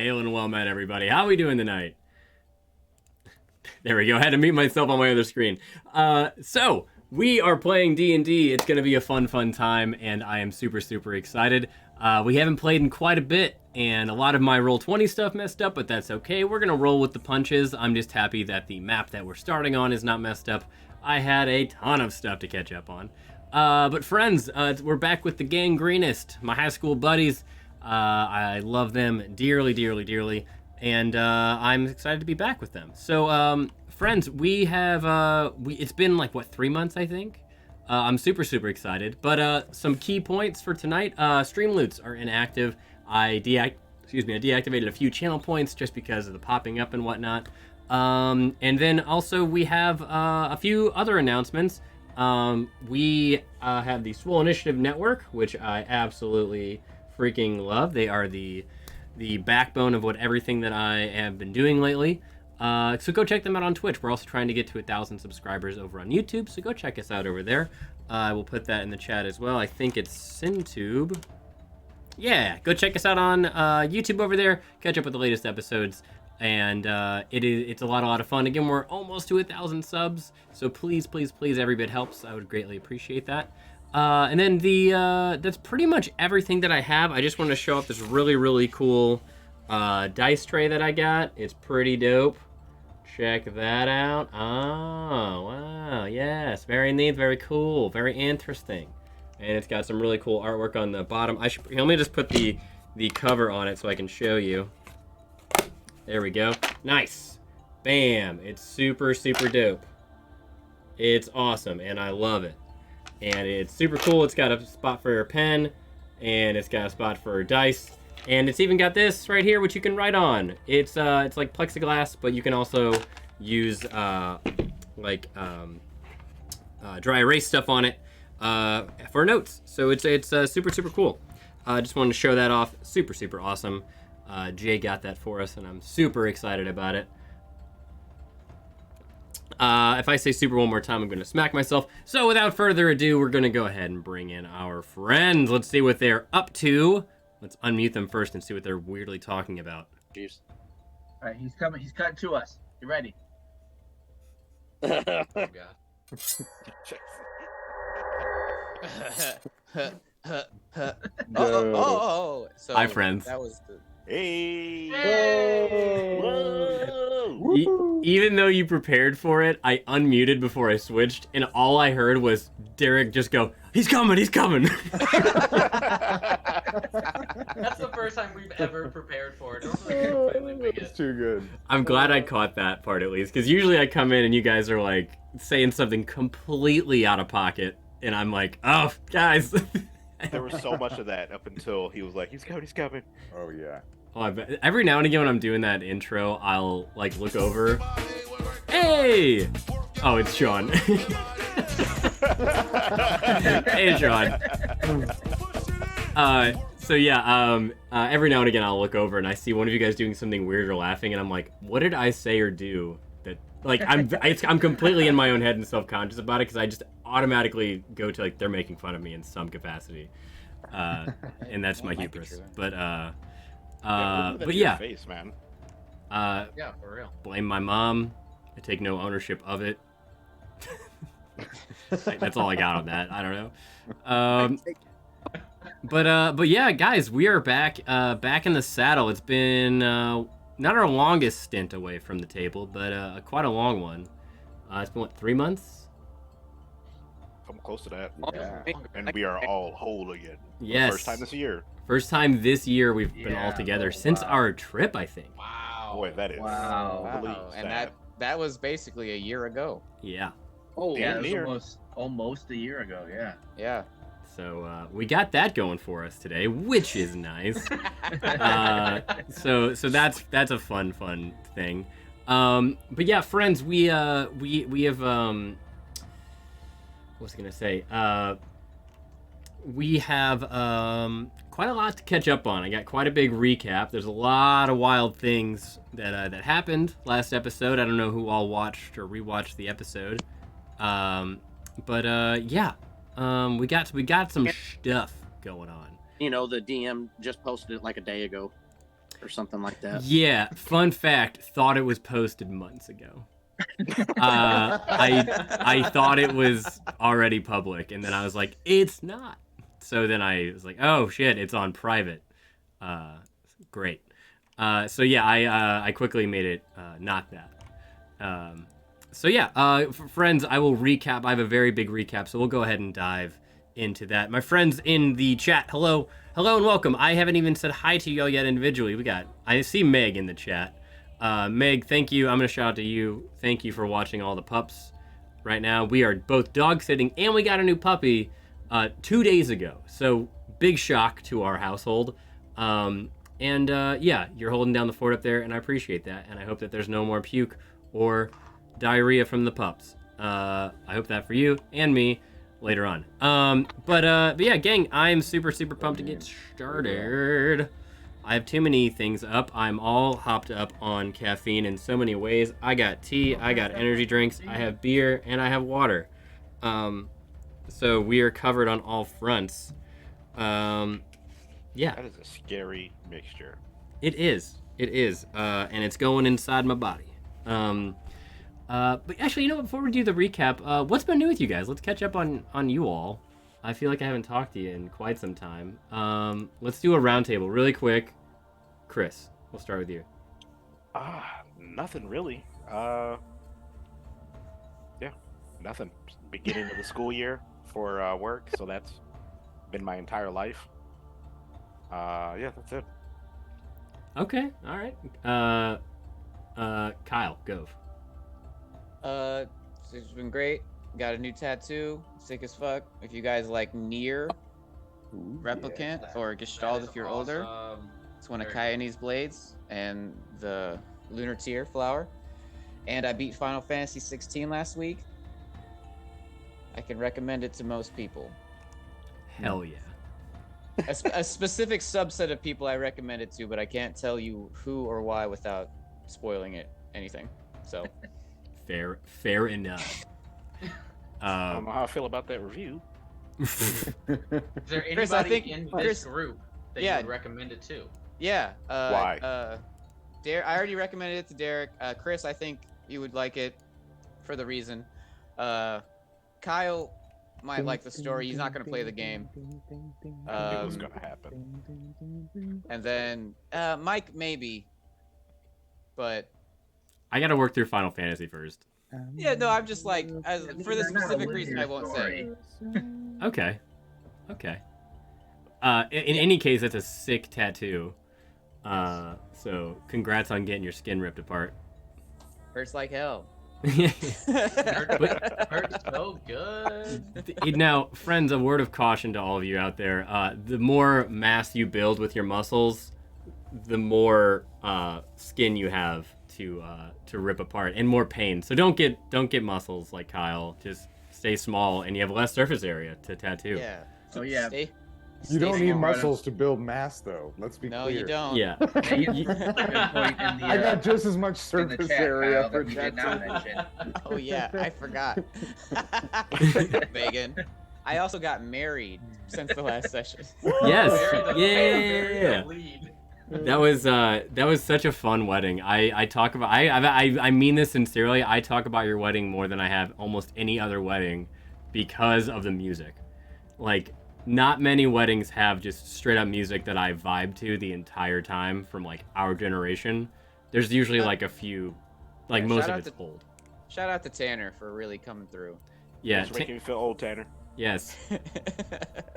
Hail and well met, everybody. How are we doing tonight? There we go. I had to mute myself on my other screen. So we are playing D&D. It's going to be a fun time, and I am super excited. We haven't played in quite a bit, and a lot of my Roll20 stuff messed up, but that's okay. We're going to roll with the punches. I'm just happy that the map that we're starting on is not messed up. I had a ton of stuff to catch up on. But friends, we're back with the Gang Greenest, my high school buddies. I love them dearly, and I'm excited to be back with them. So, friends, we have it's been like what, 3 months, I think. I'm super excited. But some key points for tonight: stream loots are inactive. I deactivated a few channel points just because of the popping up and whatnot. And then also we have a few other announcements. We have the SWOLE Initiative Network, which I absolutely freaking love. They are the backbone of everything that I have been doing lately. So go check them out on Twitch. We're also trying to get to 1,000 subscribers over on YouTube, so go check us out over there. I will put that in the chat as well. I think it's SynTube. Yeah, go check us out on YouTube over there. Catch up with the latest episodes. And it's a lot of fun. Again, we're almost to 1,000 subs, so please, every bit helps. I would greatly appreciate that. And then that's pretty much everything that I have. I just want to show off this really cool dice tray that I got. It's pretty dope. Check that out. Oh, wow, yes, very neat, very cool, very interesting. And it's got some really cool artwork on the bottom. Let me just put the cover on it so I can show you. There we go. Nice. Bam. It's super dope. It's awesome, and I love it. And it's super cool. It's got a spot for your pen, and it's got a spot for dice, and it's even got this right here, which you can write on. It's like plexiglass, but you can also use dry erase stuff on it for notes. So it's super cool. I just wanted to show that off. Super awesome. Jay got that for us, and I'm super excited about it. If I say super one more time, I'm going to smack myself. So without further ado, we're going to go ahead and bring in our friends. Let's see what they're up to. Let's unmute them first and see what they're weirdly talking about. Jeez. All right, he's coming. He's cutting to us. You ready? Oh, God. Oh. So hi, friends. That was the... Hey! Whoa! Even though you prepared for it, I unmuted before I switched, and all I heard was Derek just go, "He's coming! He's coming!" That's the first time we've ever prepared for it. Normally we completely wing It's it. too good. I'm glad I caught that part at least, because usually I come in and you guys are like saying something completely out of pocket, and I'm like, "Oh, guys." There was so much of that up until he was like, "He's coming, he's coming." Oh yeah. Oh, every now and again when I'm doing that intro, I'll like look over. Hey! Oh, it's Sean. Hey, Sean. So yeah, every now and again I'll look over and I see one of you guys doing something weird or laughing, and I'm like, what did I say or do that? Like I'm completely in my own head and self-conscious about it, because I just automatically go to like they're making fun of me in some capacity, and that's my hubris. But yeah. Face, man. Yeah, for real. Blame my mom. I take no ownership of it. That's all I got on that. I don't know. But yeah, guys, we are back in the saddle. It's been not our longest stint away from the table, but quite a long one. It's been what, 3 months? I'm close to that. Yeah. And we are all whole again. Yes. First time this year. First time this year we've been all Yeah. together since our trip, I think. Wow. Boy, that is. Wow. really Wow. And sad. that was basically a year ago. Yeah. Oh, Yeah, it near. was almost a year ago. Yeah. Yeah. So we got that going for us today, which is nice. So that's a fun thing. But yeah, friends, we have what was I gonna say? We have quite a lot to catch up on. I got quite a big recap. There's a lot of wild things that happened last episode. I don't know who all watched or rewatched the episode, but yeah, we got some stuff going on. You know, the DM just posted it like a day ago. or something like that. Yeah, fun fact, thought it was posted months ago. I thought it was already public, and then I was like, it's not. So then I was like, oh shit, it's on private. Great. So yeah, I quickly made it not that. So yeah, friends, I will recap. I have a very big recap, so we'll go ahead and dive into that. My friends in the chat, hello and welcome. I haven't even said hi to y'all yet individually. I see Meg in the chat. Meg, thank you. I'm gonna shout out to you. Thank you for watching all the pups. Right now, we are both dog sitting, and we got a new puppy 2 days ago. So big shock to our household. Yeah, you're holding down the fort up there, and I appreciate that. And I hope that there's no more puke or diarrhea from the pups. I hope that for you and me later on. But yeah, gang, I'm super pumped to get started. I have too many things up. I'm all hopped up on caffeine in so many ways. I got tea, I got energy drinks, I have beer, and I have water. So we are covered on all fronts. Yeah. That is a scary mixture. It is. And it's going inside my body. But actually, you know what? Before we do the recap, what's been new with you guys? Let's catch up on you all. I feel like I haven't talked to you in quite some time. Let's do a roundtable really quick. Chris, we'll start with you. Nothing really. Yeah, nothing. Beginning of the school year for work, so that's been my entire life. Yeah, that's it. Okay, all right. Kyle, go. It's been great. Got a new tattoo, sick as fuck. If you guys like Nier Replicant or Gestalt if you're older, it's one of Kyanne's blades and the Lunar Tear flower. And I beat Final Fantasy 16 last week. I can recommend it to most people. Hell yeah. A specific subset of people I recommend it to, but I can't tell you who or why without spoiling anything. So fair enough. I don't know how I feel about that review. Is there anybody Chris, I think, in Chris, this group that you would recommend it to? Yeah. Why? I already recommended it to Derek. Chris, I think you would like it for the reason. Kyle might like the story. He's not going to play the game. I knew it was going to happen. And then Mike, maybe. But I got to work through Final Fantasy first. yeah, no, I'm just like, for the specific reason I won't say. Okay. In any case, that's a sick tattoo. So congrats on getting your skin ripped apart. Hurts like hell. Hurts so good. Now, friends, a word of caution to all of you out there. The more mass you build with your muscles, the more skin you have to rip apart and more pain. So don't get muscles like Kyle. Just stay small and you have less surface area to tattoo. Yeah. So yeah. You don't need small. muscles to build mass, though. Let's be clear. No, you don't. Yeah. I got just as much surface area for tattoo. Oh yeah, I forgot. Megan. I also got married since the last session. Yes. Very Yeah. the lead. That was such a fun wedding. I talk about I mean this sincerely. I talk about your wedding more than I have almost any other wedding because of the music. Like, not many weddings have just straight up music that I vibe to the entire time from like our generation. There's usually like a few, like most of it's old. Shout out to Tanner for really coming through. Yeah. It's making me feel old, Tanner. Yes.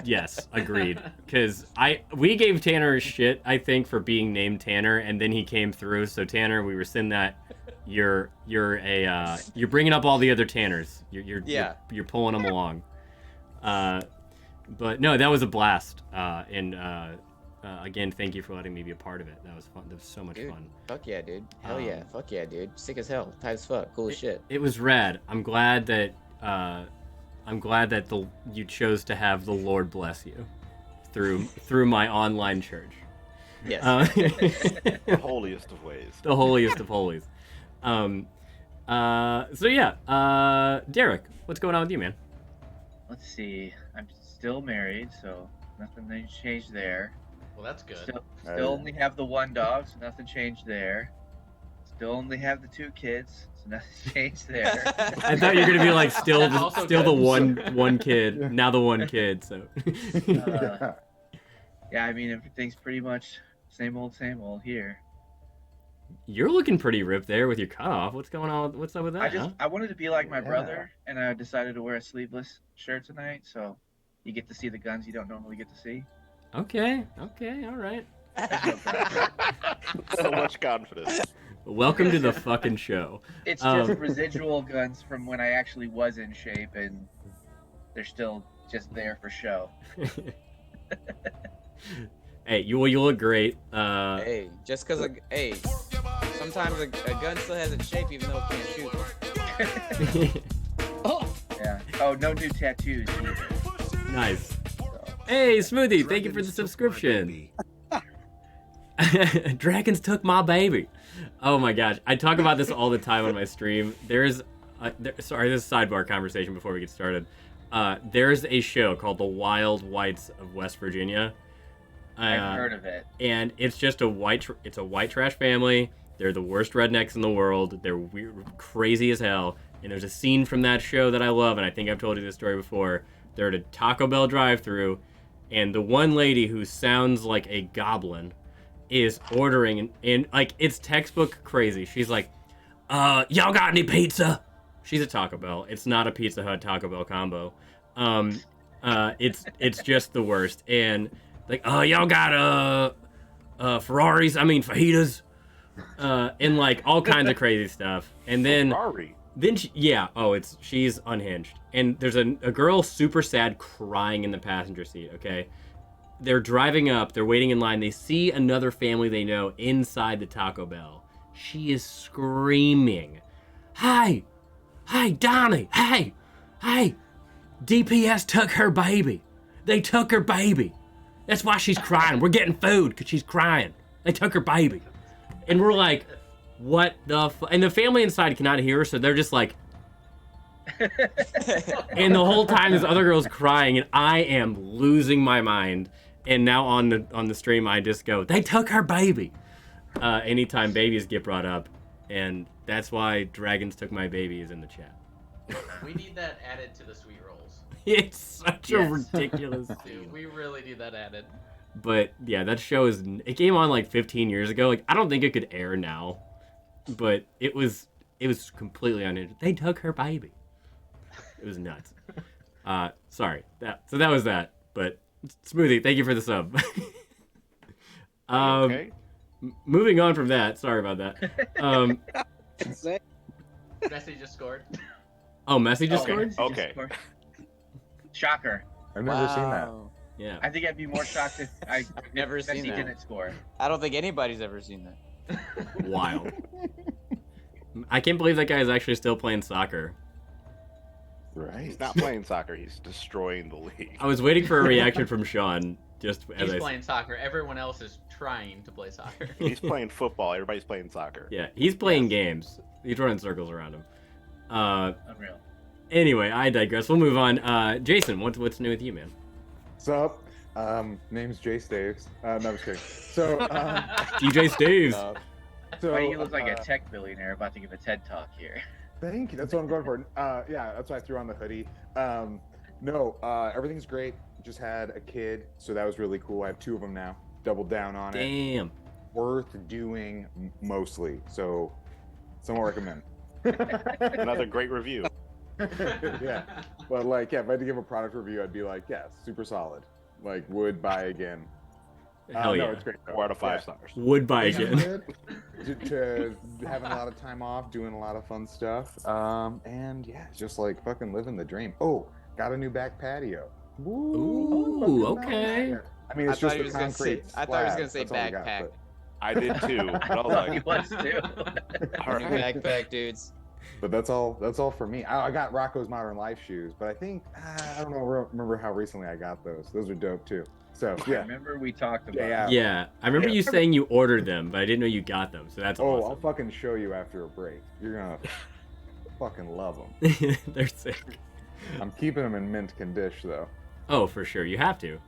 Yes, agreed. Because we gave Tanner shit, I think, for being named Tanner, and then he came through. So Tanner, we rescind that. You're bringing up all the other Tanners. You're pulling them along. But no, that was a blast. And again, thank you for letting me be a part of it. That was fun. That was so much fun. Fuck yeah, dude. Hell yeah. Fuck yeah, dude. Sick as hell. Tight as fuck. Cool as shit. It was rad. I'm glad that you chose to have the Lord bless you through my online church. Yes. The holiest of ways. The holiest of holies. So yeah, Derek, what's going on with you, man? Let's see. I'm still married, so nothing changed there. Well, that's good. Still only have the one dog, so nothing changed there. Still only have the 2 kids, so nothing changed there. I thought you were gonna be like still That's also the good. one kid, Yeah. now the one kid. So Yeah, I mean everything's pretty much same old here. you're looking pretty ripped there with your cutoff. What's going on? What's up with that? I wanted to be like my Yeah. brother, and I decided to wear a sleeveless shirt tonight, so you get to see the guns you don't normally get to see. Okay, all right. So much confidence. Welcome to the fucking show. It's just residual guns from when I actually was in shape, and they're still just there for show. Hey, you look great. Hey, just because sometimes a gun still has its shape even though it can't shoot. Yeah. Oh, no new tattoos either. Nice. So. Hey, Smoothie, thank you for the subscription. Dragons took my baby. Oh my gosh, I talk about this all the time on my stream. Sorry, this is a sidebar conversation before we get started. There's a show called The Wild Whites of West Virginia. I've heard of it. And it's just a white trash family. They're the worst rednecks in the world. They're weird, crazy as hell. And there's a scene from that show that I love, and I think I've told you this story before. They're at a Taco Bell drive-thru, and the one lady who sounds like a goblin is ordering, and like, it's textbook crazy. She's like, y'all got any pizza? She's a Taco Bell. It's not a Pizza Hut Taco Bell combo. It's just the worst. And like, y'all got Ferraris? I mean fajitas, and like all kinds of crazy stuff. And then she's unhinged. And there's a girl super sad crying in the passenger seat. Okay, they're driving up. They're waiting in line. They see another family they know inside the Taco Bell. She is screaming, "Hey, Donnie! Hey, DPS took her baby. They took her baby. That's why she's crying. We're getting food because she's crying. They took her baby." And we're like, what the fuck? And the family inside cannot hear her, so they're just like... And the whole time this other girl's crying, and I am losing my mind. And now on the stream, I just go, they took her baby. Anytime babies get brought up. And that's why Dragons Took My Baby is in the chat. We need that added to the sweet rolls. It's such a ridiculous Dude, scene. we really need that added. But yeah, that show it came on like 15 years ago. Like, I don't think it could air now, but it was completely unhinged. They took her baby. It was nuts. Sorry. That was that. But Smoothie, thank you for the sub. Okay. Moving on from that. Sorry about that. Messi just scored. Oh, Messi just scored? Okay. Shocker. I've never seen that. Wow. Yeah. I think I'd be more shocked if Never if seen Messi that. didn't score. I don't think anybody's ever seen that. Wild. I can't believe that guy is actually still playing soccer. Right. He's not playing soccer. He's destroying the league. I was waiting for a reaction from Sean. Just as He's playing soccer. Everyone else is trying to play soccer. He's playing football. Everybody's playing soccer. Yeah, he's playing games. He's running circles around him. Unreal. Anyway, I digress. We'll move on. Jason, what's new with you, man? What's up? Name's Jay Staves. No, I'm just kidding. So, DJ Steves. so Why you look like a tech billionaire about to give a TED talk here? Thank you. That's what I'm going for. Yeah, that's why I threw on the hoodie. No, everything's great. Just had a kid, so that was really cool. I have 2 of them now. Doubled down on it. Damn. Worth doing mostly. So, someone recommend. Another great review. Yeah, but like, yeah, if I had to give a product review, I'd be like, yeah, super solid. Like, would buy again. Hell yeah. No, it's great. Though. 4 out of 5 Yeah. stars. Would buy again. to having a lot of time off, doing a lot of fun stuff, and yeah, just like fucking living the dream. Oh, got a new back patio. Ooh, okay. I mean, it's just a concrete. I thought he was gonna slab. say That's all we got, backpack. I did too. But I was He like, was too. all New right. backpack dudes. But that's all for me. I got Rocco's Modern Life shoes, but I think I don't know. Remember how recently I got those? Those are dope too. So I yeah. remember we talked about Yeah. Yeah, I remember you saying you ordered them, but I didn't know you got them. So that's Oh, I'll awesome. fucking show you after a break. You're gonna fucking love them. They're sick. I'm keeping them in mint condition though. Oh, for sure. You have to.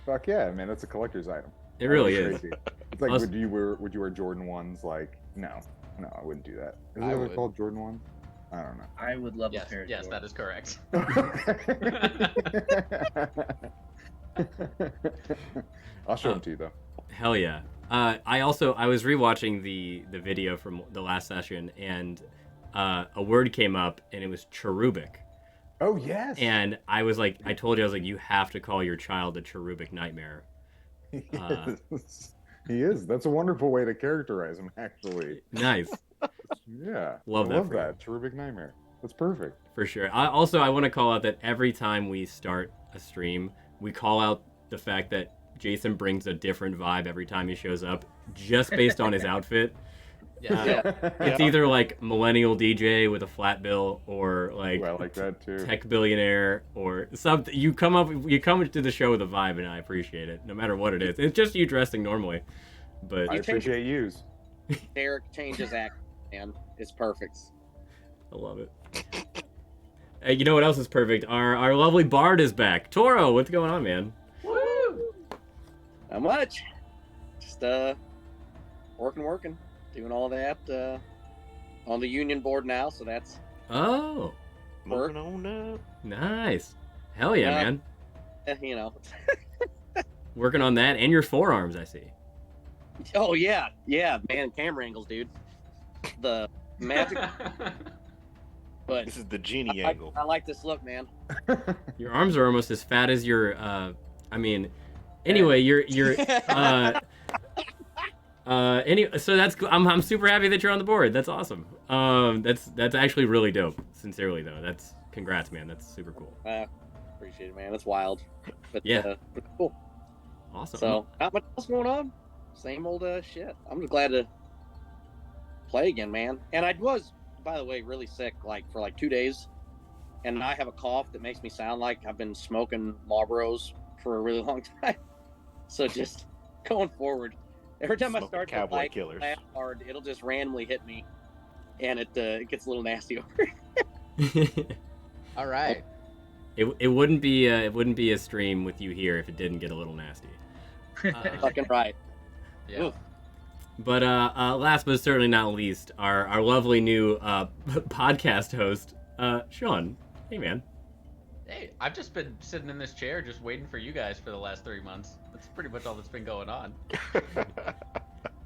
Fuck yeah, man. That's a collector's item. It really That'd be is. crazy. It's like, Plus- would you wear Jordan 1s? Like, no, I wouldn't do that. Is I it what would. they're called, Jordan 1s? I don't know. I would love Yes, a pair of yes, that Jordans. is correct. I'll show them to you though. Hell yeah. I was rewatching the video from the last session, and a word came up, and it was cherubic. Oh yes. And I was like, I told you, I was like, you have to call your child a cherubic nightmare. He is. That's a wonderful way to characterize him, actually. Nice. Yeah. Love I that love for you. that. Cherubic nightmare. That's perfect. For sure. I want to call out that every time we start a stream, we call out the fact that Jason brings a different vibe every time he shows up, just based on his outfit. Yeah. It's either like millennial DJ with a flat bill, or like Ooh, I like that too. tech billionaire, or something. You come to the show with a vibe, and I appreciate it, no matter what it is. It's just you dressing normally, but I appreciate yous. Derek changes act, man. It's perfect. I love it. Hey, you know what else is perfect? Our lovely Bard is back. Toro, what's going on, man? Woo! Not much. Just working. Doing all that on the union board now, so that's Oh, Work. Moving on up. nice. Hell yeah, Yeah. man. you know. Working on that and your forearms, I see. Oh yeah, man, camera angles, dude. The magic, but This is the genie I, angle. I like this look, man. Your arms are almost as fat as your. Anyway, you're. So that's. I'm super happy that you're on the board. That's awesome. That's actually really dope. Sincerely though, that's congrats, man. That's super cool. Appreciate it, man. That's wild, but Yeah. but cool. Awesome. So not much else going on. Same old shit. I'm just glad to play again, man. And I was, by the way, really sick for 2 days, and I have a cough that makes me sound like I've been smoking Marlboros for a really long time. So just going forward, every time I Smoking start to cowboy killers. laugh hard, it'll just randomly hit me, and it gets a little nasty over. All right. it wouldn't be a stream with you here if it didn't get a little nasty. Fucking right. Yeah. Oof. But last but certainly not least, our lovely new podcast host, Sean. Hey, man. Hey, I've just been sitting in this chair just waiting for you guys for the last 3 months. That's pretty much all that's been going on.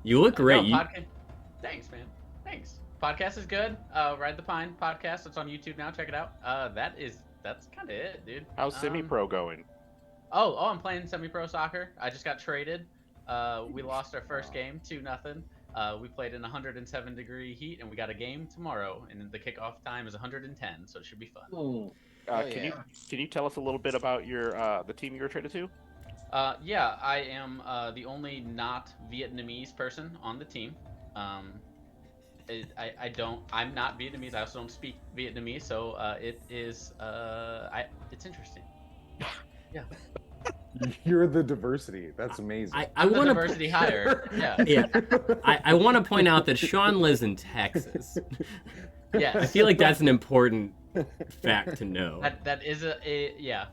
You look great. No, Thanks, man. Thanks. Podcast is good. Ride the Pine podcast. It's on YouTube now. Check it out. That's kind of it, dude. How's semi-pro going? Oh, I'm playing semi-pro soccer. I just got traded. We lost our first game 2-0. We played in 107-degree heat, and we got a game tomorrow. And the kickoff time is 110, so it should be fun. Oh, Can you tell us a little bit about your the team you were traded to? Yeah, I am the only not Vietnamese person on the team. I'm not Vietnamese. I also don't speak Vietnamese, so it's interesting. Yeah. You're the diversity. That's amazing. I I'm the want diversity hire. Yeah. Yeah, I want to point out that Sean lives in Texas. Yes. I feel like that's an important fact to know. That is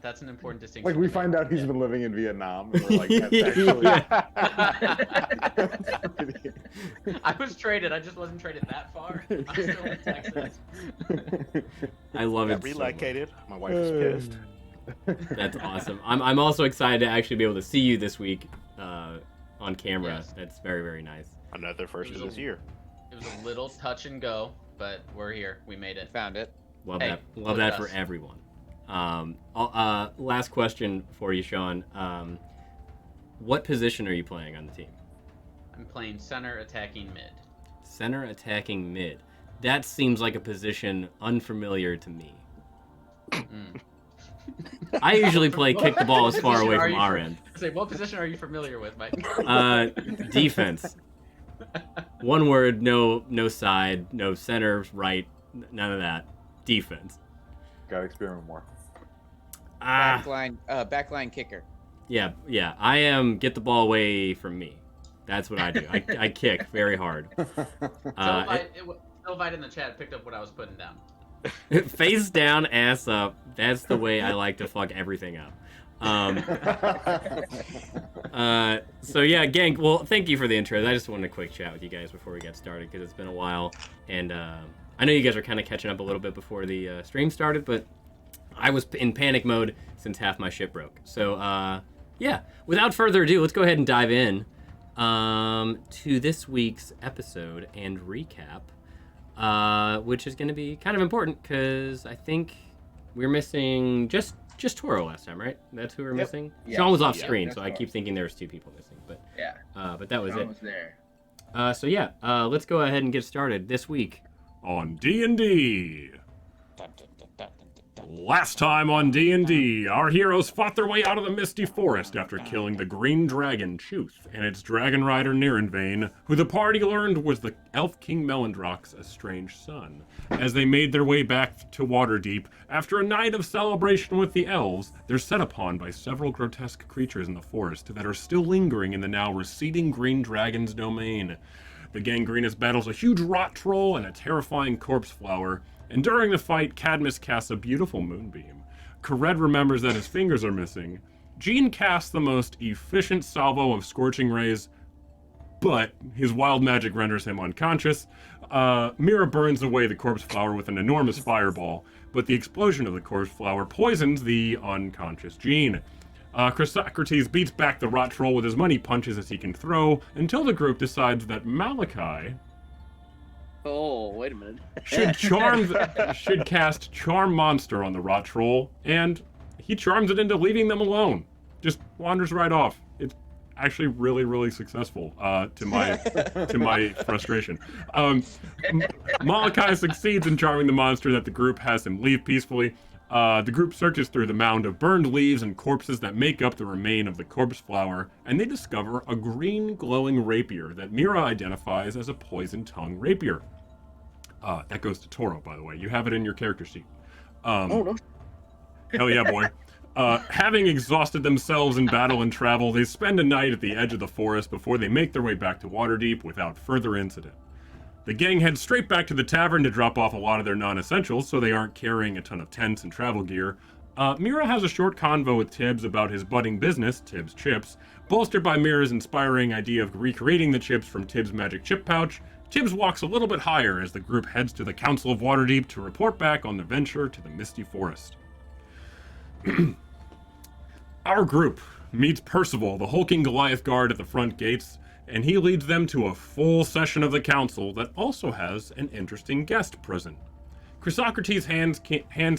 that's an important distinction. Like we to find make. out he's Yeah. been living in Vietnam, and we're like, that's actually. I was traded. I just wasn't traded that far. I'm still in Texas. I love Got it. So much. relocated. My wife is pissed. That's awesome. I'm also excited to actually be able to see you this week on camera. Yes. That's very, very nice. Another first of this year. It was a little touch and go, but we're here. We made it. Found it. Love Hey, that. Love look that at for us. everyone. Last question for you, Sean. What position are you playing on the team? I'm playing center attacking mid. Center attacking mid. That seems like a position unfamiliar to me. Mm. I usually play kick the ball as far What away position from are our you- end. Say, what position are you familiar with, Mike? Defense. One word, no side, no center, right, none of that. Defense. Gotta experiment more. Backline kicker. Yeah. I am get the ball away from me. That's what I do. I kick very hard. Sylvite in the chat picked up what I was putting down. Face down, ass up. That's the way I like to fuck everything up. So yeah, gang. Well, thank you for the intro. I just wanted a quick chat with you guys before we get started because it's been a while, and I know you guys are kind of catching up a little bit before the stream started, but I was in panic mode since half my shit broke. So yeah, without further ado, let's go ahead and dive in to this week's episode and recap, which is going to be kind of important because I think we're missing just Toro last time, right? That's who we're missing. Yeah. Sean was off Yeah, screen, that's so I Toro. keep thinking there was 2 people missing, but that was Sean it. was there. So yeah, let's go ahead and get started this week On D&D. Last time on D&D, our heroes fought their way out of the misty forest after killing the green dragon, Chuth, and its dragon rider, Nirenvain, who the party learned was the elf king Melindrock's estranged son. As they made their way back to Waterdeep, after a night of celebration with the elves, they're set upon by several grotesque creatures in the forest that are still lingering in the now receding green dragon's domain. The Gangrenus battles a huge rot troll and a terrifying corpse flower, and during the fight, Cadmus casts a beautiful moonbeam. Kared remembers that his fingers are missing. Jean casts the most efficient salvo of scorching rays, but his wild magic renders him unconscious. Mira burns away the corpse flower with an enormous fireball, but the explosion of the corpse flower poisons the unconscious Jean. Chrysocrates beats back the rot troll with as many punches as he can throw, until the group decides that Malachi Oh, wait a minute. should cast Charm Monster on the rot troll, and he charms it into leaving them alone. Just wanders right off. It's actually really, really successful, to my frustration. Malachi succeeds in charming the monster that the group has him leave peacefully. The group searches through the mound of burned leaves and corpses that make up the remain of the corpse flower, and they discover a green glowing rapier that Mira identifies as a poison tongue rapier. That goes to Toro, by the way. You have it in your character sheet. Oh, no. Hell yeah, boy. Having exhausted themselves in battle and travel, they spend a night at the edge of the forest before they make their way back to Waterdeep without further incident. The gang heads straight back to the tavern to drop off a lot of their non-essentials, so they aren't carrying a ton of tents and travel gear. Mira has a short convo with Tibbs about his budding business, Tibbs Chips. Bolstered by Mira's inspiring idea of recreating the chips from Tibbs' magic chip pouch, Tibbs walks a little bit higher as the group heads to the Council of Waterdeep to report back on the venture to the Misty Forest. Our group meets Percival, the hulking Goliath guard at the front gates, and he leads them to a full session of the council that also has an interesting guest present. Chrysocrates hands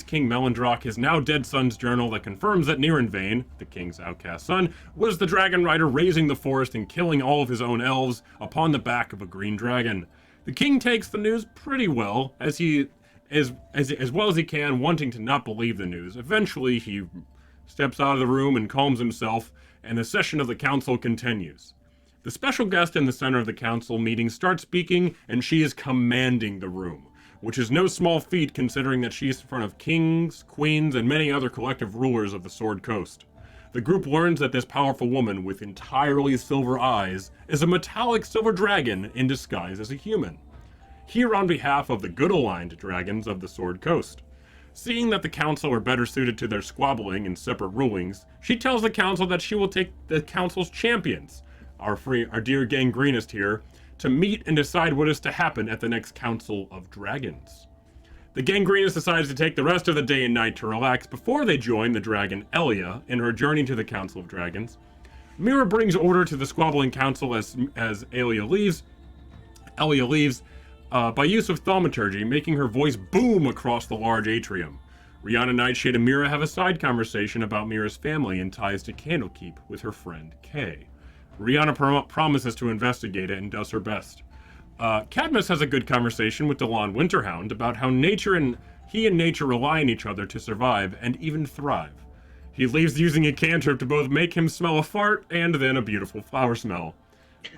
King Melindrock his now dead son's journal that confirms that Nirenvain, the king's outcast son, was the dragon rider raising the forest and killing all of his own elves upon the back of a green dragon. The king takes the news pretty well, as well as he can, wanting to not believe the news. Eventually, he steps out of the room and calms himself, and the session of the council continues. The special guest in the center of the council meeting starts speaking, and she is commanding the room, which is no small feat considering that she's in front of kings, queens, and many other collective rulers of the Sword Coast. The group learns that this powerful woman with entirely silver eyes is a metallic silver dragon in disguise as a human. Here on behalf of the good-aligned dragons of the Sword Coast. Seeing that the council are better suited to their squabbling and separate rulings, she tells the council that she will take the council's champions, our dear Gangrenus here, to meet and decide what is to happen at the next Council of Dragons. The Gangrenus decides to take the rest of the day and night to relax before they join the dragon Elia in her journey to the Council of Dragons. Mira brings order to the squabbling council as Elia leaves by use of thaumaturgy, making her voice boom across the large atrium. Rihanna Nightshade and Mira have a side conversation about Mira's family and ties to Candlekeep with her friend Kay. Rihanna promises to investigate it and does her best. Cadmus has a good conversation with Delon Winterhound about how he and nature rely on each other to survive and even thrive. He leaves using a cantrip to both make him smell a fart and then a beautiful flower smell.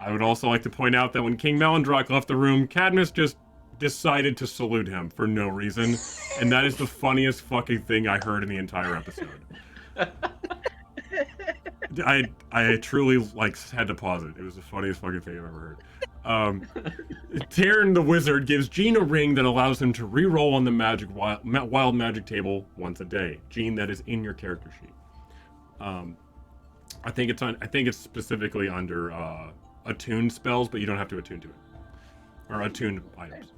I would also like to point out that when King Melindrock left the room, Cadmus just decided to salute him for no reason, and that is the funniest fucking thing I heard in the entire episode. I truly had to pause it. It was the funniest fucking thing I've ever Taryn the wizard gives Gene a ring that allows him to re-roll on the wild magic table once a day. Gene, that is in your character sheet. I think it's specifically under attuned spells, but you don't have to attune to it, or attuned items.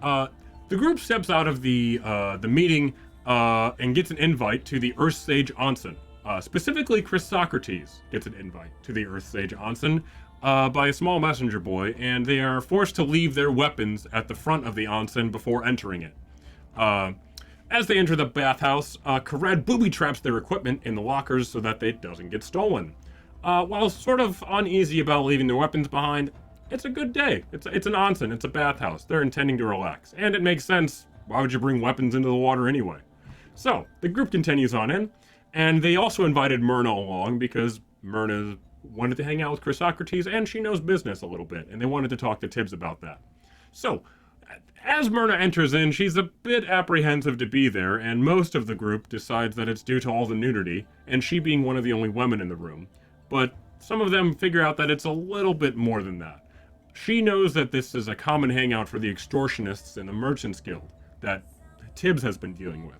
The group steps out of the meeting and gets an invite to the Earth Sage Onsen. Specifically, Chris Socrates gets an invite to the Earth Sage Onsen by a small messenger boy, and they are forced to leave their weapons at the front of the onsen before entering it. As they enter the bathhouse, Kared booby traps their equipment in the lockers so that it doesn't get stolen. While sort of uneasy about leaving their weapons behind, it's a good day. It's an onsen, it's a bathhouse. They're intending to relax, and it makes sense. Why would you bring weapons into the water anyway? So, the group continues on in, and they also invited Myrna along because Myrna wanted to hang out with Chris Socrates, and she knows business a little bit, and they wanted to talk to Tibbs about that. So, as Myrna enters in, she's a bit apprehensive to be there, and most of the group decides that it's due to all the nudity, and she being one of the only women in the room. But some of them figure out that it's a little bit more than that. She knows that this is a common hangout for the extortionists in the Merchants Guild that Tibbs has been dealing with.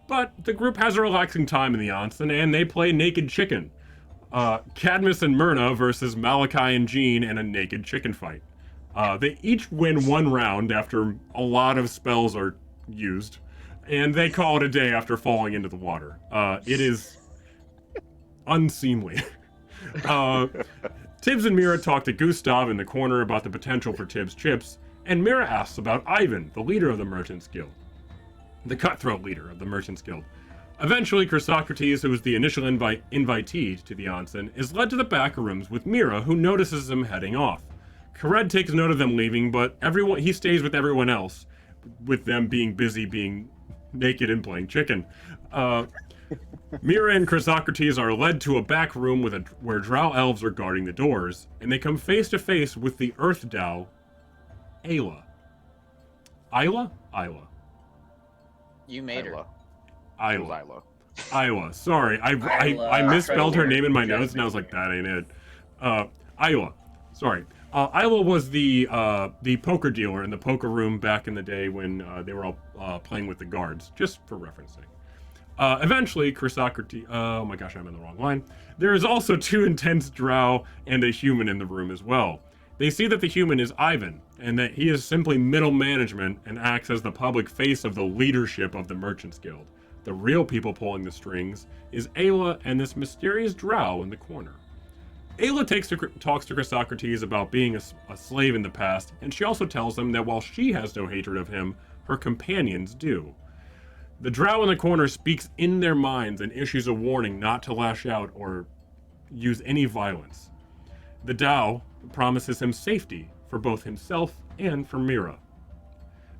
But the group has a relaxing time in the onsen, and they play Naked Chicken. Cadmus and Myrna versus Malachi and Jean in a naked chicken fight. They each win one round after a lot of spells are used, and they call it a day after falling into the water. It is unseemly. Tibbs and Mira talk to Gustav in the corner about the potential for Tibbs' chips, and Mira asks about Ivan, the leader of the Merchants Guild. The cutthroat leader of the Merchants Guild. Eventually, Chrysocrates, who was the initial invitee to the onsen, is led to the back rooms with Mira, who notices him heading off. Kared takes note of them leaving, but he stays with everyone else, with them being busy being naked and playing chicken. Mira and Chrysocrates are led to a back room where drow elves are guarding the doors, and they come face to face with the Earth Dhow, Ayla. Ayla? You made her. Ayla. Sorry, I misspelled her name in my notes, and I was like, that ain't it. Ayla. Sorry. Ayla was the poker dealer in the poker room back in the day when they were all playing with the guards, just for referencing. Eventually, Chrysocrates... oh my gosh, I'm in the wrong line. There is also 2 intense drow and a human in the room as well. They see that the human is Ivan, and that he is simply middle management and acts as the public face of the leadership of the Merchants Guild. The real people pulling the strings is Ayla and this mysterious drow in the corner. Ayla talks to Chrysocrates about being a slave in the past, and she also tells him that while she has no hatred of him, her companions do. The drow in the corner speaks in their minds and issues a warning not to lash out or use any violence. The Dhow promises him safety for both himself and for Mira.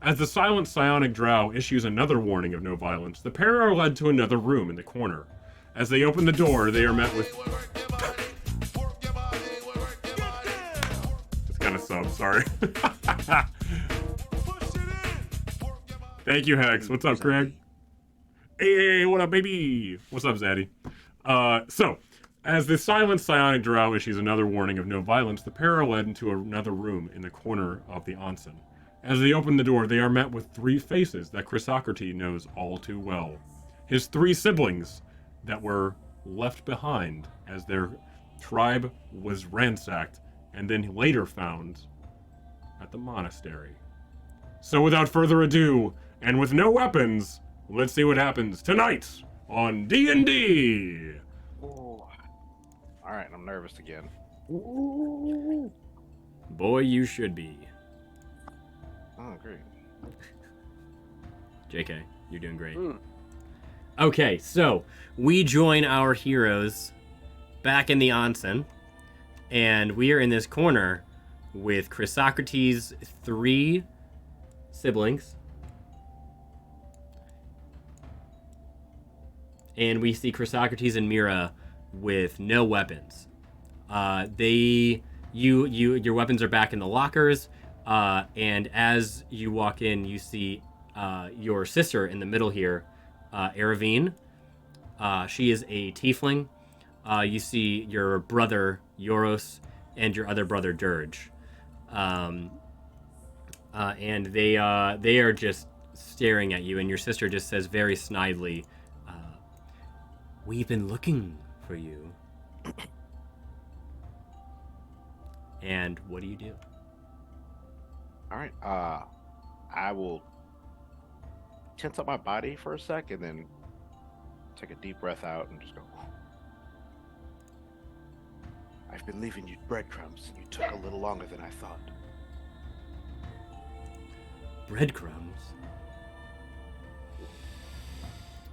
As the silent psionic drow issues another warning of no violence, the pair are led to another room in the corner. As they open the door, they are met with... It's kind of sub, sorry. Thank you, Hex. What's up, Craig? Hey, what up, baby? What's up, Zaddy? So, as the silent psionic drow issues another warning of no violence, the pair are led into another room in the corner of the onsen. As they open the door, they are met with 3 faces that Chrysocrates knows all too well. His 3 siblings that were left behind as their tribe was ransacked and then later found at the monastery. So without further ado, and with no weapons, let's see what happens tonight on D&D. All right, I'm nervous again. Boy, you should be. Oh, great. JK, you're doing great. Okay, so we join our heroes back in the onsen, and we are in this corner with Chrysocrates' 3 siblings. And we see Chrysocrates and Mira with no weapons. Your weapons are back in the lockers, and as you walk in, you see your sister in the middle here, Aravine. She is a tiefling. You see your brother, Yoros, and your other brother, Dirge. And they are just staring at you, and your sister just says very snidely, "We've been looking for you." And what do you do? All right. I will tense up my body for a sec and then take a deep breath out and just go. I've been leaving you breadcrumbs. You took a little longer than I thought. Breadcrumbs?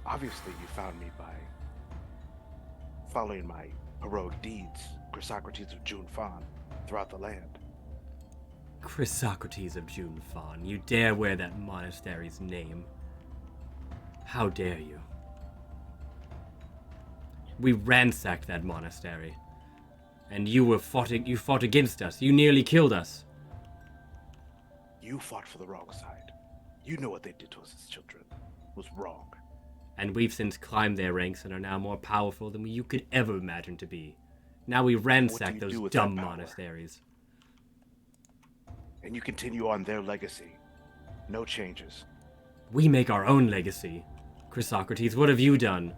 Obviously, you found me by following my heroic deeds, Chrysocrates of Junfan, throughout the land. Chrysocrates of Junfan, you dare wear that monastery's name? How dare you? We ransacked that monastery, and you fought against us. You nearly killed us. You fought for the wrong side. You know what they did to us as children was wrong. And we've since climbed their ranks and are now more powerful than you could ever imagine to be. Now we ransack those dumb monasteries. And you continue on their legacy. No changes. We make our own legacy. Chrysocrates, what have you done?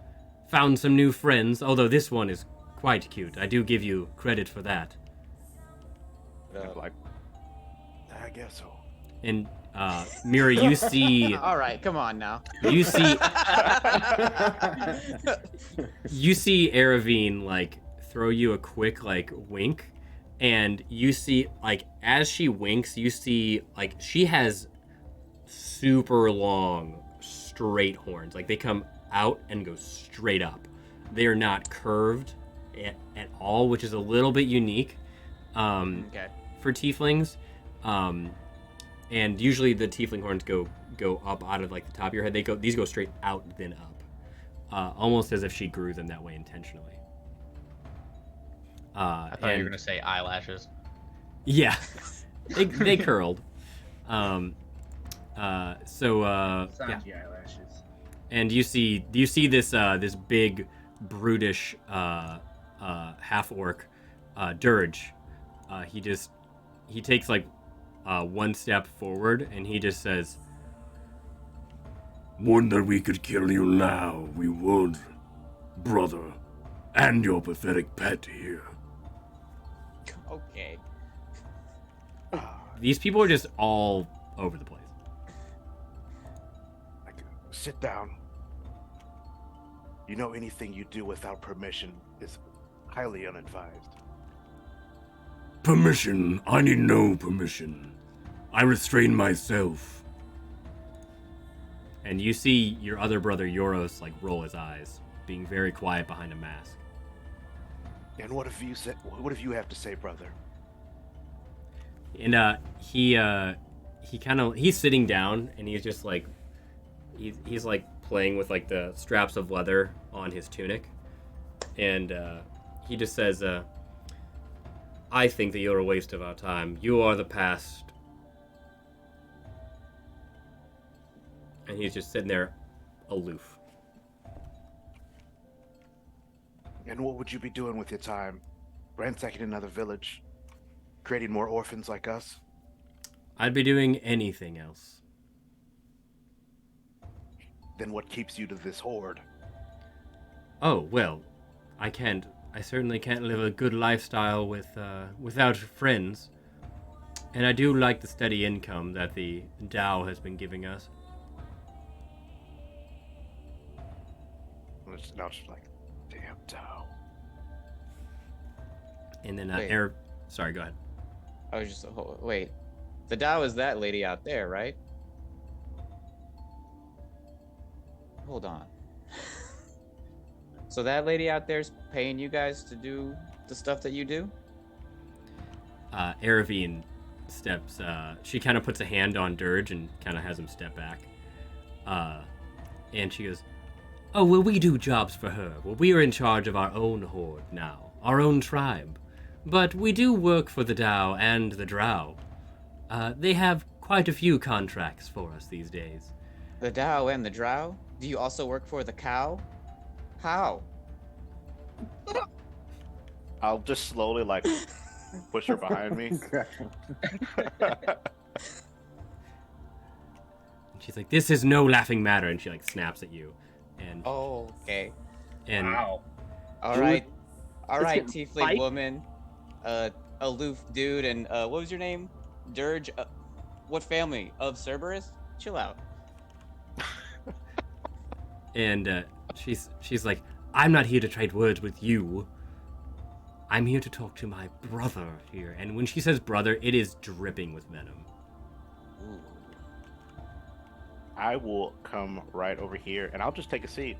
Found some new friends, although this one is quite cute. I do give you credit for that. Like, I guess so. And Mira, you see. All right, come on now. You see. You see Aravine like throw you a quick like wink, and you see like as she winks, you see like she has super long, straight horns. Like they come out and go straight up. They are not curved at all, which is a little bit unique for tieflings. And usually the tiefling horns go up out of like the top of your head. These go straight out then up, almost as if she grew them that way intentionally. I thought you were gonna say eyelashes. Yeah, they curled. Yeah. Eyelashes. And you see this big brutish half orc dirge. He takes like one step forward and he just says, "Would that we could kill you now, we would, brother, and your pathetic pet here." Okay. These people are just all over the place. Sit down. You know anything you do without permission is highly unadvised. Permission? I need no permission. I restrain myself. And you see your other brother Yoros like roll his eyes, being very quiet behind a mask. And what have you have to say, brother? And he's sitting down and he's just like he's like playing with like the straps of leather on his tunic, and he just says, "I think that you're a waste of our time. You are the past." And he's just sitting there, aloof. And what would you be doing with your time? Ransacking another village? Creating more orphans like us? I'd be doing anything else. Then what keeps you to this horde? Oh, well, I certainly can't live a good lifestyle without friends. And I do like the steady income that the Tao has been giving us. Now it's like, damn Tao. And then Wait. Sorry, go ahead. I was just wait. The Tao is that lady out there, right? Hold on. So that lady out there's paying you guys to do the stuff that you do? Aravine steps. She kind of puts a hand on Dirge and kind of has him step back. And she goes, "Oh, well, we do jobs for her. Well, we are in charge of our own horde now, our own tribe. But we do work for the Tao and the Drow. They have quite a few contracts for us these days." The Tao and the Drow? Do you also work for the cow? How? I'll just slowly like push her behind me. And she's like, "This is no laughing matter," and she like snaps at you, and Oh, okay. and Wow. All right, getting tiefling fight. woman, aloof dude, and what was your name? Dirge. What family of Cerberus? Chill out. and she's like, "I'm not here to trade words with you. I'm here to talk to my brother here." And when she says brother, it is dripping with venom. Ooh. I will come right over here, and I'll just take a seat.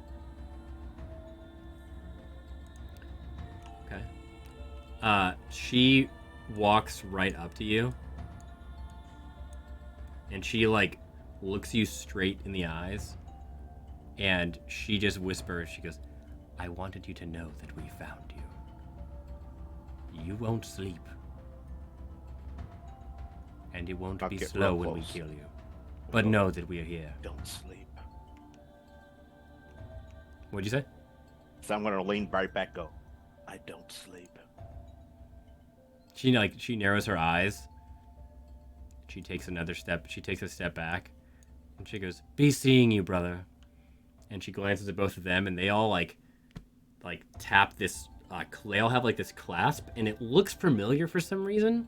Okay. She walks right up to you, and she like looks you straight in the eyes, and she just whispers. She goes, "I wanted you to know that we found you. You won't sleep, and it won't I'll be get slow real when we close. kill you. But know that we are here." Don't sleep. What'd you say? So I'm gonna lean right back. Go. I don't sleep. She narrows her eyes. She takes another step. She takes a step back, and she goes, "Be seeing you, brother." And she glances at both of them, and they all like tap this. They all have like this clasp, and it looks familiar for some reason,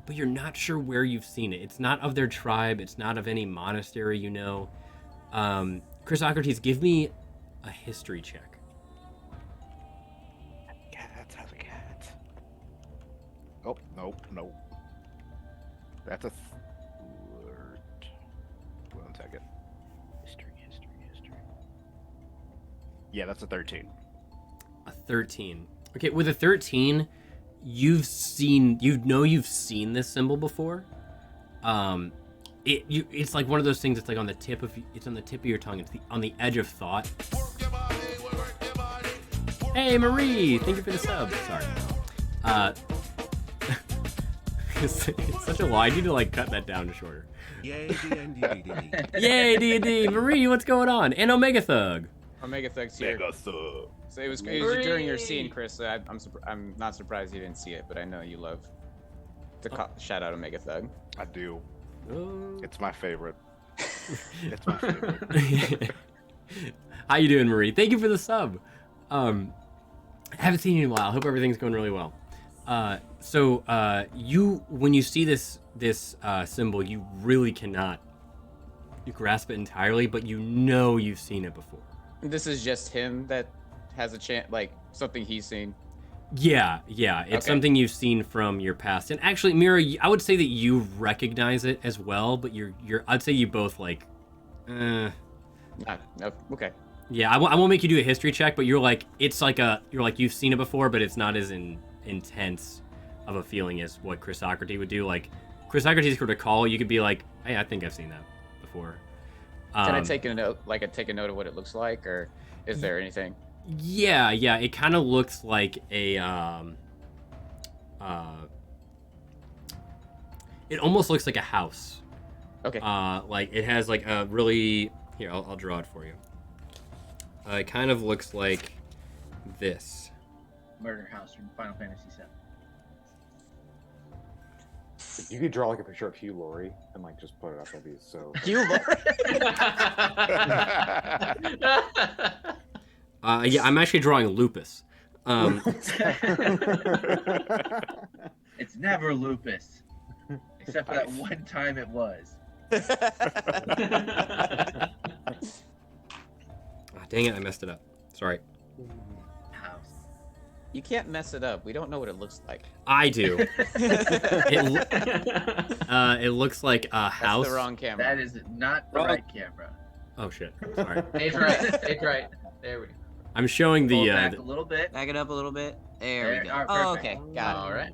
but you're not sure where you've seen it. It's not of their tribe. It's not of any monastery, you know. Chrysocrates, give me a history check. Cats has a cat. Oh, nope. That's a third. 1 second. History. Yeah, that's a 13. A 13. Okay, with a 13, you've seen this symbol before. It's like one of those things that's like on the tip of your tongue. It's on the edge of thought. Hey Marie, thank you for the sub. Sorry. It's such a lie. I need to like cut that down to shorter. Yay, D&D. Yay, D&D. Marie, what's going on? And Omega Thug. Omega Thug's here. Mega sub. So it was during your scene, Chris. So I'm not surprised you didn't see it, but I know you love to shout out Omega Thug. I do. Oh. It's my favorite. It's my favorite. How you doing, Marie? Thank you for the sub. I haven't seen you in a while. Hope everything's going really well. When you see this symbol, you really cannot grasp it entirely, but you know you've seen it before. This is just him that has a chance, like something he's seen. Yeah, it's Okay. something you've seen from your past. And actually, Mira, I would say that you recognize it as well, but I'd say you both like, No, okay. yeah, I won't make you do a history check, but you're like you've seen it before, but it's not as intense of a feeling as what Chrysocrates would do. Like, Chrysocrates could recall, you could be like, hey, I think I've seen that before. Can I take a note, take a note of what it looks like, or is there anything? Yeah, it kind of looks like a it almost looks like a house. Okay. Like it has like a really, here, I'll draw it for you. It kind of looks like this. Murder House from Final Fantasy VII. If you could draw like a picture of Hugh Laurie and like just put it up, that'd be so. Hugh Yeah, I'm actually drawing lupus. It's never lupus. Except for that one time it was. Dang it, I messed it up. Sorry. House. You can't mess it up. We don't know what it looks like. I do. It looks like a house. That's the wrong camera. That is not the right camera. Oh shit. Sorry. It's right. There we go. I'm showing Pull the back a little bit. Back it up a little bit. There There, we go. all right, Oh, perfect. okay. Got it. All right.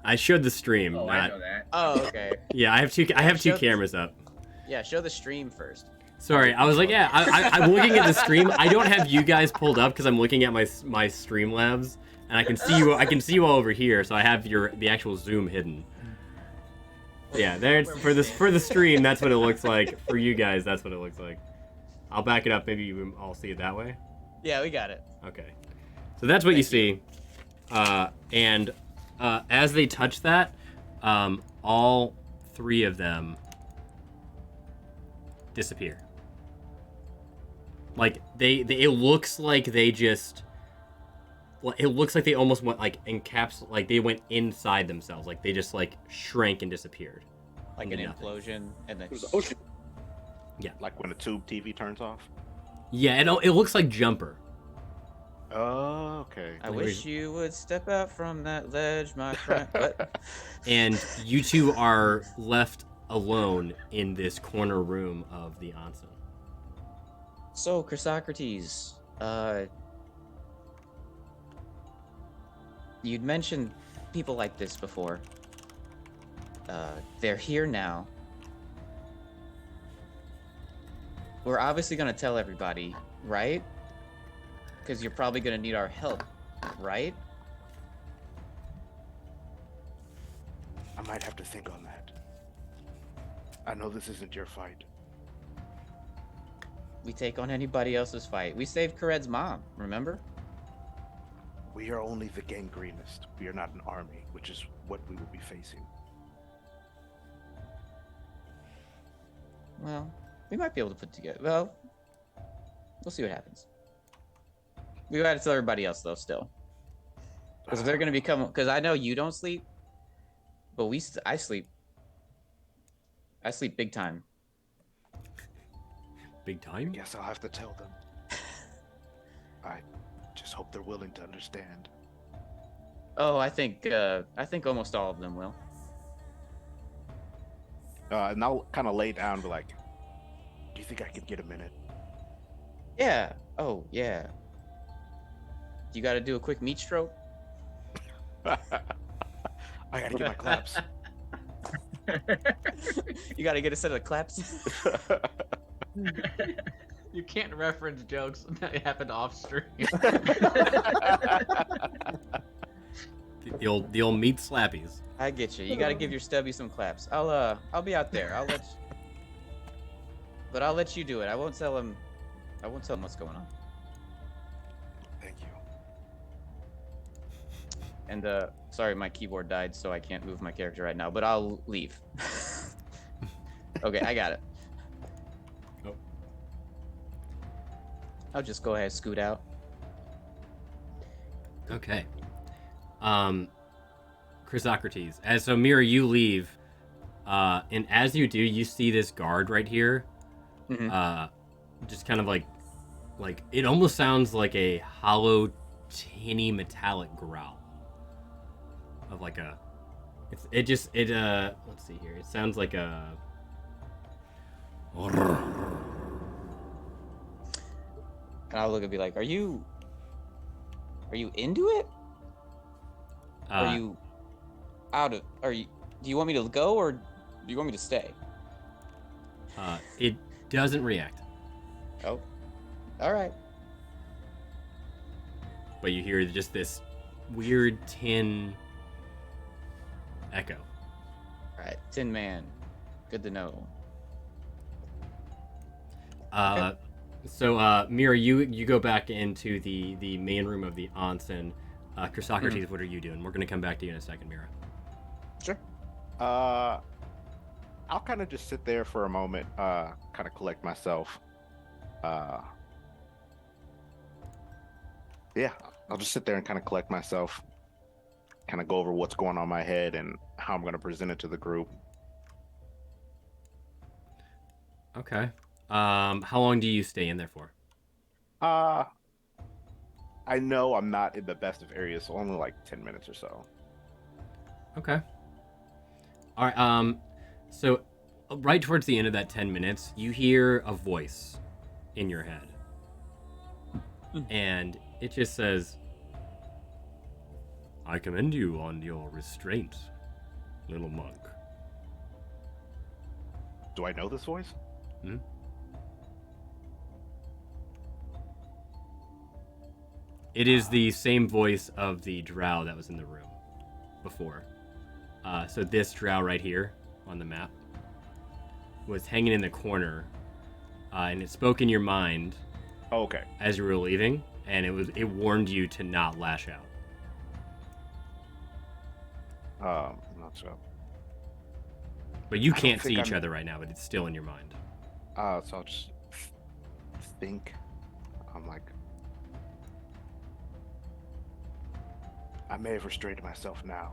I showed the stream, Oh, I not. know that. Oh, okay. Yeah, I have two Show- cameras up. Yeah, show the stream first. Sorry, I was like, yeah, I'm looking at the stream. I don't have you guys pulled up because I'm looking at my Streamlabs, and I can see you. I can see you all over here, so I have the actual zoom hidden. Yeah, there's for the stream. That's what it looks like. For you guys, that's what it looks like. I'll back it up. Maybe you all see it that way. Yeah, we got it. Okay, so that's what you see, and as they touch that, all 3 of them disappear. Like it looks like they just. It looks like they almost went like like they went inside themselves. Like they just like shrank and disappeared. Like an Nothing. implosion, and then There's the ocean. Yeah. Like when a tube TV turns off. Yeah, it looks like Jumper. Oh, okay. I wish you would step out from that ledge, my friend. What? And you 2 are left alone in this corner room of the onsen. So, Chrysocrates, you'd mentioned people like this before. They're here now. We're obviously gonna tell everybody, right? Because you're probably gonna need our help, right? I might have to think on that. I know this isn't your fight. We take on anybody else's fight. We saved Kared's mom, remember? We are only the gangrenest. We are not an army, which is what we will be facing. Well, we might be able to put together. Well, we'll see what happens. We gotta tell everybody else though, still, because if they're gonna become. Because I know you don't sleep, but I sleep. I sleep big time. Big time? Guess I'll have to tell them. I just hope they're willing to understand. Oh, I think almost all of them will. And I'll kind of lay down, and be like, "Do you think I could get a minute?" Yeah. Oh, yeah. You got to do a quick meat stroke. I gotta get my claps. You got to get a set of the claps. You can't reference jokes that happened off stream. The old meat slappies. I get you. You got to give your stubby some claps. I'll be out there. But I'll let you do it. I won't tell him what's going on. Thank you. And sorry, my keyboard died, so I can't move my character right now. But I'll leave. Okay, I got it. Oh. I'll just go ahead and scoot out. Okay. Chrysocrates. So Mira, you leave, and as you do, you see this guard right here. Mhm. Just kind of like it almost sounds like a hollow, tinny, metallic growl. Of like a, let's see here. It sounds like a. And I'll look and be like, "Are you into it? Are you out of? Do you want me to go or do you want me to stay?" It doesn't react, Oh, all right. but you hear just this weird tin echo. All right, Tin Man. Good to know. So Mira, you go back into the main room of the onsen. Chrysocrates, what are you doing? We're gonna come back to you in a second, Mira. Sure. I'll kind of just sit there for a moment, kind of collect myself. Yeah, I'll just sit there and kind of collect myself, kind of go over what's going on in my head and how I'm going to present it to the group. Okay. How long do you stay in there for? I know I'm not in the best of areas, so only like 10 minutes or so. Okay. All right. So right towards the end of that 10 minutes, you hear a voice in your head. And it just says, "I commend you on your restraint, little monk." Do I know this voice? It is the same voice of the drow that was in the room before. So this drow right here on the map was hanging in the corner, and it spoke in your mind Oh, okay. as you were leaving, and it warned you to not lash out. Not so. But you I don't can't see think each I'm- other right now, but it's still in your mind. So I'll just think. I'm like, I may have restrained myself now,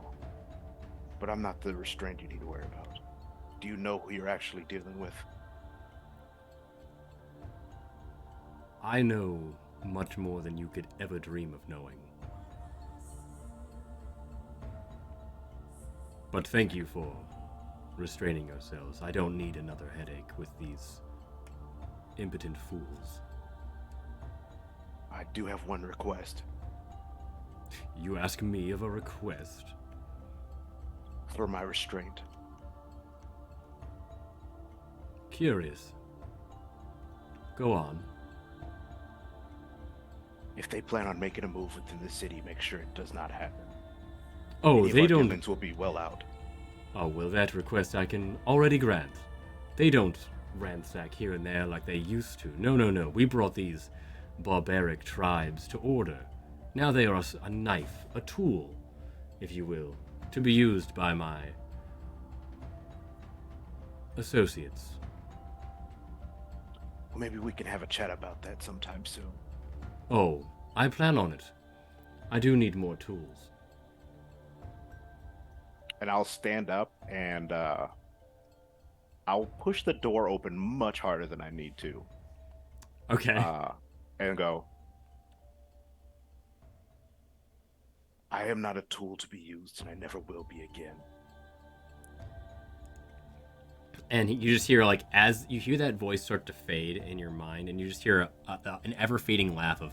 but I'm not the restraint you need to worry about. Do you know who you're actually dealing with? I know much more than you could ever dream of knowing. But thank you for restraining yourselves. I don't need another headache with these impotent fools. I do have one request. You ask me of a request. For my restraint. Curious. Go on. If they plan on making a move within the city, make sure it does not happen. Oh, Any of they our don't... demons will be well out. Oh, well, that request I can already grant. They don't ransack here and there like they used to. No, no, no. We brought these barbaric tribes to order. Now they are a knife, a tool, if you will, to be used by my associates. Well, maybe we can have a chat about that sometime soon. Oh, I plan on it. I do need more tools. And I'll stand up and I'll push the door open much harder than I need to. Okay. And go, I am not a tool to be used, and I never will be again. And you just hear, like, as you hear that voice start to fade in your mind, and you just hear an ever-fading laugh of...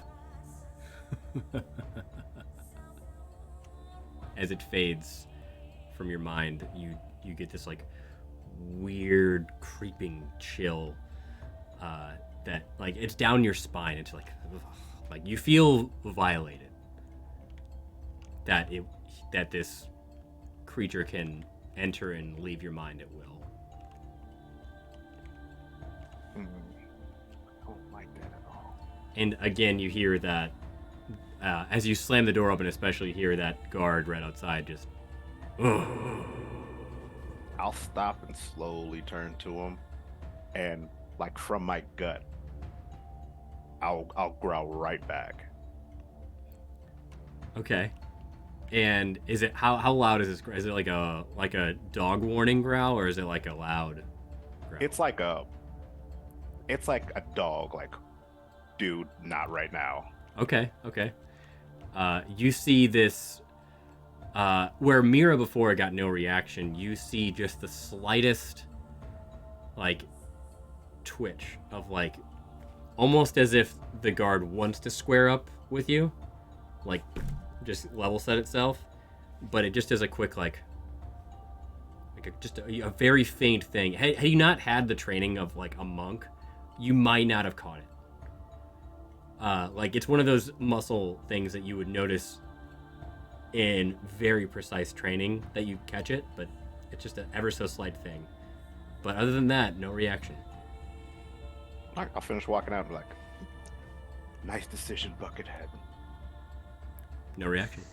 as it fades from your mind, you get this, like, weird, creeping chill that, like, it's down your spine. It's like you feel violated. That this creature can enter and leave your mind at will. I don't like that at all. And again, you hear that as you slam the door open, especially you hear that guard right outside just. I'll stop and slowly turn to him, and like from my gut, I'll growl right back. Okay. And is it how loud is this? Is it like a dog warning growl, or is it like a loud growl? It's like a dog, like, dude, not right now. Okay. You see this where Mira before got no reaction. You see just the slightest like twitch of like almost as if the guard wants to square up with you, like just level set itself, but it just does a quick just a very faint thing. Had you not had the training of like a monk, you might not have caught it. Like it's one of those muscle things that you would notice in very precise training that you catch it, but it's just an ever so slight thing. But other than that, no reaction. All right, I'll finish walking out and be like, nice decision, Buckethead. No reaction.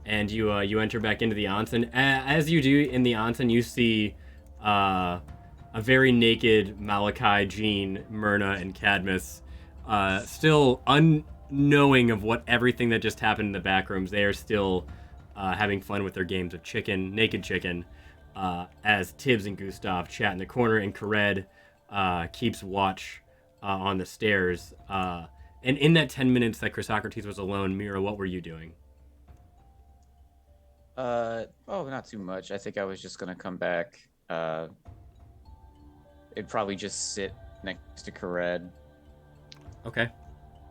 And you enter back into the onsen. As you do in the onsen, you see a very naked Malachi, Jean, Myrna, and Cadmus, still unknowing of what everything that just happened in the back rooms. They are still having fun with their games of naked chicken, as Tibbs and Gustav chat in the corner, and Kared keeps watch on the stairs. And in that 10 minutes that Chrysocrates was alone, Mira, what were you doing? Not too much. I think I was just gonna come back. It'd probably just sit next to Kared. Okay.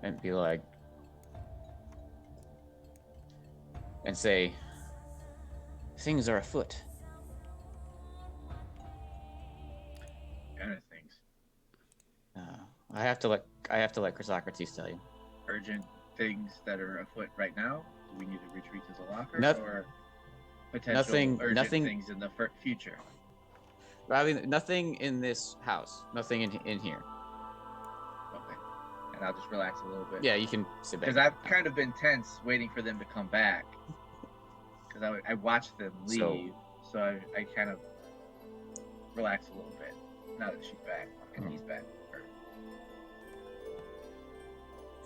And be like, and say, things are afoot. Kind of things. I have to let Chrysocrates tell you. Urgent things that are afoot right now. Do we need to retreat to the locker, or potential urgent things in the future? I mean, nothing in this house. Nothing in here. Okay. And I'll just relax a little bit. Yeah, you can sit back. Because I've kind of been tense waiting for them to come back. because I watched them leave, so I kind of relaxed a little bit now that she's back and he's back.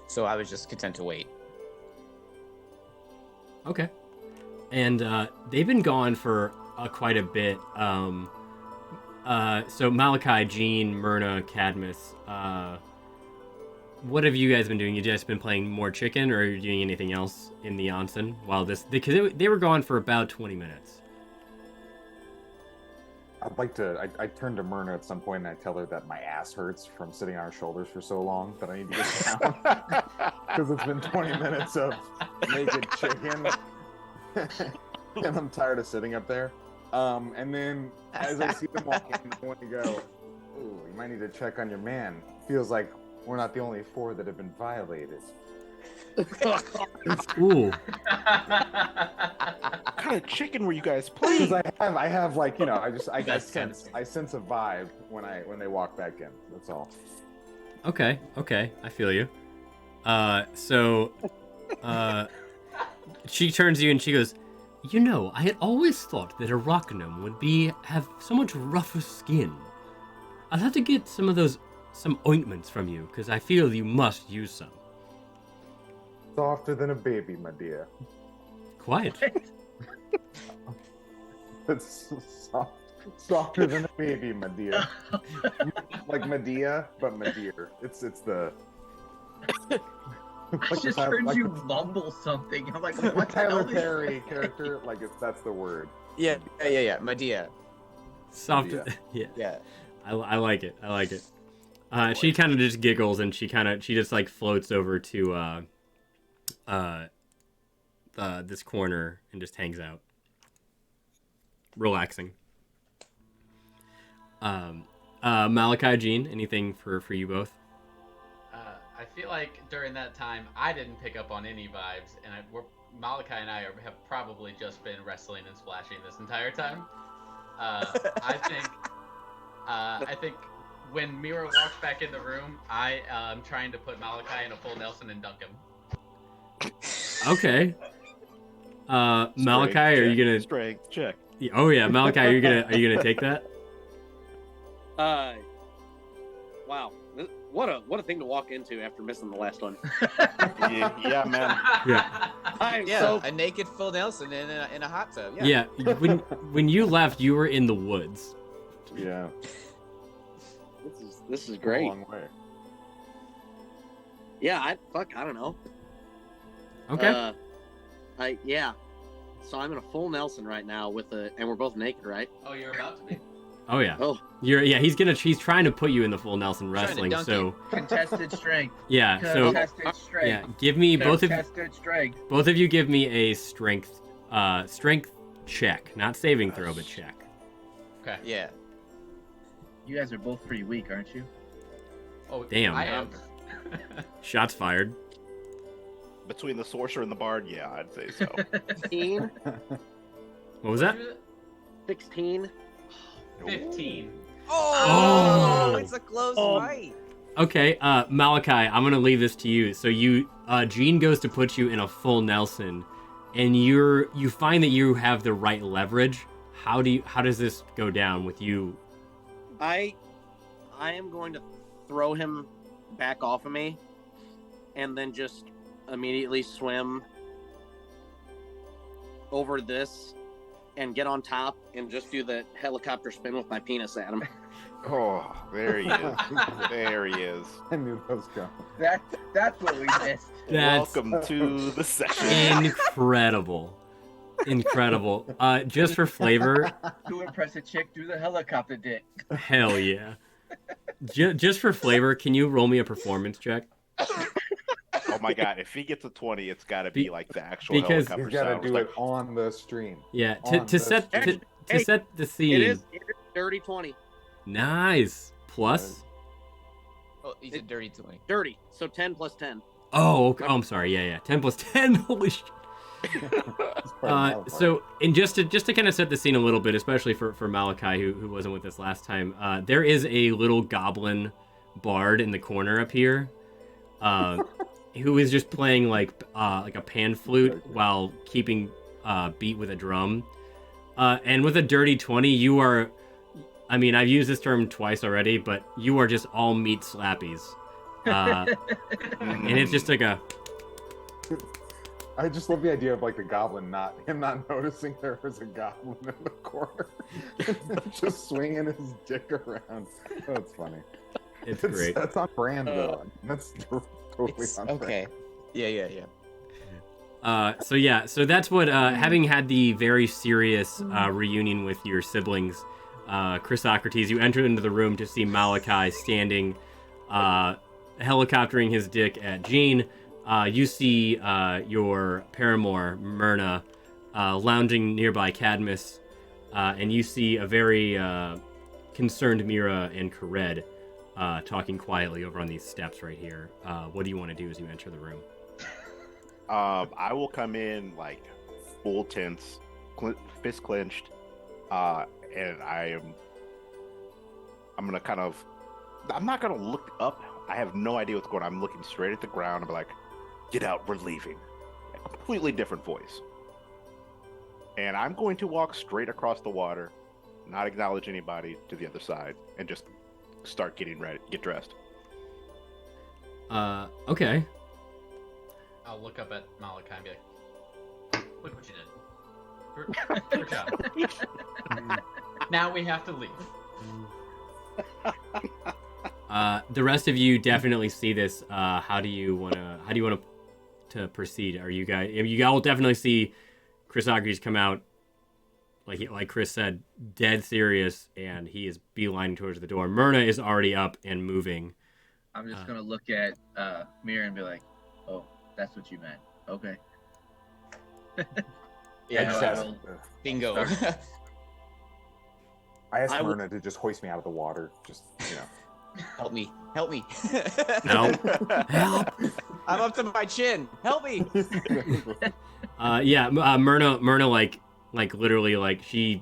So I was just content to wait. Okay. And they've been gone for quite a bit. So Malachi, Jean, Myrna, Cadmus, what have you guys been doing? You just been playing more chicken, or are you doing anything else in the onsen while this? Because they were gone for about 20 minutes. I'd like to. I turn to Myrna at some point and I tell her that my ass hurts from sitting on her shoulders for so long that I need to get down because it's been 20 minutes of naked chicken, and I'm tired of sitting up there. And then as I see them walk in, I want to go, "Ooh, you might need to check on your man. Feels like we're not the only 4 that have been violated." Ooh. What kind of chicken were you guys playing? Because I have like, you know, I That's sense a vibe when they walk back in. That's all. Okay, I feel you. She turns to you and she goes, "You know, I had always thought that a rock gnome would have so much rougher skin. I'll have to get some ointments from you, because I feel you must use some." Softer than a baby, my dear. Quiet. It's softer than a baby, my dear. Like Medea, but Medea. It's the. I just heard you mumble something. I'm like, what the hell Tyler is Perry character? Like that's the word. Yeah. Medea. Soft. Yeah. Yeah. I like it. She kind of just giggles and she just like floats over to this corner and just hangs out, relaxing. Malachi, Jean, anything for you both? I feel like during that time I didn't pick up on any vibes, and Malachi and I have probably just been wrestling and splashing this entire time. I think when Mira walks back in the room, I am trying to put Malachi in a full Nelson and dunk him. Okay. Malachi, are you gonna strength check? Oh yeah, Malachi, are you gonna take that? Wow. What a thing to walk into after missing the last one. Yeah, man. Yeah. A naked full Nelson in a hot tub. Yeah. When you left, you were in the woods. Yeah. This is great. A long way. Yeah, I don't know. Okay. So I'm in a full Nelson right now and we're both naked, right? Oh, you're about to be. Oh yeah. Oh. He's trying to put you in the full Nelson wrestling. So contested strength? Yeah. Contested strength. Yeah. Give me contested strength. Both of you give me a strength check, not saving throw, but check. Okay. Yeah. You guys are both pretty weak, aren't you? Oh, Damn. I am. Shots fired. Between the sorcerer and the bard, yeah, I'd say so. 16. What was that? 16. 15. Oh, it's a close fight. Okay, Malachi, I'm gonna leave this to you. So Jean goes to put you in a full Nelson, and you find that you have the right leverage. How does this go down with you? I am going to throw him back off of me, and then just immediately swim over this and get on top and just do the helicopter spin with my penis at him. Oh, there he is. There he is. I knew that was coming. That's what we missed. Welcome to the session. Incredible. Just for flavor. To impress a chick, do the helicopter dick. Hell yeah. Just for flavor, can you roll me a performance check? Oh my god, if he gets a 20, it's got to be like the actual because helicopter He's got to sound. do it on the stream. Yeah, On to the set stream. to set the scene. It is dirty 20. Nice. Plus. Oh, he's a dirty 20. Dirty. So 10 plus 10. Oh, okay. Oh, I'm sorry. Yeah. 10 plus 10. Holy shit. So, and just to kind of set the scene a little bit, especially for Malachi, who wasn't with us last time, there is a little goblin bard in the corner up here, who is just playing like a pan flute while keeping beat with a drum. And with a dirty 20, you are, I mean, I've used this term twice already, but you are just all meat slappies. And it's just like a... I just love the idea of like the goblin not noticing there was a goblin in the corner, just swinging his dick around. That's funny. It's great. That's on brand though. That's totally on brand. Okay. Yeah. So that's what, having had the very serious reunion with your siblings, Chrysocrates, you enter into the room to see Malachi standing, helicoptering his dick at Jean. You see your paramour, Myrna, lounging nearby Cadmus, and you see a very concerned Mira and Kared talking quietly over on these steps right here. What do you want to do as you enter the room? I will come in like full tense, fist clenched, and I'm gonna kind of, I'm not gonna look up. I have no idea what's going on. I'm looking straight at the ground. I'm like, get out, we're leaving. A completely different voice. And I'm going to walk straight across the water, not acknowledge anybody, to the other side, and just start getting ready, get dressed. Okay. I'll look up at Malachi and be like, look what you did. Good job. Now we have to leave. The rest of you definitely see this. How do you want to proceed? Are you guys? You all definitely see Chrysocrates come out, like Chris said, dead serious, and he is beelining towards the door. Myrna is already up and moving. I'm just gonna look at Mira and be like, "Oh, that's what you meant. Okay." Yeah. Bingo. I asked Myrna to just hoist me out of the water. Just, you know. Help me. No. Help. I'm up to my chin. Help me. Myrna like literally like she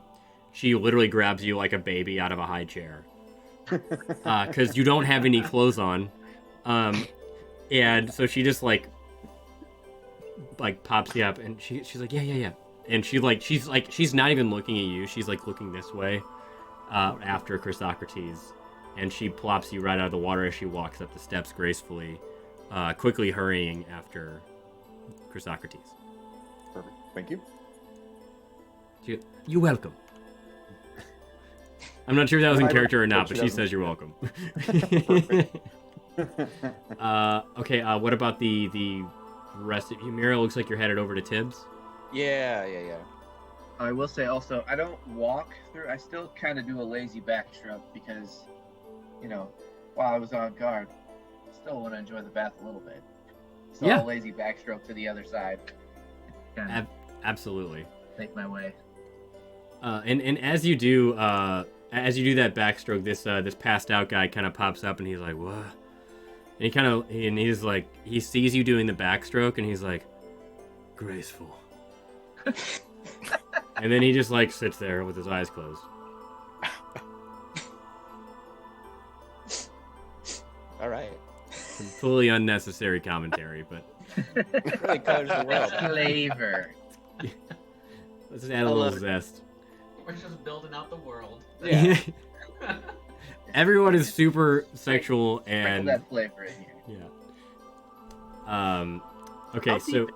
literally grabs you like a baby out of a high chair. Cuz you don't have any clothes on. And so she just like pops you up and she's like, yeah. And she's not even looking at you. She's like looking this way after Chrysocrates. And she plops you right out of the water as she walks up the steps gracefully, quickly hurrying after Chrysocrates. Perfect. Thank you. You're welcome. I'm not sure if that was in character or not, but she says you're welcome. Okay, what about the rest of you? Mira, looks like you're headed over to Tibbs. Yeah. I will say also, I don't walk through. I still kind of do a lazy backstroke because, you know, while I was on guard, I still want to enjoy the bath a little bit. So Yeah. a lazy backstroke to the other side. Absolutely. Make my way. And as you do that backstroke, this passed out guy kind of pops up and he's like, "What?" And he's like, he sees you doing the backstroke and he's like, "Graceful." And then he just like sits there with his eyes closed. All right. Completely unnecessary commentary, but Really colors the world. Flavor. let's just add a little zest. We're just building out the world. Yeah. Everyone is super sexual Sprinkle and that flavor in here. yeah. Okay, How so deep,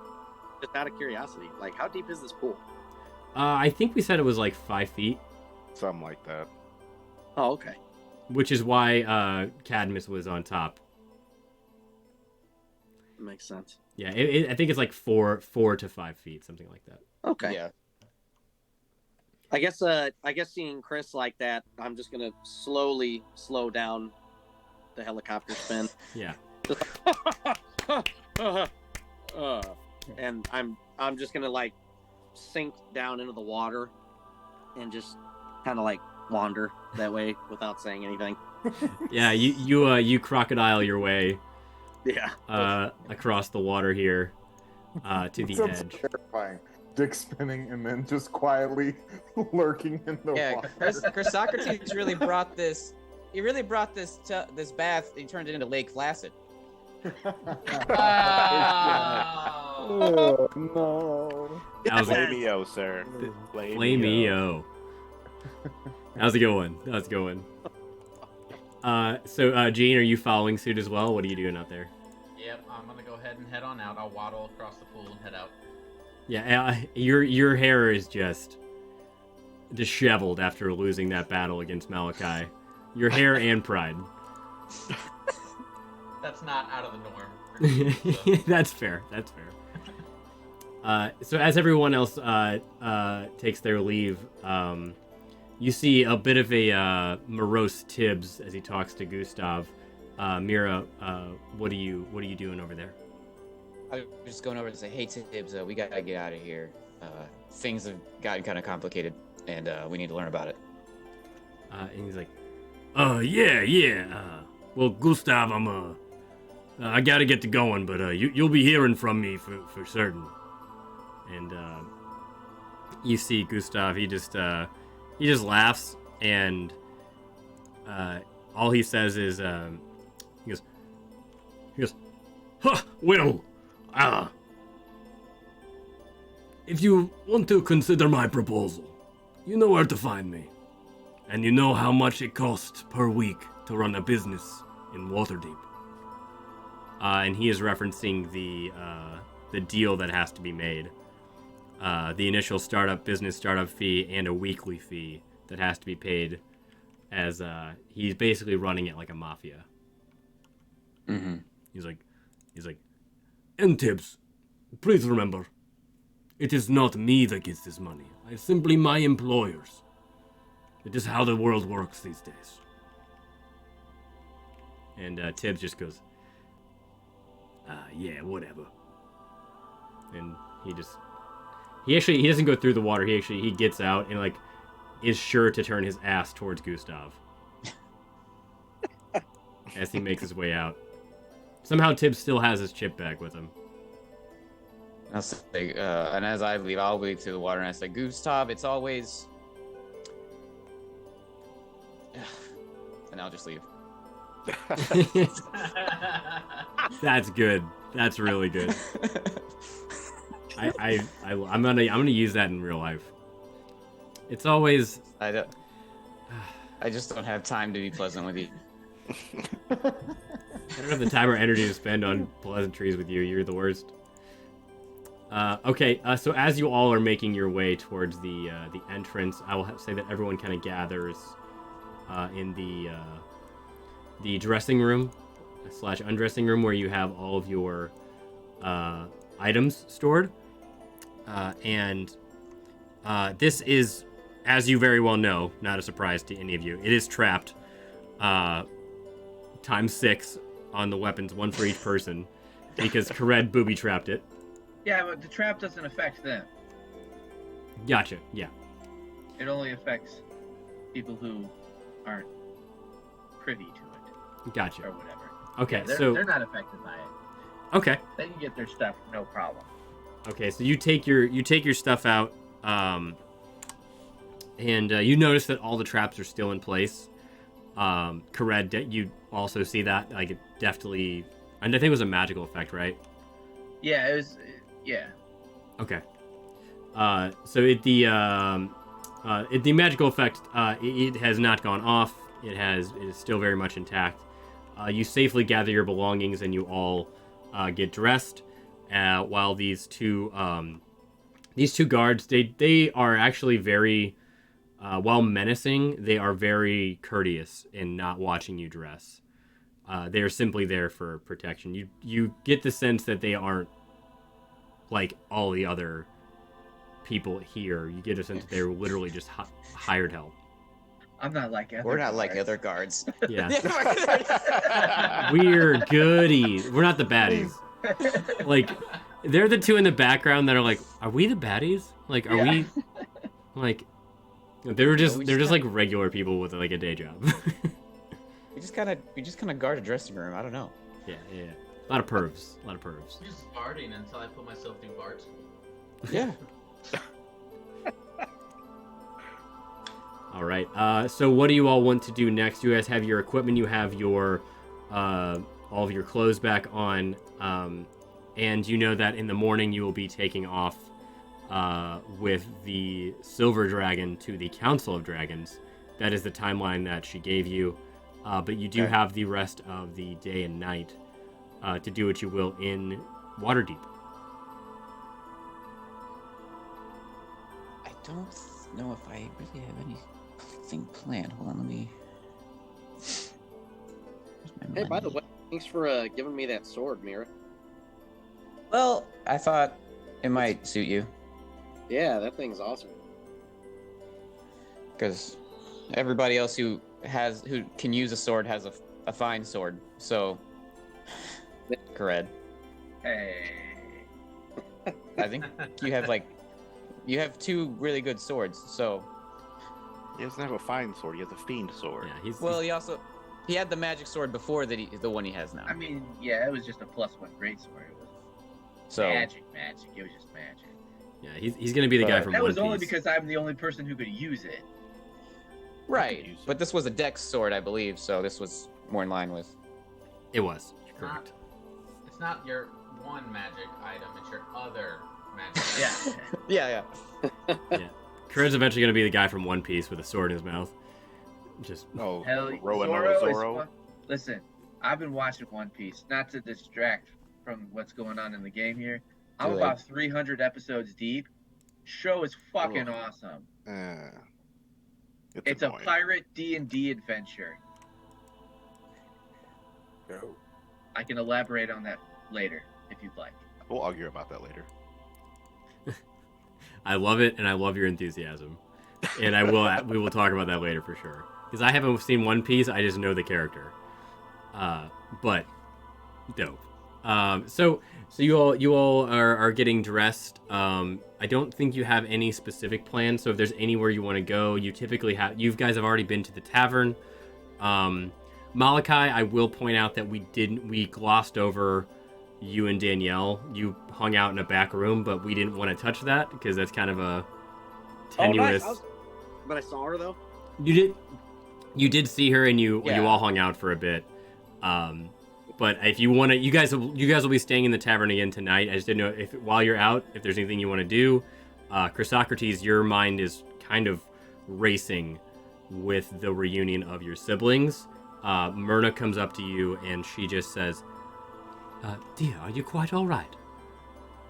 just out of curiosity, like how deep is this pool? I think we said it was like 5 feet, Something like that. Oh, okay. which is why Cadmus was on top. Makes sense. Yeah, I think it's like 4 to 5 feet, something like that. Okay. Yeah. I guess seeing Chris like that, I'm just gonna slowly slow down the helicopter spin. Yeah. And I'm just gonna like sink down into the water and just kind of like wander that way without saying anything. Yeah, you crocodile your way Yeah. across the water here to the Sounds edge. terrifying. Dick spinning and then just quietly lurking in the water. Chrysocrates really brought this. He really brought this this bath. He turned it into Lake Placid. Oh. Oh, no. That was a Flameo, sir. Flameo. That was a good one. That was a good one. So, Gene, are you following suit as well? What are you doing out there? Yep, I'm gonna go ahead and head on out. I'll waddle across the pool and head out. Yeah, your hair is just disheveled after losing that battle against Malachi. Your hair and pride. That's not out of the norm. For me, so. That's fair. That's fair. So as everyone else takes their leave, you see a bit of a morose Tibbs as he talks to Gustav. Mira, what are you doing over there? I'm just going over to say, hey Tibbs, we gotta get out of here. Things have gotten kind of complicated, and we need to learn about it. And he's like, yeah. Well, Gustav, I gotta get to going, but you'll be hearing from me for certain. And you see Gustav, he just laughs, and all he says is, he goes, huh, well, if you want to consider my proposal, you know where to find me. And you know how much it costs per week to run a business in Waterdeep. And he is referencing the deal that has to be made. The initial business startup fee and a weekly fee that has to be paid, as he's basically running it like a mafia. Mm-hmm. He's like, and Tibbs, please remember, it is not me that gets this money. It's simply my employers. It is how the world works these days. And Tibbs just goes, yeah, whatever. And he doesn't go through the water. He gets out and is sure to turn his ass towards Gustav as he makes his way out. Somehow Tibbs still has his chip bag with him. I'll say, and as I leave, I'll leave to the water and I say, Gustav, it's always. And I'll just leave. That's good. That's really good. I'm gonna use that in real life. It's always. I just don't have time to be pleasant with you. I don't have the time or energy to spend on pleasantries with you. You're the worst. Okay, so as you all are making your way towards the entrance, I will say that everyone kind of gathers in the dressing room / undressing room where you have all of your items stored. And this is, as you very well know, not a surprise to any of you. It is trapped times 6 on the weapons, 1 for each person, because Kared booby-trapped it. Yeah, but the trap doesn't affect them. Gotcha, yeah. It only affects people who aren't privy to it. Gotcha. Or whatever. Okay, Yeah, so... they're not affected by it. Okay. They can get their stuff, no problem. Okay, so you take your stuff out, and you notice that all the traps are still in place. Kared, you also see that, it deftly... And I think it was a magical effect, right? Yeah, it was... Yeah. Okay. So the magical effect, it has not gone off. It is still very much intact. You safely gather your belongings and you all get dressed. While these two guards, they are actually very, while menacing, they are very courteous in not watching you dress. They are simply there for protection. You get the sense that they aren't like all the other people here. You get a sense that they're literally just hired help. I'm not like other We're not guards. like other guards. Yeah. We're goodies. We're not the baddies. Like, they're the two in the background that are like, are we the baddies? Like, are we like they're just like regular people with like a day job. we just kind of guard a dressing room. I don't know. Yeah. A lot of pervs. I'm just guarding until I put myself through guard school. Yeah. All right. So what do you all want to do next? You guys have your equipment. You have your all of your clothes back on. and you know that in the morning you will be taking off with the Silver Dragon to the Council of Dragons. That is the timeline that she gave you, but you do have the rest of the day and night to do what you will in Waterdeep. I don't know if I really have anything planned. Hold on, let me. Hey, by the way, thanks for giving me that sword, Mira. Well, I thought it might suit you Yeah, that thing's awesome. because everybody else who can use a sword has a fine sword. So, Kared, Hey. I think you have two really good swords. So, He doesn't have a fine sword. He has a fiend sword. Yeah, well, he had the magic sword before the one he has now. I mean, yeah, it was just a +1 greatsword. It was So magic. It was just magic. Yeah, he's gonna be the guy from That One was only Piece. because I'm the only person who could use it. right, use it. but this was a dex sword, I believe. So this was more in line with. It was correct. It's not your one magic item, it's your other magic Yeah. Yeah. Kared's eventually gonna be the guy from One Piece with a sword in his mouth. Just Oh, Hell, Roanoke Zoro is Zoro. Listen, I've been watching One Piece, not to distract from what's going on in the game here. I'm Too about 300 episodes deep. Show is fucking Ugh. awesome. It's It's a annoying. pirate D&D adventure. No. I can elaborate on that later if you'd like. We'll argue about that later. I love it, and I love your enthusiasm, and we will talk about that later for sure. Because I haven't seen One Piece, I just know the character. But dope. So you all are getting dressed. I don't think you have any specific plan. So if there's anywhere you want to go, you guys have already been to the tavern. Malachi, I will point out that we glossed over you and Danielle. You hung out in a back room, but we didn't want to touch that because that's kind of a tenuous. Oh, nice. But I saw her though. You did see her, and you all hung out for a bit. But if you want to, you guys will be staying in the tavern again tonight. I just didn't know while you're out, if there's anything you want to do. Chrysocrates, your mind is kind of racing with the reunion of your siblings. Myrna comes up to you and she just says, "Dear, are you quite all right?"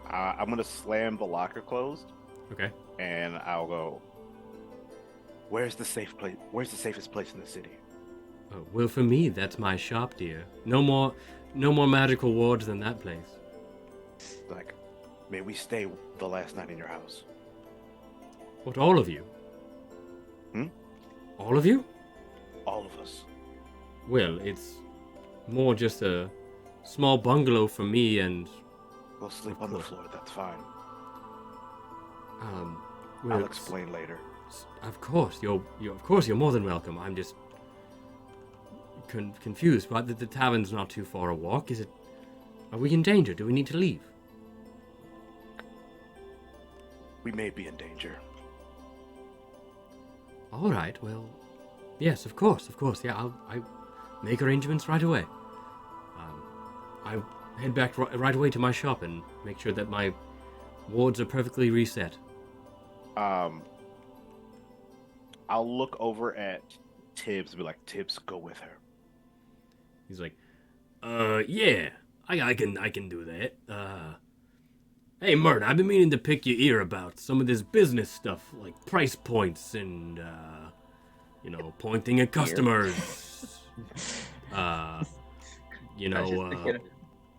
I'm gonna slam the locker closed, Okay. and I'll go. Where's the safe place? Where's the safest place in the city? Well, for me, that's my shop, dear. No more magical wards than that place. Like, may we stay the last night in your house? What, all of you? Hmm? All of you? All of us. Well, it's more just a small bungalow for me and... We'll sleep Of on the course. floor. That's fine. well, I'll explain later. Of course, you're more than welcome. I'm just confused. But the tavern's not too far a walk. Is it? Are we in danger? Do we need to leave? We may be in danger. All right. Well, yes, of course. Yeah, I make arrangements right away. I head back right away to my shop and make sure that my wards are perfectly reset. I'll look over at Tibbs and be like, Tibbs, go with her. He's like, yeah, I can do that. Hey, Myrna, I've been meaning to pick your ear about some of this business stuff, like price points and, pointing at customers.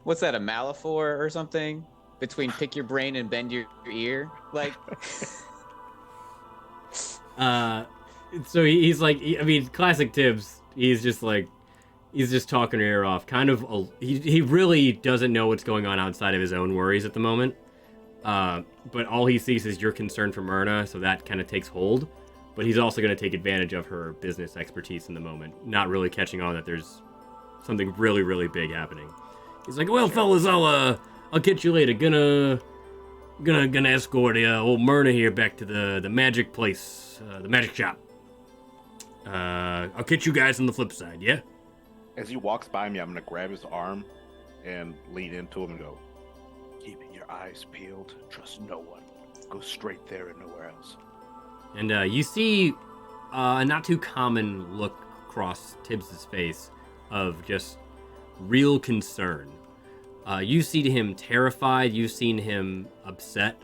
What's that, a Malafor or something? Between pick your brain and bend your ear? Like... So he's like, classic Tibbs. He's just talking her ear off. Kind of, he really doesn't know what's going on outside of his own worries at the moment. But all he sees is your concern for Myrna, so that kind of takes hold. But he's also going to take advantage of her business expertise in the moment, not really catching on that there's something really, really big happening. He's like, well, fellas, I'll catch you later. Gonna escort old Myrna here back to the magic place, the magic shop. I'll catch you guys on the flip side, yeah? As he walks by me, I'm gonna grab his arm and lean into him and go, your eyes peeled. Trust no one. Go straight there and nowhere else. And you see a not too common look across Tibbs's face of just real concern. You've seen him terrified, you've seen him upset,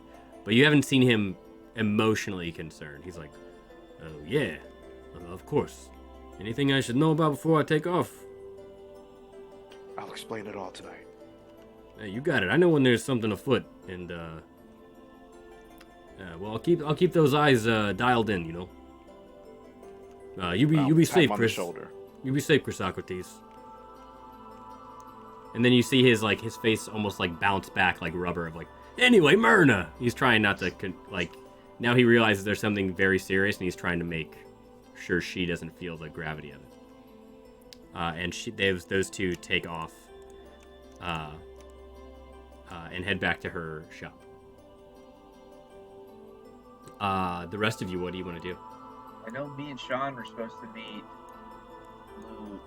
but you haven't seen him emotionally concerned. He's like, oh yeah, of course. Anything I should know about before I take off? I'll explain it all tonight. Hey, you got it. I know when there's something afoot, and well, I'll keep those eyes dialed in. You know. You be safe, On Chris. the shoulder. You be safe, Chris Socrates. And then you see his face almost like bounce back like rubber of like. Anyway, Myrna. He's trying not to now he realizes there's something very serious, and he's trying to make sure she doesn't feel the gravity of it. And those two take off and head back to her shop. The rest of you, what do you want to do? I know me and Sean were supposed to meet Lou.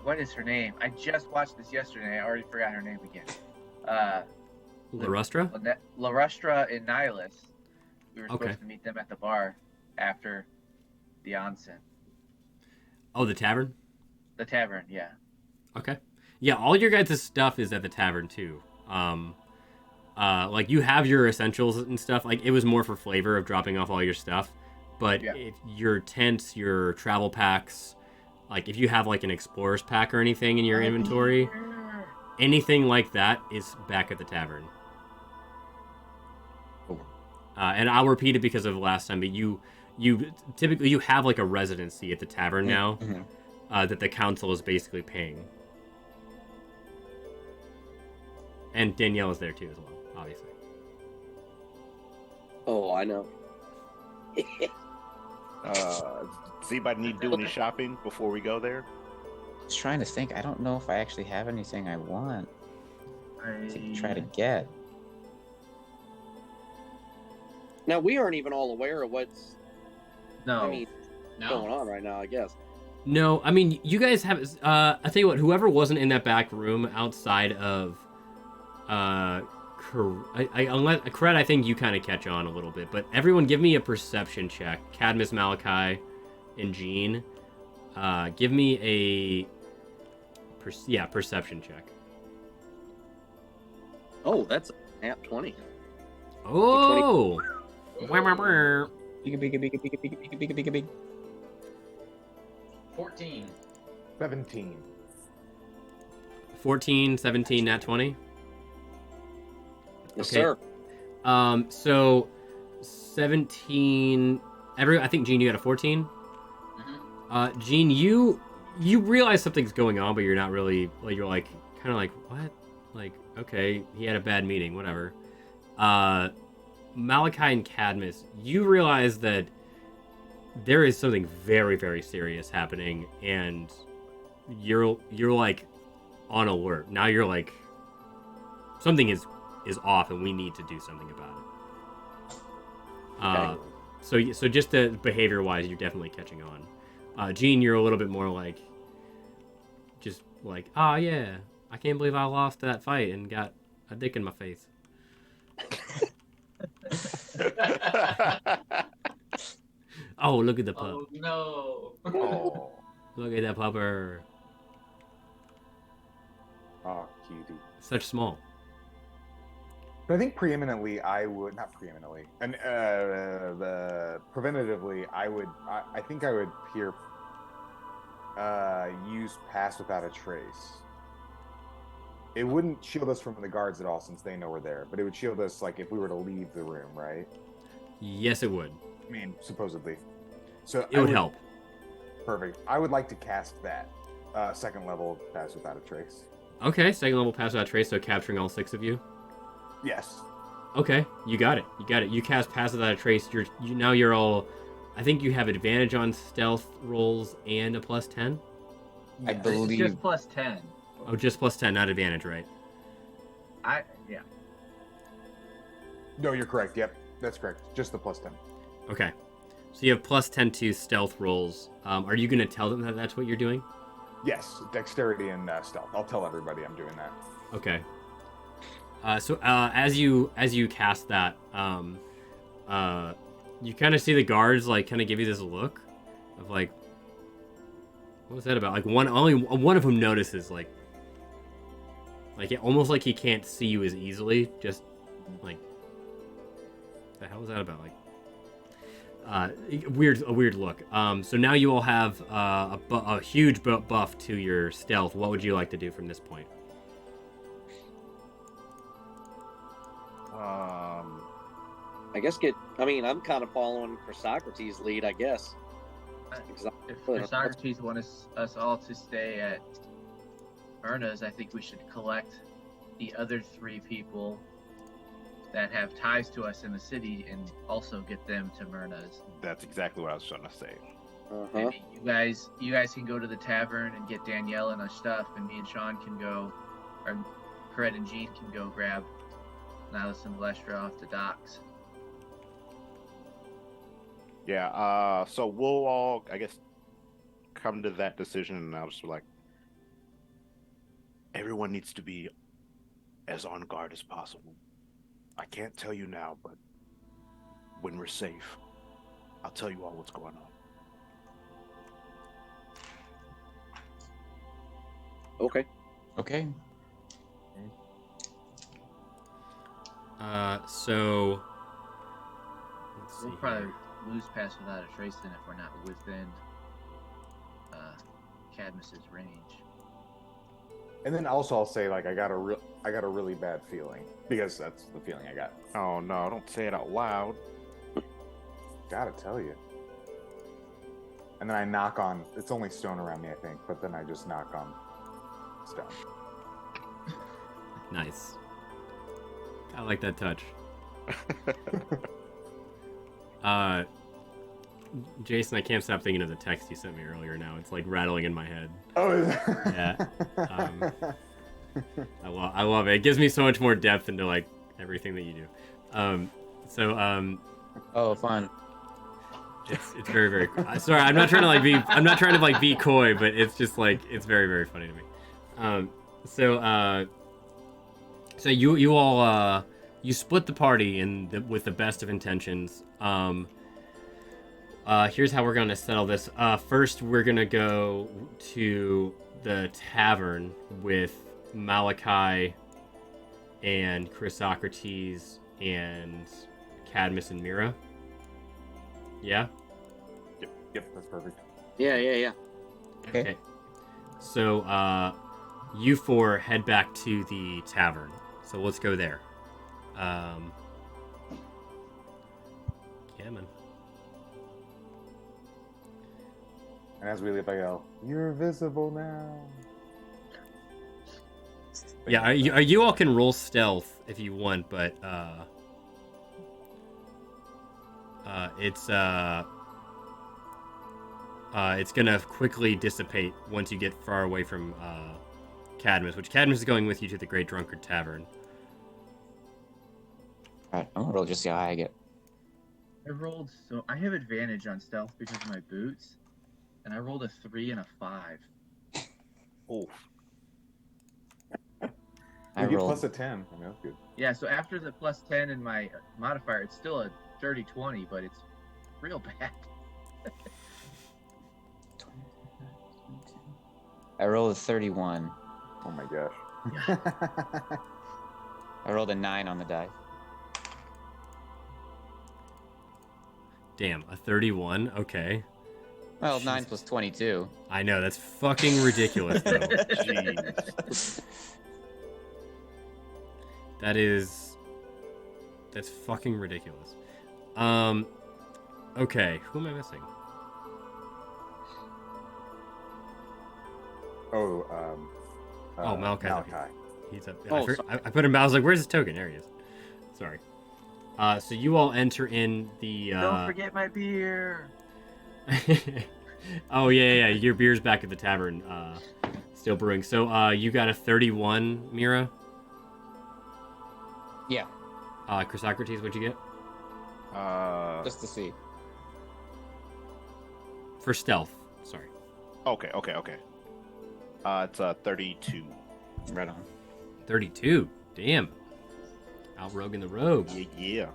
What is her name? I just watched this yesterday. I already forgot her name again. Larustra? Larustra and Nihilus. We were Okay. supposed to meet them at the bar after the onsen. Oh, the tavern? The tavern, yeah. Okay. Yeah, all your guys' stuff is at the tavern too. Like you have your essentials and stuff. Like it was more for flavor of dropping off all your stuff. But Yeah. if your tents, your travel packs, like if you have like an explorer's pack or anything in your inventory, anything like that is back at the tavern. And I'll repeat it because of last time, but you typically you have like a residency at the tavern now that the council is basically paying. And Danielle is there too as well, obviously. Oh, I know. Does anybody need to do any shopping before we go there? Just trying to think. I don't know if I actually have anything I want to try to I get. Now we aren't even all aware of what's no. I mean, going on right now. I guess. No, I mean you guys have. I tell you what, whoever wasn't in that back room outside of, unless Cred, I think you kind of catch on a little bit. But everyone, give me a perception check. Cadmus, Malachi, and Jean. Give me a perception check. Oh, that's at 20. Oh. Big. 14. 17. 14, 17, nat 20. Yes, Okay. sir. So 17. I think Gene, you got a 14. Mm-hmm. Gene, you realize something's going on, but you're not really like you're like kind of like what? Like okay, he had a bad meeting, whatever. Malachi and Cadmus, you realize that there is something very, very serious happening, and you're like on alert. Now you're like something is off, and we need to do something about it. So just the behavior wise, you're definitely catching on. Gene, you're a little bit more like just like yeah, I can't believe I lost that fight and got a dick in my face. Oh, look at the pup. Oh no. Oh, Look at that pupper. Oh, cutie. Such small. But I think preeminently, not preeminently, and preventatively, I think I would use pass without a trace. It wouldn't shield us from the guards at all since they know we're there, but it would shield us like if we were to leave the room, right? Yes, it would. I mean, supposedly. So It would help. Perfect. I would like to cast that second level pass without a trace. Okay, second level pass without trace, so capturing all 6 of you. Yes. Okay, you got it. You cast pass without a trace. You're all. I think you have advantage on stealth rolls and a +10. I It's believe. just +10. Oh, just +10, not advantage, right? Yeah. No, you're correct. Yep, that's correct. Just the +10. Okay, so you have +10 to stealth rolls. Are you going to tell them that that's what you're doing? Yes, dexterity and stealth. I'll tell everybody I'm doing that. Okay. As you cast that, you kind of see the guards like kind of give you this look of like, what was that about? Like only one of them notices like almost like he can't see you as easily. Just like, the hell was that about? Like, a weird look. So now you all have a huge buff to your stealth. What would you like to do from this point? I guess I'm kind of following Chrysocrates' lead, I guess. If Socrates wants us all to stay at Myrna's, I think we should collect the other 3 people that have ties to us in the city and also get them to Myrna's. That's exactly what I was trying to say. Maybe you guys can go to the tavern and get Danielle and her stuff, and me and Sean can go, or Coret and Jean can go grab Nihilus and Valestra off the docks. Yeah, so we'll all, I guess, come to that decision, and I was like, everyone needs to be as on guard as possible. I can't tell you now, but when we're safe, I'll tell you all what's going on. Okay. So let's see. We'll probably lose Pass Without a Trace then if we're not within Cadmus's range. And then also I'll say like I got a really bad feeling because that's the feeling I got. Oh no, don't say it out loud. Gotta tell you. And then I knock on. It's only stone around me, I think. But then I just knock on stone. Nice. I like that touch. Jason, I can't stop thinking of the text you sent me earlier now. It's like rattling in my head. Oh, yeah. I love it. It gives me so much more depth into like everything that you do. Oh, fun. It's very, very cool. Sorry, I'm not trying to be coy, but it's just like it's very, very funny to me. So you all you split the party with the best of intentions. Here's how we're gonna settle this. First, we're gonna go to the tavern with Malachi and Chrysocrates and Cadmus and Mira. Yeah? Yep, that's perfect. Yeah. Okay. So, you 4 head back to the tavern. So let's go there. Yeah, man. And as we leave, I go, "You're visible now." Yeah, you all can roll stealth if you want, but it's gonna quickly dissipate once you get far away from Cadmus, which Cadmus is going with you to the Great Drunkard Tavern. Alright, I'm gonna roll just see how high I get. I have advantage on stealth because of my boots, and I rolled a 3 and a 5. Oh. You get plus a 10. I mean, that's good. Yeah, so after the plus 10 in my modifier, it's still a dirty 20, but it's real bad. I rolled a 31. Oh my gosh. I rolled a 9 on the die. Damn, a 31? Okay. Well, 9 plus 22. I know, that's fucking ridiculous, though. Jeez. That's fucking ridiculous. Okay, who am I missing? Malachi. Malachi. He's up. Oh, I put him. I was like, "Where's his token?" There he is. Sorry. So you all enter in the. Don't forget my beer. Oh yeah. Your beer's back at the tavern, still brewing. So you got a 31, Mira. Yeah. Chrysocrates, what'd you get? Just to see. For stealth. Sorry. Okay. It's 32. Right on. 32. Damn. Outroguing the rogue. Yeah.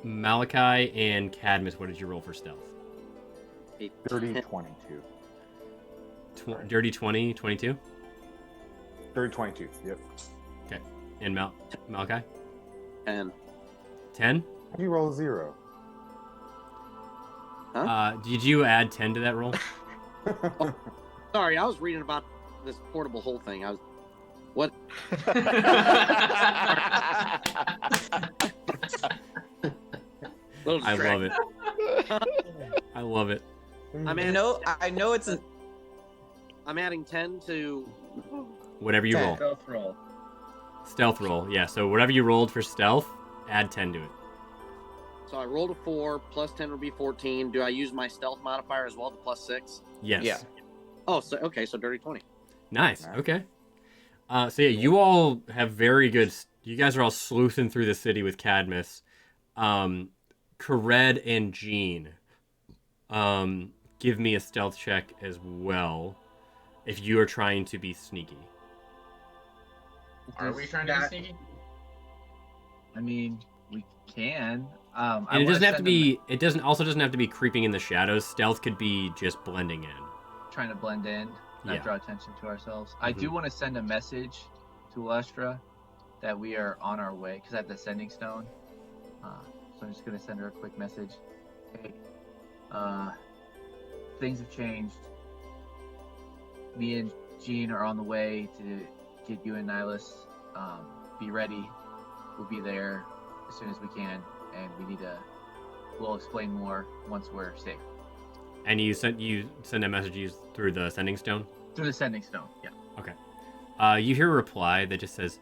Malachi and Cadmus, what did you roll for stealth? Dirty 22. Dirty 20, 22? Dirty 22. Yep. Okay. And Malachi? 10. 10? How do you roll a 0? Did you add 10 to that roll? Sorry, I was reading about this portable hole thing. What? I love it. I love it. I know it's I'm adding 10 to Whatever you roll. Stealth roll. Stealth roll, yeah. So whatever you rolled for stealth, add 10 to it. So I rolled a 4, plus 10 would be 14. Do I use my stealth modifier as well, the plus 6? Yes. Yeah. Oh, so okay, so dirty 20. Nice. Okay. So yeah, you all have very good. You guys are all sleuthing through the city with Cadmus. Kared and Jean, give me a stealth check as well, if you are trying to be sneaky. Are we trying to be sneaky? I mean, we can. And it doesn't have to be. It doesn't have to be creeping in the shadows. Stealth could be just blending in. Trying to blend in, not draw attention to ourselves. I do want to send a message to Lestra that we are on our way because I have the sending stone. So I'm just gonna send her a quick message. Hey, things have changed. Me and Jean are on the way to get you and Nihilus. Be ready. We'll be there as soon as we can, and we'll explain more once we're safe. And you send a message through the sending stone? Through the sending stone, yeah. Okay. You hear a reply that just says,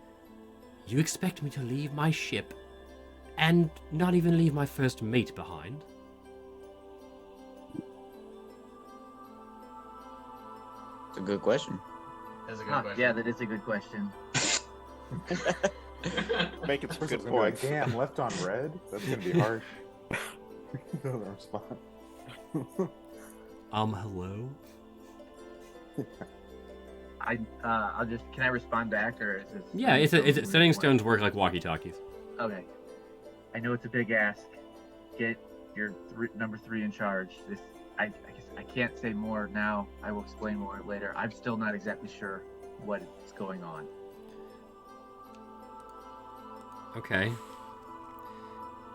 "You expect me to leave my ship and not even leave my first mate behind?" It's a good question. That's a good question. Yeah, that is a good question. Making some good Like, points. damn, left on red? That's going to be harsh. Doesn't respond. Hello? I'll just. Can I respond back, or is this? Yeah, it's sending stones work like walkie-talkies. Okay. I know it's a big ask. Get your number 3 in charge. I guess I can't say more now. I will explain more later. I'm still not exactly sure what is going on. Okay.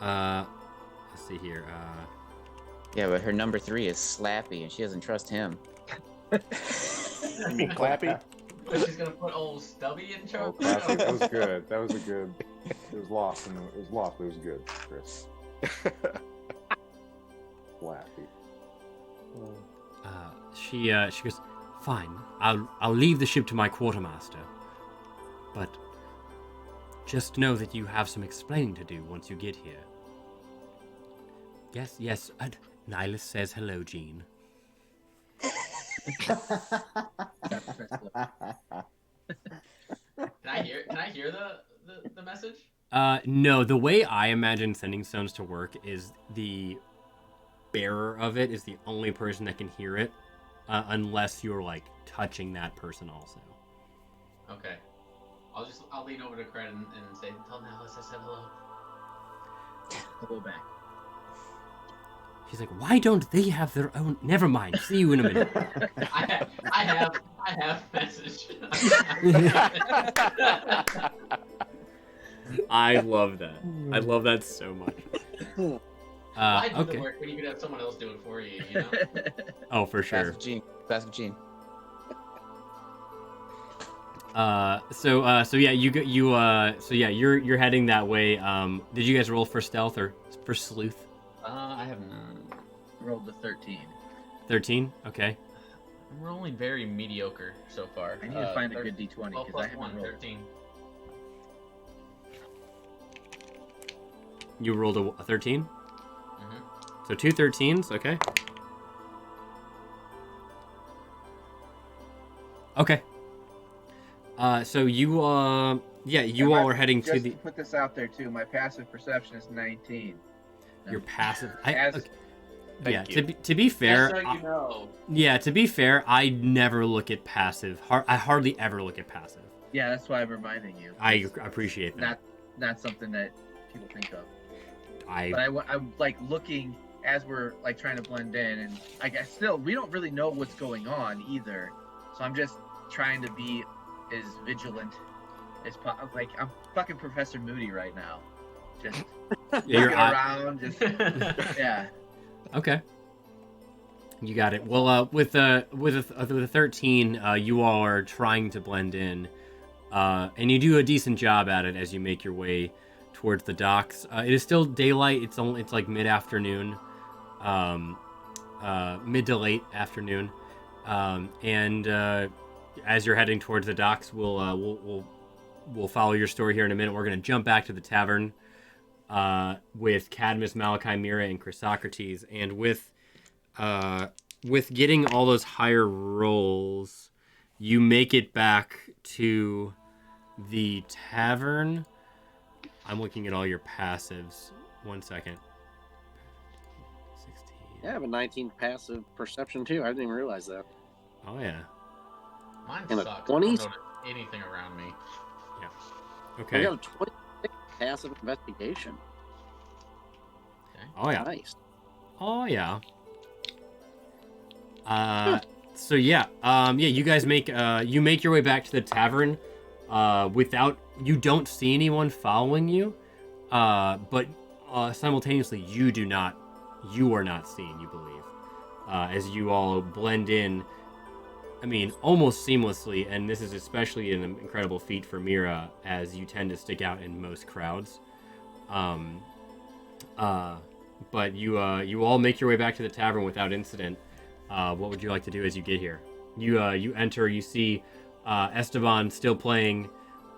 Let's see here. Yeah, but her number 3 is Slappy, and she doesn't trust him. You mean Clappy? She's gonna put old Stubby in charge. Classic. That was good. That was a good. It was lost, but it was good, Chris. Flappy. She goes, "Fine, I'll leave the ship to my quartermaster, but just know that you have some explaining to do once you get here." Yes. Nihilus says hello, Jean. Can I hear the message? No, the way I imagine sending stones to work is the bearer of it is the only person that can hear it, unless you're like touching that person also. Okay. I'll lean over to Cred and say, "Tell Nihilus I said hello." Hello back. She's like, "Why don't they have their own?" Never mind. See you in a minute. I have message. I love that. I love that so much. Why do the Okay. work when you could have someone else do it for you? You know. Oh, for sure. Pass with Gene. So yeah, you're heading that way. Did you guys roll for stealth or for sleuth? I have none. Rolled the 13. 13. Okay. I'm rolling very mediocre so far. I need to find a good D20 12 because I plus haven't 1, rolled. 13. You rolled a 13. Mm-hmm. So 2 13s. Okay. Okay. So you you all are heading to Just the. to put this out there too, my passive perception is 19. Your passive. As- Okay. Thank Yeah. you. To be fair. Just so you know. Yeah. To be fair, I never look at passive. I hardly ever look at passive. Yeah, that's why I'm reminding you. I appreciate that. Not something that people think of. I I'm like looking as we're like trying to blend in, and I guess still we don't really know what's going on either. So I'm just trying to be as vigilant as possible. Like I'm fucking Professor Moody right now. Just Yeah, looking around. Just yeah. Okay. You got it. Well, with a 13, you all are trying to blend in, and you do a decent job at it as you make your way towards the docks. It is still daylight. It's like mid-afternoon, mid to late afternoon, and as you're heading towards the docks, we'll follow your story here in a minute. We're gonna jump back to the tavern with Cadmus, Malachi, Mira, and Chrysocrates, and with getting all those higher rolls, you make it back to the tavern. I'm looking at all your passives. 1 second. 16. Yeah, I have a 19 passive perception too. I didn't even realize that. Oh yeah. Mine And a sucks. 20? I don't notice anything around me. I Okay. got a 26 passive investigation. Oh yeah. Nice. Oh yeah. So yeah, you guys make your way back to the tavern, without, you don't see anyone following you, but simultaneously you are not seen, you believe, as you all blend in, I mean, almost seamlessly, and this is especially an incredible feat for Mira, as you tend to stick out in most crowds. But you all make your way back to the tavern without incident. What would you like to do as you get here? You enter, you see Esteban still playing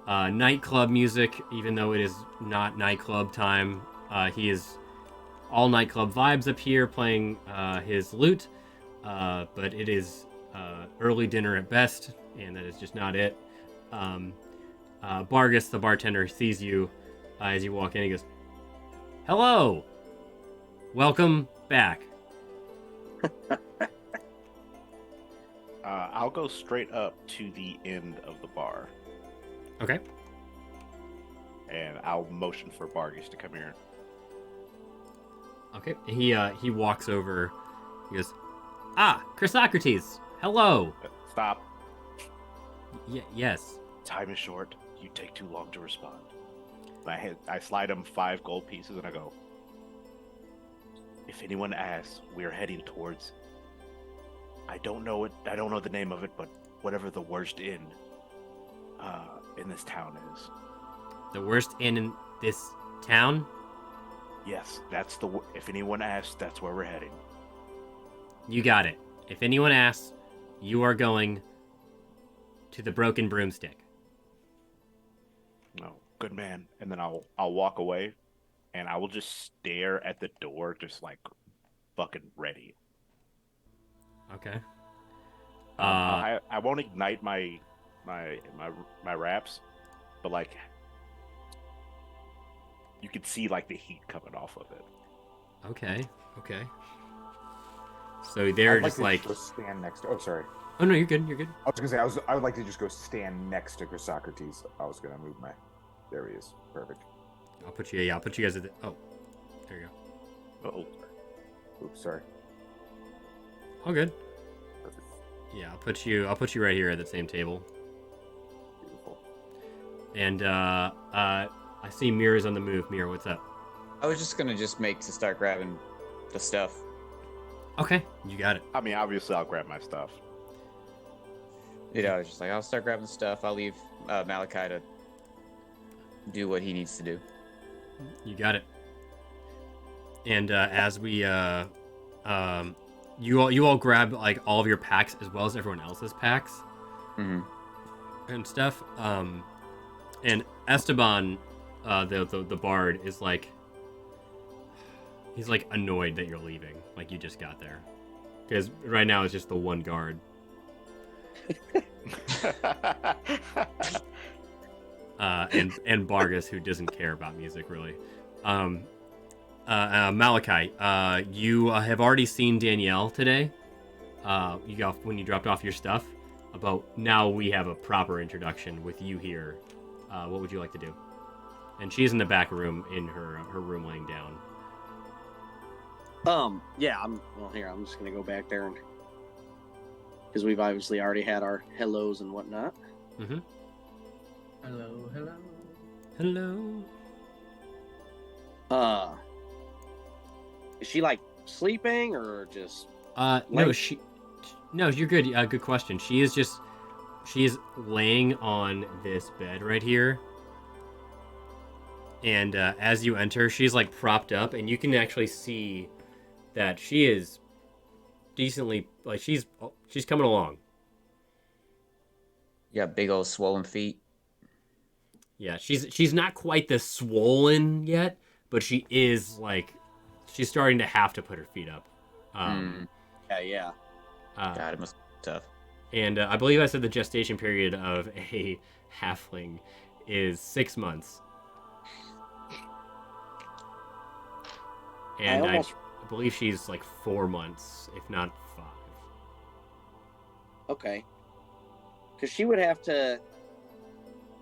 nightclub music, even though it is not nightclub time. He is all nightclub vibes up here, playing his lute, but it is early dinner at best, and that is just not it. Vargas, the bartender, sees you as you walk in. He goes, "Hello! Welcome back." I'll go straight up to the end of the bar, Okay. and I'll motion for Vargas to come here. Okay. He walks over. He goes, "Ah, Chrysocrates. Hello." Stop. Yes. Time is short. You take too long to respond. I slide him 5 gold pieces, and I go, "If anyone asks, we're heading towards, I don't know it. I don't know the name of it, but whatever the worst inn in this town is." The worst inn in this town? Yes, that's the. If anyone asks, that's where we're heading. You got it. If anyone asks, you are going to the Broken Broomstick. No, good man. And then I'll walk away, and I will just stare at the door, just like fucking ready. Okay. I won't ignite my wraps, but like you can see like the heat coming off of it. Okay. So they're I'd just like, to just go stand next to. Oh, sorry. oh no, you're good. You're good. I was gonna say I would like to just go stand next to Chrysocrates. I was gonna move my. There he is. Perfect. I'll put you guys at the. Oh, there you go. Oh, Oops, sorry. All good. Perfect. Yeah, I'll put you right here at the same table. Beautiful. And I see Mira's on the move. Mira, what's up? I was just gonna make to start grabbing the stuff. Okay, you got it. I mean, obviously I'll grab my stuff. I was just like, I'll start grabbing stuff. I'll leave Malachi to do what he needs to do. You got it. And as we you all grab like all of your packs as well as everyone else's packs and stuff. And Esteban, the bard, is like, he's like annoyed that you're leaving. Like you just got there, because right now it's just the one guard. And Vargas, who doesn't care about music really. Malachi, you have already seen Danielle today. When you dropped off your stuff, about now we have a proper introduction with you here. What would you like to do? And she's in the back room in her room laying down. Yeah, I'm just gonna go back there and because we've obviously already had our hellos and whatnot. Mm-hmm. Hello, hello. Hello. Is she like sleeping or just? No, No, you're good. Good question. She is laying on this bed right here. And as you enter, she's like propped up, and you can actually see that she is decently like she's coming along. You got big old swollen feet. Yeah, she's not quite this swollen yet, but she is like she's starting to have to put her feet up. Yeah. God, it must be tough. And I believe I said the gestation period of a halfling is 6 months. And I believe she's like 4 months, if not 5. Okay. Because she would have to.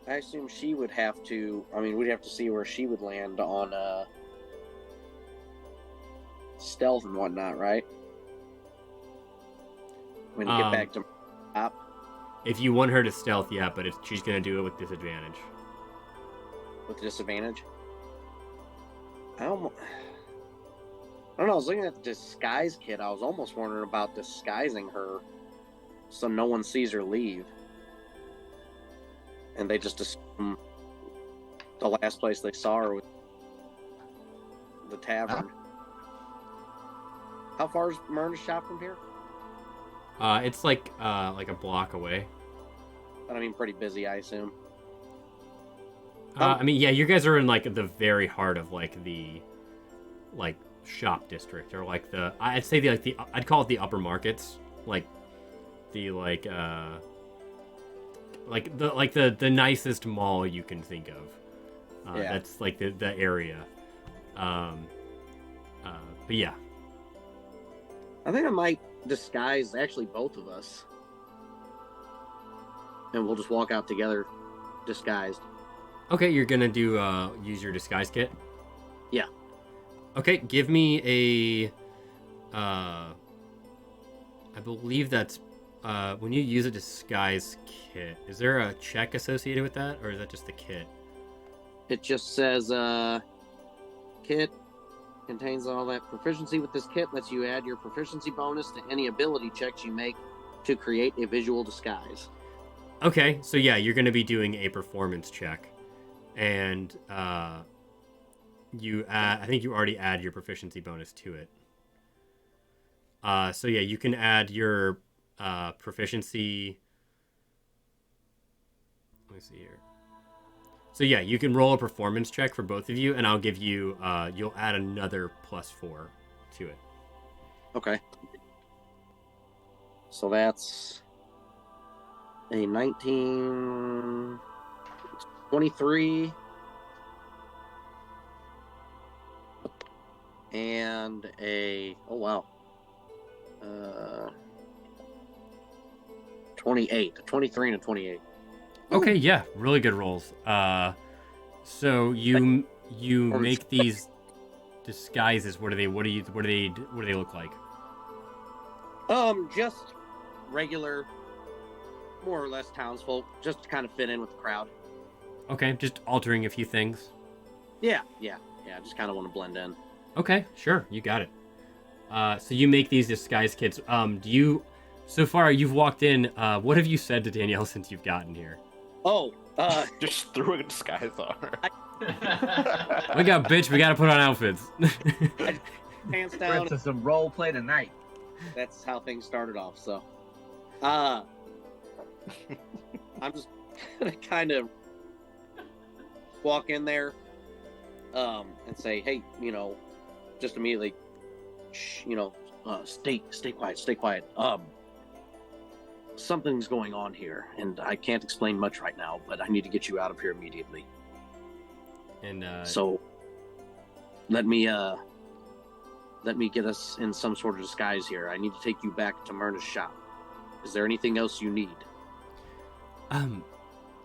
I assume she would have to. I mean, we'd have to see where she would land on stealth and whatnot, right? When you get back to top. If you want her to stealth, yeah, but she's gonna do it with disadvantage. With disadvantage? I don't know. I was looking at the disguise kit. I was almost wondering about disguising her so no one sees her leave. And they just assume the last place they saw her was the tavern. How far is Myrna's shop from here? It's like a block away. But I mean, pretty busy, I assume. I mean, yeah, you guys are in like the very heart of like the shop district, or like I'd call it the upper markets, like the the nicest mall you can think of. Yeah. That's like the area. But yeah. I think I might disguise actually both of us. And we'll just walk out together disguised. Okay, you're gonna do use your disguise kit? Yeah. Okay, give me a I believe that's when you use a disguise kit, is there a check associated with that, or is that just the kit? It just says kit contains all that. Proficiency with this kit lets you add your proficiency bonus to any ability checks you make to create a visual disguise. Okay, so yeah, you're going to be doing a performance check, and I think you already add your proficiency bonus to it. So yeah, you can add your proficiency. Let me see here. So yeah, you can roll a performance check for both of you, and I'll give you, you'll add another +4 to it. Okay. So that's a 19, 23, and a, 28, a 23 and a 28. Okay, yeah, really good rolls. So you make these disguises. What do they look like? Just regular, more or less townsfolk, just to kind of fit in with the crowd. Okay, just altering a few things. Yeah, just kind of want to blend in. Okay, sure, you got it. So you make these disguise kits. So far you've walked in, what have you said to Danielle since you've gotten here? Just threw a disguise on her. We got bitch, we gotta put on outfits. Pants down. Princess, some role play tonight. That's how things started off, so. I'm just gonna kind of walk in there, and say, hey, just immediately, shh, stay quiet. Something's going on here, and I can't explain much right now, but I need to get you out of here immediately. And so let me get us in some sort of disguise here. I need to take you back to Myrna's shop. Is there anything else you need?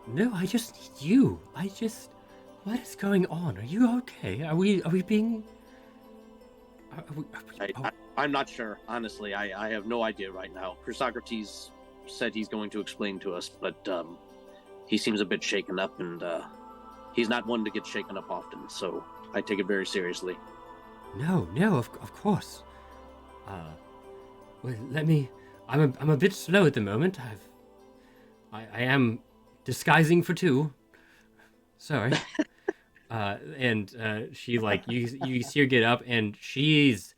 No, I just need you. What is going on? Are you okay? Are we being... I'm not sure, honestly. I have no idea right now. Chrysocrates said he's going to explain to us, but he seems a bit shaken up, and he's not one to get shaken up often, so I take it very seriously. No, of course. Well, let me... I'm a bit slow at the moment. I am disguising for two. Sorry. She like you see her get up, and she's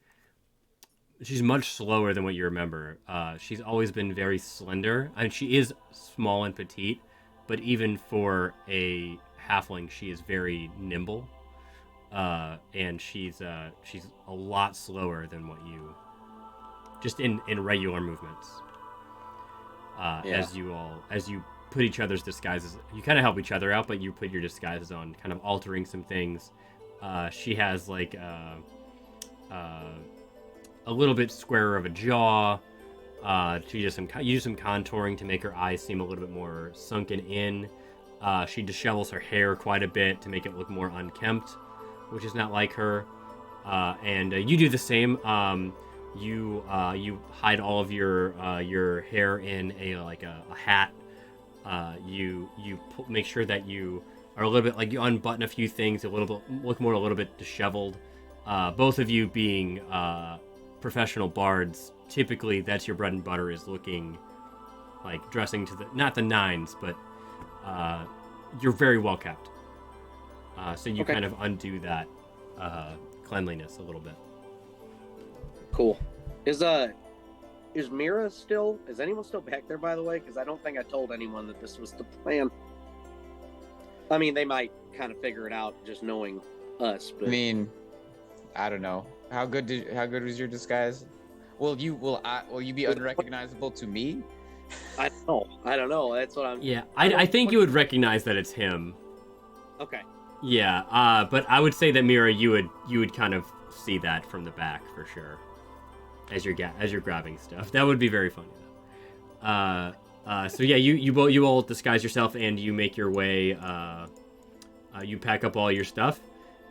much slower than what you remember. She's always been very slender, and she is small and petite, but even for a halfling, she is very nimble. And she's a lot slower than what you just in regular movements. As you put each other's disguises, you kind of help each other out, but you put your disguises on, kind of altering some things. She has like a little bit squarer of a jaw. She does some contouring to make her eyes seem a little bit more sunken in. She dishevels her hair quite a bit to make it look more unkempt, which is not like her. And you do the same. You hide all of your hair in a hat. You make sure that you are a little bit like you unbutton a few things, look a little bit disheveled. Both of you being professional bards, typically that's your bread and butter, is looking like dressing to not the nines, but you're very well kept. So you kind of undo that cleanliness a little bit. Cool. Is Mira still? Is anyone still back there, by the way? Because I don't think I told anyone that this was the plan. I mean, they might kind of figure it out just knowing us. But... I mean, I don't know. How good was your disguise? Will you be unrecognizable to me? I don't know. That's what I'm. Yeah, I think you would recognize that it's him. Okay. Yeah, but I would say that Mira, you would kind of see that from the back for sure, as you're grabbing stuff. That would be very funny though. So yeah, you all disguise yourself and you make your way. You pack up all your stuff,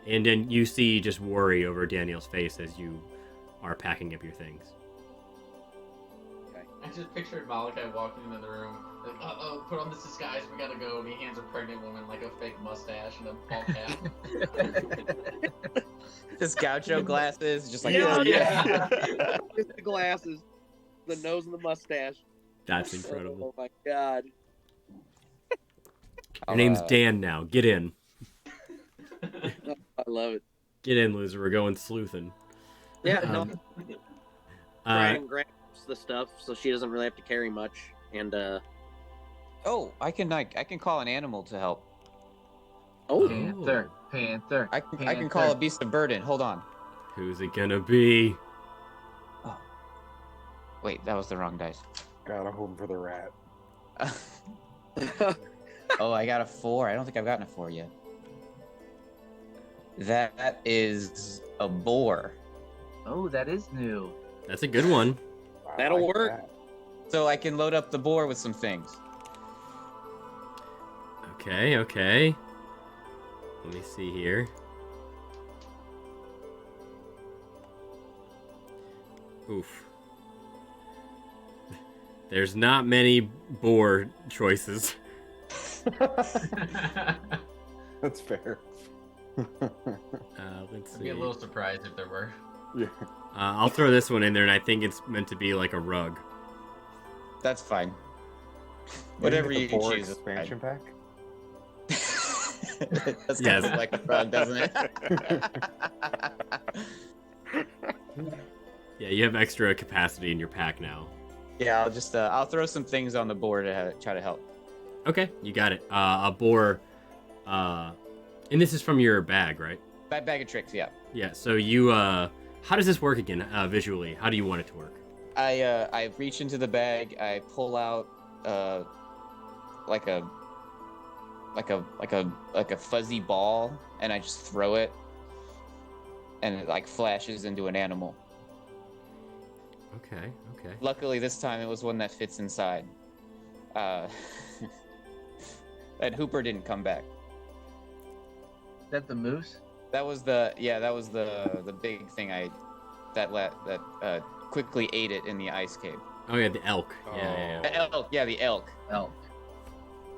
and then you see just worry over Daniel's face as you are packing up your things. I just pictured Malachi walking into the room, like, put on this disguise, we gotta go, and he hands a pregnant woman like a fake mustache and a ball cap. Just gaucho glasses, just like yeah. Just the glasses, the nose and the mustache. That's incredible. Oh my god. Your name's Dan now. Get in. I love it. Get in, loser. We're going sleuthing. Yeah, Brian grabs the stuff so she doesn't really have to carry much, and oh, I can call an animal to help. Oh, Panther. I can call a beast of burden. Hold on. Who's it gonna be? Oh. Wait, that was the wrong dice. Got a home for the rat. Oh, I got a 4. I don't think I've gotten a 4 yet. That is a boar. Oh, that is new. That's a good one. that'll work. So I can load up the boar with some things. Okay. Let me see here. Oof. There's not many boar choices. That's fair. Let's I'd see. be a little surprised if there were. Yeah. I'll throw this one in there, and I think it's meant to be like a rug. That's fine. Whatever you Boar choose. expansion pack. That's kind of like a rug, doesn't it? Yeah, you have extra capacity in your pack now. Yeah, I'll throw some things on the board to try to help. Okay, you got it. A boar, and this is from your bag, right? Bag of tricks, yeah. Yeah. So you, how does this work again? Visually, how do you want it to work? I reach into the bag, I pull out like a fuzzy ball, and I just throw it, and it like flashes into an animal. Okay. Luckily this time it was one that fits inside. And Hooper didn't come back. Is that the moose? That was the big thing that quickly ate it in the ice cave. Oh yeah, the elk. Yeah. The elk. Yeah, the elk. Elk.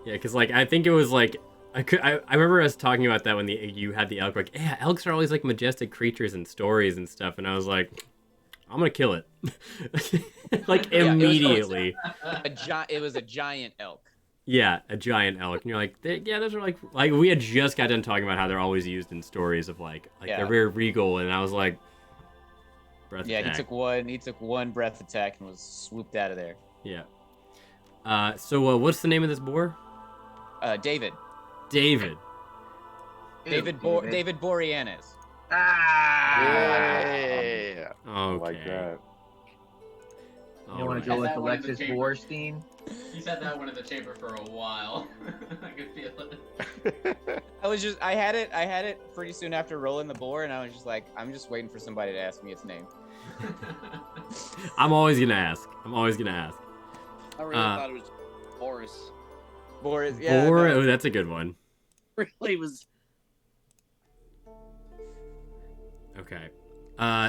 Yeah, because like I think it was like I remember us talking about that when you had the elk. Like, yeah, elks are always like majestic creatures in stories and stuff, and I was like, I'm gonna kill it, like immediately. It was a giant elk. Yeah, a giant elk, and you're like, yeah, those are like we had just got done talking about how they're always used in stories of like they're very regal, and I was like, breath attack. He took one breath attack and was swooped out of there. Yeah. So what's the name of this boar? David. David. David Boreanaz. Yeah. Okay. I like that. You want to go with Alexis Borstein? He's had that one in the chamber for a while. I could feel it. I had it pretty soon after rolling the boar, and I was just like, I'm just waiting for somebody to ask me its name. I'm always gonna ask. I really thought it was Boris. Boris, yeah. Boar, no. oh, that's a good one. Really was. Okay.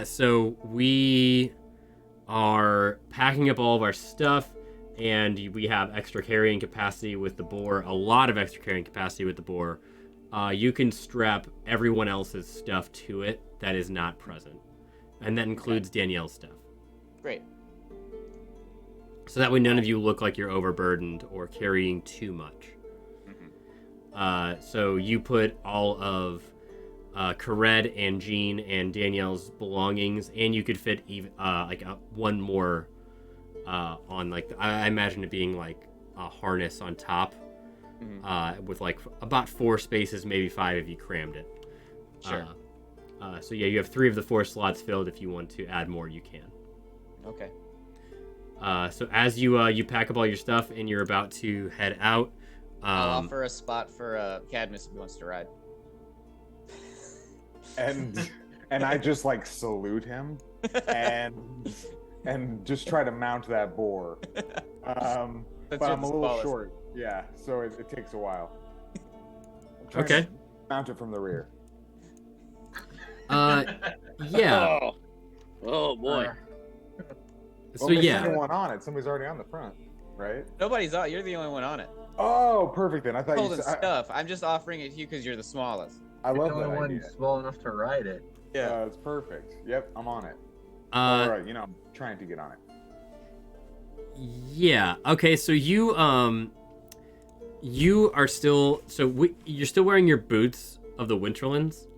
So we are packing up all of our stuff, and we have extra carrying capacity with the boar, a lot of extra carrying capacity with the boar. You can strap everyone else's stuff to it that is not present, and that includes Danielle's stuff. Great. So that way none of you look like you're overburdened or carrying too much. So you put all of Kared and Jean and Danielle's belongings, and you could fit even one more on I imagine it being like a harness on top, with like about 4 spaces, maybe 5 if you crammed it. Sure. So yeah, you have 3 of the 4 slots filled. If you want to add more, you can. Okay. So as you pack up all your stuff and you're about to head out, I'll offer a spot for Cadmus if he wants to ride. And I just like salute him and just try to mount that boar. But I'm a little short. Yeah, so it takes a while. Okay. Mount it from the rear. Yeah. Oh boy. So There's yeah. someone on it. Somebody's already on the front, right? Nobody's on. You're the only one on it. Oh, perfect then. I thought you Holding said. stuff. I'm just offering it to you because you're the smallest. I love the that only one idea. small enough to ride it. Yeah. It's perfect. Yep, I'm on it. Uh, All right, I'm trying to get on it. Yeah. Okay. So you are still you're still wearing your boots of the Winterlands,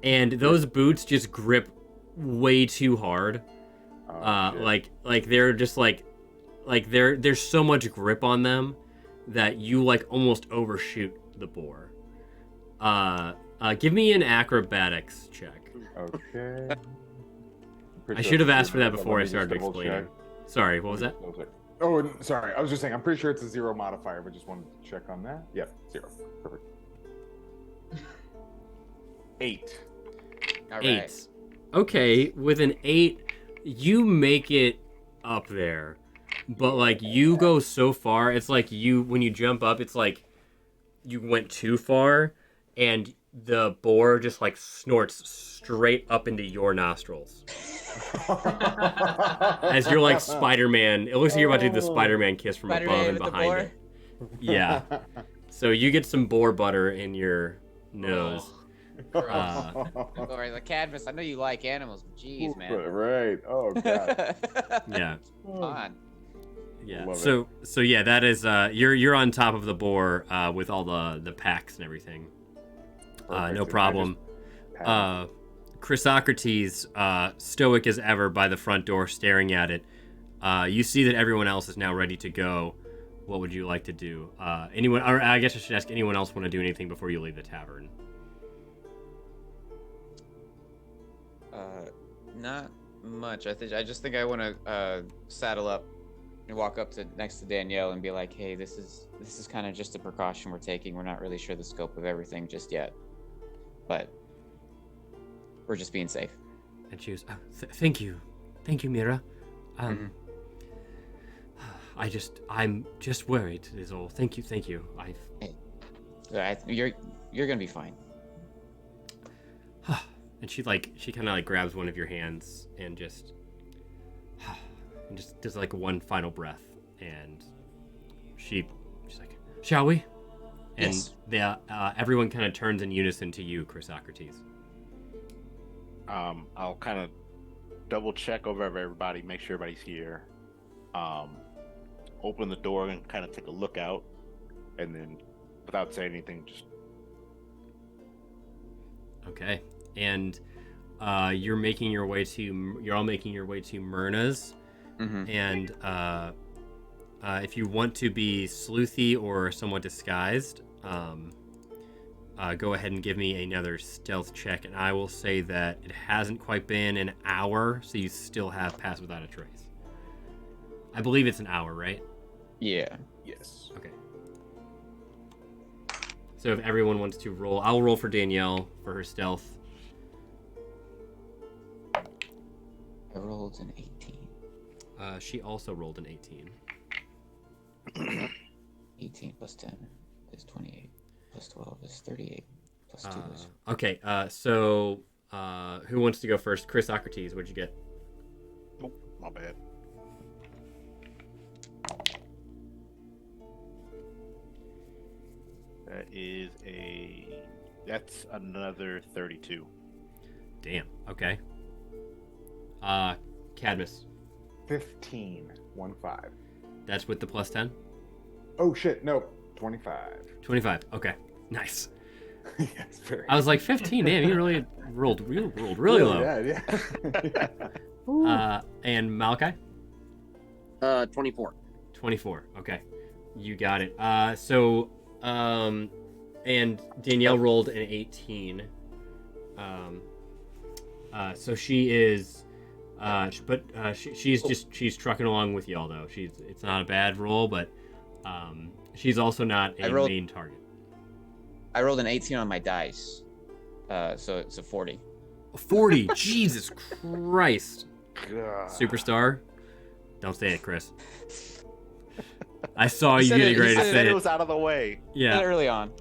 and those boots just grip way too hard. Shit. Like they're just like there's so much grip on them that you like almost overshoot the boar. Give me an acrobatics check. Okay. I should have asked for that before I started explaining. Sorry, what was that? Oh, sorry. I was just saying, I'm pretty sure it's a 0 modifier, but just wanted to check on that. Yep, 0. Perfect. 8. All 8. right. Okay, with an 8, you make it up there. But like you go so far, it's like when you jump up, it's like you went too far, and the boar just like snorts straight up into your nostrils. As you're like Spider-Man. It looks like you're about to do the Spider-Man kiss from above and behind it. Yeah. So you get some boar butter in your nose. All right, the Cadmus. I know you like animals, but jeez, man. Right. Oh, God. Yeah. Come on. Yeah. Love So yeah, that is you're on top of the boar with all the packs and everything. Perfect. No problem. Chrysocrates, stoic as ever by the front door, staring at it. You see that everyone else is now ready to go. What would you like to do? Anyone? Or I guess I should ask. Anyone else want to do anything before you leave the tavern? Not much. I just think I want to saddle up and walk up to next to Danielle and be like, "Hey, this is kind of just a precaution we're taking. We're not really sure the scope of everything just yet, but we're just being safe." And she was, thank you, Mira. Mhm. I'm just worried is all. Thank you. You're gonna be fine. And she kind of like grabs one of your hands and just does like one final breath, and she's like, "Shall we?" And Yes. everyone kind of turns in unison to you, Chrysocrates. I'll kind of double check over everybody, make sure everybody's here. Open the door and kind of take a look out, and then, without saying anything, just Okay. And you're all making your way to Myrna's, Mm-hmm. and if you want to be sleuthy or somewhat disguised, go ahead and give me another stealth check, and I will say that it hasn't quite been an hour, so you still have Pass Without a Trace. I believe it's an hour, right? Yeah. Yes. Okay. So if everyone wants to roll, I'll roll for Danielle for her stealth. I rolled an 18. She also rolled an 18. 18 plus 10 is 28. Plus 12 is 38. Plus 2 is... Okay, so who wants to go first? Chrysocrates, what'd you get? oh, my bad. That's another 32. Damn, okay. Cadmus, 15. 1-5. that's with the plus 10? Oh shit! No, 25. 25, okay. Nice. Yes, very. I was like, 15, damn, you really rolled really low. Yeah, yeah. And Malachi? 24. 24, okay. You got it. And Danielle rolled an 18. So she is, she's trucking along with y'all though. It's not a bad roll, but she's also not a main target. I rolled an 18 on my dice. So it's a 40. 40, Jesus Christ. God. Superstar? Don't say it, Chris. I saw you getting ready to I say said it. it was out of the way. Yeah. Early on.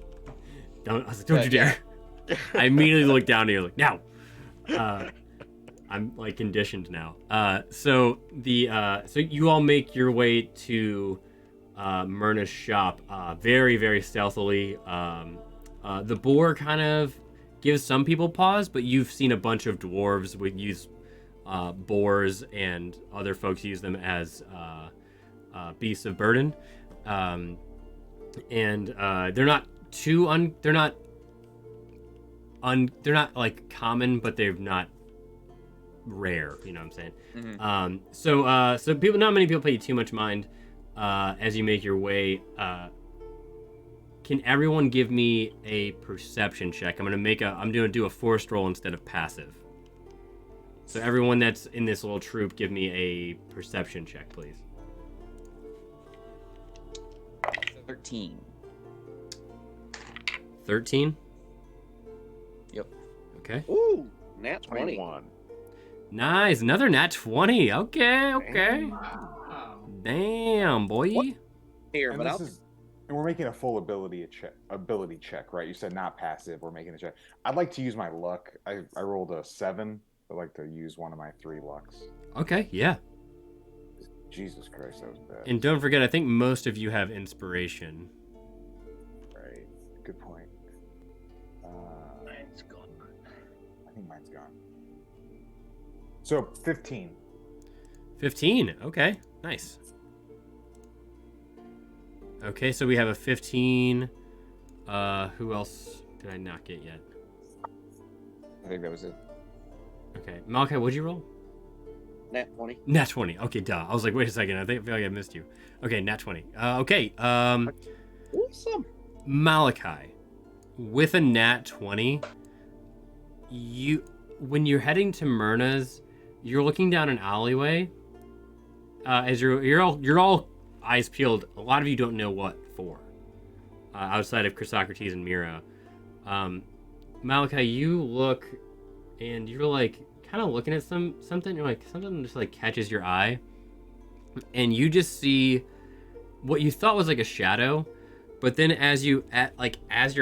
I was like, don't you dare. I immediately looked down at you like, no. I'm like conditioned now. So you all make your way to Myrna's shop very, very stealthily. The boar kind of gives some people pause, but you've seen a bunch of dwarves use boars, and other folks use them as beasts of burden. And they're not they're not like common, but they're not rare, you know what I'm saying? Mm-hmm. So not many people pay too much mind as you make your way. Can everyone give me a perception check? I'm gonna do a forced roll instead of passive. So everyone that's in this little troop, give me a perception check, please. 13. 13? Yep. Okay. Ooh, nat 20. 21. Nice. Another nat 20. Okay. Damn, boy. What? Here, And but I'll... and we're making a full ability check, right? You said not passive. We're making a check. I'd like to use my luck. I rolled a 7. I'd like to use one of my 3 lucks. Okay, yeah. Jesus Christ, that was bad. And don't forget, I think most of you have inspiration. Right. Good point. Mine's gone. I think mine's gone. So 15. 15. Okay, nice. Okay, so we have a 15. Who else did I not get yet? I think that was it. Okay, Malachi, what'd you roll? Nat 20. Nat 20. Okay, duh. I was like, wait a second. I feel like I missed you. Okay, nat 20. Okay. Awesome. Malachi, with a nat 20, when you're heading to Myrna's, you're looking down an alleyway. As you're all eyes peeled. A lot of you don't know what for. Outside of Chrysocrates and Mira, Malachi, you look, and you're like kind of looking at something. You're like, something just like catches your eye, and you just see what you thought was like a shadow, But then as you're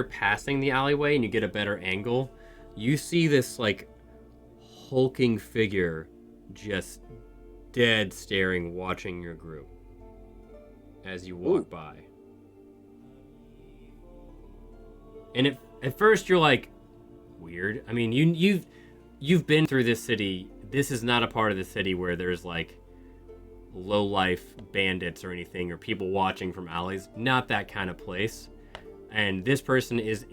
passing the alleyway and you get a better angle, you see this like hulking figure just dead staring, watching your group as you walk by. And at first you're like, weird. I mean, you've been through this city. This is not a part of the city where there's like low life bandits or anything, or people watching from alleys. Not that kind of place. And this person is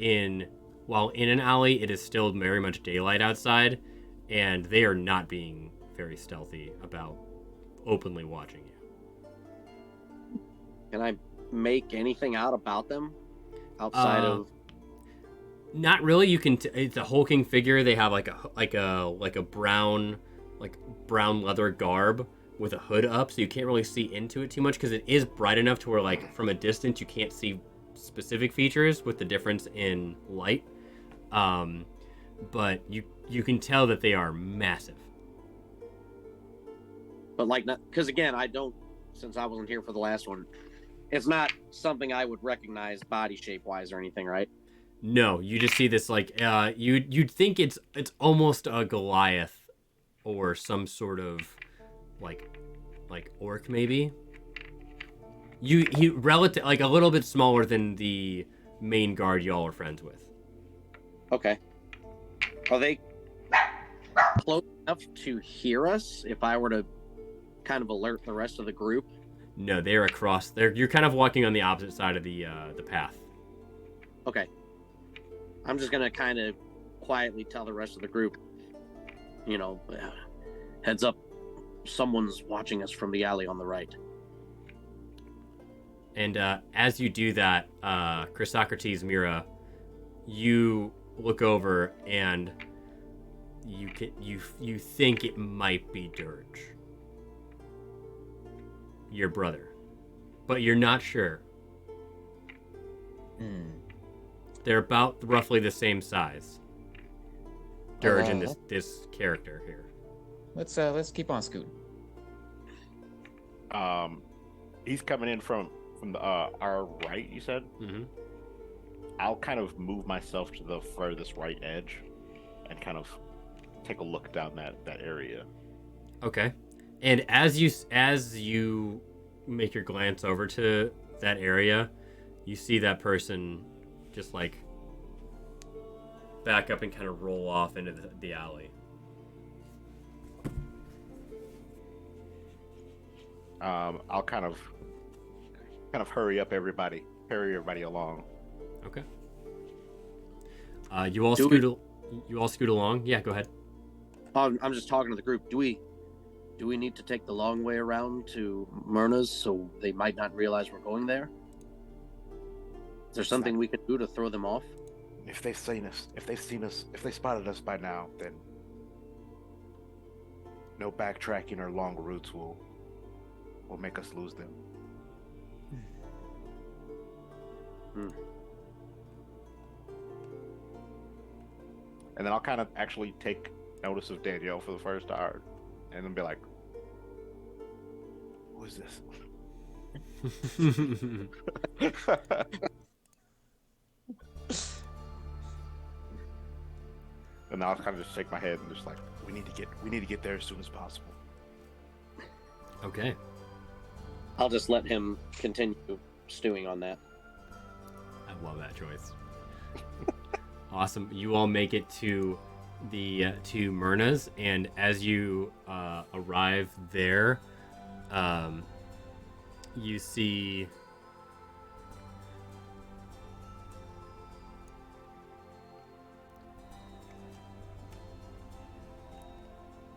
while in an alley, it is still very much daylight outside, and they are not being very stealthy about openly watching you. Can I make anything out about them outside of? Not really. You can. It's a hulking figure. They have like a brown leather garb with a hood up, so you can't really see into it too much because it is bright enough to where like from a distance you can't see specific features with the difference in light. But you can tell that they are massive. But like, because again, since I wasn't here for the last one, it's not something I would recognize body shape wise or anything, right? No, you just see this like you'd think it's almost a Goliath or some sort of like orc maybe. He relative like a little bit smaller than the main guard y'all are friends with. Okay. Are they close enough to hear us if I were to kind of alert the rest of the group? No, they're across. You're kind of walking on the opposite side of the path. Okay. I'm just gonna kind of quietly tell the rest of the group, heads up, someone's watching us from the alley on the right. And as you do that, Chrysocrates, Mira, you look over and you think it might be Dirge, your brother, but you're not sure. They're about roughly the same size. Dirge and this character here. Let's keep on scooting. He's coming in from our right, you said? Mm-hmm. I'll kind of move myself to the furthest right edge and kind of take a look down that area. Okay. And as you make your glance over to that area, you see that person just like back up and kind of roll off into the alley. I'll kind of hurry everybody along. Okay. You all scoot along. Yeah, go ahead. I'm just talking to the group. Do we need to take the long way around to Myrna's so they might not realize we're going there? Is there something we could do to throw them off? If they've seen us, if they spotted us by now, then no backtracking or long routes will make us lose them. And then I'll kind of actually take notice of Danielle for the first time and then be like, who is this? And I'll kind of just shake my head and just like, we need to get there as soon as possible. Okay. I'll just let him continue stewing on that. I love that choice. Awesome. You all make it to to Myrna's, and as you arrive there, you see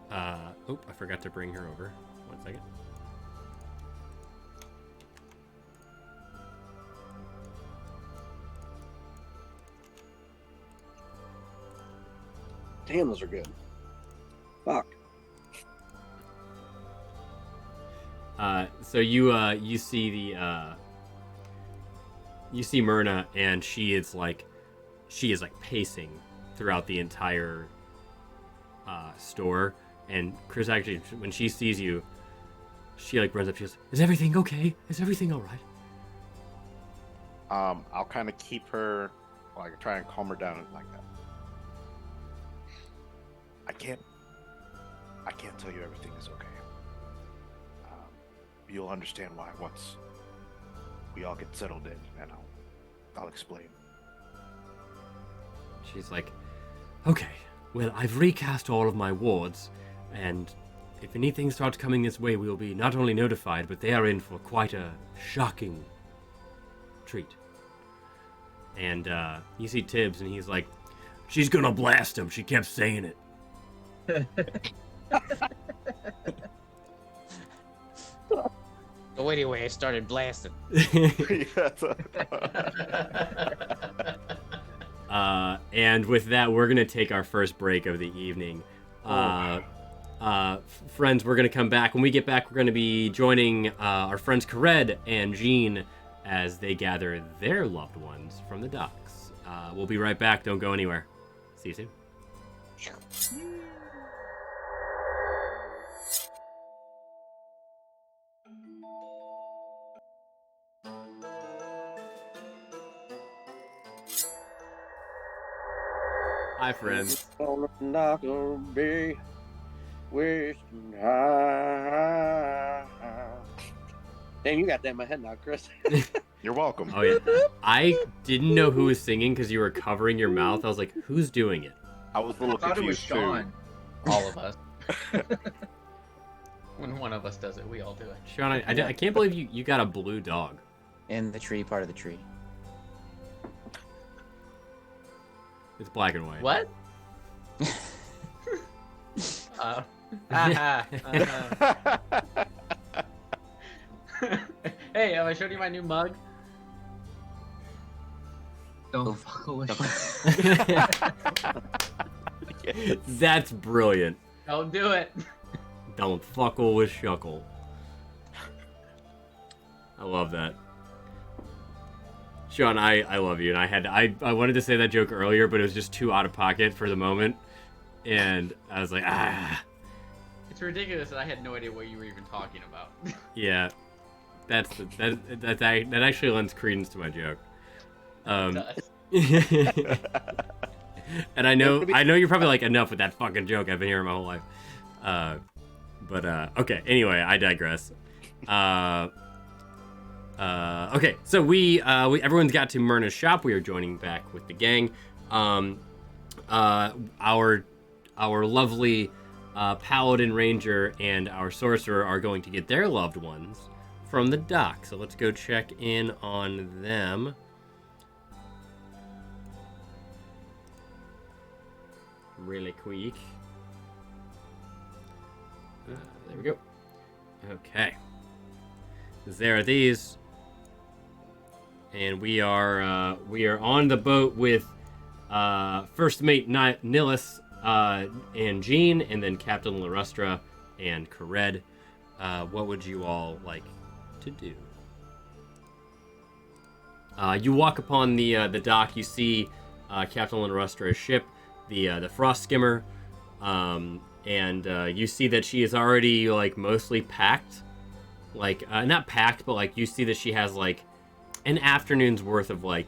I forgot to bring her over. 1 second. Damn, those are good. Fuck. So you see you see Myrna, and she is like pacing throughout the entire store. And Chris, actually, when she sees you, she like runs up. She goes, "Is everything okay? Is everything all right?" I'll kind of keep her, like, try and calm her down and like that. I can't tell you everything is okay. You'll understand why once we all get settled in, and I'll explain. She's like, okay, well, I've recast all of my wards, and if anything starts coming this way, we'll be not only notified, but they are in for quite a shocking treat. And you see Tibbs, and he's like, she's gonna blast him. She kept saying it. So anyway, I started blasting. And with that, we're gonna take our first break of the evening. Friends, we're gonna come back. When we get back, we're gonna be joining our friends Kared and Jean as they gather their loved ones from the docks. We'll be right back. Don't go anywhere. See you soon. Hi, friends. Not gonna be wishing high. Damn, you got that in my head now, Chris. You're welcome. Oh yeah. I didn't know who was singing because you were covering your mouth. I was like, who's doing it? I was a little I thought it was confused too. Sean. All of us. When one of us does it, we all do it. Sean, I can't believe you got a blue dog. In the tree, part of the tree. It's black and white. What? Hey, have I showed you my new mug? Don't fuck with That's brilliant. Don't do it. Don't fuckle with Shuckle. I love that. Sean, I love you, and I wanted to say that joke earlier, but it was just too out of pocket for the moment, and I was like, ah. It's ridiculous that I had no idea what you were even talking about. Yeah, that actually lends credence to my joke. And I know you're probably like, enough with that fucking joke. I've been hearing my whole life. But okay. Anyway, I digress. Okay, so we everyone's got to Myrna's shop. We are joining back with the gang. Our lovely paladin ranger and our sorcerer are going to get their loved ones from the dock. So let's go check in on them. Really quick. There we go. Okay. There are these. And we are on the boat with First Mate Nillis and Jean, and then Captain Larustra and Kared. What would you all like to do? You walk upon the dock. You see Captain Larustra's ship, the Frost Skimmer, and you see that she is already like mostly packed. Like not packed, but like you see that she has like an afternoon's worth of like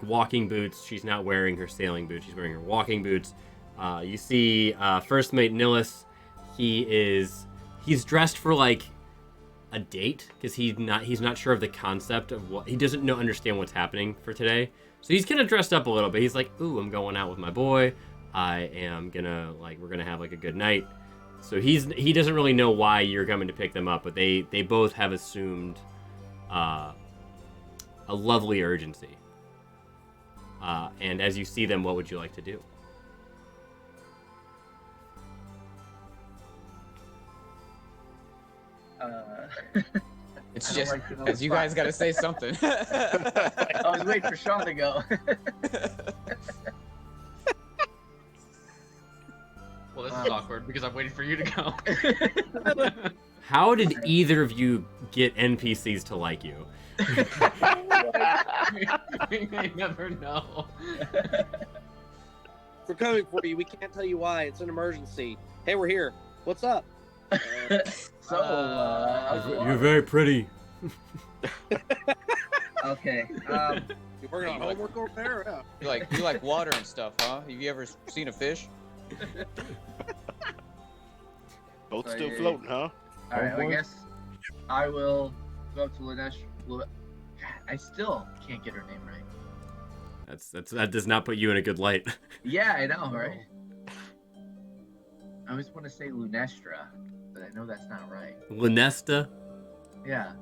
walking boots. She's not wearing her sailing boots. She's wearing her walking boots. You see First Mate Nillis. He's dressed for like a date because he's not sure of the concept of what he doesn't understand what's happening for today. So he's kind of dressed up a little bit. He's like, ooh, I'm going out with my boy. I am gonna we're gonna have like a good night. So he doesn't really know why you're coming to pick them up, but they both have assumed a lovely urgency. And as you see them, what would you like to do? It's I don't just like to know because you guys got to say something. I was waiting for Sean to go. Well, this is awkward because I'm waiting for you to go. How did either of you get NPCs to like you? We may never know. We're coming for you. We can't tell you why. It's an emergency. Hey, we're here. What's up? So, You're very pretty. Okay. You working on homework over there? Or You like water and stuff, huh? Have you ever seen a fish? Boat's So, still yeah. floating, huh? All right. I Homeboy? guess I will go up to Lanesh. God, I still can't get her name right. That does not put you in a good light. Yeah, I know, right? I always want to say Lunestra, but I know that's not right. Lunesta. Yeah,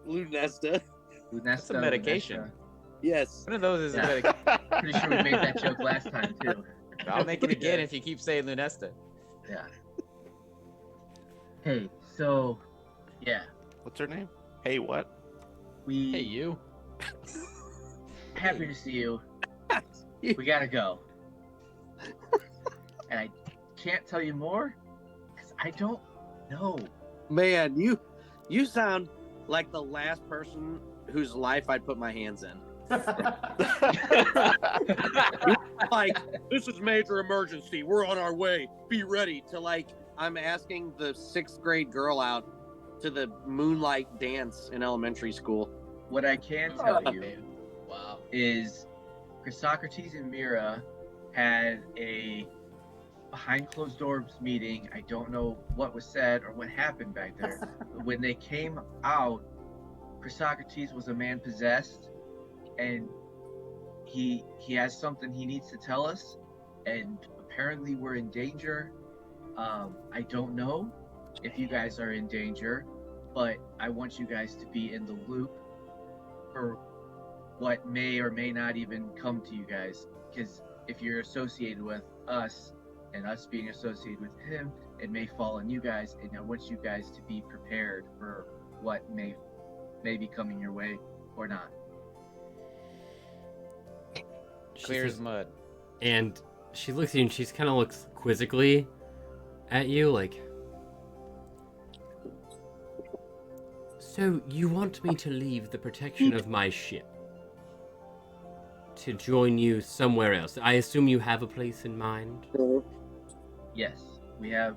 Lunesta. Lunesta. That's a medication. Lunestra. Yes. One of those is Yeah. a medication. Pretty sure we made that joke last time too. I'll make it again if you keep saying Lunesta. Yeah. Hey, so, yeah, What's her name? Hey, what? we Hey, you. happy to see you. We gotta go. And I can't tell you more because I don't know. Man, you sound like the last person whose life I'd put my hands in. Like, this is major emergency. We're on our way. Be ready to I'm asking the 6th grade girl out to the moonlight dance in elementary school. What I can tell you Wow. is Chrysocrates and Mira had a behind closed doors meeting. I don't know what was said or what happened back there. But when they came out, Chrysocrates was a man possessed, and he has something he needs to tell us, and apparently we're in danger. I don't know if you guys are in danger, but I want you guys to be in the loop for what may or may not even come to you guys, because if you're associated with us and us being associated with him, it may fall on you guys, and I want you guys to be prepared for what may be coming your way or not. Clear as mud. And she looks at you and she's kind of looks quizzically at you, like, so you want me to leave the protection of my ship to join you somewhere else? I assume you have a place in mind? Yes, we have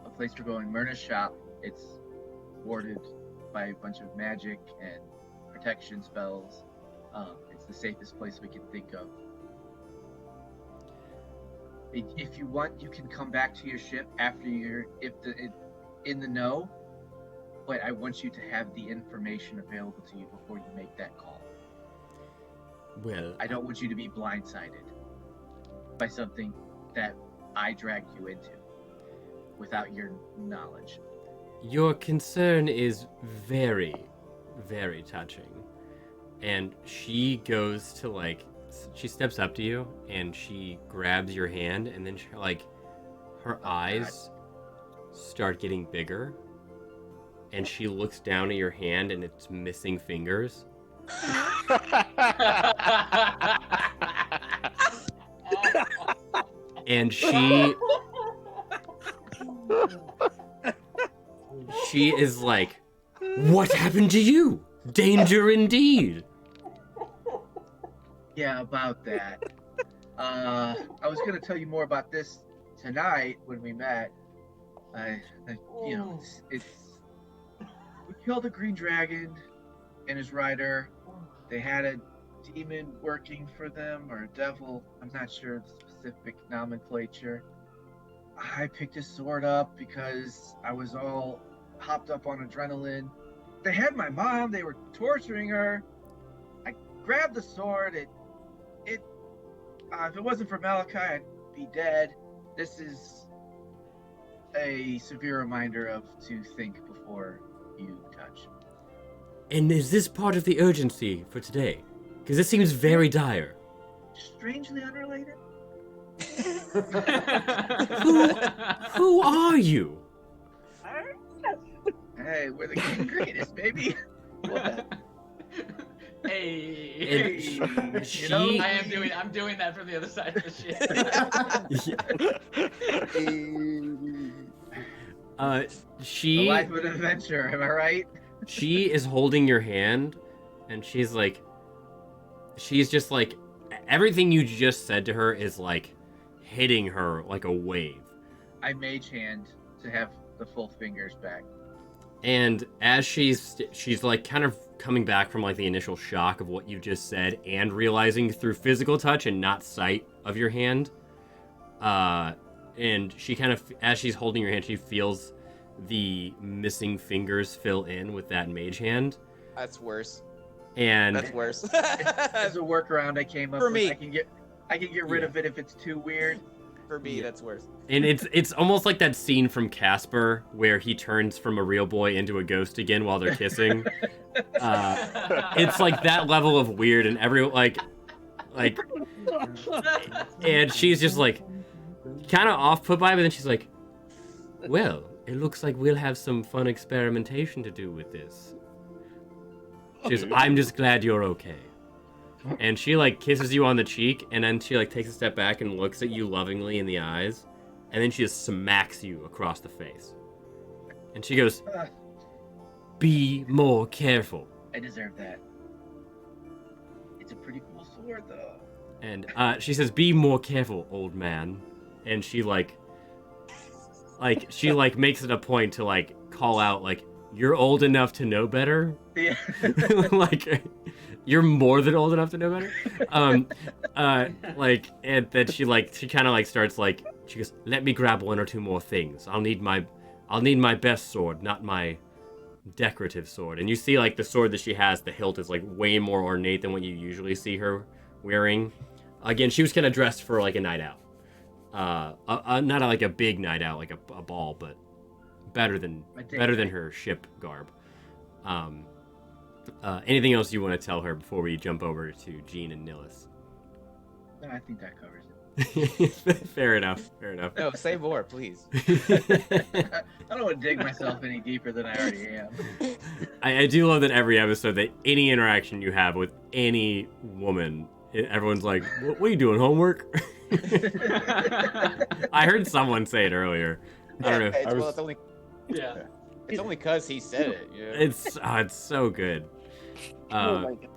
a place we're going, Myrna's shop. It's warded by a bunch of magic and protection spells. It's the safest place we can think of. If you want, you can come back to your ship after you're in the know, but I want you to have the information available to you before you make that call. Well, I don't want you to be blindsided by something that I dragged you into without your knowledge. your concern is very, very touching. And she goes to, she steps up to you and she grabs your hand, and then her eyes start getting bigger, and she looks down at your hand and it's missing fingers. And she is like, what happened to you? Danger indeed. Yeah, about that. I was gonna tell you more about this tonight when we met. It's we killed a green dragon and his rider. They had a demon working for them, or a devil. I'm not sure the specific nomenclature. I picked his sword up because I was all hopped up on adrenaline. They had my mom. They were torturing her. I grabbed the sword. If it wasn't for Malachi, I'd be dead. This is a severe reminder to think before you touch. And is this part of the urgency for today? Because this seems very dire. Strangely unrelated. Who are you? Hey, we're the king greatest, baby. Hey. And she I'm doing that from the other side of the ship. She The life of an adventure, am I right? she is holding your hand, and she's just like, everything you just said to her is like hitting her like a wave. I mage hand to have the full fingers back. And as she's like kind of coming back from like the initial shock of what you just said and realizing through physical touch and not sight of your hand, and she kind of, as she's holding your hand, she feels the missing fingers fill in with that mage hand. That's worse. And That's worse. As a workaround I came up For with, me. I can get rid of it if it's too weird. For me, that's worse. And it's almost like that scene from Casper where he turns from a real boy into a ghost again while they're kissing. It's like that level of weird, and and she's just like kind of off put by it, but then she's like, well, it looks like we'll have some fun experimentation to do with this. She's, I'm just glad you're okay. And she like kisses you on the cheek, and then she like takes a step back and looks at you lovingly in the eyes, and then she just smacks you across the face. And she goes, be more careful. I deserve that. It's a pretty cool sword, though. And she says, be more careful, old man. And she she makes it a point to like call out like, you're old enough to know better. Yeah. Like, you're more than old enough to know better. And then she kind of like starts like, she goes, let me grab one or two more things. I'll need my best sword, not my decorative sword. And you see like the sword that she has, the hilt is like way more ornate than what you usually see her wearing. Again, she was kind of dressed for like a night out. Not like a big night out, like a ball, but better than her ship garb. Anything else you want to tell her before we jump over to Jean and Nillis? No, I think that covers it. Fair enough. No, say more, please. I don't want to dig myself any deeper than I already am. I do love that every episode, that any interaction you have with any woman, everyone's like, what are you doing, homework? I heard someone say it earlier. I don't know. It's only because he said it. Yeah. It's so good. Oh my God.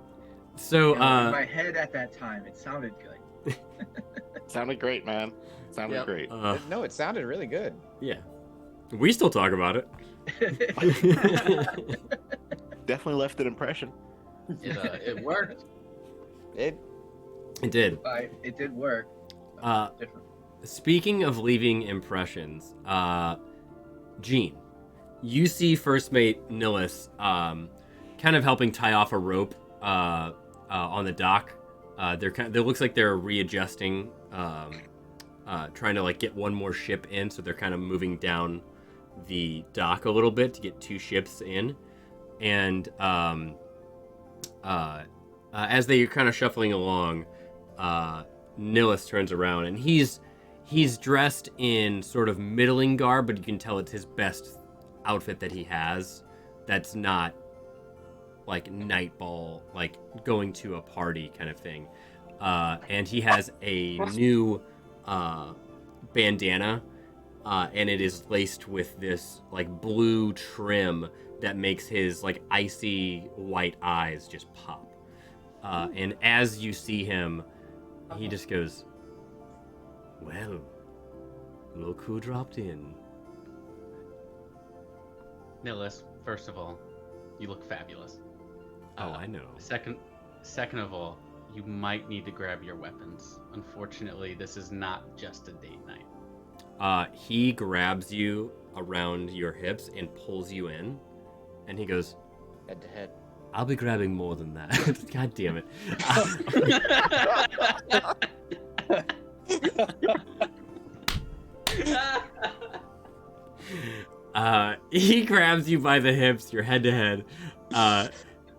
So in my head at that time, it sounded good. Sounded great, man. Sounded great. No, it sounded really good. Yeah. We still talk about it. Definitely left an impression. It worked. It did. It did work. Different. Speaking of leaving impressions, Jean, you see First Mate Nillis kind of helping tie off a rope on the dock. There looks like they're readjusting, trying to like get one more ship in, so they're kind of moving down the dock a little bit to get two ships in. And as they're kind of shuffling along, Nillis turns around, and he's dressed in sort of middling garb, but you can tell it's his best outfit that he has. That's not like night ball, like going to a party kind of thing. And he has a new bandana, and it is laced with this like blue trim that makes his like icy white eyes just pop. And as you see him, he just goes, well, look who dropped in. Nillis, first of all, you look fabulous. Oh, I know. Second of all, you might need to grab your weapons. Unfortunately, this is not just a date night. He grabs you around your hips and pulls you in, and he goes, Head to head. I'll be grabbing more than that. God damn it. He grabs you by the hips, you're head to head.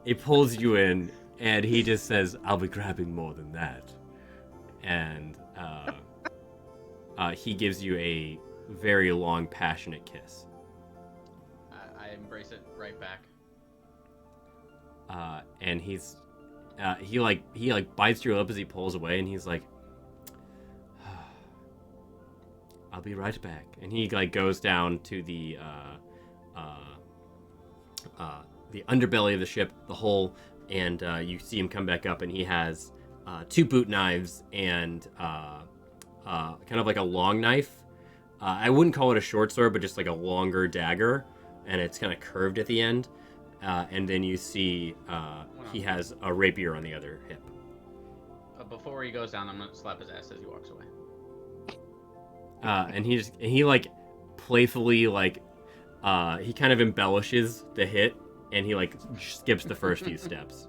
He pulls you in, and he just says, I'll be grabbing more than that. And he gives you a very long, passionate kiss. I embrace it right back. And he bites your lip as he pulls away, and he's like, I'll be right back. And he like goes down to the underbelly of the ship, the hull, and you see him come back up, and he has two boot knives and kind of like a long knife. I wouldn't call it a short sword, but just like a longer dagger. and it's kind of curved at the end. And then you see he has a rapier on the other hip. Before he goes down, I'm gonna slap his ass as he walks away. And he like playfully like he kind of embellishes the hit, and he like skips the first few steps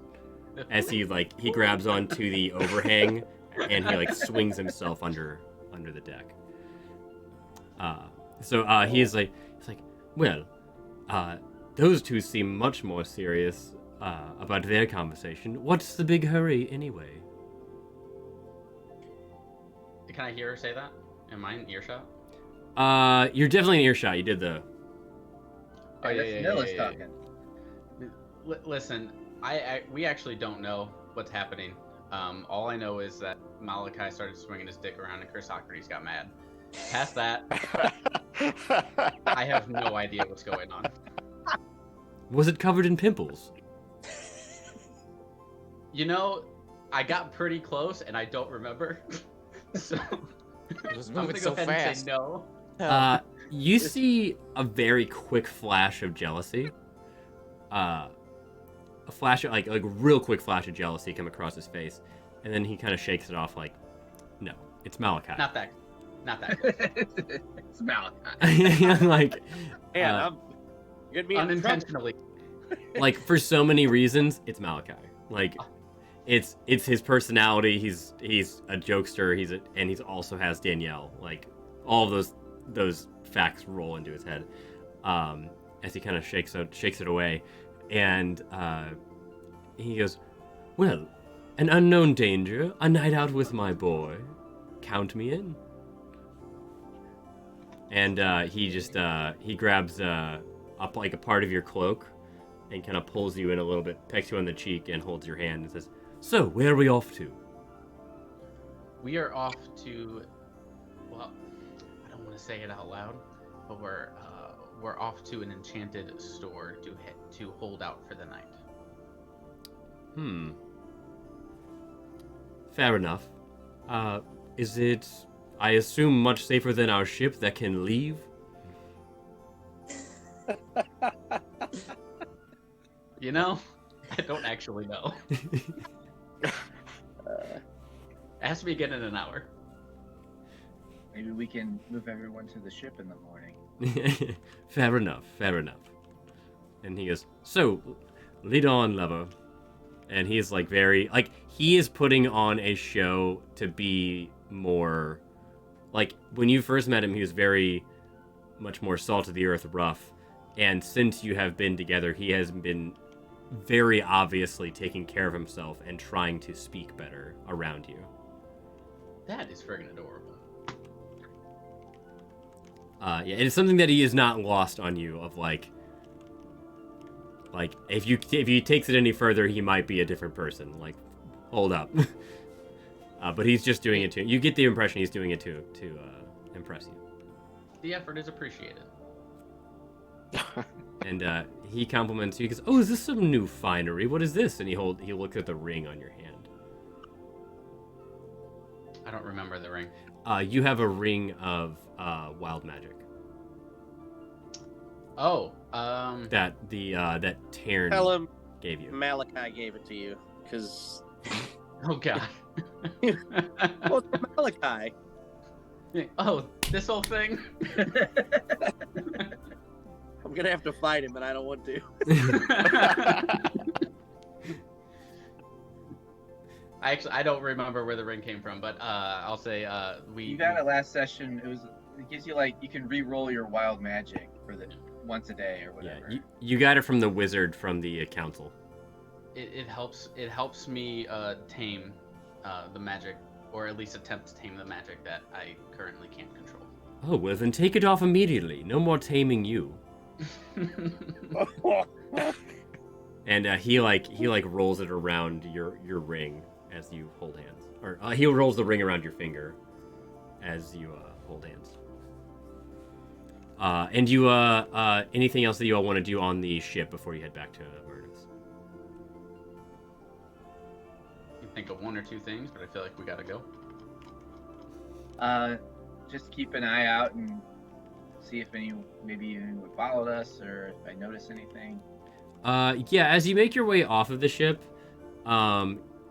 as he grabs onto the overhang, and he like swings himself under the deck. So he's like, well, those two seem much more serious about their conversation. What's the big hurry anyway? Can I hear her say that? Am I in earshot? You're definitely in earshot. You did the. Oh, yeah, Nilla's talking. Listen, we actually don't know what's happening. All I know is that Malachi started swinging his dick around and Chrysochrates got mad. Past that, I have no idea what's going on. Was it covered in pimples? You know, I got pretty close and I don't remember. So It was I'm gonna moving go so ahead and fast. say no. You see a very quick flash of jealousy. A flash of, like a real quick flash of jealousy come across his face, and then he kind of shakes it off like, no, it's Malachi. Not that. It's Malachi. Like, Man, I'm getting me in trouble. Unintentionally. like for so many reasons, it's Malachi. Like, it's his personality. He's a jokester. And he also has Danielle. Like, all of those facts roll into his head as he kind of shakes it away, and he goes, well, an unknown danger, a night out with my boy, count me in. And he just he grabs up like a part of your cloak and kind of pulls you in a little bit, pecks you on the cheek, and holds your hand and says, so where are we off to? We are off to, well, I don't want to say it out loud, but we're off to an enchanted store to hold out for the night. Fair enough. Is it, I assume, much safer than our ship that can leave? You know, I don't actually know. Ask me again in an hour. Maybe we can move everyone to the ship in the morning. Fair enough. And he goes, so, lead on, lover. And he's like very, like, he is putting on a show to be more, like, when you first met him, he was very much more salt of the earth rough. And since you have been together, he has been very obviously taking care of himself and trying to speak better around you. That is friggin' adorable. Yeah, it's something that he is not lost on you. Of like if he takes it any further, he might be a different person. Like, hold up. But he's just doing it to. You get the impression he's doing it to impress you. The effort is appreciated. And he compliments you. He goes, "Oh, is this some new finery? What is this?" And he looks at the ring on your hand. I don't remember the ring. You have a ring of wild magic. Oh, That Tyranny Tell him gave you. Malachi gave it to you, because oh god. well, it's Malachi. Oh, this whole thing. I'm gonna have to fight him, and I don't want to. I don't remember where the ring came from, but I'll say You got it last session. It gives you you can re-roll your wild magic for the once a day or whatever. Yeah, you got it from the wizard from the council. It helps me tame the magic, or at least attempt to tame the magic that I currently can't control. Oh, well then take it off immediately. No more taming you. And he rolls it around your ring as you hold hands, or he rolls the ring around your finger as you hold hands. And you anything else that you all want to do on the ship before you head back to Myrna's? I can think of one or two things, but I feel like we gotta go. Just keep an eye out and see if maybe anyone followed us or if I noticed anything. Yeah, as you make your way off of the ship,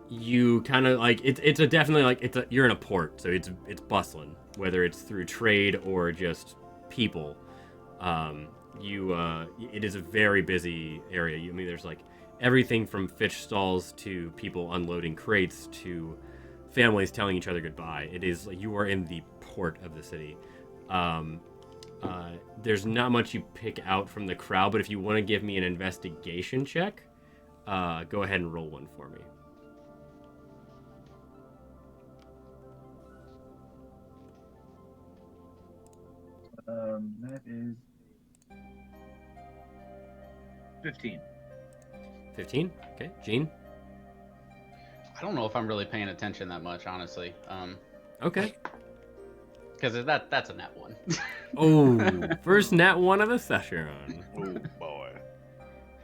you kind of like it's a definitely like you're in a port, so it's bustling, whether it's through trade or just people. It is a very busy area. I mean, there's like everything from fish stalls to people unloading crates to families telling each other goodbye. It is like you are in the port of the city. There's not much you pick out from the crowd, but if you want to give me an investigation check, go ahead and roll one for me. That is 15. 15? Okay, Gene? I don't know if I'm really paying attention that much, honestly. Okay. Because that's a nat 1. Oh, first nat 1 of the session. Oh boy.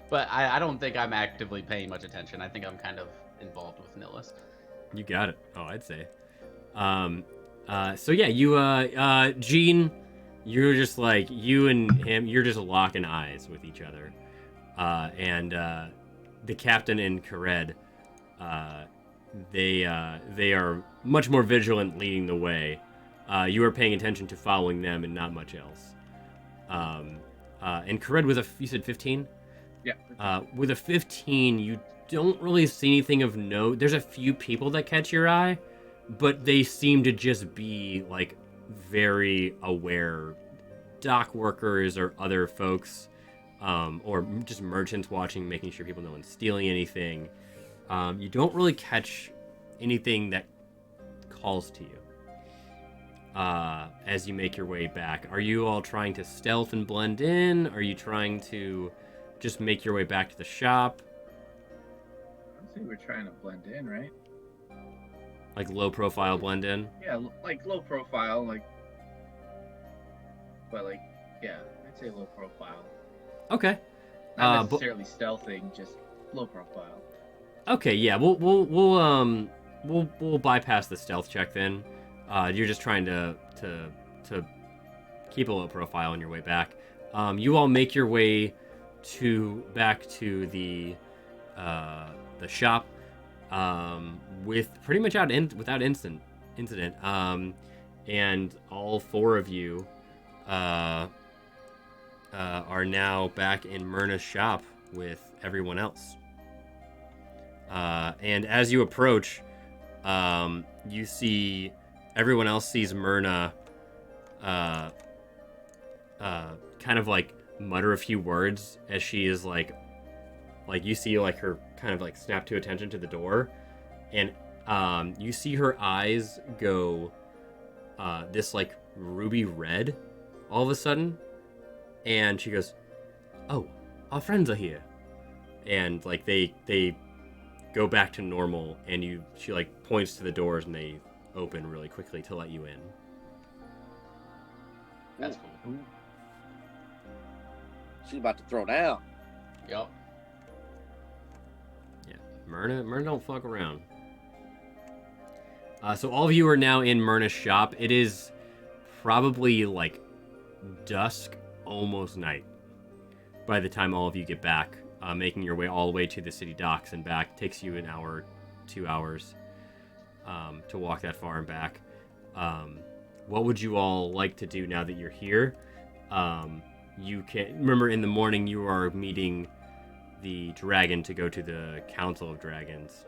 But I don't think I'm actively paying much attention. I think I'm kind of involved with Nihilus. You got it. Oh, I'd say. So yeah, you, Gene, you're just like, you and him, you're just locking eyes with each other. And the captain and Kared, they are much more vigilant leading the way. You are paying attention to following them and not much else. And Kared with you said 15? Yeah. With a 15, you don't really see anything of note. There's a few people that catch your eye, but they seem to just be like very aware dock workers or other folks, or just merchants watching, making sure people no one's stealing anything. You don't really catch anything that calls to you as you make your way back. Are you all trying to stealth and blend in? Are you trying to just make your way back to the shop? I'd say we're trying to blend in, right? Like low profile blend in? Yeah, like low profile, like. But like, yeah, I'd say low profile. Okay. Not necessarily stealthing, just low profile. Okay, yeah, we'll bypass the stealth check then. You're just trying to keep a low profile on your way back. You all make your way back to the shop with pretty much without incident. And all four of you are now back in Myrna's shop with everyone else. And as you approach, you see everyone else sees Myrna kind of like mutter a few words as she is like you see like her kind of like snap to attention to the door, and you see her eyes go this like ruby red all of a sudden, and she goes, "Oh, our friends are here," and like they go back to normal, and she like points to the doors and they open really quickly to let you in. That's cool. She's about to throw down. Yup. Yeah, Myrna don't fuck around. So all of you are now in Myrna's shop. It is probably like dusk, almost night, by the time all of you get back. Making your way all the way to the city docks and back takes you an hour, 2 hours to walk that far and back. What would you all like to do now that you're here? You can remember in the morning you are meeting the dragon to go to the Council of Dragons.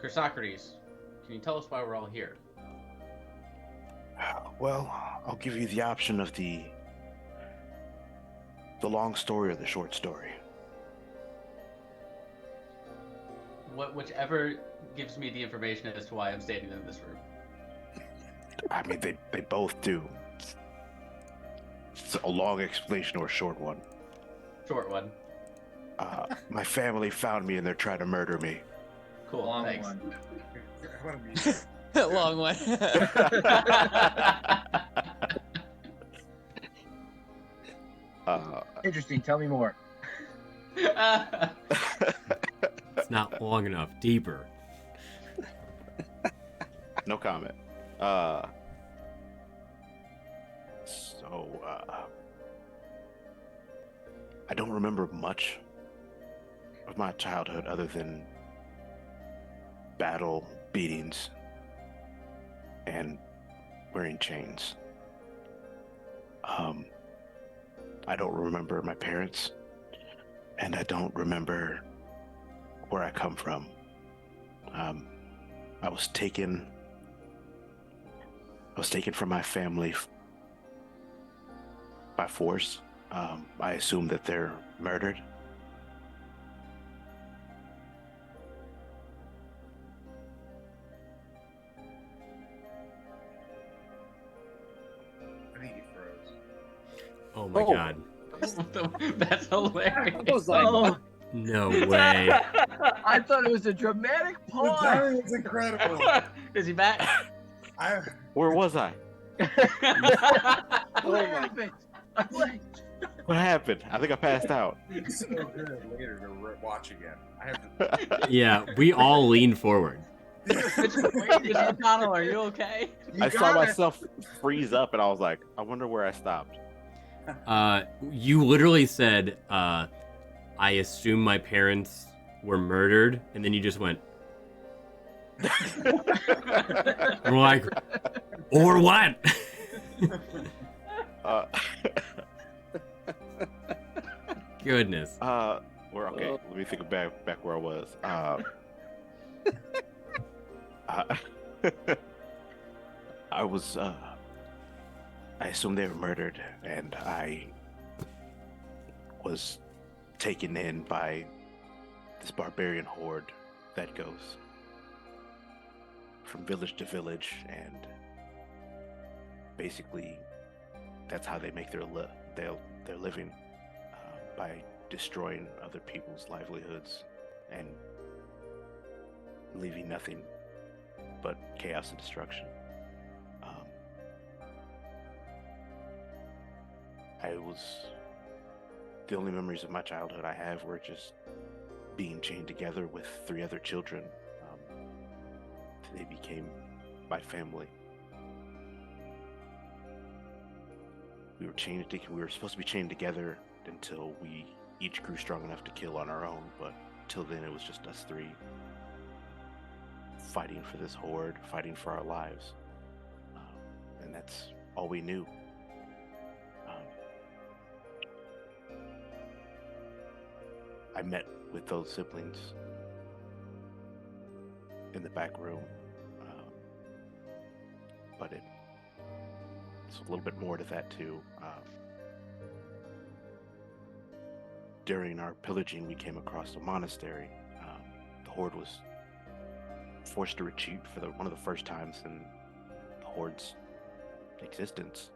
Socrates, can you tell us why we're all here? Well, I'll give you the option of the long story or the short story. Whichever gives me the information as to why I'm standing in this room. I mean, they both do. It's a long explanation or a short one. Short one. My family found me and they're trying to murder me. Cool, Long thanks. one. Long one. Interesting. Tell me more. It's not long enough. Deeper. No comment. So, I don't remember much of my childhood other than battle, beatings, and wearing chains. I don't remember my parents, and I don't remember where I come from. I was taken from my family by force. I assume that they're murdered. I think he froze. Oh my Oh. god. That's hilarious. I was like, Oh, No way. I thought it was a dramatic The pause. timing was incredible. Is he back? Where was I? What happened? I'm like, What happened? I think I passed out. It's so good later to watch again. I have to. Yeah, we all leaned forward. Mitch McConnell, are you okay? you I saw got it. myself freeze up, and I was like, I wonder where I stopped. You literally said, I assume my parents were murdered, and then you just went. We're like, or what? Uh, Goodness. we're okay. Let me think back where I was. I was. I assumed they were murdered, and I was taken in by this barbarian horde that goes from village to village, and basically, that's how they make their living, by destroying other people's livelihoods and leaving nothing but chaos and destruction. The only memories of my childhood I have were just being chained together with 3 other children. They became my family. We were supposed to be chained together until we each grew strong enough to kill on our own, but till then it was just us 3 fighting for this horde, fighting for our lives. And that's all we knew. I met with those siblings in the back room, but it's a little bit more to that too. During our pillaging, we came across a monastery. The horde was forced to retreat for one of the first times in the horde's existence,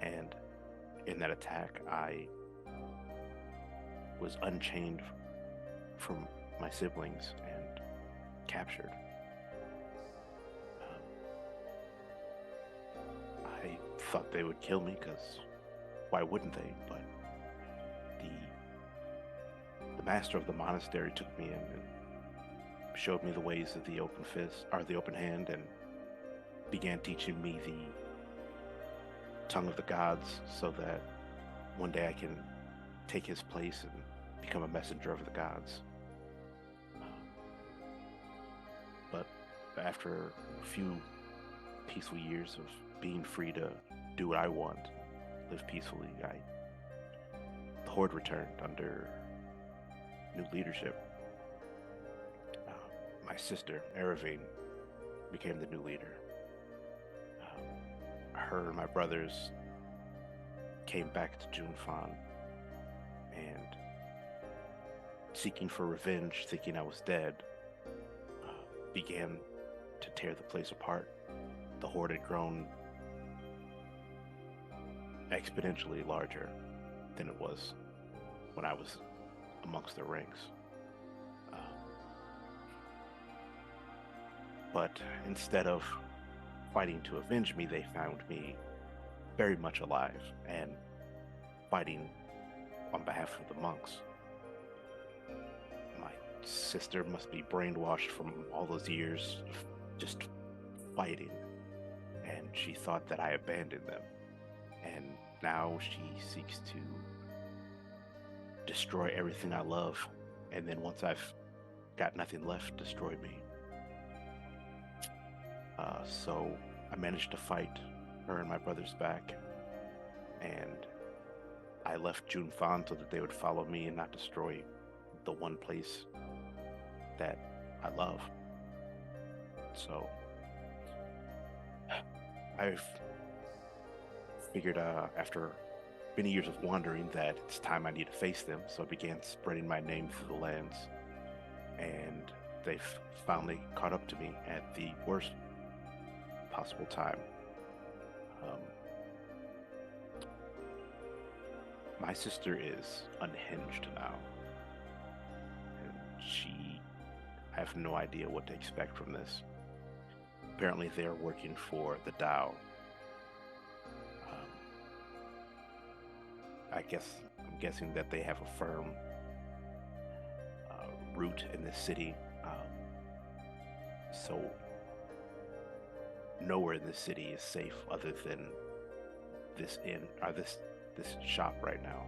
and in that attack, I was unchained from my siblings and captured. I thought they would kill me, because why wouldn't they? But the master of the monastery took me in and showed me the ways of the open fist, or the open hand, and began teaching me the tongue of the gods, so that one day I can take his place and become a messenger of the gods. But after a few peaceful years of being free to do what I want, live peacefully, the horde returned under new leadership. My sister, Eravine, became the new leader. Her and my brothers came back to Junfan, and seeking for revenge, thinking I was dead, began to tear the place apart. The horde had grown exponentially larger than it was when I was amongst their ranks. But instead of fighting to avenge me, they found me very much alive and fighting on behalf of the monks. My sister must be brainwashed from all those years of just fighting, and she thought that I abandoned them. and now she seeks to destroy everything I love, and then once I've got nothing left, destroy me. So I managed to fight her and my brothers back, and I left Junfan so that they would follow me and not destroy the one place that I love. So I've figured after many years of wandering that it's time I need to face them, so I began spreading my name through the lands, and they've finally caught up to me at the worst possible time. My sister is unhinged now, and I have no idea what to expect from this. Apparently they're working for the Tao. I'm guessing that they have a firm root in this city. So nowhere in this city is safe other than this inn, or this shop right now.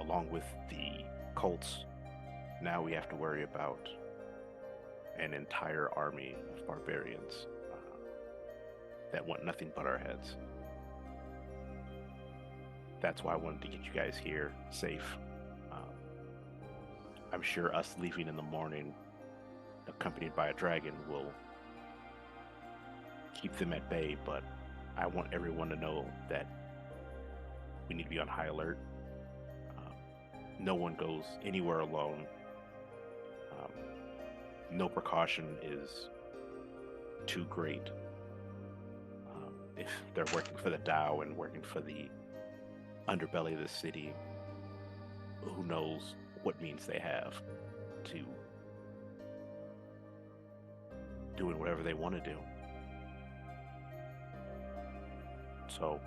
Along with the cults, now we have to worry about an entire army of barbarians that want nothing but our heads. That's why I wanted to get you guys here safe. I'm sure us leaving in the morning, accompanied by a dragon, will keep them at bay, but I want everyone to know that we need to be on high alert. No one goes anywhere alone. No precaution is too great. If they're working for the Tao and working for the underbelly of the city, who knows what means they have to doing whatever they want to do. So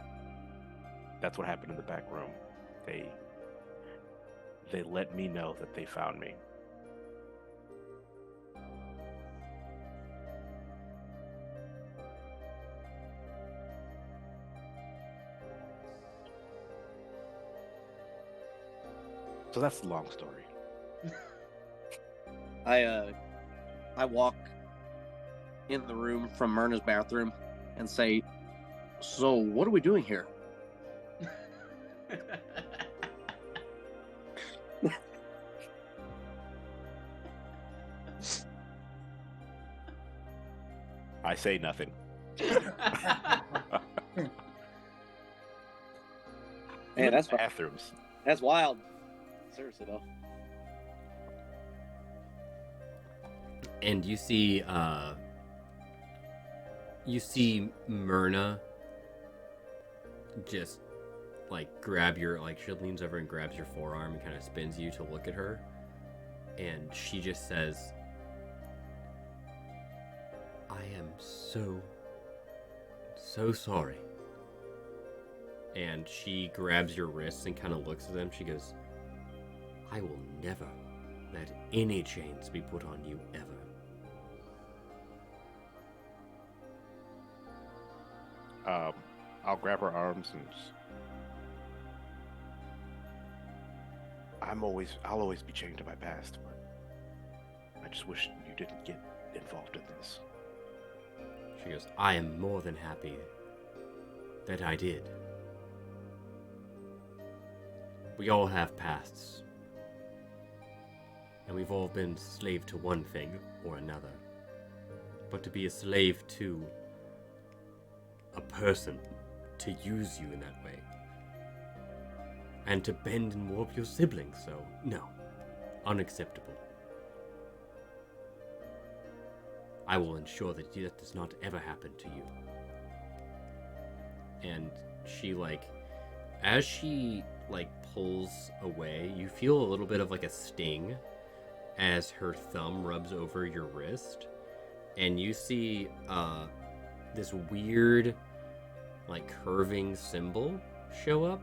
that's what happened in the back room. They let me know that they found me. So that's the long story. I walk in the room from Myrna's bathroom and say, "So what are we doing here?" I say nothing. Hey, that's bathrooms. That's wild. Seriously though. And you see Myrna just like grab your, like, she leans over and grabs your forearm and kind of spins you to look at her, and she just says, "I am so sorry." And she grabs your wrists and kind of looks at them. She goes, "I will never let any chains be put on you ever." I'll grab her arms and I'll always be chained to my past, but I just wish you didn't get involved in this. She goes, "I am more than happy that I did. We all have pasts, and we've all been slave to one thing or another. But to be a slave to a person, to use you in that way, and to bend and warp your siblings, so no, unacceptable. I will ensure that that does not ever happen to you." And she, like, as she, like, pulls away, you feel a little bit of, like, a sting as her thumb rubs over your wrist, and you see this weird, like, curving symbol show up,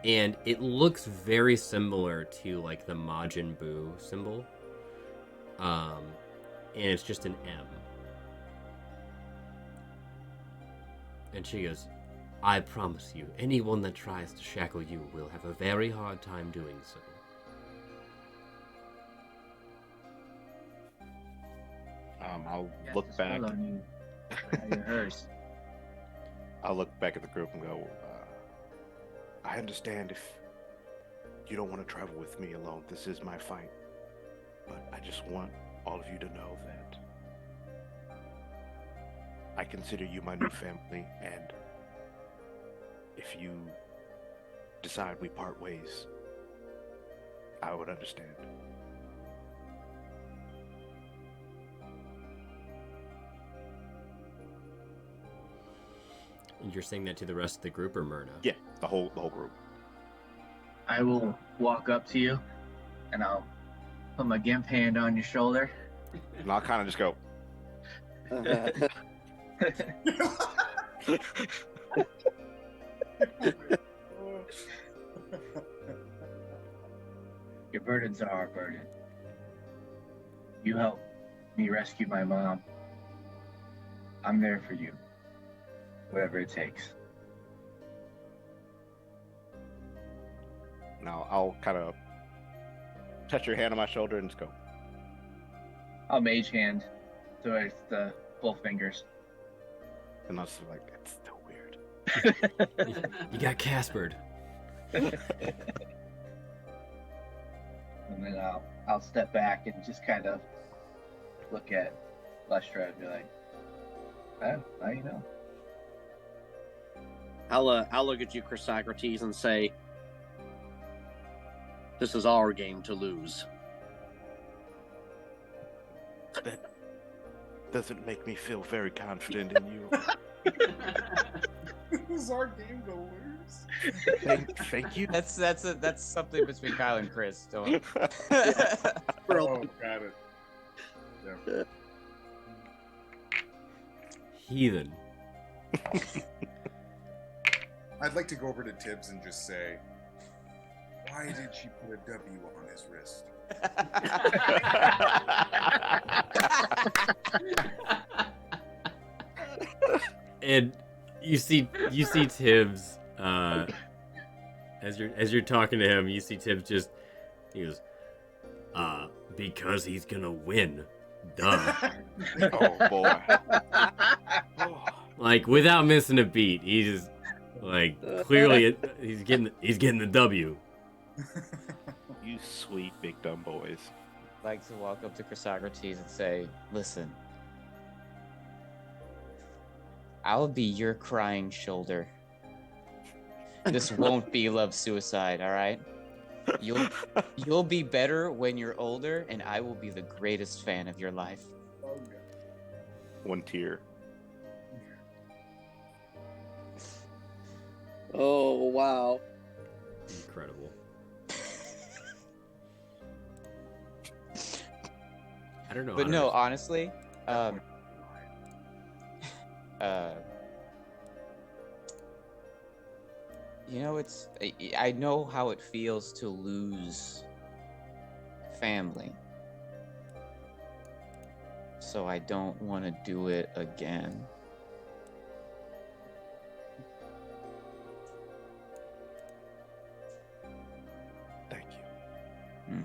and it looks very similar to, like, the Majin Buu symbol, and it's just an M. And she goes, I promise you, anyone that tries to shackle you will have a very hard time doing so. I'll Yes, look it's back. well on you. Now you're hers. I'll look back at the group and go, I understand if you don't want to travel with me alone. This is my fight. But I just want all of you to know that I consider you my new family, and if you decide we part ways, I would understand. And you're saying that to the rest of the group or Myrna? Yeah, the whole group. I will walk up to you, and I'll put my gimp hand on your shoulder. And I'll kind of just go, Your burdens are our burden. You helped me rescue my mom. I'm there for you. Whatever it takes. now I'll kind of touch your hand on my shoulder and just go, I'll mage hand towards the both fingers. and I'll just be like, it's still weird. You got Caspered. And then I'll step back and just kind of look at Lustra and be like, oh, now you know. I'll look at you, Chrysocrates, and say, this is our game to lose. That doesn't make me feel very confident in you. This is our game to lose. Thank you. That's something between Kyle and Chris. Don't. Oh, got it. Yeah. Heathen. I'd like to go over to Tibbs and just say, why did she put a W on his wrist? And you see Tibbs as you're talking to him, you see Tibbs he goes, because he's gonna win. Duh. Oh boy. Oh. Like without missing a beat. He just like clearly he's getting the W. You sweet big dumb boys. Like to walk up to Chrysocrates and say, listen, I'll be your crying shoulder. This won't be love suicide, all right? You'll be better when you're older, and I will be the greatest fan of your life. One tear. Oh, wow. Incredible. I don't know. But no, honestly, you know, I know how it feels to lose family. So I don't want to do it again. Thank you. Hmm.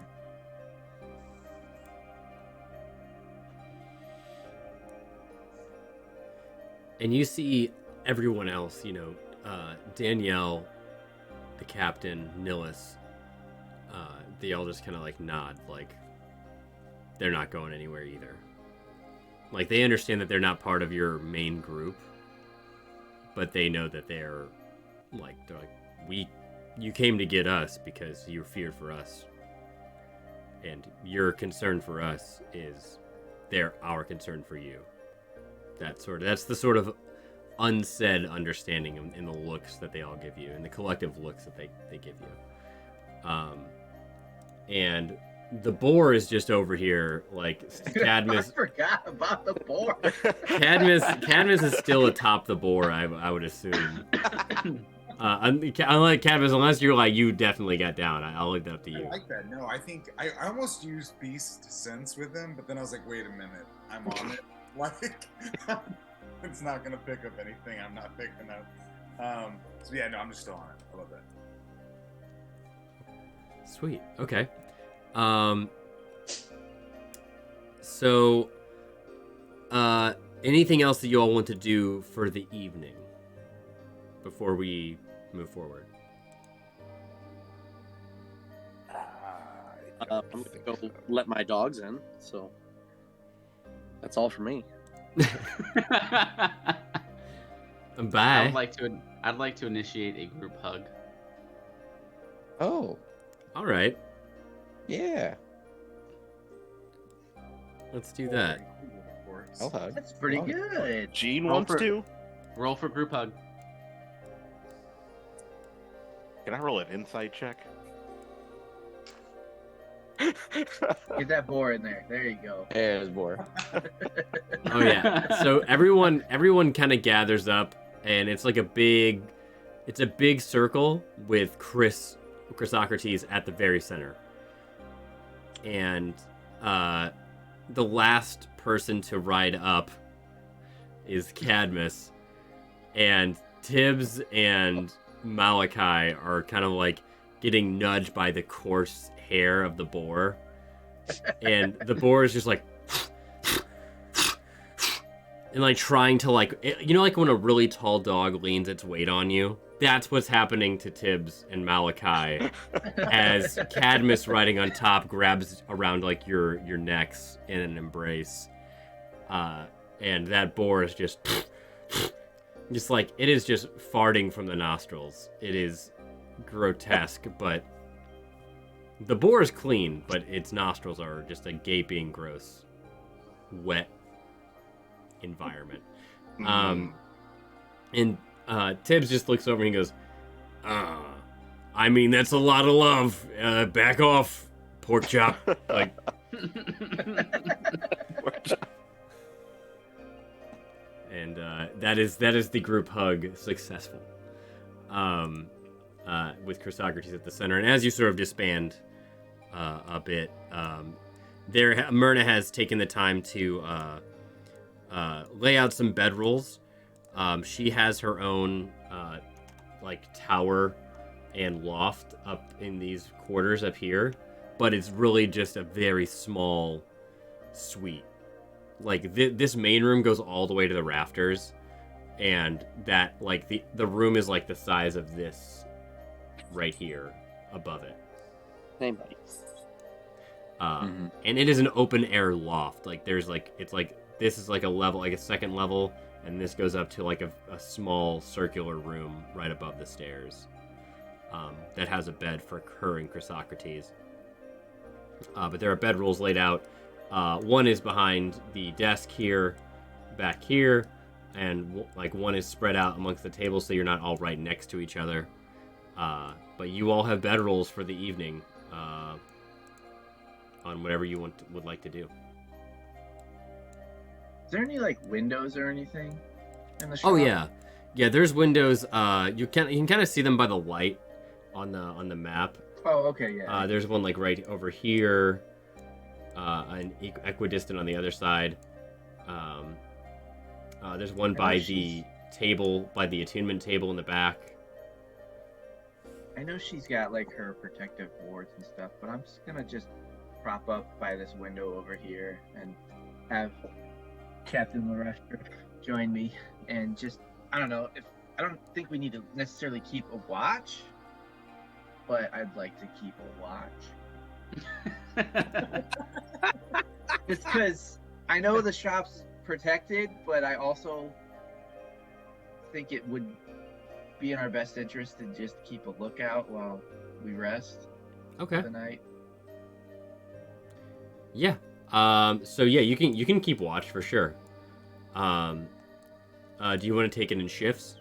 And you see everyone else, Danielle, the captain, Nillis, they all just kind of like nod, like they're not going anywhere either. Like they understand that they're not part of your main group, but they know that they're like, you came to get us because you feared for us. And your concern for us is our concern for you. That's the sort of unsaid understanding in the looks that they all give you, and the collective looks that they give you. And the boar is just over here, like Cadmus. I forgot about the boar. Cadmus is still atop the boar, I would assume. Unlike Cadmus, unless you're like, you definitely got down. I'll leave that up to you. I like that. No, I think I almost used beast sense with him, but then I was like, wait a minute, I'm on it. Like, It's not gonna pick up anything I'm not picking up. So yeah, no, I'm just still on it. I love that. Sweet. Okay. So, anything else that you all want to do for the evening before we move forward? I'm gonna go let my dogs in. So that's all for me. Bye. I'd like to initiate a group hug. Oh, All right. yeah. Let's do that. Of course. I'll hug. That's pretty Oh. good. Gene Roll wants for- to. Roll for group hug. Can I roll an insight check? Get that boar in there. There you go. There's Boar. Oh yeah. So everyone kind of gathers up, and it's like a big circle with Chris Socrates at the very center. And the last person to ride up is Cadmus, and Tibbs and Malachi are kind of like getting nudged by the coarse hair of the boar, and the boar is just like and like trying to like, you know, like when a really tall dog leans its weight on you. That's what's happening to Tibbs and Malachi as Cadmus riding on top grabs around like your necks in an embrace, and that boar is just like, it is just farting from the nostrils. It is grotesque, but the boar is clean, but its nostrils are just a gaping, gross, wet environment. And Tibbs just looks over and he goes, I mean, that's a lot of love. Back off, pork chop. Like, and that is the group hug successful. With Chrysocrates at the center, and as you sort of disband a bit, Myrna has taken the time to lay out some bedrolls. She has her own like tower and loft up in these quarters up here, but it's really just a very small suite. Like this main room goes all the way to the rafters, and that like the room is like the size of this right here above it. Same buddy. And it is an open air loft. Like there's like, it's like, this is like a level, like a second level, and this goes up to like a small circular room right above the stairs that has a bed for her and Chrysocrates. But there are bedrolls laid out. One is behind the desk here, back here, and like one is spread out amongst the tables so you're not all right next to each other. But you all have bedrolls for the evening on whatever you would like to do. Is there any like windows or anything in the shop? Oh yeah, there's windows. You can kind of see them by the light on the map. Oh, okay, yeah. There's one like right over here, and equidistant on the other side. There's one by the table, by the attunement table in the back. I know she's got like her protective wards and stuff, but I'm just gonna prop up by this window over here and have Captain Larester join me, and I don't know, I don't think we need to necessarily keep a watch, but I'd like to keep a watch. Just because I know the shop's protected, but I also think it would be in our best interest to just keep a lookout while we rest Okay. for the night. Yeah. So yeah, you can keep watch for sure. Do you want to take it in shifts?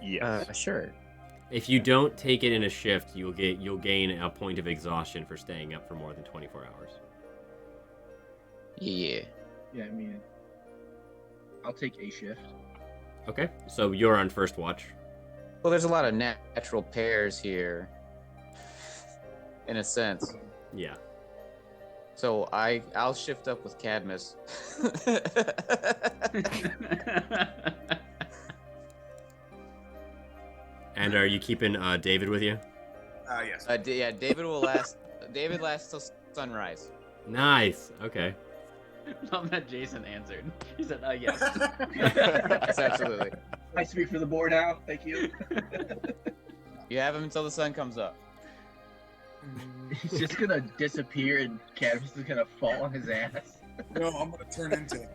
Yes. Sure. If you don't take it in a shift, you'll gain a point of exhaustion for staying up for more than 24 hours. Yeah. Yeah, I mean, I'll take a shift. Okay. So you're on first watch. Well, there's a lot of natural pairs here, in a sense. Yeah. So I'll shift up with Cadmus. And are you keeping David with you? Yes. Yeah, David will last. David lasts till sunrise. Nice. Okay. Love that Jason answered. He said, yes. Yes, absolutely. I speak for the board now. Thank you. You have him until the sun comes up. He's just gonna disappear and Cadmus is gonna fall on his ass. No, I'm gonna turn into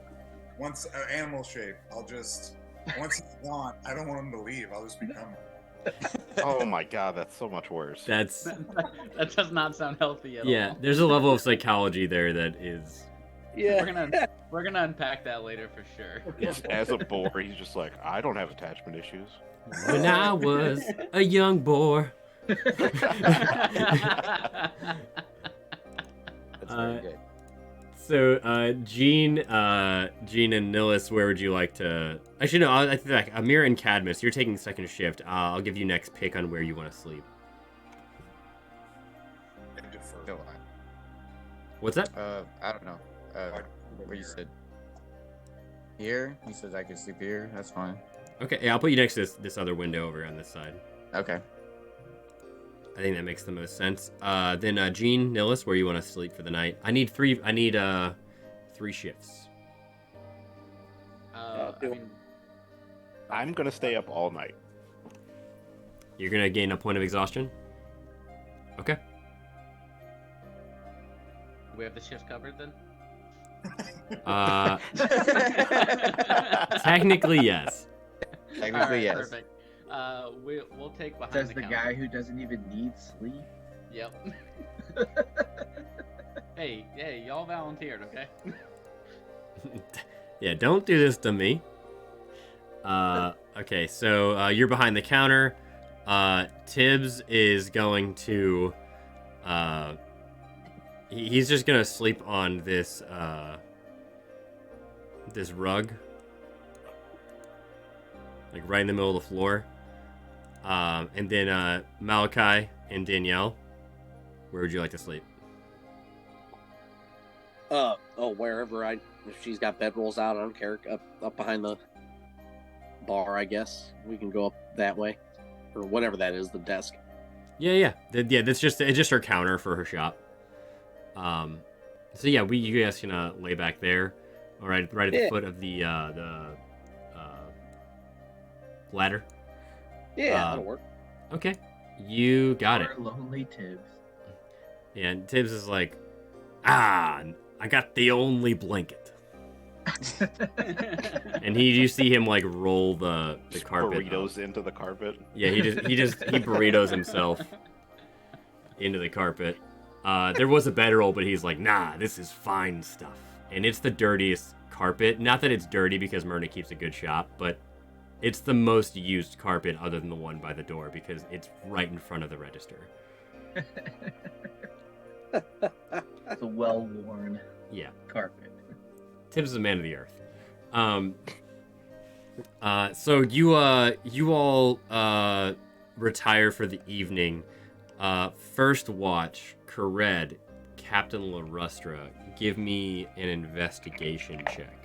once animal shape. Once he's gone, I don't want him to leave. I'll just become. Oh my god, that's so much worse. That's That does not sound healthy at yeah. all. There's a level of psychology there that is. Yeah. We're gonna unpack that later for sure. As a boar, he's just like, I don't have attachment issues. When I was a young boar. That's very good. So, Gene and Nillis, where would you like to? Actually, no. I think like Amir and Cadmus, you're taking second shift. I'll give you next pick on where you want to sleep. I defer. Go on. What's that? I don't know. What you said? Here? He says I can sleep here. That's fine. Okay, yeah, I'll put you next to this other window over on this side. Okay. I think that makes the most sense. Then Gene, Nillis, where you want to sleep for the night? I need three shifts. I mean, I'm gonna stay up all night. You're gonna gain a point of exhaustion. Okay. we have the shifts covered then? Technically, yes. Technically, yes. Perfect. We'll take behind Says the the counter. guy who doesn't even need sleep. Yep. hey, y'all volunteered, okay? Yeah, don't do this to me. Okay, so you're behind the counter. Tibbs is going to he's just gonna sleep on this this rug, like right in the middle of the floor. And then Malachi and Danielle, where would you like to sleep? Wherever if she's got bedrolls out, I don't care. Up behind the bar, I guess we can go up that way, or whatever that is, the desk. Yeah. It's just her counter for her shop. So yeah, you guys can lay back there, all right at the foot of the ladder. Yeah, that'll work. Okay, you got it. Poor lonely Tibbs. Yeah, and Tibbs is like, I got the only blanket. And you see him like roll the carpet. Burritos into the carpet. Yeah, he burritos himself into the carpet. There was a bedroll, but he's like, nah, this is fine stuff. And it's the dirtiest carpet. Not that it's dirty because Myrna keeps a good shop, but it's the most used carpet other than the one by the door because it's right in front of the register. It's a well-worn carpet. Tibbs is a man of the earth. So you all retire for the evening. First watch, Kared, Captain Larustra, give me an investigation check.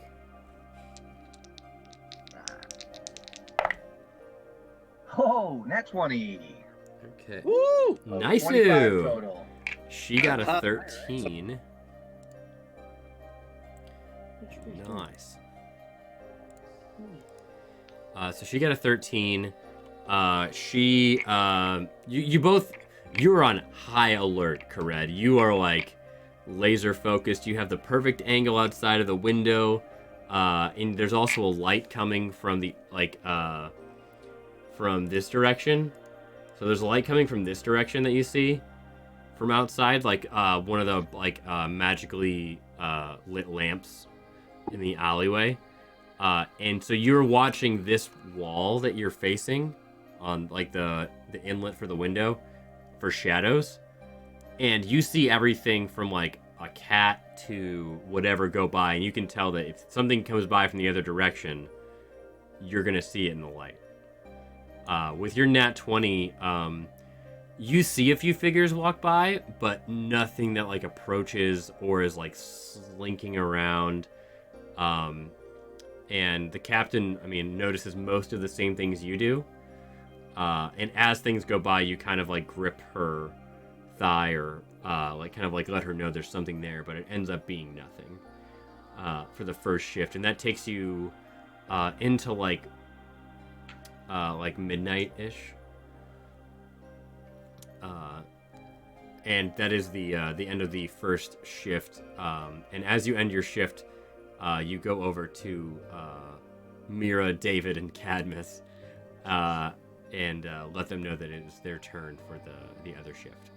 Oh, nat 20. Okay. Woo! Nice. 25 total. She got a 13. Nice. So she got a 13. You're on high alert, Kared. You are like laser focused. You have the perfect angle outside of the window. And there's also a light coming from from this direction. So there's a light coming from this direction that you see from outside, like one of the magically lit lamps in the alleyway. And so you're watching this wall that you're facing on like the inlet for the window for shadows, and you see everything from like a cat to whatever go by, and you can tell that if something comes by from the other direction, you're gonna see it in the light. With your nat 20, You see a few figures walk by, but nothing that like approaches or is like slinking around. And the captain, I mean, notices most of the same things you do. And as things go by, you kind of like grip her thigh or like kind of like let her know there's something there, but it ends up being nothing for the first shift. And that takes you into like midnight-ish. And that is the end of the first shift. And as you end your shift, you go over to Mira, David, and Cadmus, and let them know that it is their turn for the other shift.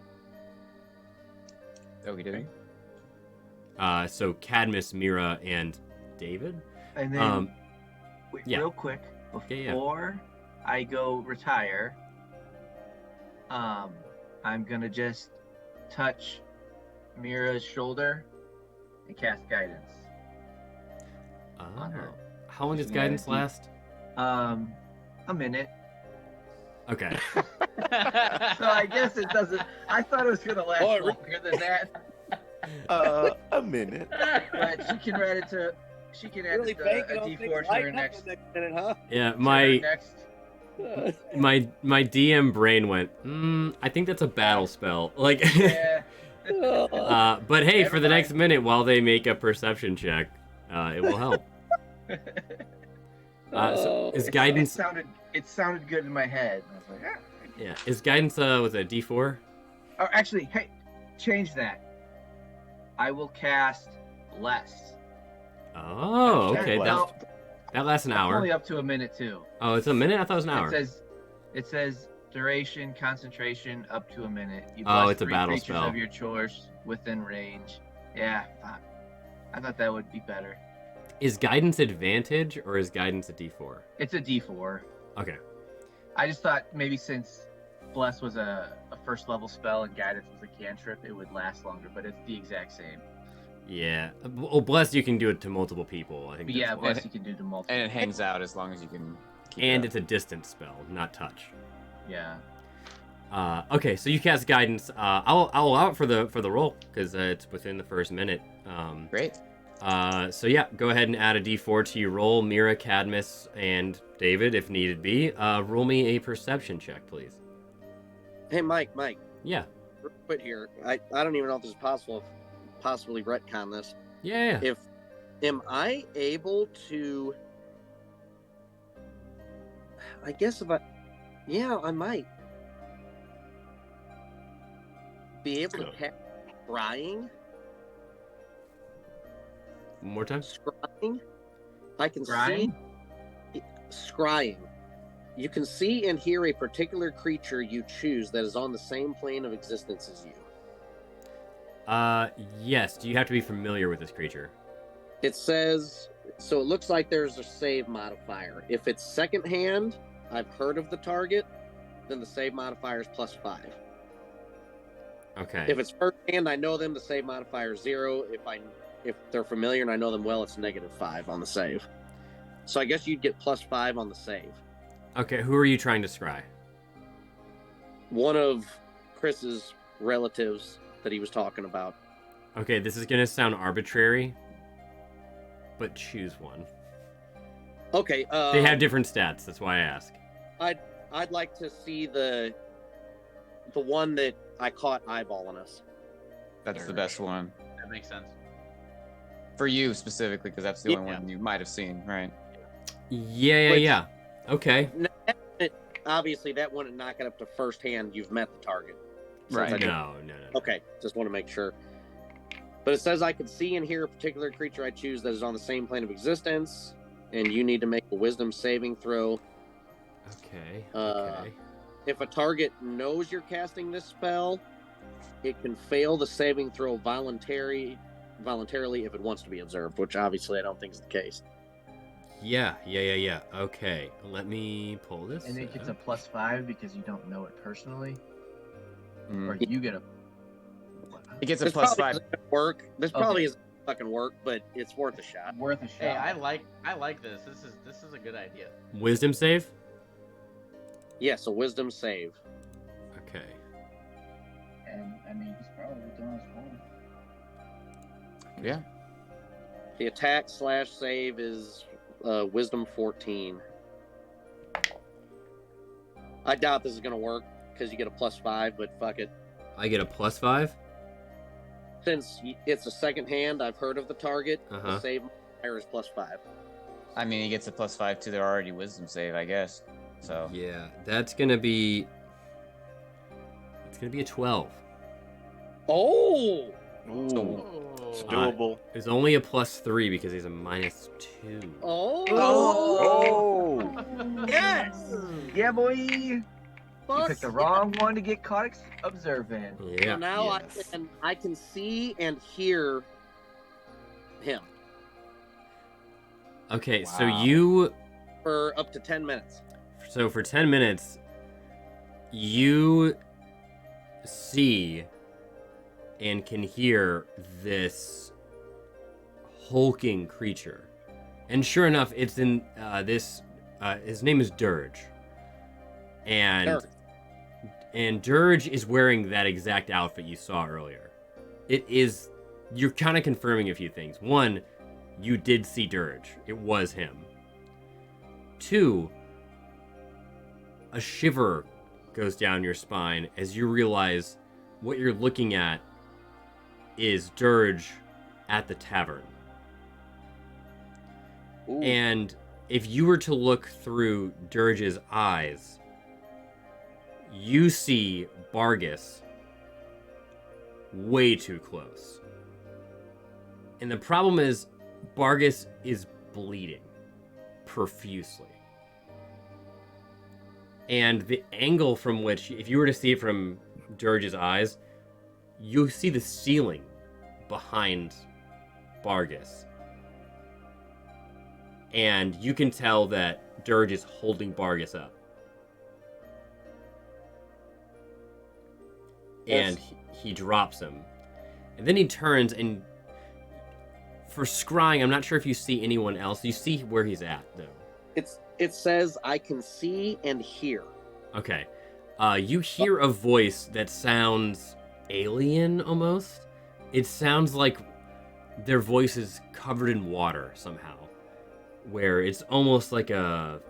Okay. So Cadmus, Mira, and David. And then, yeah. real quick, Yeah. before I go retire, I'm gonna just touch Mira's shoulder and cast guidance on her. How long does Yeah, guidance he- last? A minute. Okay. So I guess it doesn't. I thought it was gonna last Oh, longer than that. A minute. But she can add it to. She can add Really it to banking a on D4 things to her lighting up next. the next minute, huh? Yeah, to her my next. my DM brain went, I think that's a battle spell. Like, Yeah. but hey, Never for the mind. next minute while they make a perception check, it will help. So is guidance? It sounded good in my head. I was like, Yeah, is guidance with a D4? Oh, actually, hey, change that. I will cast less. Oh, okay. No, That lasts an it's only hour. up to a minute too. Oh, it's a minute. I thought it was an hour. It says duration, concentration, up to a minute. You Oh, bless it's a 3 battle creatures spell. of your choice within range. Yeah, fuck. I thought that would be better. Is guidance advantage or is guidance a D4? It's a D4. Okay. I just thought maybe since bless was a first level spell and guidance was a cantrip, it would last longer, but it's the exact same. Yeah. Well, bless you can do it to multiple people. I think. But yeah, that's why. bless you can do the multiple. And it hangs out as long as you can keep And it it's a distance spell, not touch. Yeah. Okay, so you cast guidance. I'll allow it for the roll because it's within the first minute. up. Great. So yeah, go ahead and add a D4 to your roll. Mira, Cadmus, and David, if needed be. Roll me a perception check, please. Hey, Mike, Yeah. real quick here. I don't even know if this is possible. Possibly retcon this. Yeah. Am I able to? I guess I might be able to cast scrying. One more time. Scrying. I can Scrying? see scrying. You can see and hear a particular creature you choose that is on the same plane of existence as you. Yes. Do you have to be familiar with this creature? It says, so it looks like there's a save modifier. If it's secondhand, I've heard of the target, then the save modifier is +5. Okay. If it's first hand, I know them, the save modifier is 0. If they're familiar and I know them well, it's -5 on the save. So I guess you'd get +5 on the save. Okay. Who are you trying to scry? One of Chris's relatives that he was talking about. Okay. This is gonna sound arbitrary, but choose one. Okay. They have different stats. That's why I ask. I'd like to see the one that I caught eyeballing us. That's the best one. That makes sense. For you specifically, because that's the only Yeah. one you might have seen, right? Yeah. Okay. Obviously, that wouldn't knock it up to first hand. You've met the target. Since Right. I didn't- No. Okay, just want to make sure. But it says I can see and hear a particular creature I choose that is on the same plane of existence, and you need to make a wisdom saving throw. Okay. If a target knows you're casting this spell, it can fail the saving throw voluntarily if it wants to be observed, which obviously I don't think is the case. Yeah. Okay. Let me pull this. And it gets a up. +5 because you don't know it personally, Mm. or you get a. It gets a This +5. probably isn't work. This probably isn't fucking work, but it's worth a shot. Worth a shot. Hey, I like this. This is a good idea. Wisdom save. Yes, a wisdom save. Okay. Yeah. The attack/save is Wisdom 14. I doubt this is gonna work because you get a +5, but fuck it. I get a +5. Since it's a second hand, I've heard of the target. Uh-huh. The save modifier is +5. I mean, he gets a +5 to their already wisdom save, I guess. So. Yeah, that's gonna be. It's gonna be a 12. Oh! Ooh, it's doable. It's only a +3 because he's a -2. Oh! Oh! Yes! Yeah, boy! You Fuck picked the yeah. wrong one to get caught observing. So Yeah. now Yes. I can see and hear him Okay, so Wow. you. for up to 10 minutes. So for 10 minutes, you see and can hear this hulking creature. And sure enough, it's in this. His name is Dirge. Dirge. And Dirge is wearing that exact outfit you saw earlier. It is. You're kind of confirming a few things. One, you did see Dirge. It was him. Two, a shiver goes down your spine as you realize what you're looking at is Dirge at the tavern. Ooh. And if you were to look through Dirge's eyes, you see Bargus way too close. And the problem is, Bargus is bleeding profusely. And the angle from which, if you were to see it from Dirge's eyes, you see the ceiling behind Bargus. And you can tell that Dirge is holding Bargus up. And he drops him. And then he turns and for scrying, I'm not sure if you see anyone else. You see where he's at, though. It says I can see and hear. Okay. You hear a voice that sounds alien, almost. It sounds like their voice is covered in water, somehow. Where it's almost like a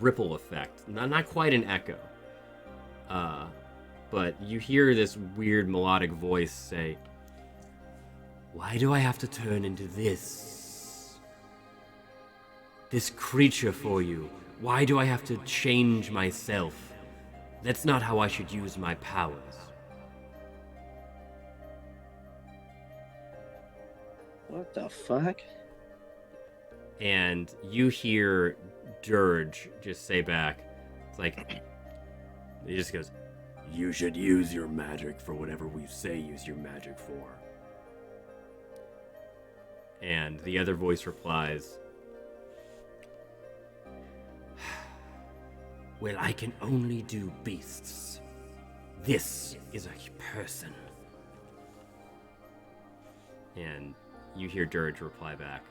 ripple effect. Not quite an echo. But you hear this weird melodic voice say, "Why do I have to turn into this creature for you? Why do I have to change myself? That's not how I should use my powers." What the fuck? And you hear Dirge just say back, it's like, he just goes, "You should use your magic for whatever we say use your magic for." And the other voice replies, "Well, I can only do beasts. This is a person." And you hear Dirge reply back,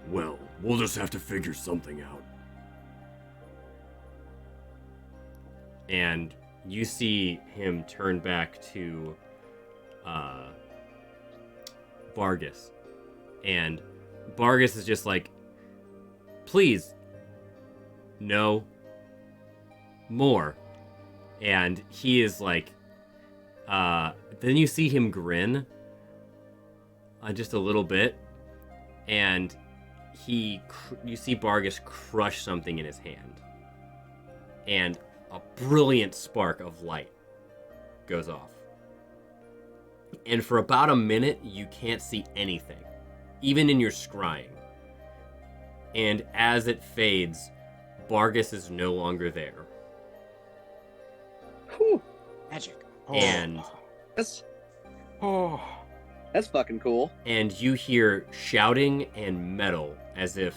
"Well, we'll just have to figure something out." And you see him turn back to Bargus. And Bargus is just like, "Please, no more." And he is like, then you see him grin just a little bit. And you see Bargus crush something in his hand. And a brilliant spark of light goes off. And for about a minute, you can't see anything, even in your scrying. And as it fades, Bargus is no longer there. Whew. Magic. And That's fucking cool. and you hear shouting and metal as if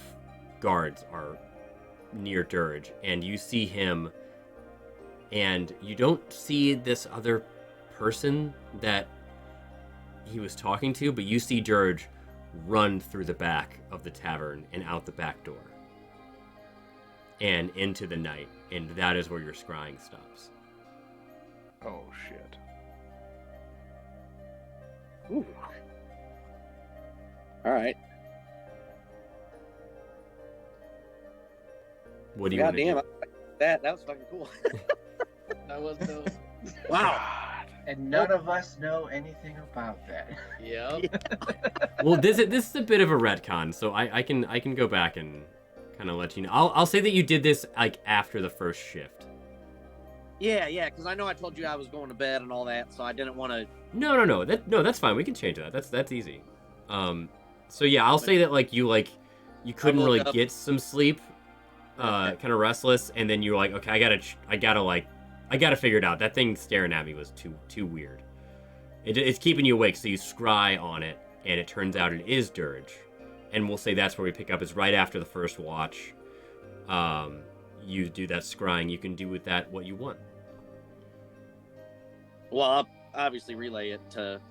guards are near Dirge. And you see him, and you don't see this other person that he was talking to, but you see Dirge run through the back of the tavern and out the back door and into the night, and that is where your scrying stops. Oh shit. Ooh. All right. What do you want to Goddamn, do? that was fucking cool. That was dope. Wow. And none of us know anything about that. Yep. Well, this is a bit of a retcon, so I can go back and kind of let you know. I'll say that you did this like after the first shift. Yeah, because I know I told you I was going to bed and all that, so I didn't want to. No, that's fine. We can change that. That's easy. So yeah, I'll say that like you couldn't woke really up. get some sleep, kind of restless, and then you're like, okay, I gotta figure it out. That thing staring at me was too weird. It's keeping you awake, so you scry on it, and it turns out it is dirge, and we'll say that's where we pick up is right after the first watch. You do that scrying. You can do with that what you want. Well, I'll obviously relay it to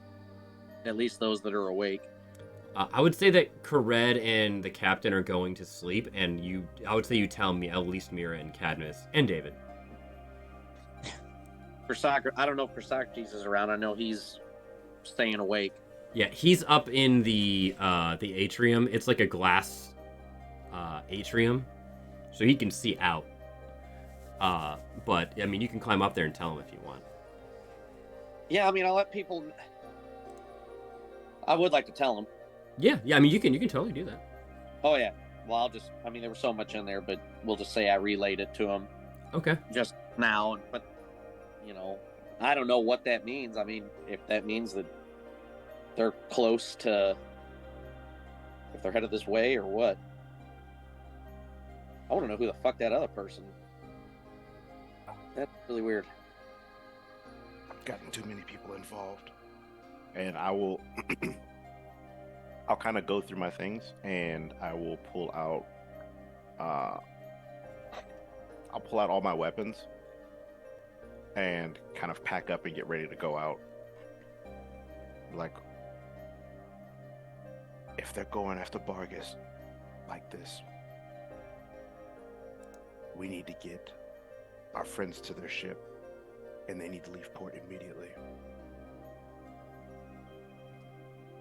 at least those that are awake. I would say that Kared and the captain are going to sleep, and I would say you tell me at least Mira and Cadmus and David. For soccer, I don't know if Socrates is around. I know he's staying awake. Yeah, he's up in the atrium. It's like a glass atrium, so he can see out. But I mean, you can climb up there and tell him if you want. Yeah, I mean, I'll let people. I would like to tell them. Yeah. I mean, you can totally do that. Oh yeah. Well, there was so much in there, but we'll just say I relayed it to them Okay. just now. But I don't know what that means. I mean, if that means that they're close to, if they're headed this way or what. I want to know who the fuck that other person. That's really weird. Gotten too many people involved, and I will. I'll kind of go through my things, and I will pull out. I'll pull out all my weapons, and kind of pack up and get ready to go out. Like, if they're going after Bargus like this, we need to get our friends to their ship. And they need to leave port immediately.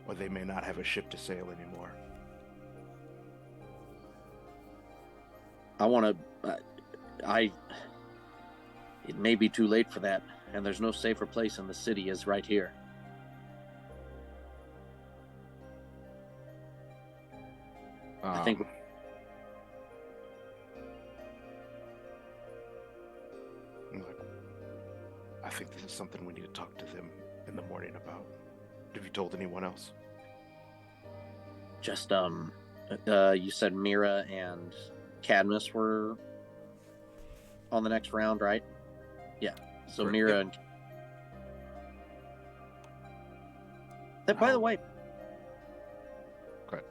Or they may not have a ship to sail anymore. I want to. It may be too late for that, and there's no safer place in the city as right here. I think. I think this is something we need to talk to them in the morning about. Have you told anyone else? Just you said Mira and Cadmus were on the next round, right? Yeah. So Correct. Mira and. By the way. Go ahead.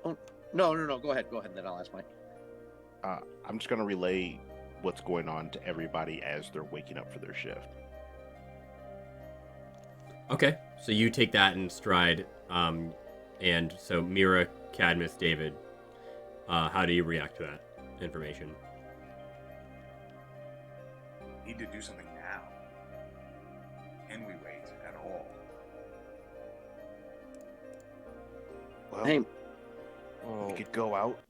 Oh no! Go ahead, and then I'll ask Mike. I'm just gonna relay what's going on to everybody as they're waking up for their shift. Okay. So you take that in stride, and so Mira, Cadmus, David, how do you react to that information? Need to do something now. Can we wait at all? Well, Hey. we could go out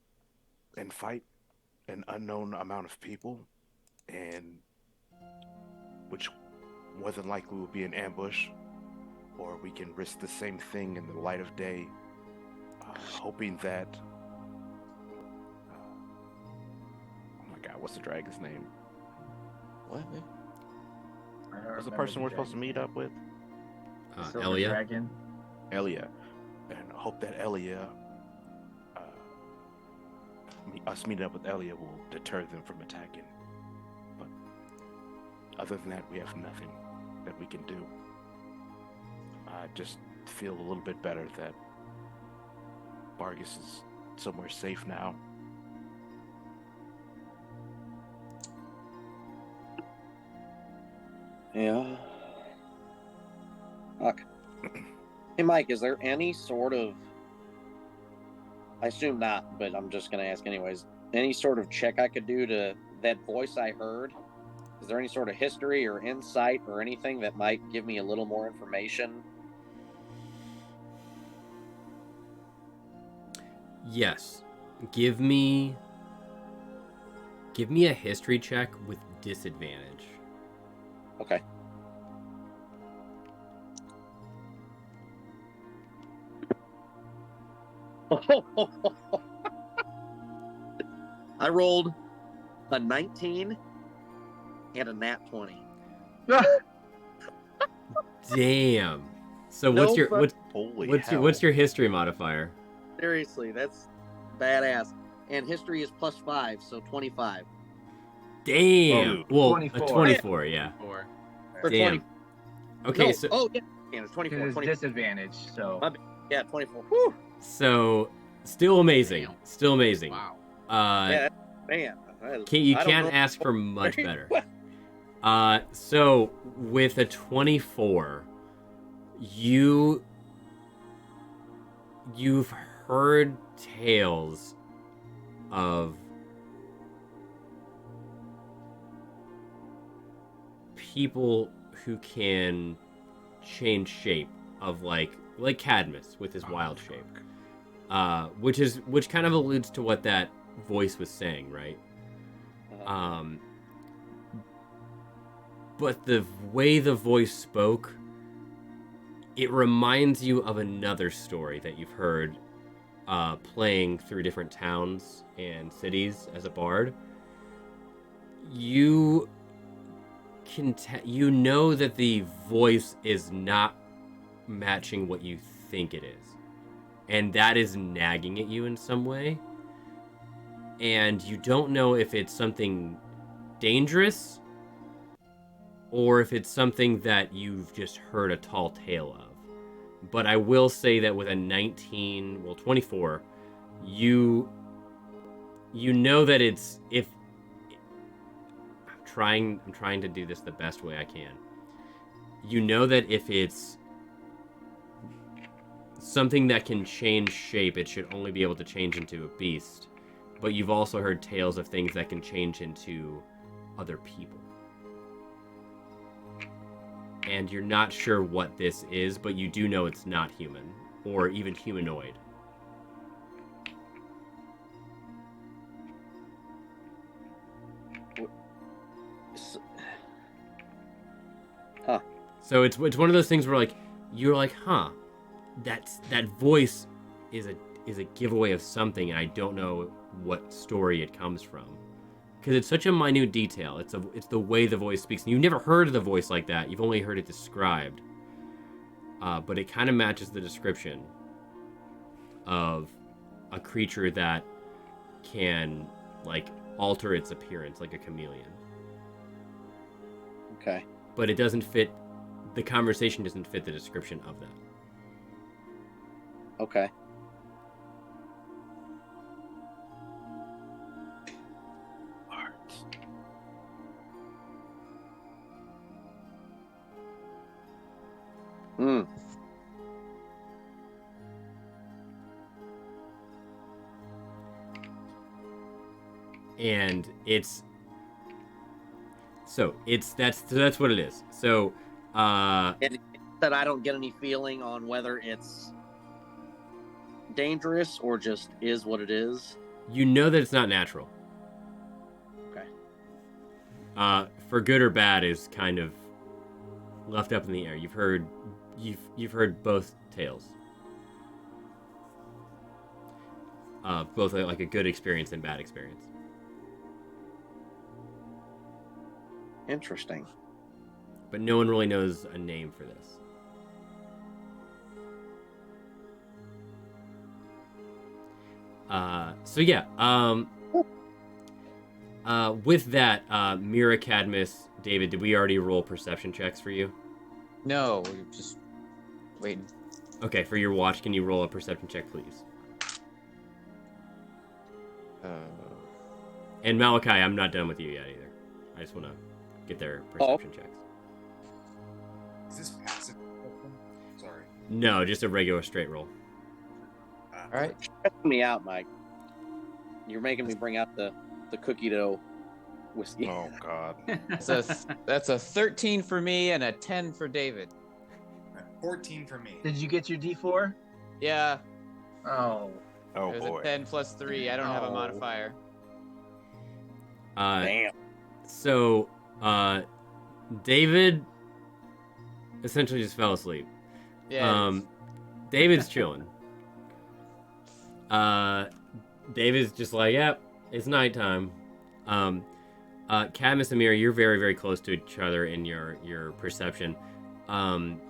and fight an unknown amount of people, and which more than likely will be an ambush, or we can risk the same thing in the light of day, hoping that. Oh my God, what's the dragon's name? What? What's the person we're supposed to meet up with? Elia. Dragon. Elia, and I hope that Elia, us meeting up with Elia will deter them from attacking. But other than that, we have nothing that we can do. I just feel a little bit better that Bargus is somewhere safe now. Yeah. Fuck. Hey, Mike, is there any sort of... I assume not, but I'm just going to ask anyways. Any sort of check I could do to that voice I heard? Is there any sort of history or insight or anything that might give me a little more information? Yes. Give me a history check with disadvantage. Okay. I rolled a 19 and a nat 20. Damn. So No what's your fuck- what's your history modifier? Seriously, that's badass. And history is +5, so 25. Damn. Oh, Well, 24. a 24, yeah. Or Or Damn. 20. Okay, No, so oh yeah, it's 24. Because 20, it's disadvantage, so. yeah, 24. Whew. so still amazing. Damn. Still amazing. wow. Yeah, man. You I don't can't know. ask for much Very better. well. So with a 24, you've heard tales of people who can change shape, of like Cadmus with his wild shape, which kind of alludes to what that voice was saying, right? But the way the voice spoke, it reminds you of another story that you've heard playing through different towns and cities as a bard. You know that the voice is not matching what you think it is, and that is nagging at you in some way, and you don't know if it's something dangerous or if it's something that you've just heard a tall tale of. But I will say that with a 24, you know that it's, if I'm trying to do this the best way I can. You know that if it's something that can change shape, it should only be able to change into a beast. But you've also heard tales of things that can change into other people. And you're not sure what this is, but you do know it's not human, or even humanoid. Huh. So it's one of those things where like you're like, huh, that voice is a giveaway of something, and I don't know what story it comes from, because it's such a minute detail. It's the way the voice speaks. And you've never heard the voice like that. You've only heard it described, but it kind of matches the description of a creature that can like alter its appearance like a chameleon. Okay. But it doesn't fit. The conversation doesn't fit the description of that. Okay. Hmm. And that's what it is. So And that I don't get any feeling on whether it's dangerous or just is what it is. you know that it's not natural. Okay. For good or bad is kind of left up in the air. You've heard both tales. Both like a good experience and bad experience. Interesting. But no one really knows a name for this. So yeah, with that, Mira, Cadmus, David, did we already roll perception checks for you? No, we're just waiting. Okay, for your watch, can you roll a perception check, please? And Malachi, I'm not done with you yet either. I just want to get their perception checks. Is this passive? Sorry. No, just a regular straight roll. All right. Stressing me out, Mike. You're making me bring out the cookie dough whiskey. Oh God. That's a 13 for me and a 10 for David. 14 for me. Did you get your D4? Yeah. Oh. Oh It was boy. a 10 plus 3. I don't have a modifier. Damn. So, David essentially just fell asleep. Yeah. it is. David's chilling. David's just like, yep, it's nighttime. Cadmus and Mira, you're very, very close to each other in your perception. And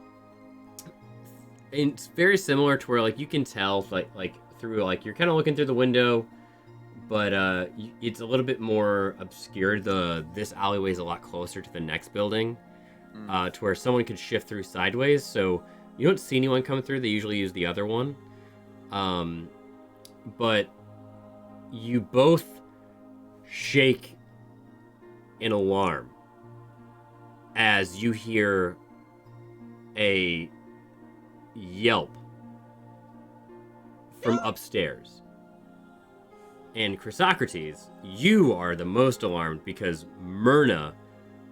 it's very similar to where, like, you can tell, like through, like, you're kind of looking through the window, but it's a little bit more obscured. This alleyway is a lot closer to the next building, to where someone could shift through sideways. So you don't see anyone come through. They usually use the other one. But you both shake in alarm as you hear a yelp from upstairs. And Chrysocrates, you are the most alarmed because Myrna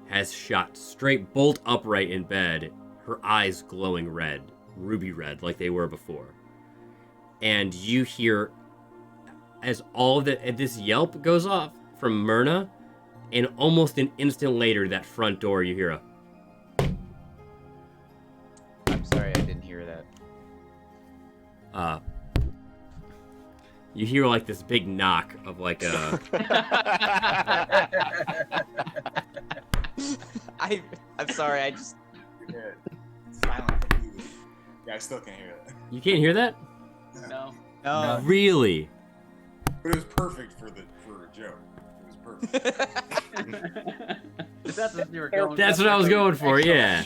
has shot straight bolt upright in bed, her eyes glowing red, ruby red, like they were before. And you hear, as all of this yelp goes off from Myrna, and almost an instant later, that front door, you hear a... I'm sorry, I didn't hear that. You hear, like, this big knock of, like, a... I'm sorry, I just... Yeah. Silent. Yeah, I still can't hear that. You can't hear that? No. No. Really? But it was perfect for a joke. It was perfect. That's what you were going. That's what I was going for, yeah.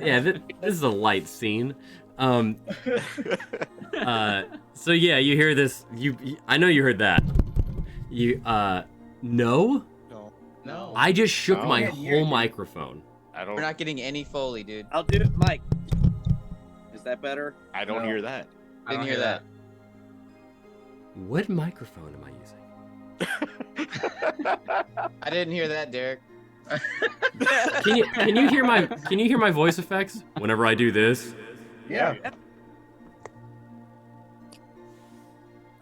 Yeah, this is a light scene. So yeah, you hear this. I know you heard that. No? No. I just shook No. my Yeah, whole microphone. I We're don't. not getting any Foley, dude. I'll do it, Mike. Is that better? I don't No. hear that. I Didn't don't hear that. What microphone am I using? I didn't hear that, Derek. Can you hear my voice effects whenever I do this? Yeah.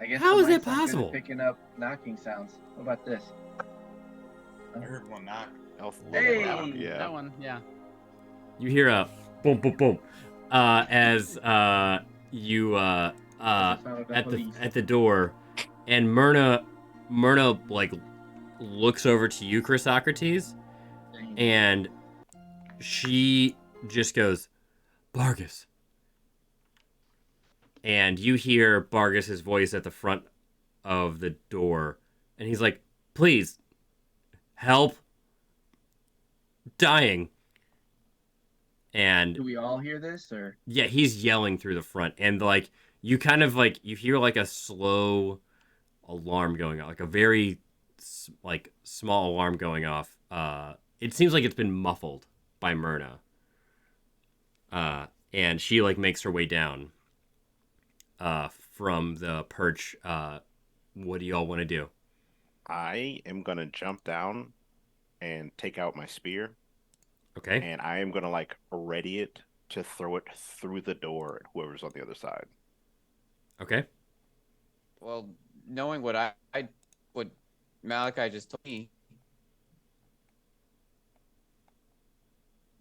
I guess How the is that mic's not good at possible? Picking up knocking sounds. What about this? I heard one knock. Elf Hey! Yeah. That one, yeah. You hear a boom, boom, boom, as you That's the sound of the police. at the door, and Myrna like looks over to you, Chrysocrates, and she just goes, Bargus. And you hear Bargus's voice at the front of the door, and he's like, please, help. Dying. And Do we all hear this, or? yeah, he's yelling through the front, and like you kind of like you hear like a slow alarm going off, like a very like small alarm going off. It seems like it's been muffled by Myrna. And she like makes her way down from the perch. What do y'all want to do? I am gonna jump down and take out my spear, Okay. and I am gonna like ready it to throw it through the door at whoever's on the other side. Okay. Well, knowing what what Malachi just told me,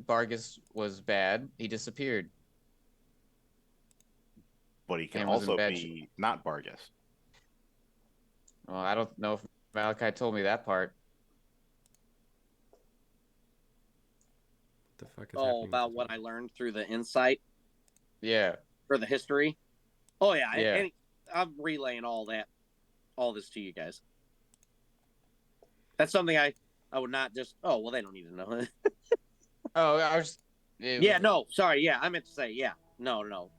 Bargus was bad. He disappeared. But he can And was in also bad be not Bargus. Well, I don't know if Malachi told me that part. What the fuck is Oh, happening? about what I learned through the insight Yeah. for the history. Oh yeah, Yeah. and I'm relaying all this to you guys. That's something I would not just. Oh well, they don't need to know. Oh, I was. Yeah, no, sorry. Yeah, I meant to say yeah. No.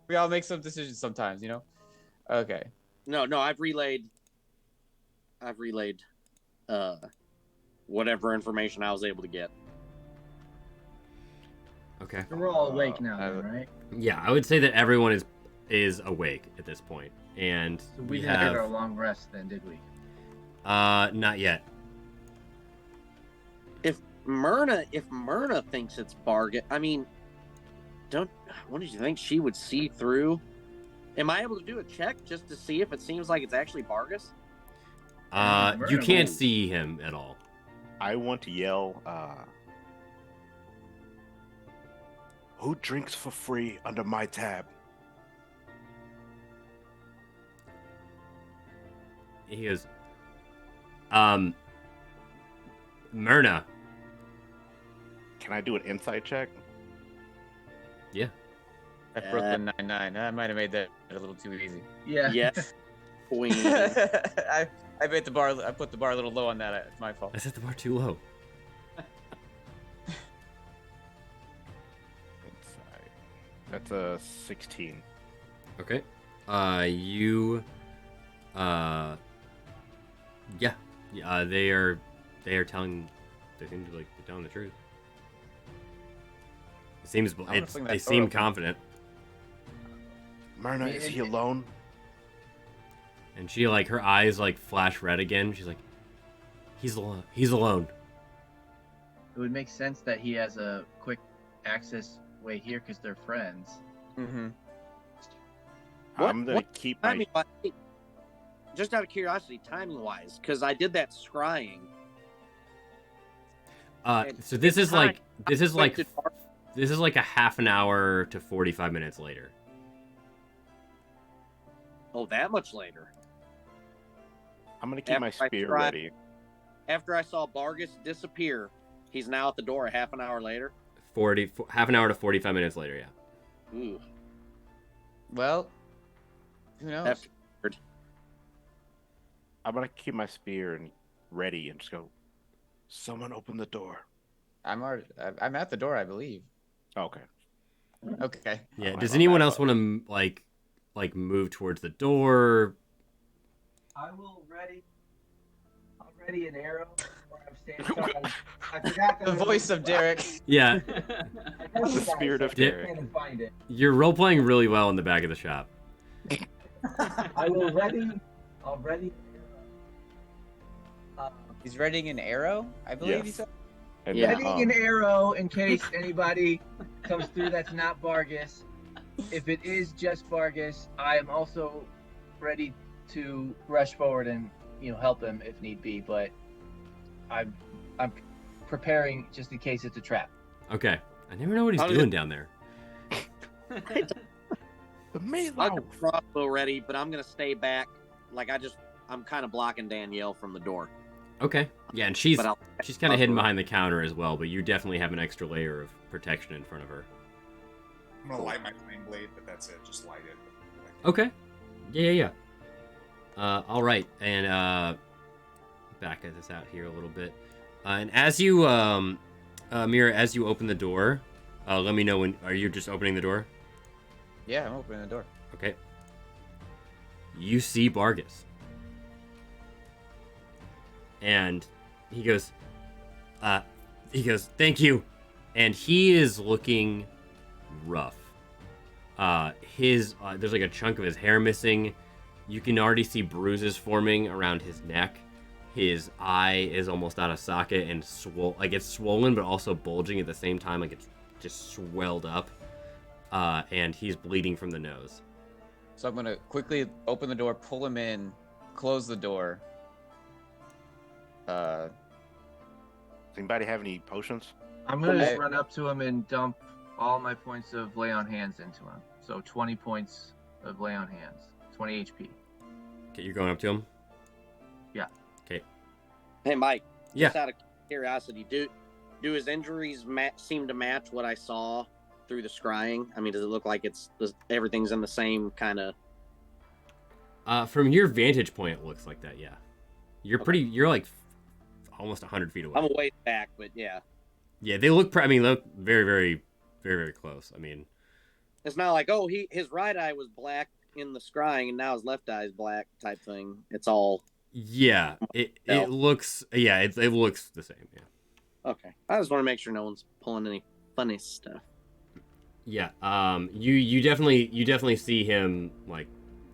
We all make some decisions sometimes, you know. Okay. No, I've relayed whatever information I was able to get. Okay. We're all awake now, then, right? Yeah, I would say that everyone is awake at this point, and So we we didn't have get our long rest, then, did we? not yet. If Myrna thinks it's Bargus, I mean, what did you think she would see through? Am I able to do a check just to see if it seems like it's actually Vargas? You can't see him at all. I want to yell, who drinks for free under my tab? He goes, Myrna. Can I do an insight check? Yeah. At Brooklyn Nine-Nine. I might have made that a little too easy. Yeah. Yes. Queen. I bet the bar. I put the bar a little low on that. It's my fault. I set the bar too low. Insight. That's a 16. Okay. They seem to like be telling the truth. They seem confident. Myrna, is he alone? And she like her eyes like flash red again. She's like, he's alone. He's alone. It would make sense that he has a quick access way here because they're friends. Mm-hmm. I'm gonna keep my. Just out of curiosity, timing wise, because I did that scrying. So this is like a half an hour to 45 minutes later. Oh, that much later. I'm gonna keep my spear ready. After I saw Vargas disappear, he's now at the door a half an hour later. Half an hour to 45 minutes later, yeah. Ooh. Well, who knows? I'm gonna keep my spear and ready and just go. Someone open the door. I'm at the door, I believe. Okay. Okay. Yeah. Does anyone else want to like move towards the door? I will ready. I'll ready an arrow. I forgot the voice of Derek. Yeah. The spirit of Derek. You're role playing really well in the back of the shop. I will ready. I'll ready. He's readying an arrow, I believe he said. And Readying an arrow in case anybody comes through that's not Vargas. If it is just Vargas, I am also ready to rush forward and help him if need be. But I'm preparing just in case it's a trap. Okay. I never know what he's doing down there. The meatloaf. I have a crossbow ready, but I'm gonna stay back. I'm kind of blocking Danielle from the door. Okay. Yeah, and she's kind of hidden also- behind the counter as well, but you definitely have an extra layer of protection in front of her. I'm gonna light my flame blade, but that's it. Just light it. Okay. Yeah. All right, and back at this out here a little bit. And as you, Mira, as you open the door, let me know when. Are you just opening the door? Yeah, I'm opening the door. Okay. You see Vargas. And he goes, thank you. And he is looking rough. There's like a chunk of his hair missing. You can already see bruises forming around his neck. His eye is almost out of socket and it's swollen, but also bulging at the same time. Like it's just swelled up. And he's bleeding from the nose. So I'm going to quickly open the door, pull him in, close the door. Does anybody have any potions? I'm going to just run up to him and dump all my points of lay on hands into him. So 20 points of lay on hands. 20 HP. Okay, you're going up to him? Yeah. Okay. Hey, Mike. Yeah. Just out of curiosity, do his injuries seem to match what I saw through the scrying? I mean, does it look like everything's in the same kind of... From your vantage point, it looks like that, yeah. You're like almost 100 feet away. I'm a ways back, but yeah. Yeah, they look very, very, very, very close. I mean... It's not like, his right eye was black in the scrying and now his left eye is black type thing. It's all... Yeah, it looks... Yeah, it looks the same, yeah. Okay. I just want to make sure no one's pulling any funny stuff. Yeah, you definitely see him, like,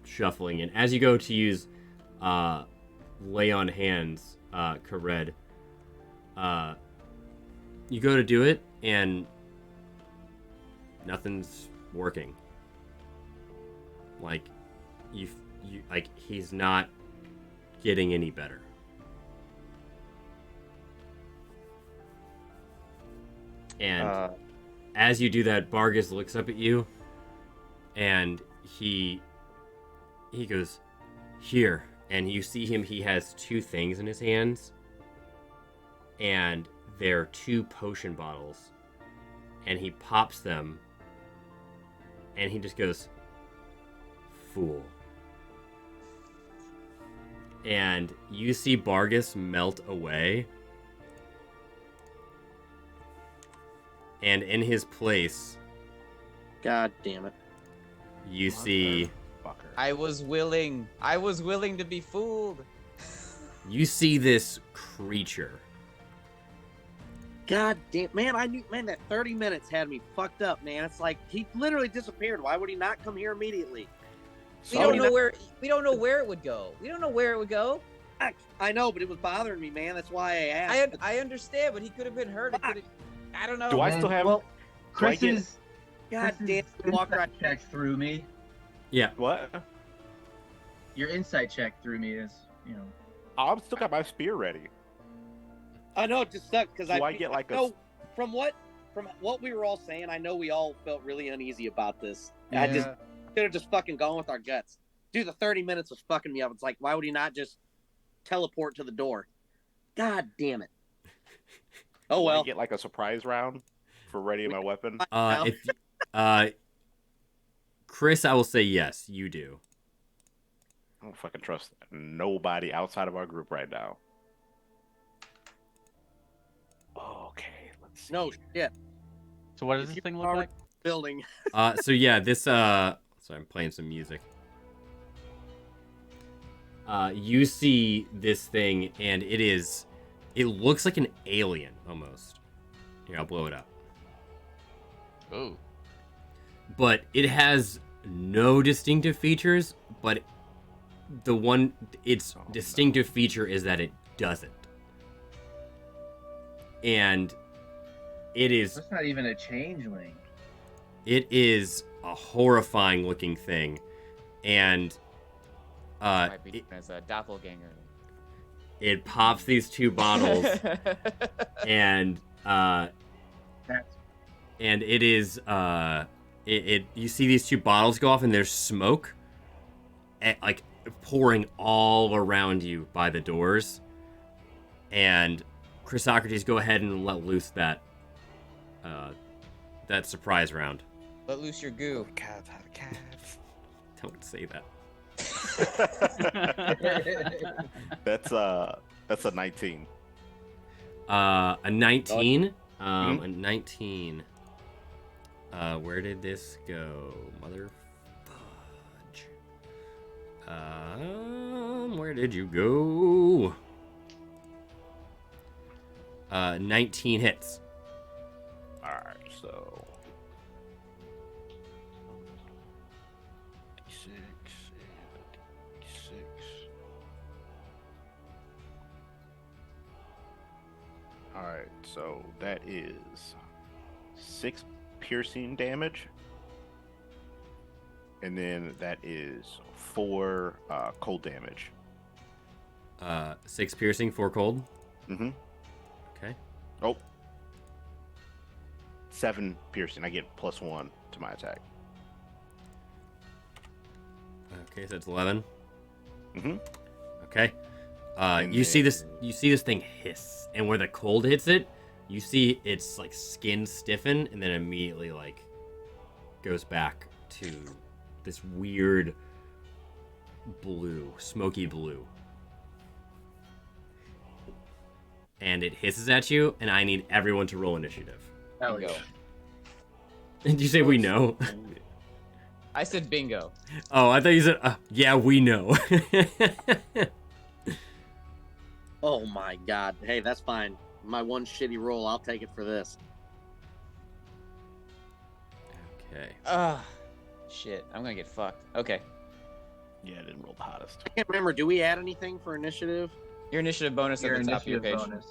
shuffling. And as you go to use lay on hands, Kared, you go to do it, and nothing's working. Like, you like he's not getting any better. And as you do that, Bargus looks up at you, and he goes, "Here." And you see him, he has two things in his hands, and they're two potion bottles. And he pops them, and he just goes, "Fool." And you see Bargus melt away. And in his place, God damn it. you see I was willing to be fooled. you see this creature. God damn, man, I knew, man, that 30 minutes had me fucked up, man. It's like, he literally disappeared. Why would he not come here immediately? We don't know where it would go. We don't know where it would go. I know, but it was bothering me, man. That's why I asked. I understand, but he could have been hurt. I don't know. Do I still have? Well, do I get- Chris's God damn, Chris's Walker. insight check through me. Yeah. What? Your insight check through me is, you know. I've still got my spear ready. I know, it just sucked because Do I get like a? No, from what we were all saying, I know we all felt really uneasy about this. Yeah. I just could have just fucking gone with our guts. Dude, the 30 minutes was fucking me up. It's like, why would he not just teleport to the door? God damn it. Oh Do I well. get like a surprise round for readying my weapon. Chris, I will say yes, you do. I don't fucking trust nobody outside of our group right now. Okay, let's see. No shit. So what does this thing look like? Building. So yeah, this sorry, I'm playing some music. You see this thing, and it looks like an alien almost. Here, I'll blow it up. Oh. But it has no distinctive features, but its distinctive feature is that it doesn't. And That's not even a changeling. it is a horrifying looking thing. And Might be as a doppelganger. it pops these two bottles, and it is you see these two bottles go off, and there's smoke like pouring all around you by the doors. And Chrysocrates, go ahead and let loose that surprise round. Let loose your goo. Don't say that. That's a 19. A 19. A 19. Where did this go? Mother fudge. Where did you go? 19 hits. Alright, so 6 and 6. Alright, so that is 6 piercing damage. And then that is 4 cold damage. 6 piercing, 4 cold. Mm-hmm. Okay. Oh. 7 piercing. I get +1 to my attack. Okay, so it's 11. Mm-hmm. Okay. And You see then- this thing hiss, and where the cold hits it, you see its like skin stiffen, and then immediately like goes back to this weird blue, smoky blue. And it hisses at you, and I need everyone to roll initiative. Hell Bingo. yeah. Did you say we know? I said bingo. Oh, I thought you said, yeah, we know. Oh my god. Hey, that's fine. My one shitty roll, I'll take it for this. Okay. Shit. I'm gonna get fucked. Okay. Yeah, I didn't roll the hottest. I can't remember, do we add anything for initiative? Your initiative bonus Your at the top of your initiative page. bonus.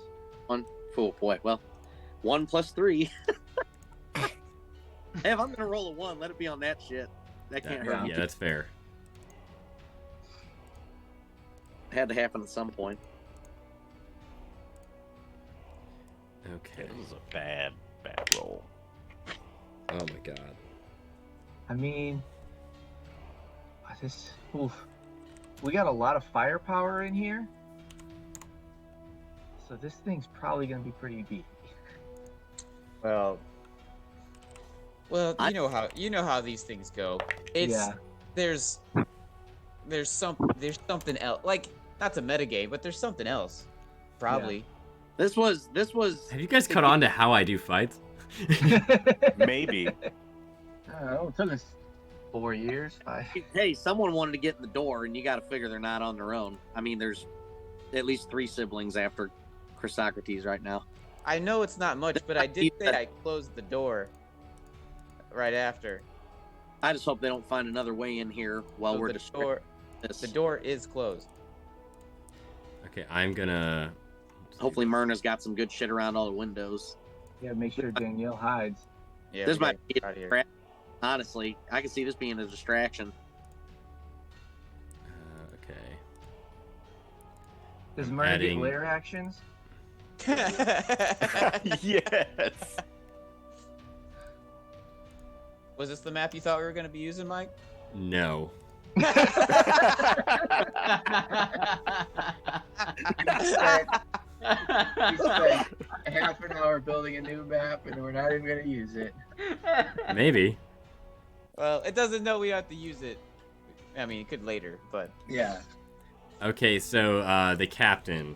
One. Cool, boy. Well, 1 + 3. Hey, if I'm gonna roll a 1, let it be on that shit. That can't hurt. Yeah, that's fair. Had to happen at some point. Okay. This is a bad roll. Oh my god. I mean, we got a lot of firepower in here, so this thing's probably gonna be pretty beefy. Well, you know how these things go. There's something else. Like, not to metagame, but there's something else. Probably. This was. Have you guys caught on to how I do fights? Maybe. I don't know, it took us 4 years. Hey, someone wanted to get in the door, and you got to figure they're not on their own. I mean, there's at least 3 siblings after Chrysocrates right now. I know it's not much, but I did say I closed the door right after. I just hope they don't find another way in here while we're distracted. The door is closed. Okay, I'm gonna. Hopefully, Myrna's got some good shit around all the windows. Yeah, make sure Danielle hides. Yeah, This we might gotta be get out of here. honestly. I can see this being a distraction. Okay. Does I'm Myrna adding- get lair actions? Yes. Was this the map you thought we were gonna be using, Mike? No. We spent half an hour building a new map, and we're not even gonna use it. Maybe. Well, it doesn't know we have to use it. I mean, it could later, but Yeah. Okay, so the captain.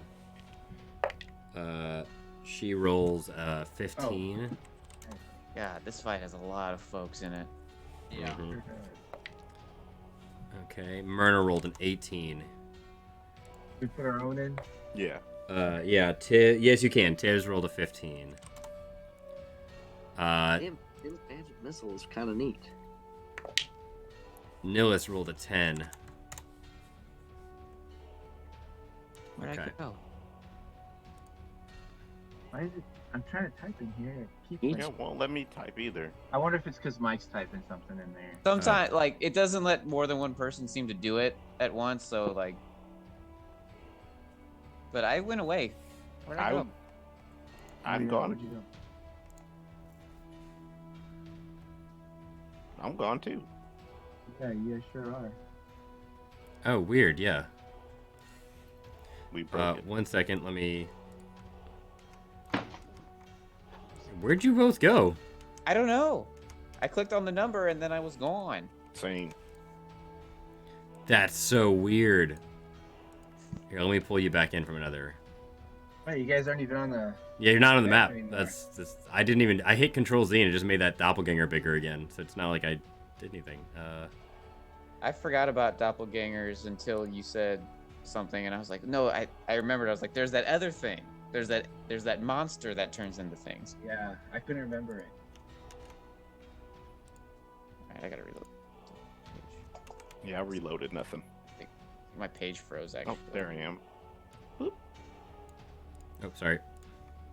She rolls 15. God, this fight has a lot of folks in it. Yeah. Mhm. Okay, Myrna rolled an 18. We put our own in. Yeah. Yeah, yes you can. Tiz rolled a 15. Damn, magic missile is kind of neat. Nillis rolled a 10. Where'd I Okay. go? Why is it? I'm trying to type in here. It keeps, Yeah, won't let me type either. I wonder if it's because Mike's typing something in there. Sometimes, like, it doesn't let more than one person seem to do it at once, so, like... But I went away. Where'd I go? I'm Where'd gone. you go? I'm gone too. Yeah, you sure are. Oh, weird, yeah. We broke it. 1 second, let me... Where'd you both go? I don't know. I clicked on the number and then I was gone. Same. That's so weird. Here, let me pull you back in from another... Wait, you guys aren't even on the... Yeah, you're not on the map. anymore. That's I hit Control Z and it just made that doppelganger bigger again. So it's not like I did anything. I forgot about doppelgangers until you said something, and I was like, no, I remembered. I was like, there's that other thing. There's that monster that turns into things. Yeah, I couldn't remember it. Alright, I gotta reload. Yeah, I reloaded nothing. My page froze, actually. Oh, there I am. Oh, sorry.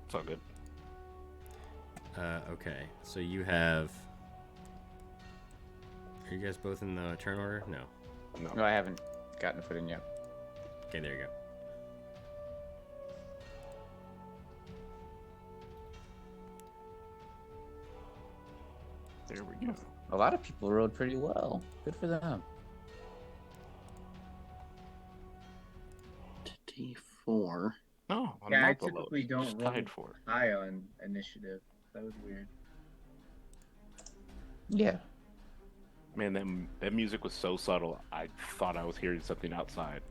It's all good. Okay, so you have... Are you guys both in the turn order? No. No, I haven't gotten to put in yet. Okay, there you go. There we go. A lot of people rode pretty well. Good for them. D4. No, I'm Yeah, I not the typically lowest. don't Just run tied for it. high on initiative. That was weird. Yeah. Man, that music was so subtle. I thought I was hearing something outside.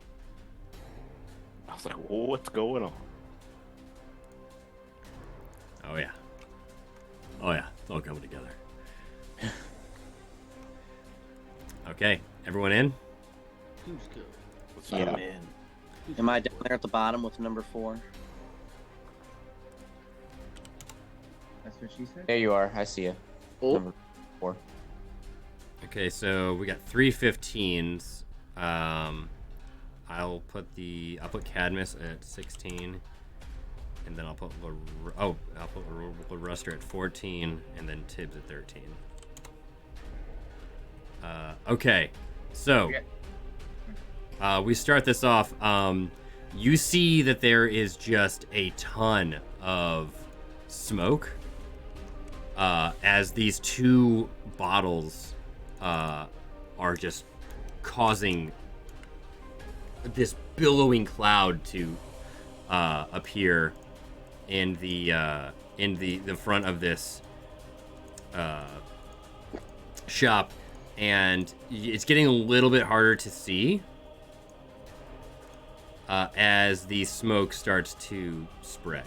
I was like, "Whoa, what's going on?" Oh, yeah. Oh, yeah. It's all coming together. Okay, everyone in? Who's good? What's Yeah. up? Am I down there at the bottom with number 4? That's what she said? There you are. I see you. Oh, Number 4. Okay, so we got 3 15s. I'll put Cadmus at 16, and then I'll put Ruster at 14, and then Tibbs at 13. Okay, so Yeah. We start this off. You see that there is just a ton of smoke as these two bottles are just causing this billowing cloud to appear in the front of this shop, and it's getting a little bit harder to see as the smoke starts to spread.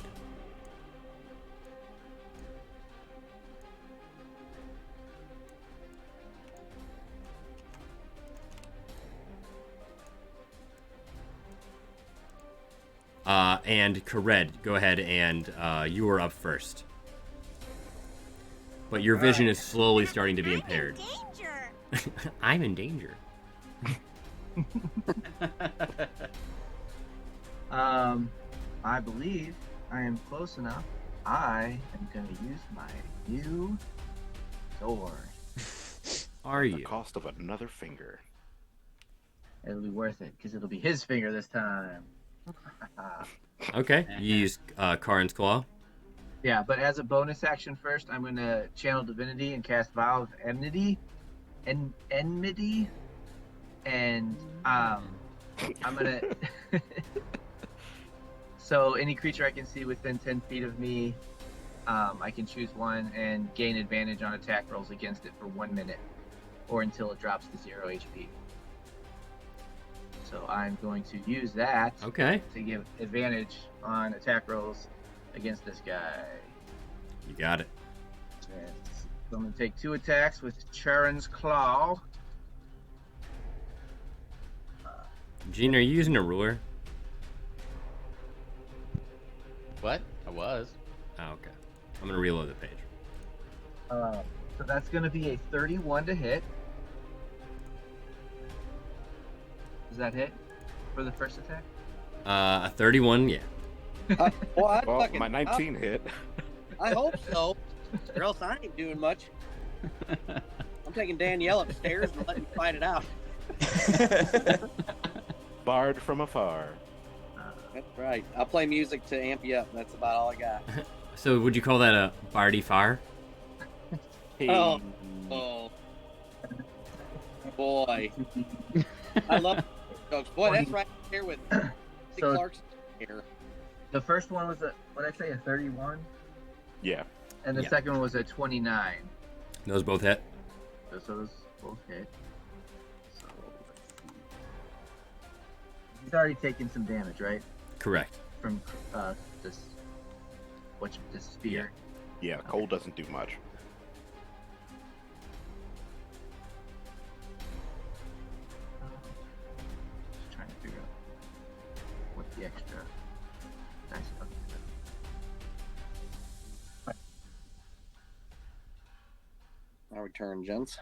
And Kared, go ahead, and you are up first. But your vision is slowly starting to be impaired. I'm in danger. I believe I am close enough. I am going to use my new sword. Are The you? cost of another finger. It'll be worth it because it'll be his finger this time. Okay, you use Karin's Claw. Yeah, but as a bonus action first, I'm going to channel Divinity and cast Vow of Enmity. Enmity. And I'm going to... So any creature I can see within 10 feet of me, I can choose one and gain advantage on attack rolls against it for 1 minute, or until it drops to 0 HP. So I'm going to use that Okay, to give advantage on attack rolls against this guy. you got it. And so I'm going to take 2 attacks with Charon's Claw. Gene, are you using a ruler? What? I was. Oh, okay. I'm gonna reload the page. So that's going to be a 31 to hit. Does that hit for the first attack? A 31, yeah. Well, Well, my 19 hit. I hope so, or else I ain't doing much. I'm taking Danielle upstairs and letting you fight it out. Barred from afar. That's right. I'll play music to amp you up. That's about all I got. So would you call that a Bardy Fire? Hey. Oh, boy. I love jokes. Boy, that's right here with So- Clark's here. The first one was what did I say, a 31? Yeah. And the Yeah. second one was a 29. Those both hit. So those both hit. So let's see. He's already taken some damage, right? Correct. From this spear. Yeah, cold doesn't do much. Just trying to figure out what the extra dice are. Our return, gents.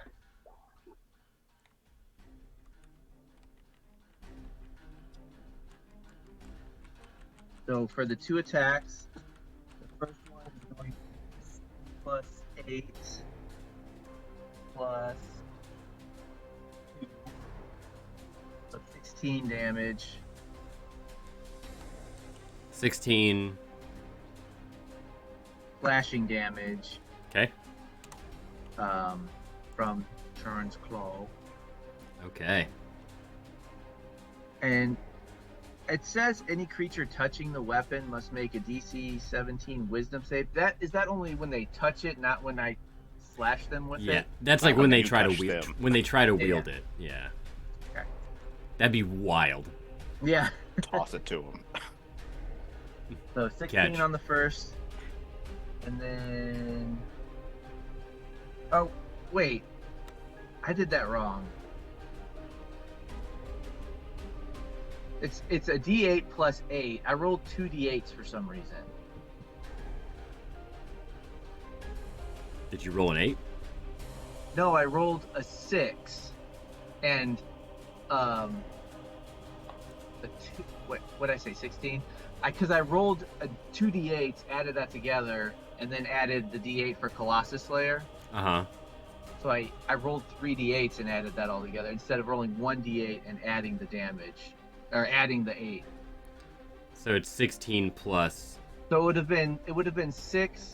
So for the 2 attacks, the first one is going to be +8 plus 2, so 16 damage. 16. Slashing damage Okay. from Charon's Claw. Okay. And it says any creature touching the weapon must make a DC 17 Wisdom save. Is that only when they touch it, not when I slash them with Yeah, it? that's like Not when when they you try to touch wield. them. When they try to Yeah. wield it. Yeah. Okay. That'd be wild. Yeah. Toss it to him. So 16 Catch. on the first, and then. Oh, wait. I did that wrong. It's a D8 plus 8. I rolled 2 D8s for some reason. Did you roll an 8? No, I rolled a 6, and a 2. What did I say? 16. Because I rolled a 2 D8s, added that together, and then added the D8 for Colossus Slayer. Uh huh. So I rolled 3d8s and added that all together instead of rolling 1d8 and adding the damage, or adding the 8. So it's 16 plus So it would have been 6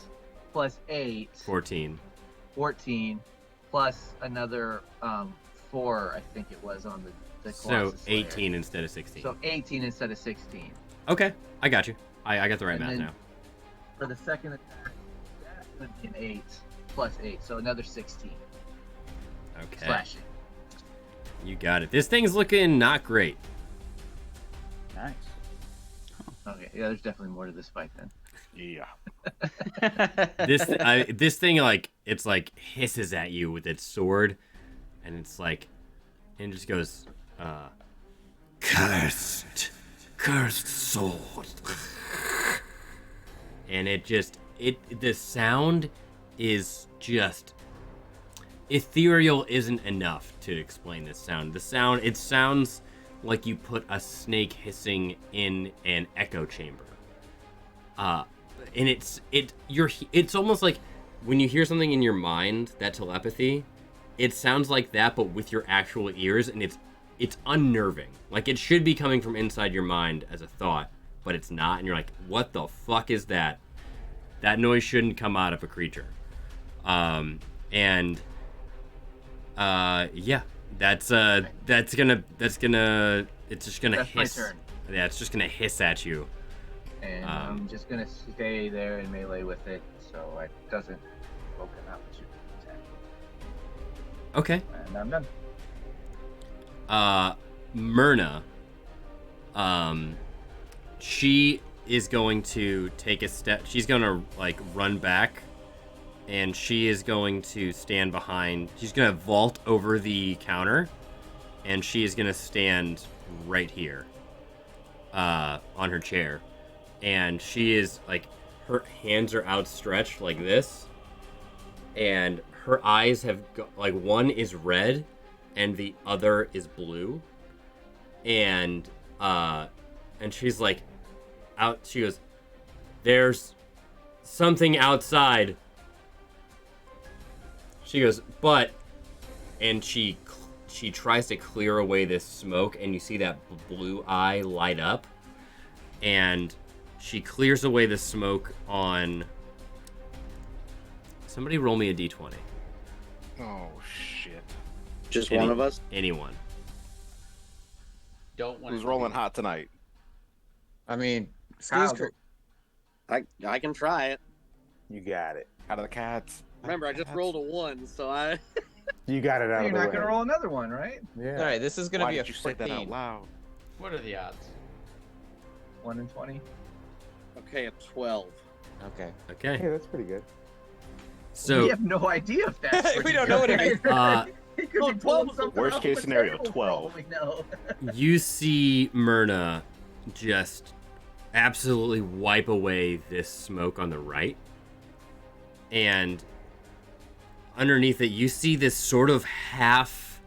plus 8, 14. 14, plus another 4, I think it was on the So Colossus Slayer. 18 instead of 16. So 18 instead of 16. Okay, I got you. I got the right And math then- now. For the second attack, that would be an 8 plus 8, so another 16 Okay, slashing. you got it. This thing's looking not great. Nice. Okay, yeah, there's definitely more to this fight then. Yeah. This thing like it's like hisses at you with its sword, and it's like, and it just goes, cursed sword, and the sound is just ethereal. Isn't enough to explain this sound. It sounds like you put a snake hissing in an echo chamber. And it's almost like when you hear something in your mind, that telepathy, it sounds like that, but with your actual ears, and it's unnerving. Like it should be coming from inside your mind as a thought, but it's not, and you're like, what the fuck is that? That noise shouldn't come out of a creature. Yeah, it's just gonna That's my hiss. turn. Yeah, it's just gonna hiss at you. And I'm just gonna stay there and melee with it, so it doesn't open up to attack. Okay. And I'm done. Myrna, she is going to take a step. She's gonna like run back, and she is going to stand behind. She's gonna vault over the counter, and she is gonna stand right here, on her chair, and she is like, her hands are outstretched like this, and her eyes have like, one is red and the other is blue, and she's like, she goes, there's something outside. She goes, and she tries to clear away this smoke, and you see that blue eye light up, and she clears away the smoke on, somebody roll me a d20. Oh shit. Just one of us? Anyone. Don't want Who's rolling hot tonight? I mean, Kyle, Steve's I can try it. You got it. Out of the cats. Remember, I just rolled a 1, so I. You got it out You're of the not way. gonna roll another one, right? Yeah. All right, this is gonna Why be a did you say 14. that out loud? What are the odds? 1 in 20. Okay, a 12. Okay. Okay. Hey, that's pretty good. So we have no idea if that's. We don't know what it is. He could Oh, be 12 pulling was the something worst off case the scenario, table, 12. probably. No. you see Myrna just absolutely wipe away this smoke on the right, and underneath it you see this sort of half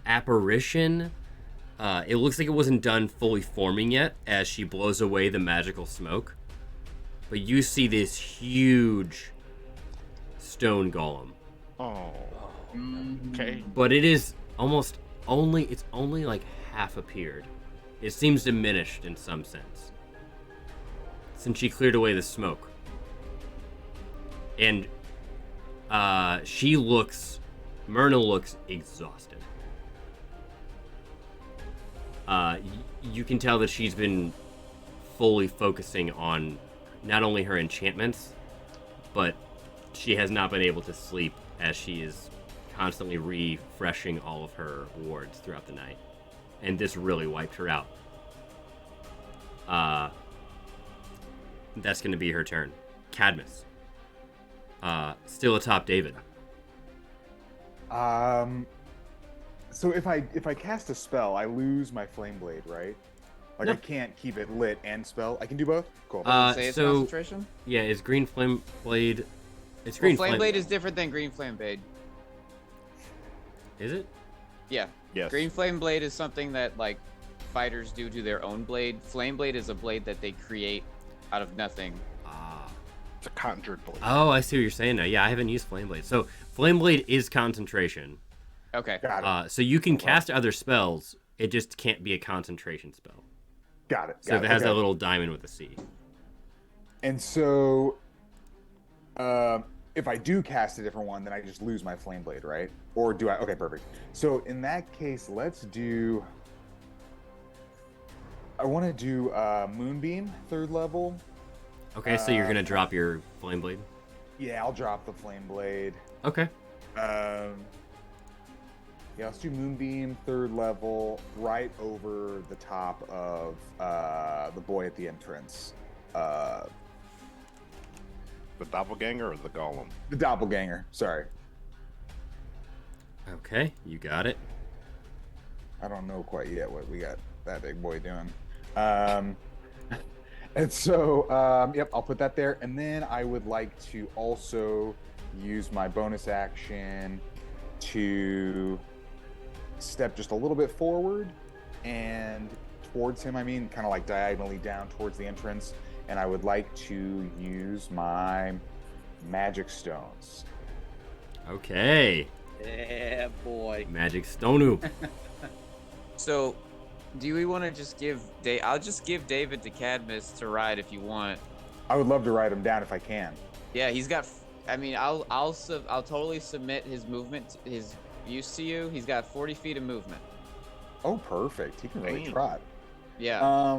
apparition. It looks like it wasn't done fully forming yet as she blows away the magical smoke, but you see this huge stone golem, Oh. Okay. but it is almost only, it's only like half appeared. It seems diminished in some sense since she cleared away the smoke. And Myrna looks exhausted. You can tell that she's been fully focusing on not only her enchantments, but she has not been able to sleep as she is constantly refreshing all of her wards throughout the night. And this really wiped her out. That's going to be her turn. Cadmus. Still atop David. So if I cast a spell, I lose my flame blade, right? Like No. I can't keep it lit and spell. I can do both. Cool. Say it's so- concentration. Yeah, is Green Flame Blade... It's Well, Green flame blade is different than green flame blade. Is it? Yeah. Yes. Green flame blade is something that like fighters do to their own blade. Flame blade is a blade that they create out of nothing. Ah. It's a conjured blade. Oh, I see what you're saying now. Yeah, I haven't used Flame Blade. So Flame Blade is concentration. Okay. Got it. So you can cast other spells. It just can't be a concentration spell. Got it. So if it has that little diamond with a C. And so, if I do cast a different one, then I just lose my Flame Blade, right? Or do I? Okay, perfect. So in that case, let's do. I want to do Moonbeam, 3rd level. Okay, so you're gonna drop your Flame Blade. Yeah, I'll drop the Flame Blade. Okay. Yeah, let's do Moonbeam, 3rd level, right over the top of the boy at the entrance. The doppelganger or the golem? The doppelganger, sorry. Okay, you got it. I don't know quite yet what we got that big boy doing. And so, yep, I'll put that there. And then I would like to also use my bonus action to step just a little bit forward and towards him. I mean, kind of like diagonally down towards the entrance. And I would like to use my magic stones. Okay. Yeah, boy. Magic Stonu. So, do we want to just give I'll just give David to Cadmus to ride if you want. I would love to write him down if I can. Yeah, he's got. I mean, I'll totally submit his movement, his use to you. He's got 40 feet of movement. Oh, perfect. He can really Damn. trot. Yeah.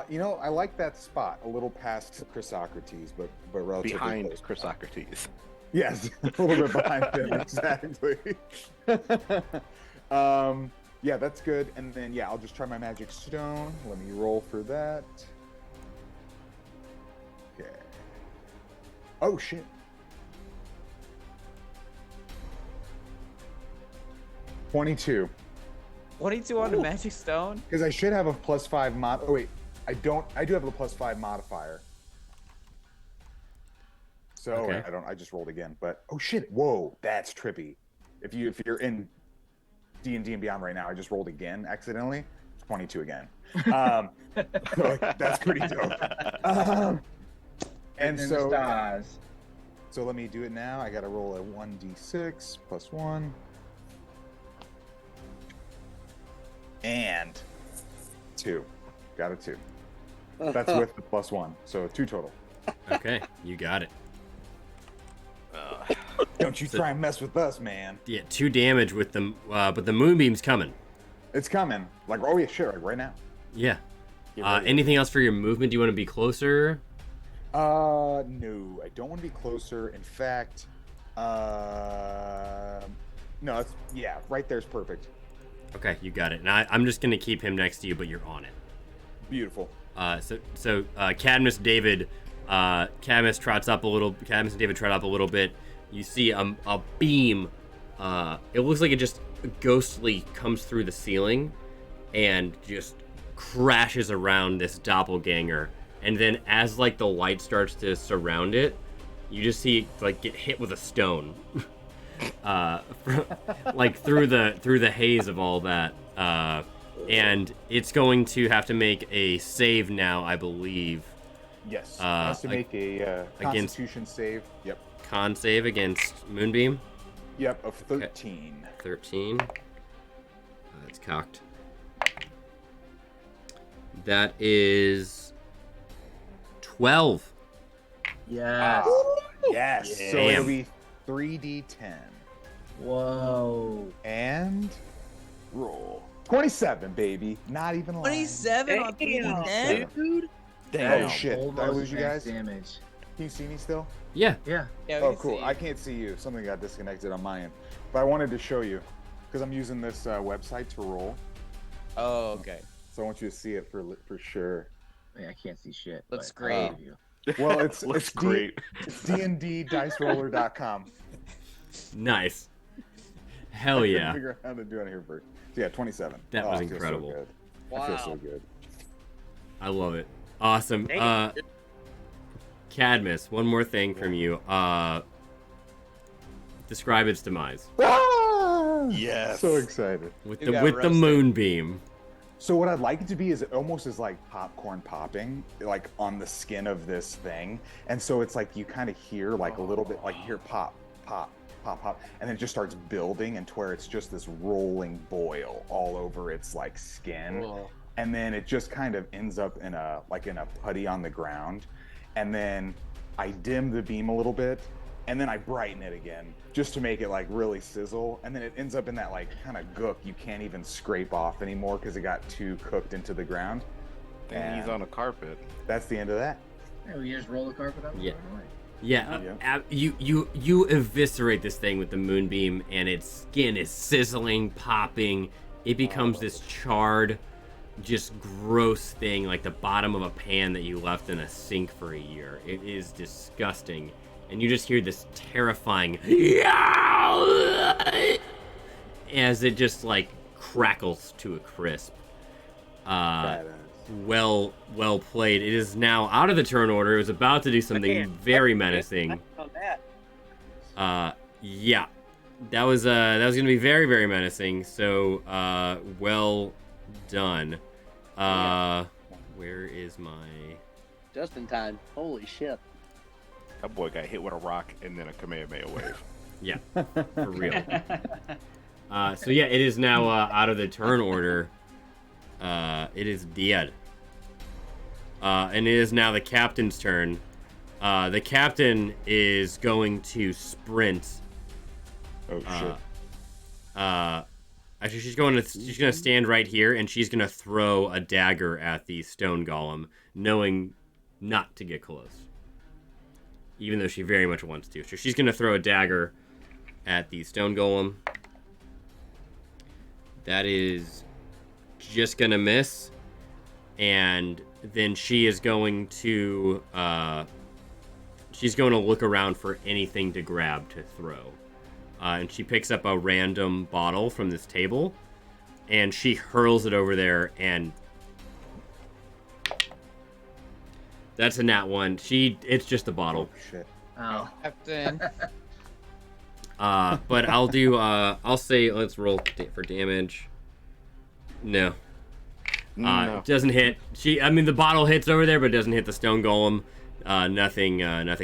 You know, I like that spot a little past Chris Socrates, but relatively Behind close. Chris Socrates. Yes, a little bit behind him, exactly. Yeah, that's good. And then, yeah, I'll just try my magic stone. Let me roll for that. Okay. Oh, shit. 22. 22 on the magic stone. Because I should have a +5 mod. Oh, wait. I don't. I do have a +5 modifier. So Okay. I don't. I just rolled again. But oh shit! Whoa, that's trippy. If you're in D&D and Beyond right now, I just rolled again accidentally. 22 again. So, that's pretty dope. And so stars. so let me do it now. I got to roll a 1d6 +1 and 2. Got a 2. That's with the +1, so 2 total. Okay, you got it. Don't you try and mess with us, man. Yeah, 2 damage with the but the moonbeam's coming. It's coming. Like, oh yeah, sure, like right now. Yeah. Get ready. Anything else for your movement? Do you want to be closer? No, I don't want to be closer. In fact, no, it's, yeah, right there's perfect. Okay, you got it. And I'm just gonna keep him next to you, but you're on it. Beautiful. So Cadmus David, Cadmus trots up a little. Cadmus and David trot up a little bit. You see a beam. It looks like it just ghostly comes through the ceiling, and just crashes around this doppelganger. And then as like the light starts to surround it, you just see it, like get hit with a stone, like through the haze of all that. And it's going to have to make a save now, I believe. Yes. Has to make a against- Constitution save. Yep. Con save against Moonbeam. Yep. Of 13. 13. It's cocked. That is 12. Yes. Yes. Yeah. So it'll Damn. be 3d10 Whoa. and roll 27, baby. Not even lying. 27 on Damn, 3d10? dude. Oh shit! Did I Almost lose you max guys? Damage. Can you see me still? Yeah. Yeah. Yeah, we Oh, can cool. see I you. can't see you. Something got disconnected on my end. But I wanted to show you because I'm using this website to roll. Oh, okay. So I want you to see it for sure. Yeah, I can't see shit. Looks but I great. believe you. Well, it's Looks it's great. It's dnddiceroller.com. Nice. Hell I couldn't yeah. figure out how to do it here first. So yeah, 27. That Oh, was I feel so incredible. good. I feel so Wow. good. I love it. Awesome. Damn. Cadmus, one more thing from you. Describe its demise Ah! Yes. So excited. with You the got with the roasted. moonbeam. So what I'd like it to be is it almost is like popcorn popping, like on the skin of this thing. And so it's like you kind of hear like a little bit, like you hear pop, pop, pop, pop, and then it just starts building into where it's just this rolling boil all over its like skin. And then it just kind of ends up in a putty on the ground. And then I dim the beam a little bit, and then I brighten it again just to make it like really sizzle. And then it ends up in that like kind of gook you can't even scrape off anymore because it got too cooked into the ground. And he's on a carpet. That's the end of that. Yeah, we just roll the carpet up. Yeah. Yeah, you eviscerate this thing with the moonbeam, and its skin is sizzling, popping. It becomes this charred, just gross thing, like the bottom of a pan that you left in a sink for a year. It is disgusting, and you just hear this terrifying as it just like crackles to a crisp. Well played. It is now out of the turn order. It was about to do something very menacing. Yeah, that was gonna be very, very menacing. So well done. Where is my... Just in time. Holy shit. That boy got hit with a rock and then a Kamehameha wave. Yeah, for real. So yeah, it is now out of the turn order. It is dead. And it is now the captain's turn. The captain is going to sprint. Oh shit. Actually, she's gonna stand right here, and she's gonna throw a dagger at the stone golem, knowing not to get close, even though she very much wants to. So she's gonna throw a dagger at the stone golem. That is just gonna miss, and then she is going to look around for anything to grab to throw. And she picks up a random bottle from this table, and she hurls it over there, and that's a nat one. It's just a bottle. Oh shit. Oh. Captain. But I'll say let's roll for damage. No. It doesn't hit. The bottle hits over there, but it doesn't hit the stone golem. Nothing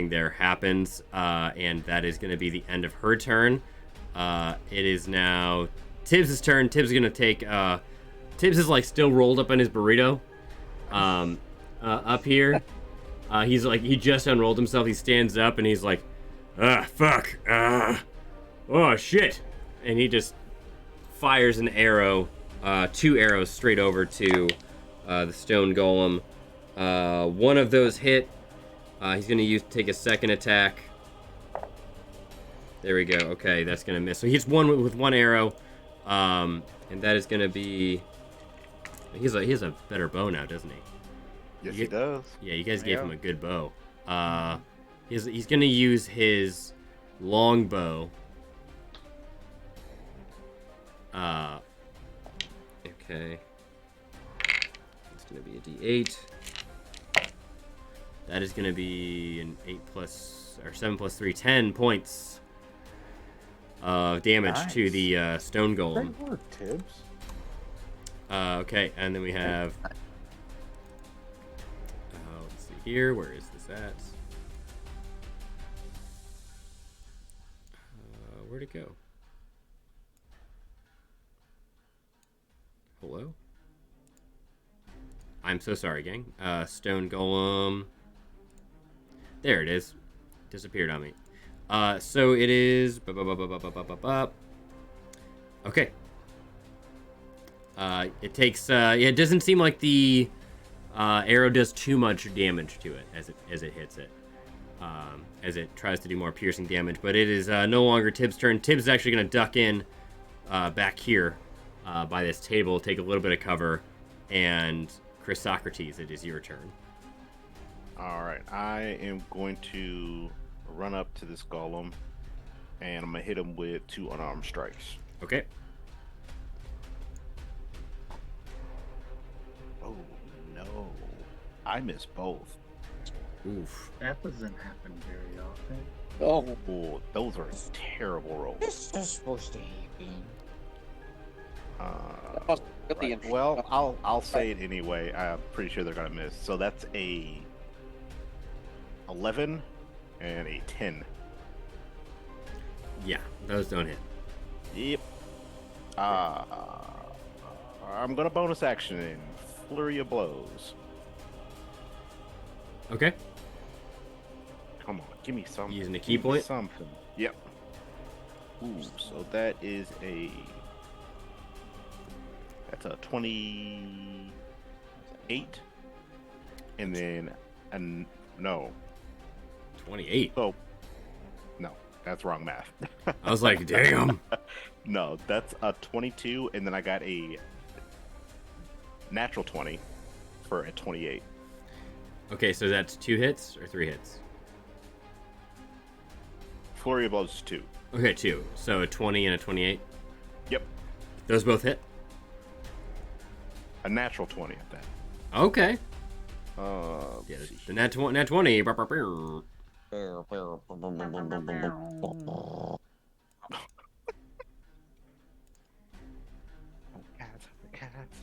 there happens, and that is going to be the end of her turn. It is now Tibbs' turn. Tibbs is going to take. Tibbs is like still rolled up in his burrito, up here. He just unrolled himself. He stands up and he's like, fuck, oh shit, and he just fires an arrow, 2 arrows straight over to the stone golem. One of those hit. He's going to take a second attack. There we go. Okay, that's going to miss. So he hits one with 1 arrow. And that is going to be... He has a better bow now, doesn't he? Yes, he does. Yeah, you guys gave him a good bow. He's going to use his long bow. Okay. It's going to be a D8. That is going to be an 7 plus 3, 10 points of damage to the stone golem. Great work, Tibbs. Okay, and then we have... let's see here. Where is this at? Where'd it go? Hello? I'm so sorry, gang. Stone golem... There it is. Disappeared on me. So it is... Okay. It takes... it doesn't seem like the arrow does too much damage to it as it hits it. As it tries to do more piercing damage. But it is no longer Tibbs' turn. Tibbs is actually going to duck in back here by this table, take a little bit of cover, and Chris Socrates, it is your turn. All right, I am going to run up to this golem, and I'm gonna hit him with 2 unarmed strikes. Okay. Oh no, I miss both. Oof. That doesn't happen very often. Oh, Ooh, those are terrible rolls. This is supposed to happen. That was really interesting. Well, I'll say it anyway. I'm pretty sure they're gonna miss. So that's a 11 and a 10. Yeah, those don't hit. Yep. I'm gonna bonus action in flurry of blows. Okay. Come on, give me something. Using a key Give me point? Something. Yep. Ooh, so that is that's a 28, and then no. 28. Oh, no, that's wrong math. I was like, damn. No, that's a 22, and then I got a natural 20 for a 28. Okay, so that's 2 hits or 3 hits? Flurry of blows is 2. Okay, 2. So a 20 and a 28. Yep. Those both hit? A natural 20 at that. Okay. Yeah, The nat 20. Cats.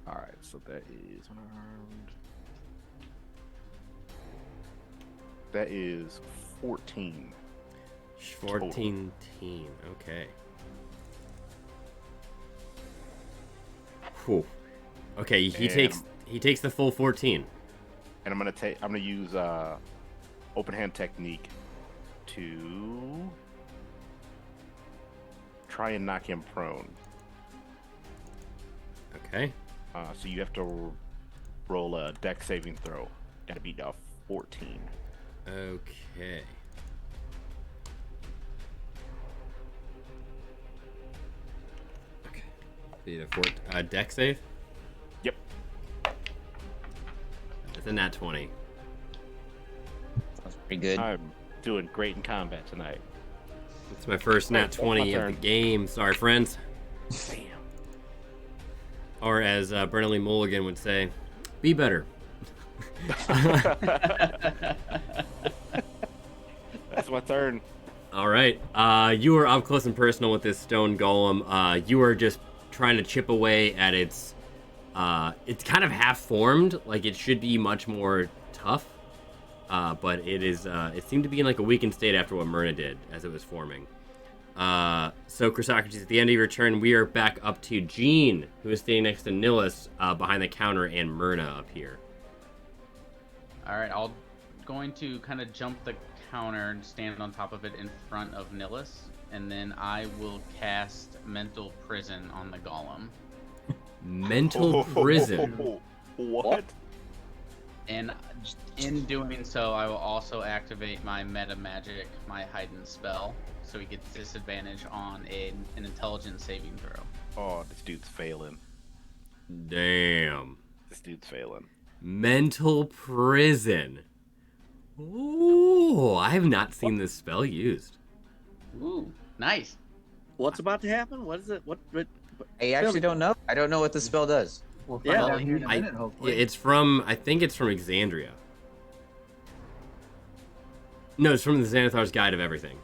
Alright, so that is unarmed. That is 14. 14 team. Okay. Whew. Okay, he takes the full 14. And I'm gonna use open hand technique to try and knock him prone. Okay. So you have to roll a dex saving throw. Gotta beat a 14. Okay. Okay. Need a dex save? Yep. It's a nat 20. Sounds pretty good. I'm doing great in combat tonight. It's my first nat 20 of the game. Sorry, friends. Damn. Or as Bernally Mulligan would say, be better. That's my turn. All right. You are up close and personal with this stone golem. You are just trying to chip away at its... it's kind of half-formed. Like, it should be much more tough. But it is... it seemed to be in, like, a weakened state after what Myrna did as it was forming. So, Chrysocrates, at the end of your turn, we are back up to Jean, who is standing next to Nillis behind the counter, and Myrna up here. All right, I'll going to kind of jump the counter and stand on top of it in front of Nillis, and then I will cast Mental Prison on the golem. Mental prison. What? And in doing so, I will also activate my meta magic, my Heightened spell, so he gets disadvantage on an intelligence saving throw. Oh, this dude's failing. Damn. This dude's failing. Mental prison. Ooh, I have not seen this spell used. Ooh, nice. What's about to happen? What is it? What I actually don't know. I don't know what the spell does. We'll find Yeah. out here in a minute, hopefully. It's from, I think it's from Exandria. No, it's from the Xanathar's Guide of Everything.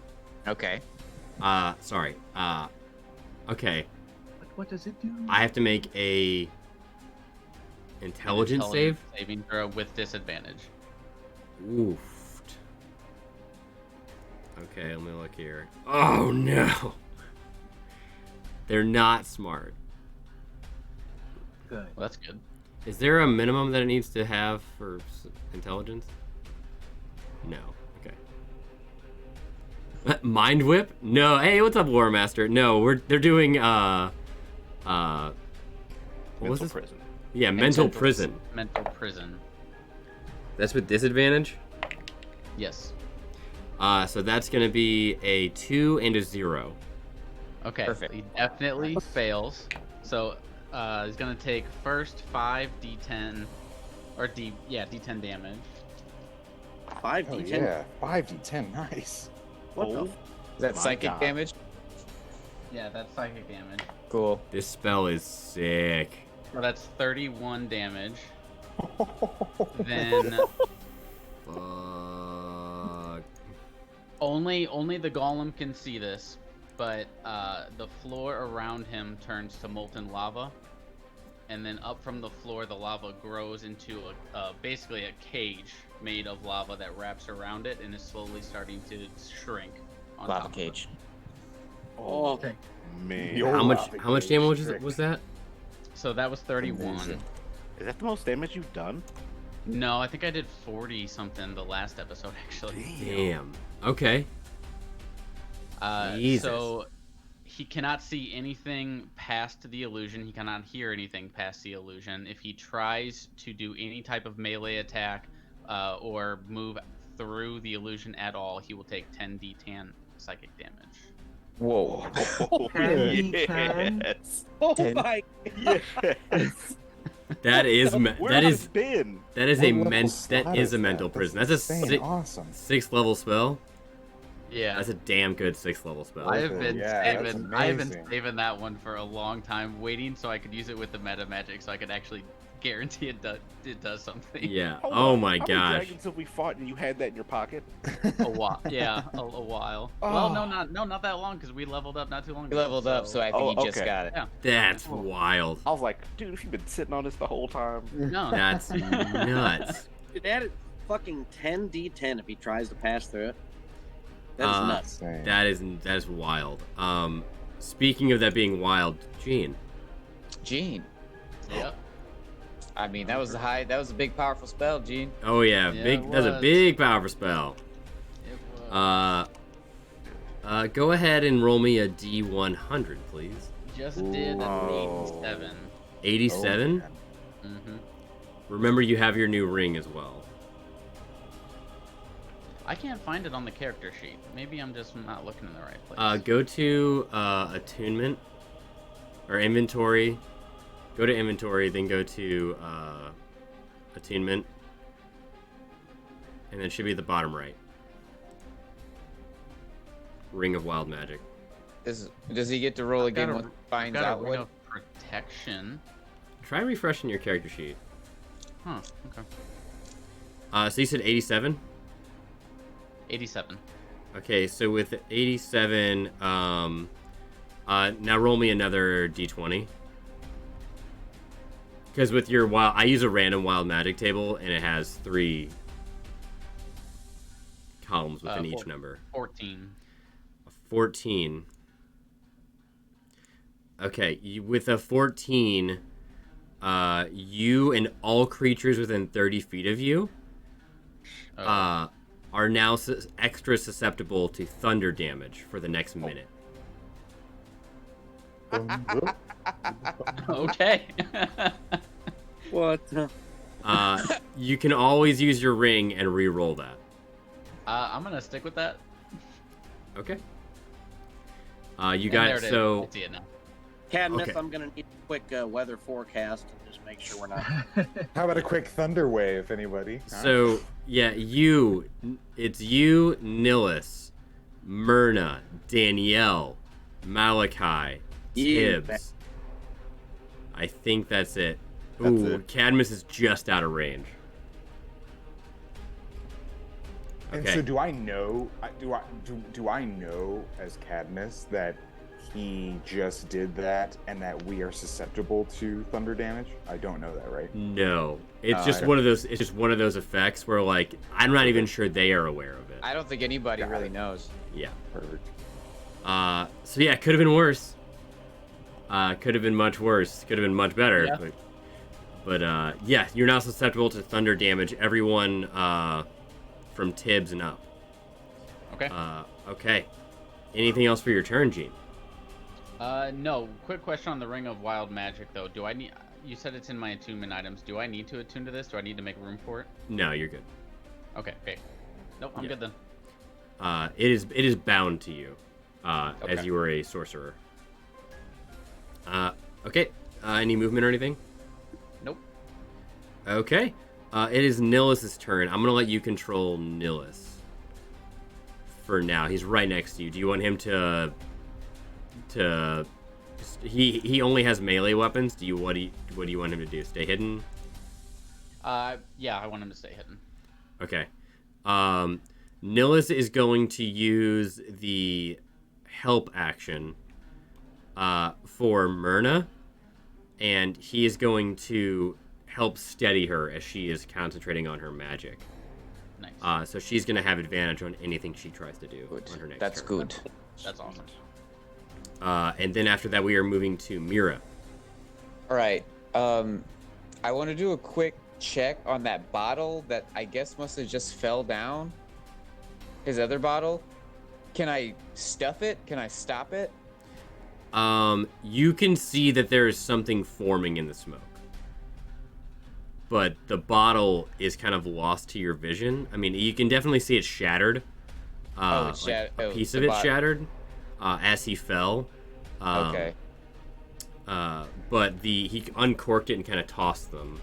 Okay. Sorry. Okay. What does it do? I have to make a intelligence save? Saving throw with disadvantage. Oof. Okay, let me look here. Oh no! They're not smart. Good. Well, that's good. Is there a minimum that it needs to have for intelligence? No. Okay. Mind whip? No. Hey, what's up, War Master? No, they're doing what was this? Prison. Yeah, mental prison. Mental prison. That's with disadvantage? Yes. So that's gonna be a 2 and a 0. Okay. Perfect. He definitely fails. So he's gonna take first 5d10 or d10 damage. 5d10? yeah, 5d10, nice. What the? Is that My psychic God. damage? Yeah, that's psychic damage. Cool. This spell is sick. So that's 31 damage. Then Fuck. only the golem can see this. but the floor around him turns to molten lava, and then up from the floor, the lava grows into basically a cage made of lava that wraps around it and is slowly starting to shrink. On Lava top of cage. Oh, Okay. Man, The How old much lava how much cage damage trick. was that? it. So that was 31. Amazing. is that the most damage you've done? No, I think I did 40 something the last episode actually. Damn. Okay. Jesus. So he cannot see anything past the illusion. He cannot hear anything past the illusion. If he tries to do any type of melee attack or move through the illusion at all, he will take 10d10 psychic damage. Whoa. Oh, 10d10? yes. oh Ten. my! Yes. That is Where that have is I been? that is What a level that slot is a that? mental prison. That's insane. a Awesome. 6th level spell. Yeah. That's a damn good 6th level spell. I have Okay, been yeah, that's saving. I have been amazing. saving that one for a long time, waiting so I could use it with the meta magic, so I could actually guarantee it does something. Yeah. Hold Oh on. my How many gosh. dragons have we fought and you had that in your pocket? A while. Yeah, a while. Well, not that long because we leveled up not too long You ago. leveled up, so I think Oh, you just okay. got it. Yeah. That's wild. I was like, dude, if you've been sitting on this the whole time. No. That's nuts. Dude, add it fucking 10d10 if he tries to pass through it. That is nuts. Insane. That is wild. Speaking of that being wild, Gene. Gene. Yep. I mean, that was a big, powerful spell, Gene. Oh yeah, Yeah, big. it That's a was. big power spell. It was. Go ahead and roll me a D100, please. Just did an Oh. 87. 87. Oh, man. Mm-hmm. Remember, you have your new ring as well. I can't find it on the character sheet. Maybe I'm just not looking in the right place. Go to attunement or inventory. Go to inventory, then go to attunement, and it should be at the bottom right. Ring of Wild Magic. Does he get to roll I've got again a- when he finds Got a out ring what? of protection. Try refreshing your character sheet. Huh. Okay. So you said 87. 87. Okay, so with 87, now roll me another d20. Because with your wild, I use a random wild magic table, and it has 3 columns within each number. 14. 14. Okay, with a 14, you and all creatures within 30 feet of you are now extra susceptible to thunder damage for the next minute. Okay. What? You can always use your ring and re-roll that. I'm gonna stick with that. Okay. You And got there it is. so. I see it now. Cadmus, Okay. I'm gonna need a quick weather forecast and just make sure we're not. How about a quick thunder wave, anybody? Huh? So yeah, it's you, Nillis, Myrna, Danielle, Malachi, Yeah, Tibbs. I think that's it. That's Ooh, it. Cadmus is just out of range. And Okay. so, do I know? Do I know as Cadmus that he just did that and that we are susceptible to thunder damage? I don't know that, right? No, it's just I- one of those. It's just one of those effects where, like, I'm not even sure they are aware of it. I don't think anybody Got really it. knows. Yeah. Perfect. So yeah, it could have been worse. Could have been much worse. Could have been much better. Yeah. But yeah, you're now susceptible to thunder damage. Everyone from Tibbs and up. Okay. Okay. Anything else for your turn, Gene? No. Quick question on the Ring of Wild Magic, though. Do I need? You said it's in my attunement items. Do I need to attune to this? Do I need to make room for it? No, you're good. Okay. Nope. I'm Yeah. good then. It is bound to you, as Okay. you were a sorcerer. Okay. Any movement or anything? Nope. Okay. It is Nillis's turn. I'm gonna let you control Nillis for now. He's right next to you. Do you want him to? He only has melee weapons. What do you want him to do? Stay hidden? Yeah. I want him to stay hidden. Okay. Nillis is going to use the help action for Myrna, and he is going to help steady her as she is concentrating on her magic. Nice. So she's going to have advantage on anything she tries to do Good. on her next That's turn. good. That's awesome. And then after that, we are moving to Mira. All right. I want to do a quick check on that bottle that I guess must have just fell down. His other bottle. Can I stuff it? Can I stop it? You can see that there is something forming in the smoke. But the bottle is kind of lost to your vision. I mean, you can definitely see it shattered. It's like shattered. a piece of it shattered as he fell. Okay. But he uncorked it and kind of tossed them.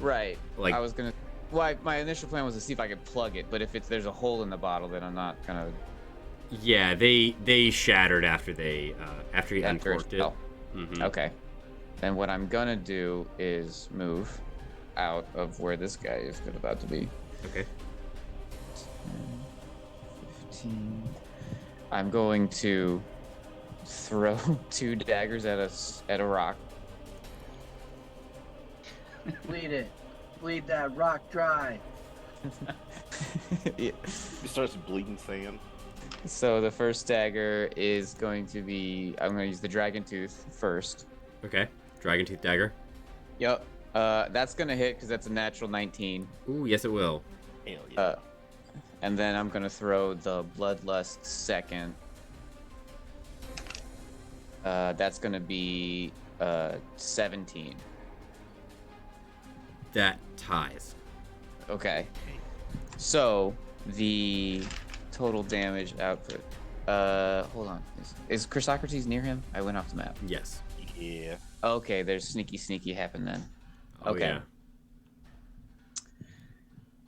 Right. Like- I was gonna. Well, my initial plan was to see if I could plug it, but if there's a hole in the bottle, then I'm not gonna. Yeah, they shattered after he uncorked it. Oh. Mhm. Okay. Then what I'm gonna do is move out of where this guy is about to be. Okay. 15. I'm going to throw 2 daggers at a rock. Bleed it. Bleed that rock dry. Yeah. He starts bleeding sand. So the first dagger is going to be. I'm going to use the dragon tooth first. Okay. Dragon Tooth Dagger. Yep. That's going to hit because that's a natural 19. Ooh, yes it will. Hell yeah. And then I'm going to throw the Bloodlust second. That's going to be 17. That ties. Okay. So the total damage output. Hold on. Is Chrysocrates near him? I went off the map. Yes. Yeah. Okay, there's sneaky happen then. Oh, Okay. yeah.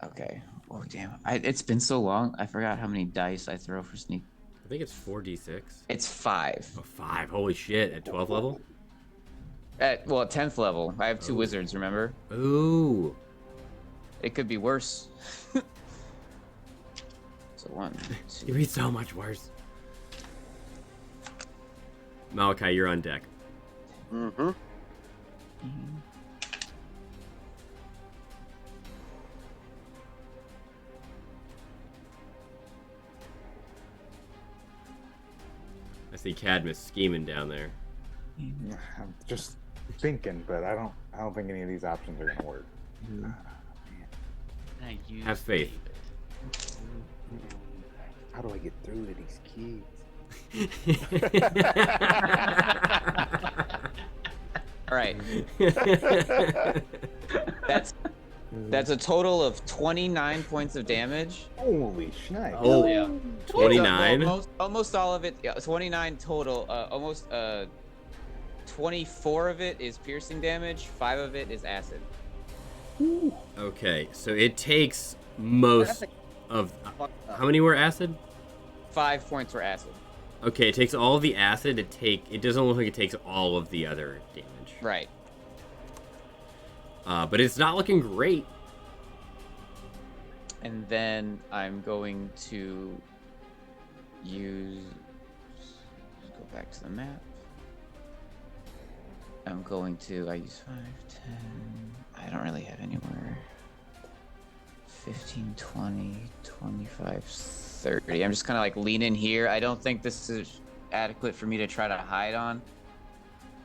Okay. Oh damn! It's been so long. I forgot how many dice I throw for sneak. I think it's 4d6. It's 5. Oh, 5. Holy shit. At 12th level? At 10th level. I have 2 wizards. Remember? Ooh. It could be worse. So 1, 2. You'd be so much worse. Malachi, you're on deck. Mm-hmm. I see Cadmus scheming down there. I'm just thinking, but I don't think any of these options are gonna work. Have faith. How do I get through to these kids? All right. That's a total of 29 points of damage. Holy shit! Oh, yeah. 29? Almost all of it. Yeah, 29 total. Almost 24 of it is piercing damage. 5 of it is acid. Okay, so it takes most of... How many were acid? 5 points were acid. Okay, it takes all of the acid. It doesn't look like it takes all of the other damage. Right. But it's not looking great. And then I'm going to use. Let's go back to the map. I'm going to. I use 5, 10. I don't really have anywhere. 15, 20, 25, 30. I'm just kind of like leaning here. I don't think this is adequate for me to try to hide on.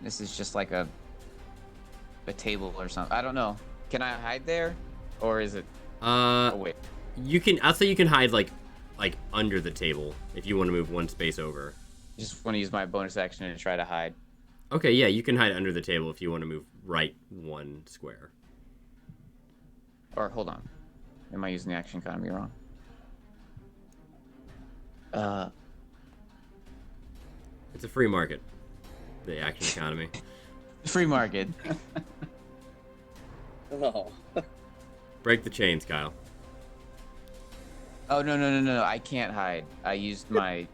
This is just like a table or something. I don't know. Can I hide there, or is it? Oh wait. You can. I'll say you can hide like under the table if you want to move one space over. Just want to use my bonus action to try to hide. Okay, yeah, you can hide under the table if you want to move right 1 square. Or hold on. Am I using the action economy wrong? It's a free market. The action economy. Free market. Oh. Break the chains, Kyle. Oh no! I can't hide. I used my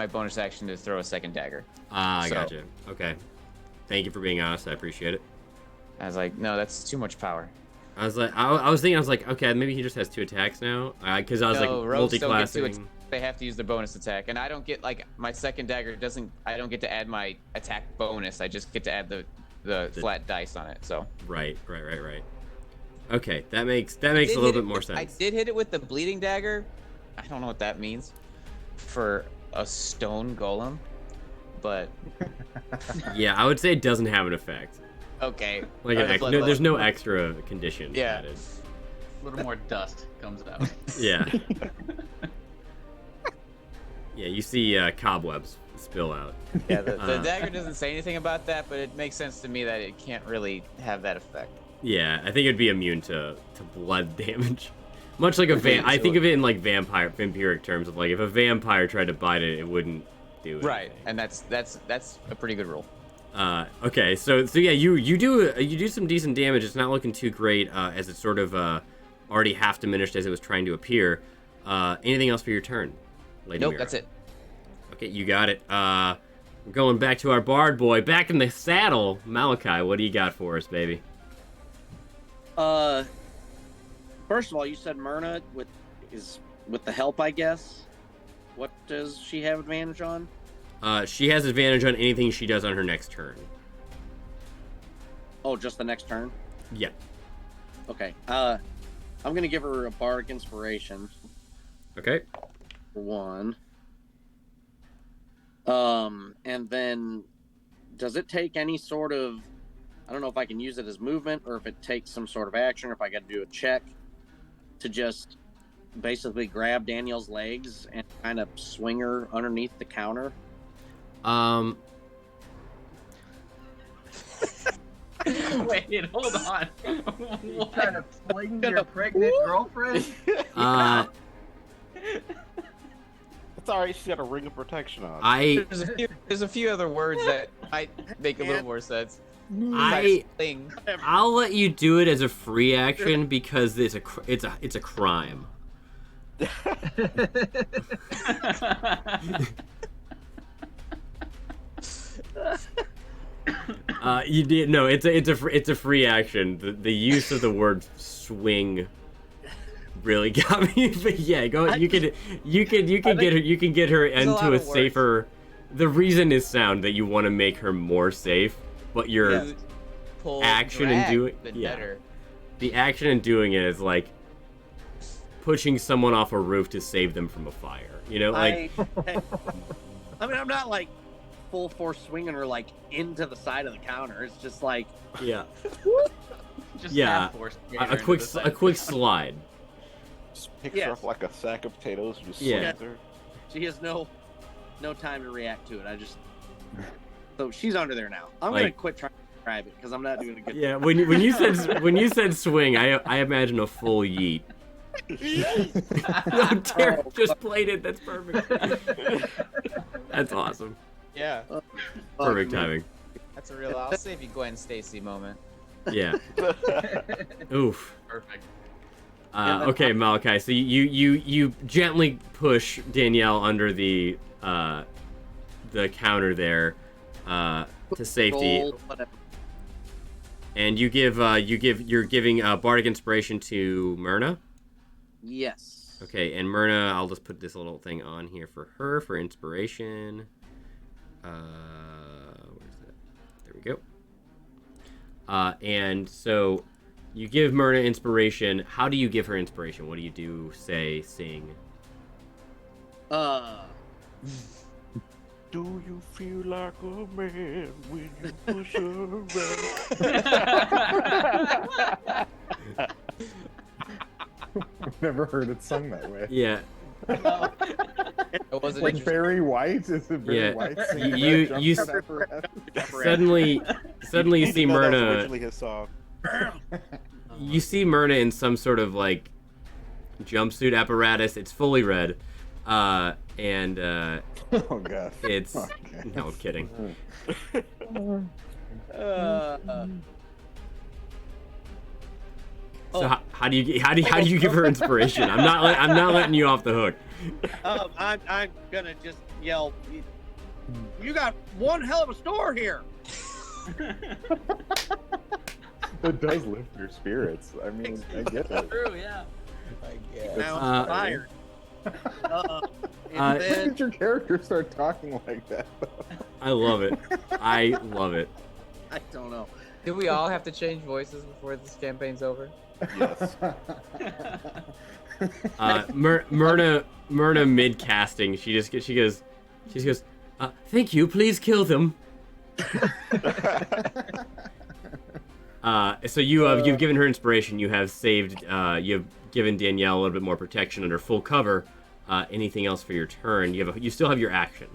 bonus action to throw a second dagger. I So- gotcha. Okay. Thank you for being honest. I appreciate it. I was like, no, that's too much power. I was thinking, okay, maybe he just has 2 attacks now, because I was No, rogues don't get 2 multi-classing. They have to use their bonus attack, and I don't get like my second dagger doesn't. I don't get to add my attack bonus. I just get to add the flat dice on it. So Right. Okay, that makes a little bit more sense. I did hit it with the bleeding dagger. I don't know what that means for a stone golem, but Yeah, I would say it doesn't have an effect. okay. Like there's no extra condition added. A little more dust comes out. Yeah. Yeah, you see cobwebs spill out. Yeah, the dagger doesn't say anything about that, but it makes sense to me that it can't really have that effect. Yeah, I think it'd be immune to blood damage. Much like I think of it in like vampiric terms of like if a vampire tried to bite it, it wouldn't do anything. Right, and that's a pretty good rule. Okay, so yeah, you do some decent damage. It's not looking too great as it's sort of already half diminished as it was trying to appear. Anything else for your turn, Lady Nope, Mira? that's it. Okay, you got it. We're going back to our bard boy, back in the saddle. Malachi, what do you got for us, baby? First of all, you said Myrna with the help, I guess. What does she have advantage on? She has advantage on anything she does on her next turn. Oh, just the next turn? Yeah. Okay. I'm gonna give her a bardic inspiration Okay. for one. And then does it take any sort of, I don't know if I can use it as movement or if it takes some sort of action or if I got to do a check to just basically grab Danielle's legs and kind of swing her underneath the counter? Wait, hold on. You trying to fling your pregnant girlfriend? It's alright, she's got a ring of protection on. There's a few other words that might make a little more sense. I'll let you do it as a free action because it's a crime. You did no. It's a free action. The use of the word swing really got me. But yeah, go. You can get her into a safer. The reason is sound that you want to make her more safe, but your action in doing the action in doing it is like pushing someone off a roof to save them from a fire. You know, like. I mean, I'm not like full force swinging her like into the side of the counter. It's just like Just yeah, force a quick slide. Just picks her up like a sack of potatoes and just Yeah. slams her. She has no time to react to it. So she's under there now. I'm Like- gonna quit trying to describe it because I'm not doing a good Yeah, job. when you said swing, I imagine a full yeet. No, Derek just played it. That's perfect. That's awesome. Yeah, Perfect timing. that's a real. I'll save you Gwen Stacy moment. Yeah. Oof. Perfect. Okay, Malachi. So you gently push Danielle under the counter there to safety, Roll, whatever. and you're giving bardic inspiration to Myrna. Yes. Okay, and Myrna, I'll just put this little thing on here for her for inspiration. Where's that? There we go. And so you give Myrna inspiration. How do you give her inspiration? What do you do? Say, sing. Do you feel like a man when you push her around? I've never heard it sung that way. Yeah. It wasn't Like interesting. Barry White? Is it Barry Yeah. White singing You- that you- Jump Zapper? Suddenly you see know that was Myrna. originally his song. You see Myrna in some sort of like jumpsuit apparatus. It's fully red, and Oh god. it's Okay. no, I'm kidding. So how do you give her inspiration? I'm not letting you off the hook. I'm gonna just yell. You got one hell of a store here. It does lift your spirits. I mean, I get it. True, yeah. Now I'm tired. When And then did your character start talking like that? I love it. I love it. I don't know. Do we all have to change voices before this campaign's over? Yes. Myrna mid casting, she goes, thank you, please kill them. So you've given her inspiration. You have saved. You've given Danielle a little bit more protection under full cover. Anything else for your turn? You still have your action.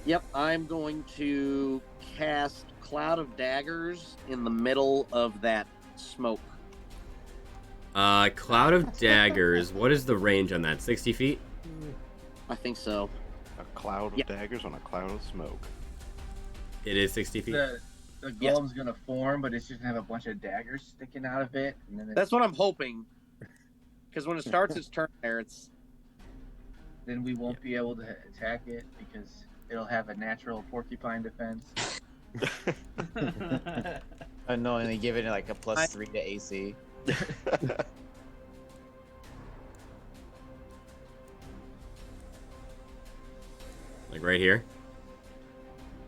Yep, I'm going to cast Cloud of Daggers in the middle of that smoke. Cloud of Daggers. What is the range on that? 60 feet? I think so. A cloud of daggers on a cloud of smoke. It is 60 feet. The golem's gonna form, but it's just gonna have a bunch of daggers sticking out of it. And then That's what I'm hoping. Because when it starts its turn there, then we won't be able to attack it because it'll have a natural porcupine defense. Unknowingly giving it like a +3 to AC. Like right here?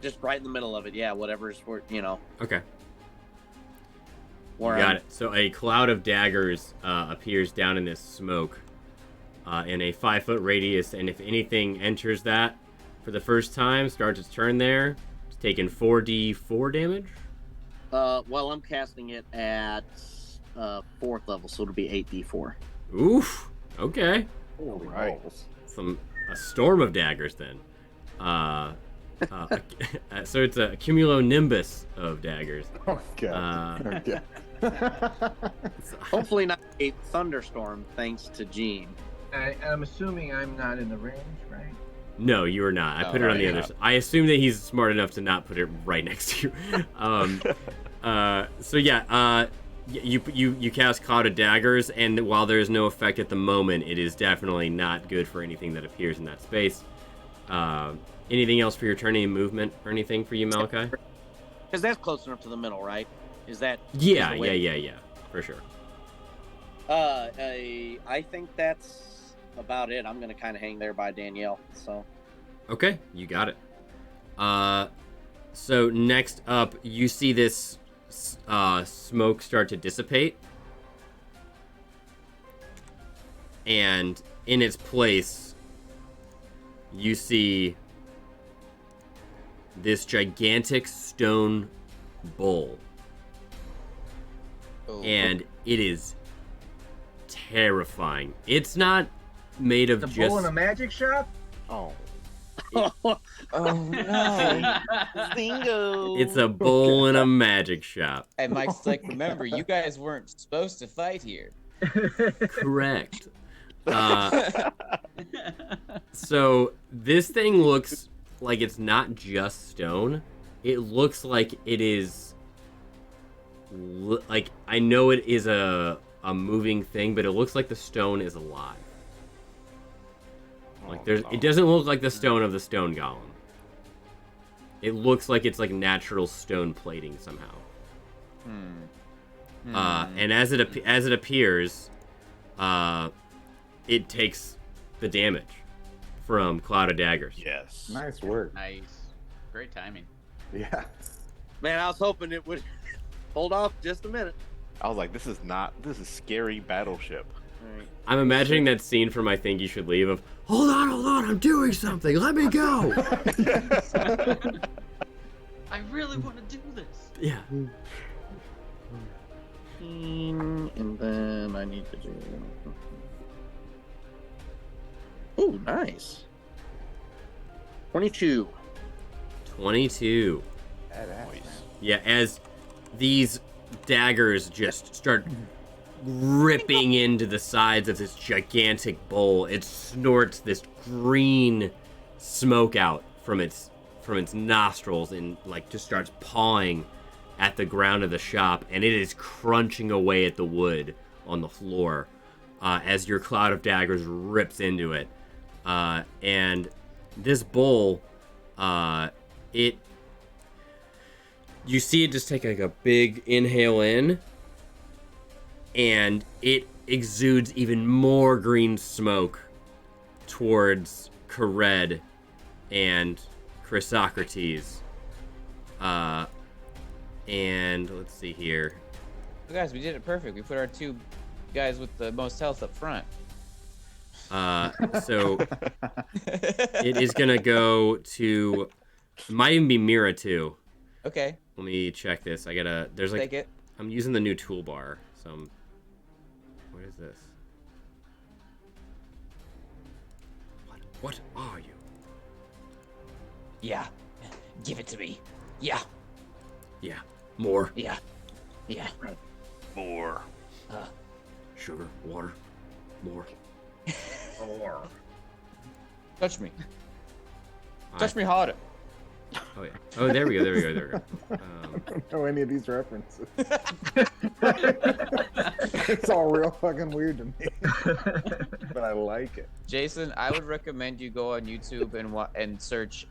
just right in the middle of it. Yeah, whatever's where, Okay. Where You got it. So a cloud of daggers appears down in this smoke in a 5-foot radius, and if anything enters that for the first time, starts its turn there, it's taking 4d4 damage. Well, I'm casting it at 4th level, so it'll be 8d4. Oof. Okay. Holy Right. balls. A storm of daggers then. So it's a cumulonimbus of daggers. Oh god. Okay. Hopefully not a thunderstorm, thanks to Gene. I'm assuming I'm not in the range, right? No, you are not. I Oh, put it on right, the yeah. other side. I assume that he's smart enough to not put it right next to you. So yeah, you cast Cloud of Daggers, and while there is no effect at the moment, it is definitely not good for anything that appears in that space. Anything else for your turn? Any movement or anything for you, Malachi? Because that's close enough to the middle, right? Is that? Yeah, is the way- yeah, for sure. I think that's about it. I'm gonna kind of hang there by Danielle. So. Okay, you got it. So next up, you see this smoke start to dissipate, and in its place, you see this gigantic stone bowl, Oh. and it is terrifying. It's not made of The just. bowl in a magic shop? Oh. Oh no! Bingo. It's a bowl in a magic shop. And Mike's like, remember, you guys weren't supposed to fight here. Correct. So this thing looks like it's not just stone. It looks like it is like, I know it is a moving thing, but it looks like the stone is alive. Like it doesn't look like the stone of the stone golem. It looks like it's like natural stone plating somehow. And as it appears, it takes the damage from Cloud of Daggers. Yes. Nice work. Nice. Great timing. Yeah. Man, I was hoping it would hold off just a minute. I was like, this is scary battleship. All right. I'm imagining that scene from I Think You Should Leave of, hold on, I'm doing something, let me go. I really want to do this. Yeah. And then I need to do. Oh, nice. 22. 22. Badass. Yeah, as these daggers just start ripping into the sides of this gigantic bowl, it snorts this green smoke out from its nostrils and like just starts pawing at the ground of the shop, and it is crunching away at the wood on the floor as your Cloud of Daggers rips into it. And this bowl, you see it just take like a big inhale in, and it exudes even more green smoke towards Kared and Chrysocrates. And let's see here. Guys, we did it perfect. We put our 2 guys with the most health up front. So it is gonna go to. It might even be Mira too. Okay. Let me check this. I gotta. There's like. Take it. I'm using the new toolbar. So what is this? What are you? Yeah. Give it to me. Yeah. Yeah. More. Yeah. Yeah. More. Sugar. Water. More. Or Touch me. Touch me harder. Oh yeah. Oh, there we go. There we go. There we go. I don't know any of these references. It's all real fucking weird to me, but I like it. Jason, I would recommend you go on YouTube and search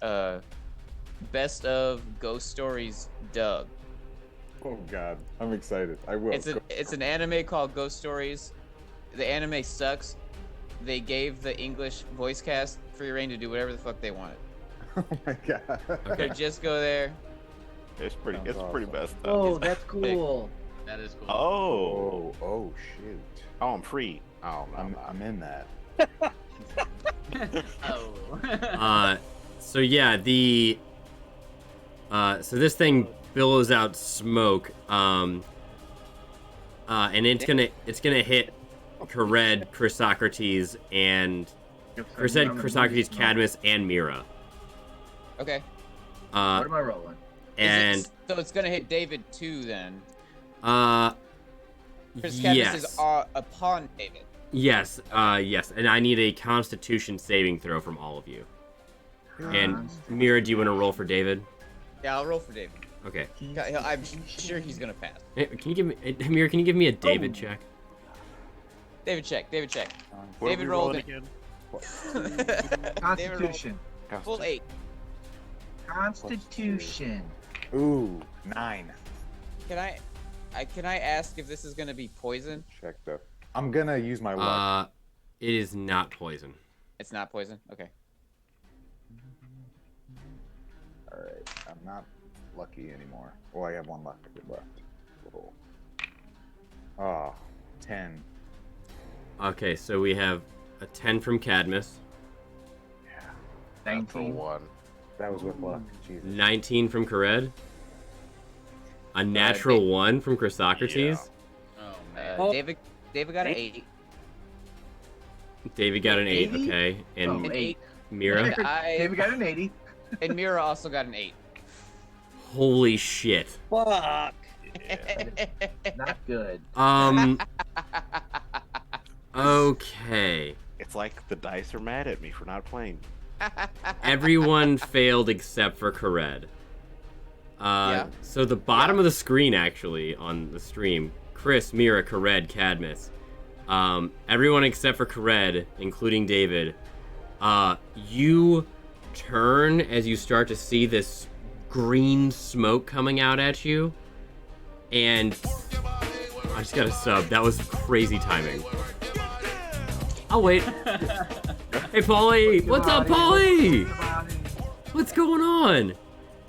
best of ghost stories dub. Oh god, I'm excited. I will. It's an anime called Ghost Stories. The anime sucks. They gave the English voice cast free reign to do whatever the fuck they wanted. Oh my god. Okay. So just go there. It's pretty Sounds messed up. oh, that's cool. That is cool. Oh. Oh shoot. Oh, I'm free. Oh, I'm in that. Oh. So yeah, so this thing billows out smoke, and it's gonna hit Kared, Chrysocrates, and Chrysocrates, Cadmus, and Mira. Okay. What am I rolling? And So it's gonna hit David too then. Because yes, Cadmus is upon David. yes, yes, and I need a Constitution saving throw from all of you. And Mira, do you want to roll for David? Yeah, I'll roll for David. Okay. I'm sure he's gonna pass. Hey, can you give me, Mira? Can you give me a David check? David check. David check. What are David we rolled rolling it. again? Constitution. Full 8. Constitution. Ooh, 9. Can I ask if this is gonna be poison? Checked up. I'm gonna use my luck. It is not poison. It's not poison. Okay. All right, I'm not lucky anymore. Well, I have 1 luck left. Roll. Oh, 10. Okay, so we have a 10 from Cadmus, Yeah, Natural 19. 1. that was with luck. Jesus. 19 from Kared, a natural 1 from Chrysocrates. Oh man. David got an 8. David got an 8, 80? okay, and Oh, An 8. Mira. David got an 80. And Mira also got an 8. Holy shit. Fuck. Not good. Okay. It's like the dice are mad at me for not playing. Everyone failed except for Kared. Yeah. So the bottom of the screen, actually, on the stream, Chris, Mira, Kared, Cadmus, everyone except for Kared, including David, you turn as you start to see this green smoke coming out at you, and I just got a sub. That was crazy timing. Oh wait. Hey Paulie, what's up, Paulie? What's going on?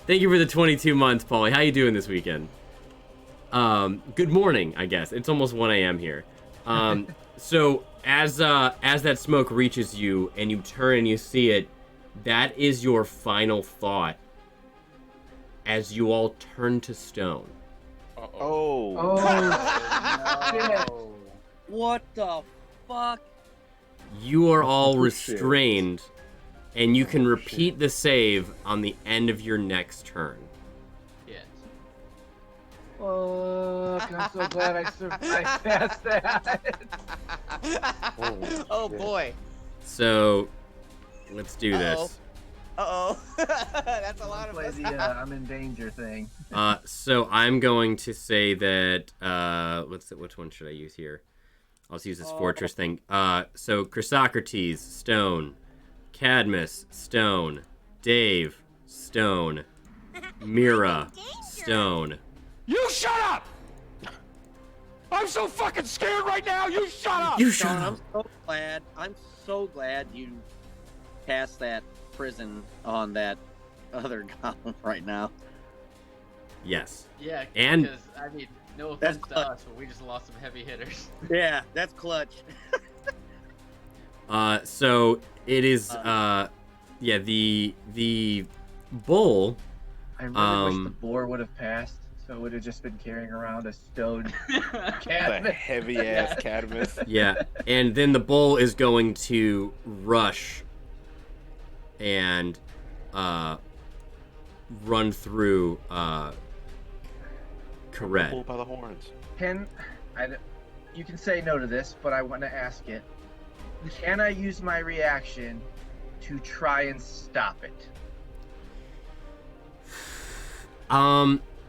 Thank you for the 22 months, Paulie. How you doing this weekend? Good morning, I guess. It's almost 1 a.m. here. So as that smoke reaches you and you turn and you see it, that is your final thought as you all turn to stone. Oh. Oh, shit. What the fuck? You are all Oh, restrained, and you can repeat the save on the end of your next turn. Yes. Fuck, I'm so glad I passed that. Oh boy. So, let's do this. Uh-oh. That's a lot of Play us. the I'm in danger thing. So I'm going to say that, which one should I use here? I'll just use this fortress thing. So Chrysocrates, stone. Cadmus, stone. Dave, stone. Mira, stone. You shut up! I'm so fucking scared right now. You shut up. You Sean, shut I'm up. so glad. I'm so glad you passed that prison on that other goblin right now. Yes. Yeah, And- because I mean, no That's offense to clutch. us, but we just lost some heavy hitters. Yeah, that's clutch. So it is. Yeah. The bull. I really wish the Um, boar would have passed, so it would have just been carrying around a stone The cabinet. heavy ass Cadmus. Yeah, and then the bull is going to rush and run through Corette. Pulled by the horns. You can say no to this, but I want to ask it. Can I use my reaction to try and stop it?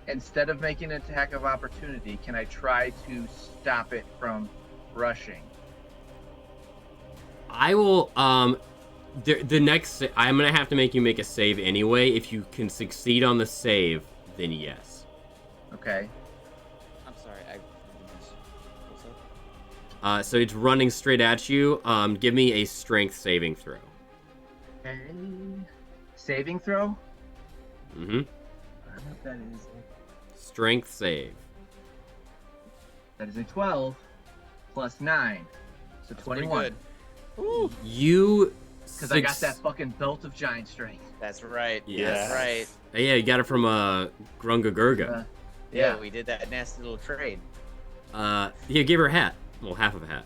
Instead of making an attack of opportunity, can I try to stop it from rushing? I will. The next, I'm gonna have to make you make a save anyway. If you can succeed on the save, then yes. Okay. I'm sorry. What's up? So it's running straight at you. Give me a strength saving throw. Okay. Saving throw? Mm-hmm. I don't know what that is. Strength save. That is a 12 plus 9. So That's pretty 21. good. Ooh. You. Because I got that fucking belt of giant strength. That's right. Yes. That's right. Yeah, you got it from Grunga Gurga. Yeah, we did that nasty little trade. Yeah, give her a hat. Well, half of a hat.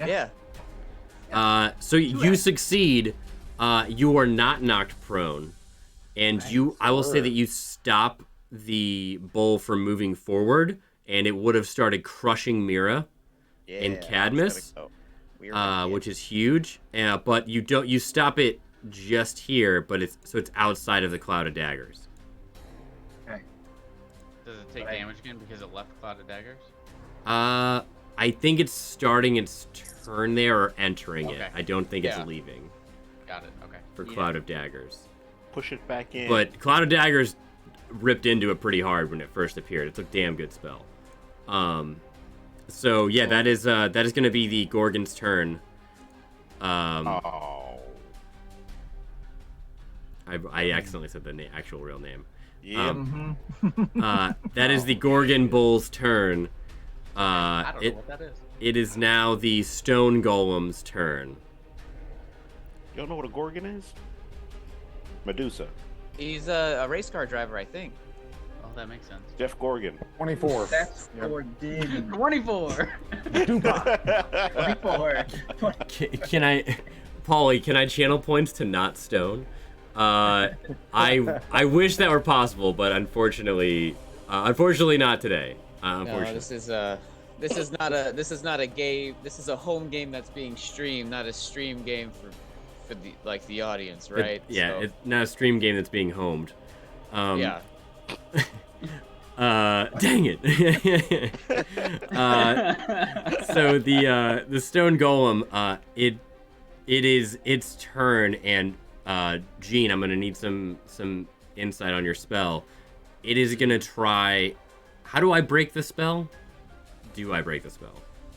Yeah. So you succeed. You are not knocked prone, and I will say that you stop the bull from moving forward, and it would have started crushing Mira and Cadmus, which is huge. But you stop it just here, but it's outside of the cloud of daggers. Okay. Does it take damage again because it left Cloud of Daggers? I think it's starting its turn there or entering it. Okay. I don't think it's Yeah. leaving Got it. Okay. for Cloud of Daggers. Push it back in. But Cloud of Daggers ripped into it pretty hard when it first appeared. It's a damn good spell. So yeah, that is going to be the Gorgon's turn. Oh. I accidentally said the actual real name. Yeah. That is the Gorgon Bull's turn. I don't know what that is. It is now the Stone Golem's turn. You don't know what a Gorgon is? Medusa. He's a race car driver, I think. Oh, that makes sense. Jeff Gorgon. 24. That's Gordon. 24. 24. Can I, Paulie? Can I channel points to not Stone? I wish that were possible, but unfortunately not today. Unfortunately. No, this is not a game. This is a home game that's being streamed, not a stream game for the audience, right? It's not a stream game that's being homed. Yeah. Dang it. So the Stone Golem, it is its turn, and Gene, I'm gonna need some insight on your spell. It is gonna try. How do I break the spell? Do I break the spell?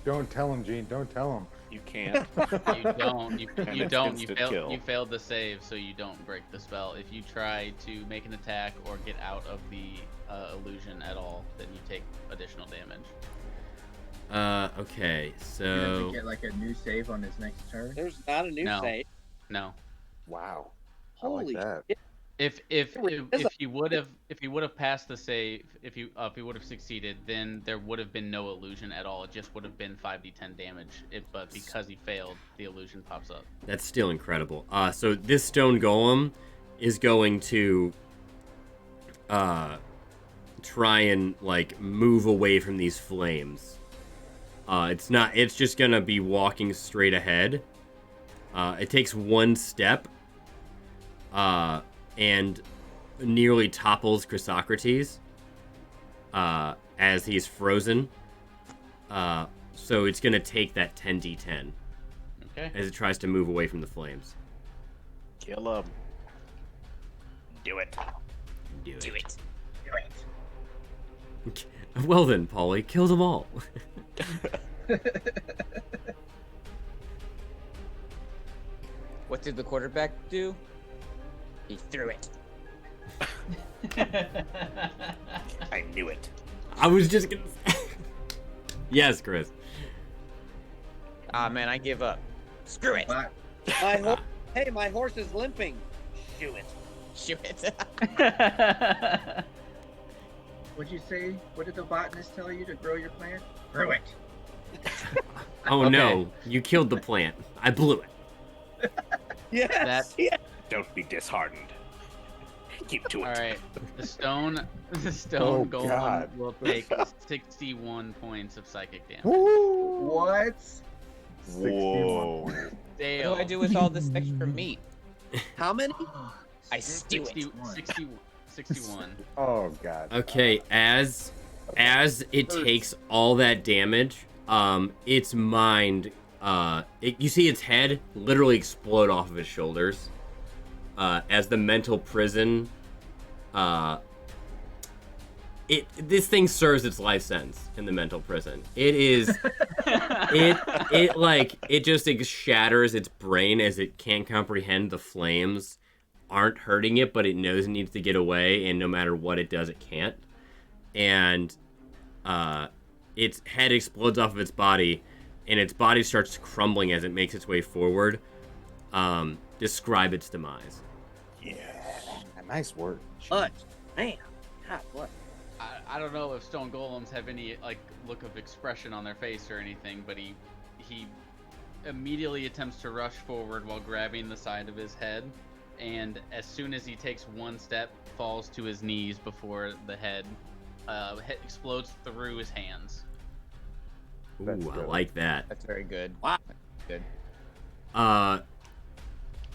Don't tell him, Gene. Don't tell him. You can't. You don't. You don't. You instant failed. kill. You failed the save, so you don't break the spell. If you try to make an attack or get out of the illusion at all, then you take additional damage. Okay, Does so he get like a new save on his next turn? There's not a new No. save. No. Wow. Holy I like that. shit. If Really is he would have passed the save, if he would have succeeded, then there would have been no illusion at all. It just would have been 5d10 damage. But because he failed, the illusion pops up. that's still incredible. So this Stone Golem is going to try and like move away from these flames. It's just gonna be walking straight ahead. It takes one step and nearly topples Chrysocrates as he's frozen. So it's gonna take that 10d10 Okay. as it tries to move away from the flames. Kill him. Do it. Do it. Do it. Well then, Polly, kill them all. What did the quarterback do? He threw it. I knew it. I was just gonna. Yes, Chris. Ah, man, I give up. Screw it. But Hey, my horse is limping. Shoot it. Shoot it. what'd you say? What did the botanist tell you to grow your plant? Grow it. Oh Okay. no, you killed the plant. I blew it. Yes. That- yes. Don't be disheartened. Keep to it. All right, the stone Oh, golem God. will take 61 points of psychic damage. Woo! What? 'Whoa. Oh, What Dale, do I do with all this extra meat? How many? I stew 60, it. 61. Oh god. Okay, as it takes all that damage, its mind, you see its head literally explode off of its shoulders, as the mental prison, this thing serves its life sentence in the mental prison. It is, it just shatters its brain as it can't comprehend the flames aren't hurting it, but it knows it needs to get away, and no matter what it does, it can't. And its head explodes off of its body, and its body starts crumbling as it makes its way forward. Describe its demise. Yeah. Nice work. But man, God, what? I don't know if stone golems have any like look of expression on their face or anything, but he immediately attempts to rush forward while grabbing the side of his head, and as soon as he takes one step, falls to his knees before the head explodes through his hands. That's Ooh, I good. like that. That's very good. Wow. Good.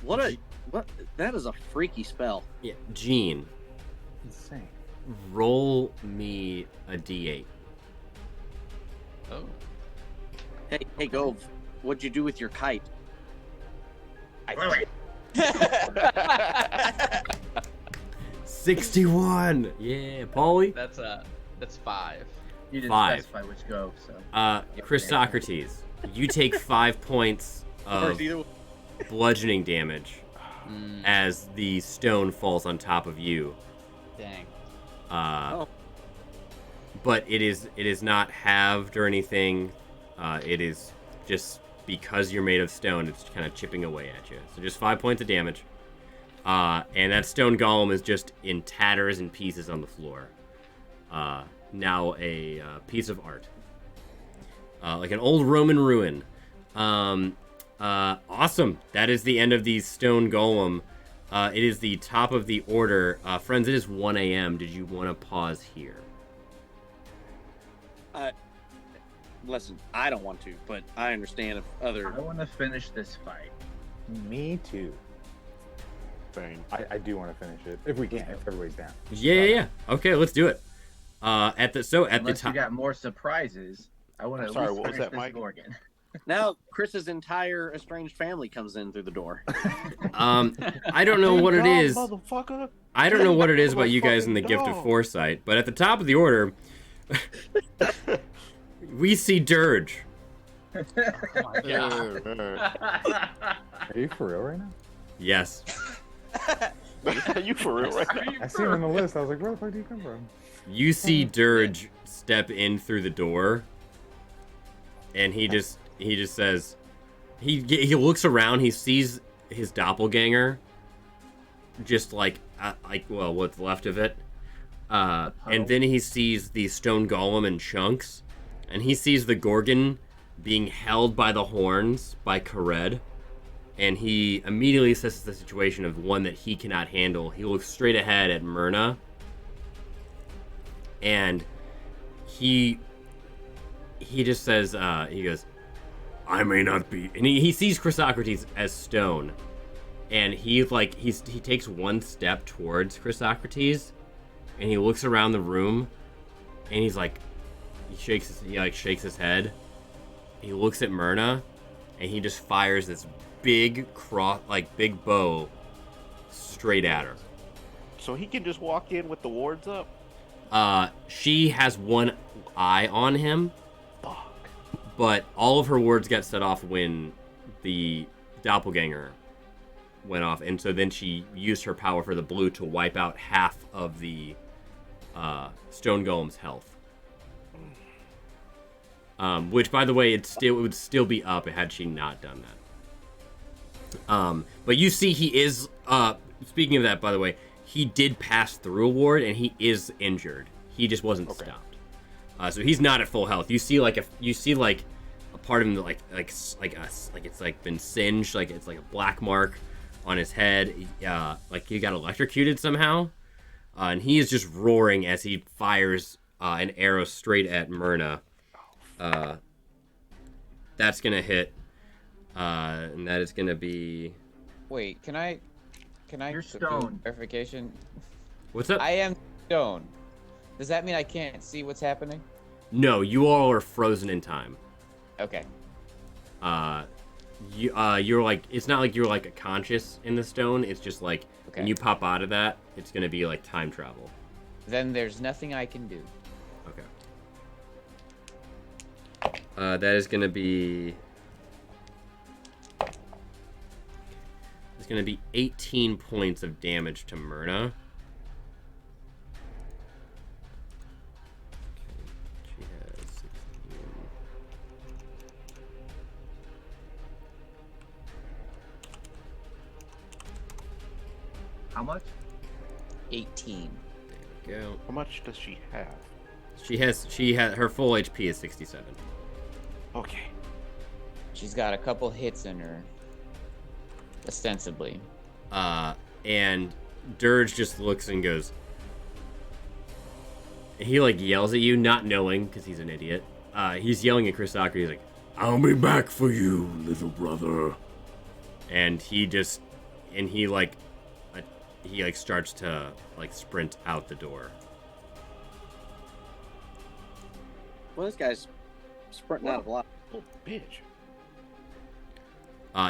What? That is a freaky spell. Yeah, Gene, Insane. roll me a d8. Oh. Hey, Gove, what'd you do with your kite? I Grow it. 61. Yeah, Paulie. That's 5. You didn't 5. specify which go, so. Chris Socrates, you take 5 points of bludgeoning damage as the stone falls on top of you. Dang. But it is not halved or anything. It is just because you're made of stone, it's kind of chipping away at you. So just 5 points of damage. And that stone golem is just in tatters and pieces on the floor. Now a piece of art. Like an old Roman ruin. Awesome. That is the end of the stone golem. It is the top of the order. Friends, it is 1 a.m. Did you want to pause here? Listen, I don't want to, but I understand if other. I want to finish this fight. Me too. Same. I do want to finish it if we can. If everybody's down. Yeah. Okay, let's do it. At the Unless top. you got more surprises, I want to I'm at sorry, least what was finish that, this Mike? Gorgon. Now Chris's entire estranged family comes in through the door. I don't know what it is. Motherfucker. I don't know what it is about you guys in the gift of Dog. foresight, but at the top of the order, we see Dirge. Oh my god. Are you for real right now? Yes. Are you for real right now? I see him on the list. I was like, where the fuck do you come from? You see Dirge step in through the door, and he just says, he looks around, he sees his doppelganger, just like what's left of it, and then he sees the stone golem in chunks, and he sees the Gorgon being held by the horns by Kared, and he immediately assesses the situation of one that he cannot handle. He looks straight ahead at Myrna, and he just says, he goes, I may not be, and he sees Chrysocrates as stone, and he takes one step towards Chrysocrates, and he looks around the room, and he's like, he shakes his head. He looks at Myrna, and he just fires this big big bow straight at her. So he can just walk in with the wards up? She has one eye on him. Fuck. But all of her words got set off when the doppelganger went off, and so then she used her power for the blue to wipe out half of the stone golem's health. Which, by the way, it would still be up had she not done that. But you see, he is. Speaking of that, by the way, he did pass through a ward, and he is injured. He just wasn't stopped. So he's not at full health. You see, like a part of him, like it's like been singed, like it's like a black mark on his head. Like he got electrocuted somehow, and he is just roaring as he fires an arrow straight at Myrna. That's gonna hit, and that is gonna be. Wait, can I? You're do stoned. Verification. What's up? I am stoned. Does that mean I can't see what's happening? No, you all are frozen in time. Okay. You're like, it's not like you're like a conscious in the stone. It's just like when you pop out of that, it's gonna be like time travel. Then there's nothing I can do. Okay. That is gonna be. It's gonna be 18 points of damage to Myrna. Okay, she has 16. How much? 18. There we go. How much does she have? She has her full HP is 67. Okay. She's got a couple hits in her. Ostensibly. And Dirge just looks and goes. He like yells at you, not knowing because he's an idiot. He's yelling at Christopher. He's like, "I'll be back for you, little brother." And he starts to like sprint out the door. Well, this guy's sprinting out of luck. Oh, bitch.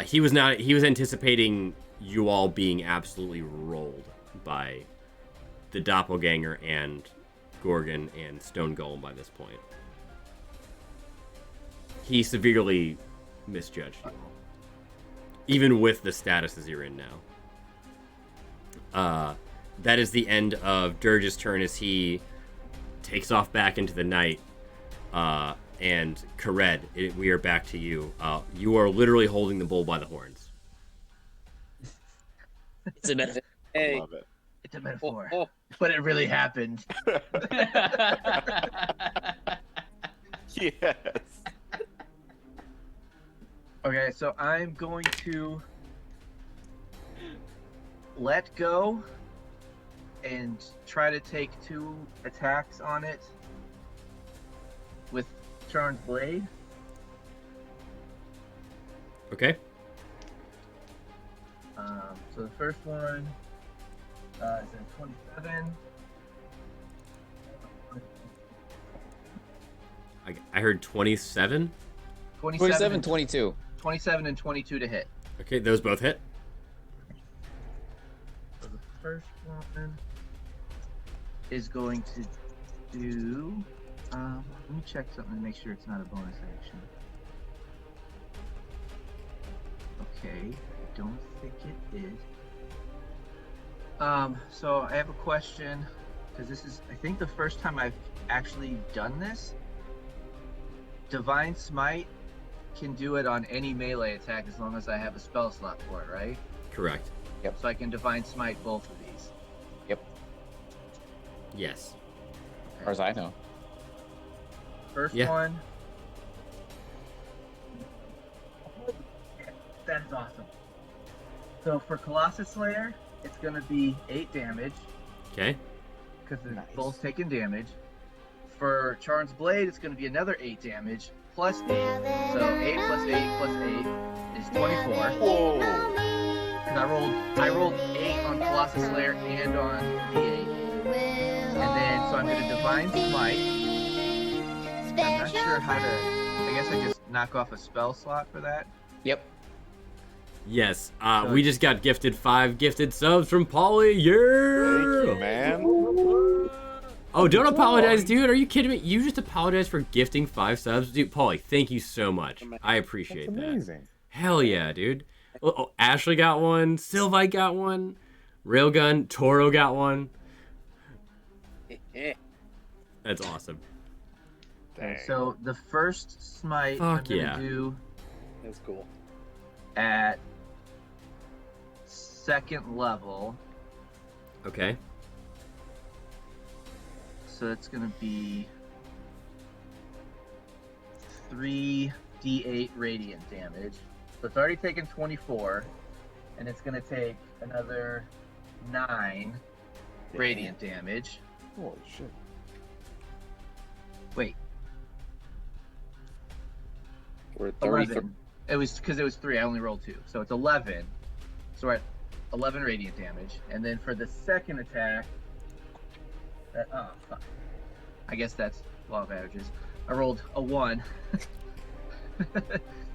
He was anticipating you all being absolutely rolled by the doppelganger and Gorgon and Stone Golem by this point. He severely misjudged you all, even with the statuses you're in now. That is the end of Dirge's turn as he takes off back into the night. And Kared, we are back to you. You are literally holding the bull by the horns. It's a metaphor. Hey, Love it. It's a metaphor. oh. But it really happened. Yes. Okay, so I'm going to let go and try to take 2 attacks on it with Charn's Blade. Okay. So the first one is a 27. I heard 27. 27, 22. 27 and 22 to hit. Okay, those both hit. So the first one is going to do. Let me check something to make sure it's not a bonus action. Okay, I don't think it is. So I have a question, because this is, I think, the first time I've actually done this. Divine Smite can do it on any melee attack as long as I have a spell slot for it, right? Correct. Yep. So I can Divine Smite both of these. Yep. Yes. As far as I know. First Yeah. one. That is awesome. So for Colossus Slayer, it's going to be 8 damage, Okay. because they're Nice. both taking damage. For Charn's Blade, it's going to be another 8 damage, plus 8. So 8 plus 8 plus 8 is 24. Whoa. Because I rolled 8 on Colossus Slayer and on D8. And then, so I'm going to Divine Smite. I'm not sure how to, I guess I just knock off a spell slot for that. Yep. Yes. We just got gifted 5 gifted subs from Polly. Yeah. Thank you, man. Oh, don't apologize, dude. Are you kidding me? You just apologized for gifting 5 subs? Dude, Paulie, thank you so much. I appreciate That's that. amazing. Hell yeah, dude. Oh, Ashley got one. Sylvite got one. Railgun. Toro got one. That's awesome. Okay, Dang. so the first smite Fuck I'm yeah. gonna do That's cool. at 2nd level. Okay. So it's gonna be 3d8 radiant damage. So it's already taken 24, and it's gonna take another 9 radiant damage. Holy shit. Wait, We're at 30. 11. It was because it was 3. I only rolled 2, so it's 11. So we're at 11 radiant damage, and then for the second attack, oh fuck. I guess that's law of averages. I rolled a 1.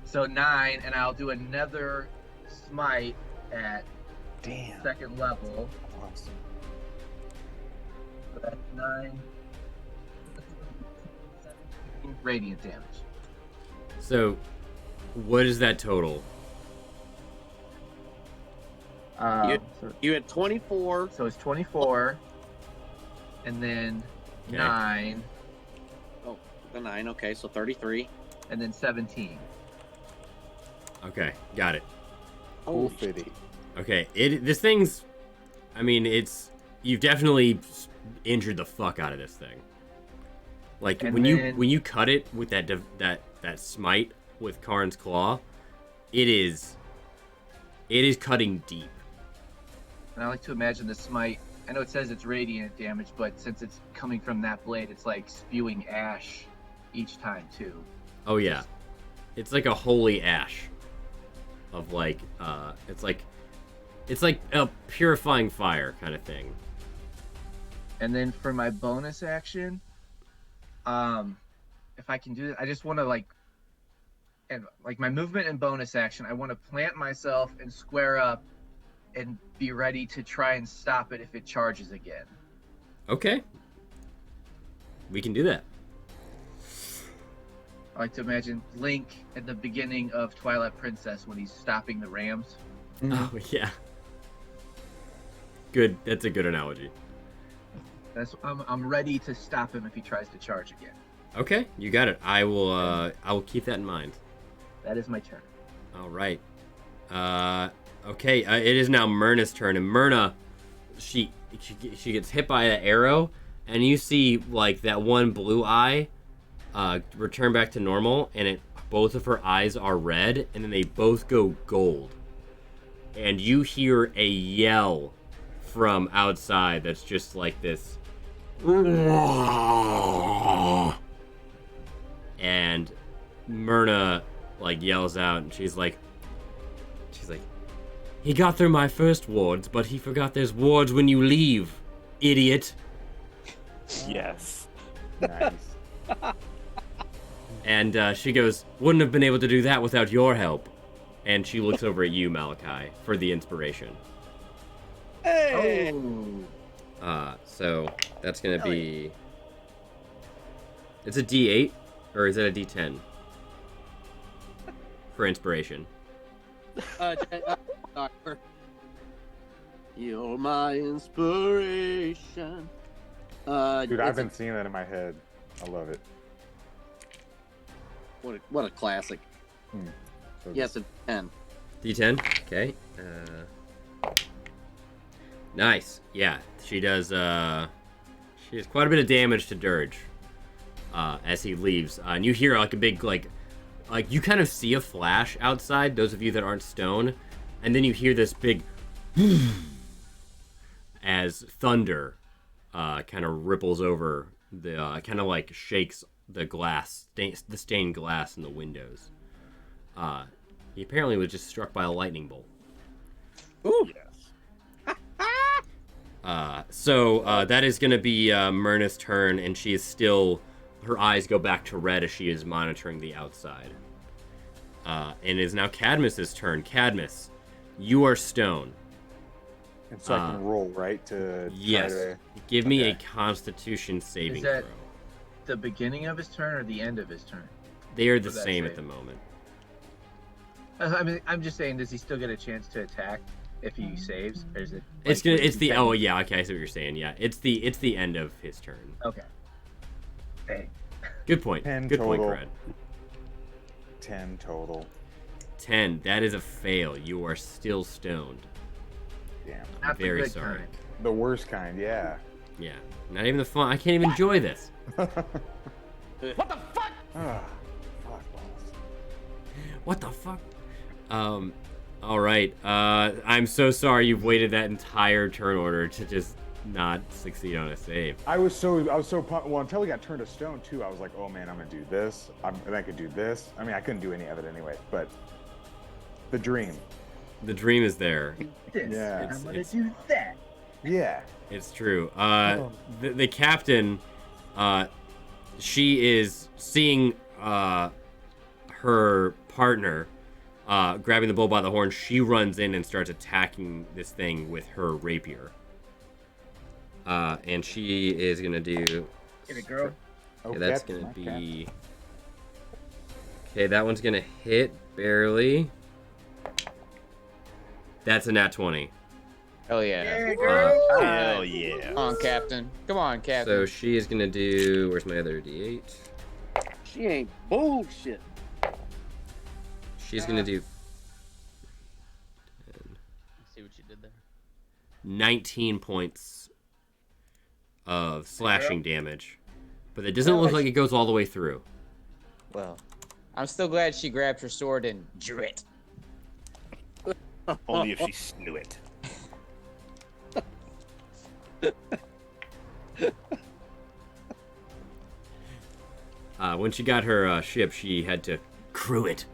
So 9, and I'll do another smite at Damn. 2nd level. Awesome. So that's 9. Radiant damage. So, what is that total? So, You had 24. so it's 24, and then Okay. 9, Oh, the 9. Okay, so 33. and then 17. Okay, got it. Cool Holy fitty. Okay, this thing's... I mean, you've definitely injured the fuck out of this thing. Like, And when then- you cut it with that smite with Karn's Claw, it is cutting deep. And I like to imagine the smite. I know it says it's radiant damage, but since it's coming from that blade, it's like spewing ash each time too. Oh yeah, it's like a holy ash of like it's like a purifying fire kind of thing. And then for my bonus action, if I can do it, I just want to and my movement and bonus action, I want to plant myself and square up and be ready to try and stop it if it charges again. Okay, we can do that. I like to imagine Link at the beginning of Twilight Princess when he's stopping the rams. Oh yeah, good. That's a good analogy. I'm ready to stop him if he tries to charge again. Okay, you got it. I will keep that in mind. That is my turn. All right. Okay. It is now Myrna's turn, and Myrna, she gets hit by an arrow, and you see like that one blue eye, return back to normal, and both of her eyes are red, and then they both go gold, and you hear a yell from outside that's just like this. And Myrna yells out, and she's like, he got through my first wards, but he forgot there's wards when you leave, idiot. Yes. Nice. And she goes, wouldn't have been able to do that without your help. And she looks over at you, Malachi, for the inspiration. Hey! So that's gonna be... It's a D8, or is it a D10? For inspiration. Doctor. You're my inspiration. Dude, I've been seeing that in my head. I love it. What a classic. So Yes, it's 10. D10? Okay. Nice. Yeah, she does quite a bit of damage to Dirge as he leaves. And you hear a big, you kind of see a flash outside, those of you that aren't stone, and then you hear this big as thunder kind of ripples over the, kind of shakes the glass, the stained glass in the windows. He apparently was just struck by a lightning bolt. Ooh. Yes. So that is going to be Myrna's turn, and she is still, her eyes go back to red as she is monitoring the outside. And it is now Cadmus's turn. Cadmus, you are stone. And so I can roll, right? To Yes. Try to... Give me a Okay. Constitution saving Is that throw. the beginning of his turn or the end of his turn? They are the What did I same say? at the moment. I mean, I'm just saying, does he still get a chance to attack if he saves? Or is it? It's like, gonna. when It's he the. said- Oh yeah. Okay, I see what you're saying. Yeah. It's the end of his turn. Okay. Hey. Good point. 10 Good point, total. Brad. 10 total. 10. That is a fail. You are still stoned. Damn. I'm Not the very good sorry. kind. The worst kind, yeah. Yeah. Not even the fun. I can't even enjoy this. What the fuck? Ah, fuck balls. What the fuck? All right. I'm so sorry you've waited that entire turn order to just not succeed on a save. I was so pumped. Well, until we got turned to stone too, I was like, oh man, I'm gonna do this. And I could do this. I mean, I couldn't do any of it anyway. But the dream. The dream is there. This. Yeah. I'm gonna It's- do that. Yeah. It's true. The captain, she is seeing her partner grabbing the bull by the horn. She runs in and starts attacking this thing with her rapier. And she is gonna do. Get it, girl. Okay, that's gonna be. Okay, that one's gonna hit barely. That's a nat 20. Hell yeah. Yeah, girl. Hell yeah. Come on, Captain. Come on, Captain. So she is gonna do. Where's my other D8? She ain't bullshit. She's gonna do See what you did there. 19 points of slashing damage, but it doesn't look like it goes all the way through. Well, I'm still glad she grabbed her sword and drew it. Only if she slew it. When she got her ship, she had to crew it.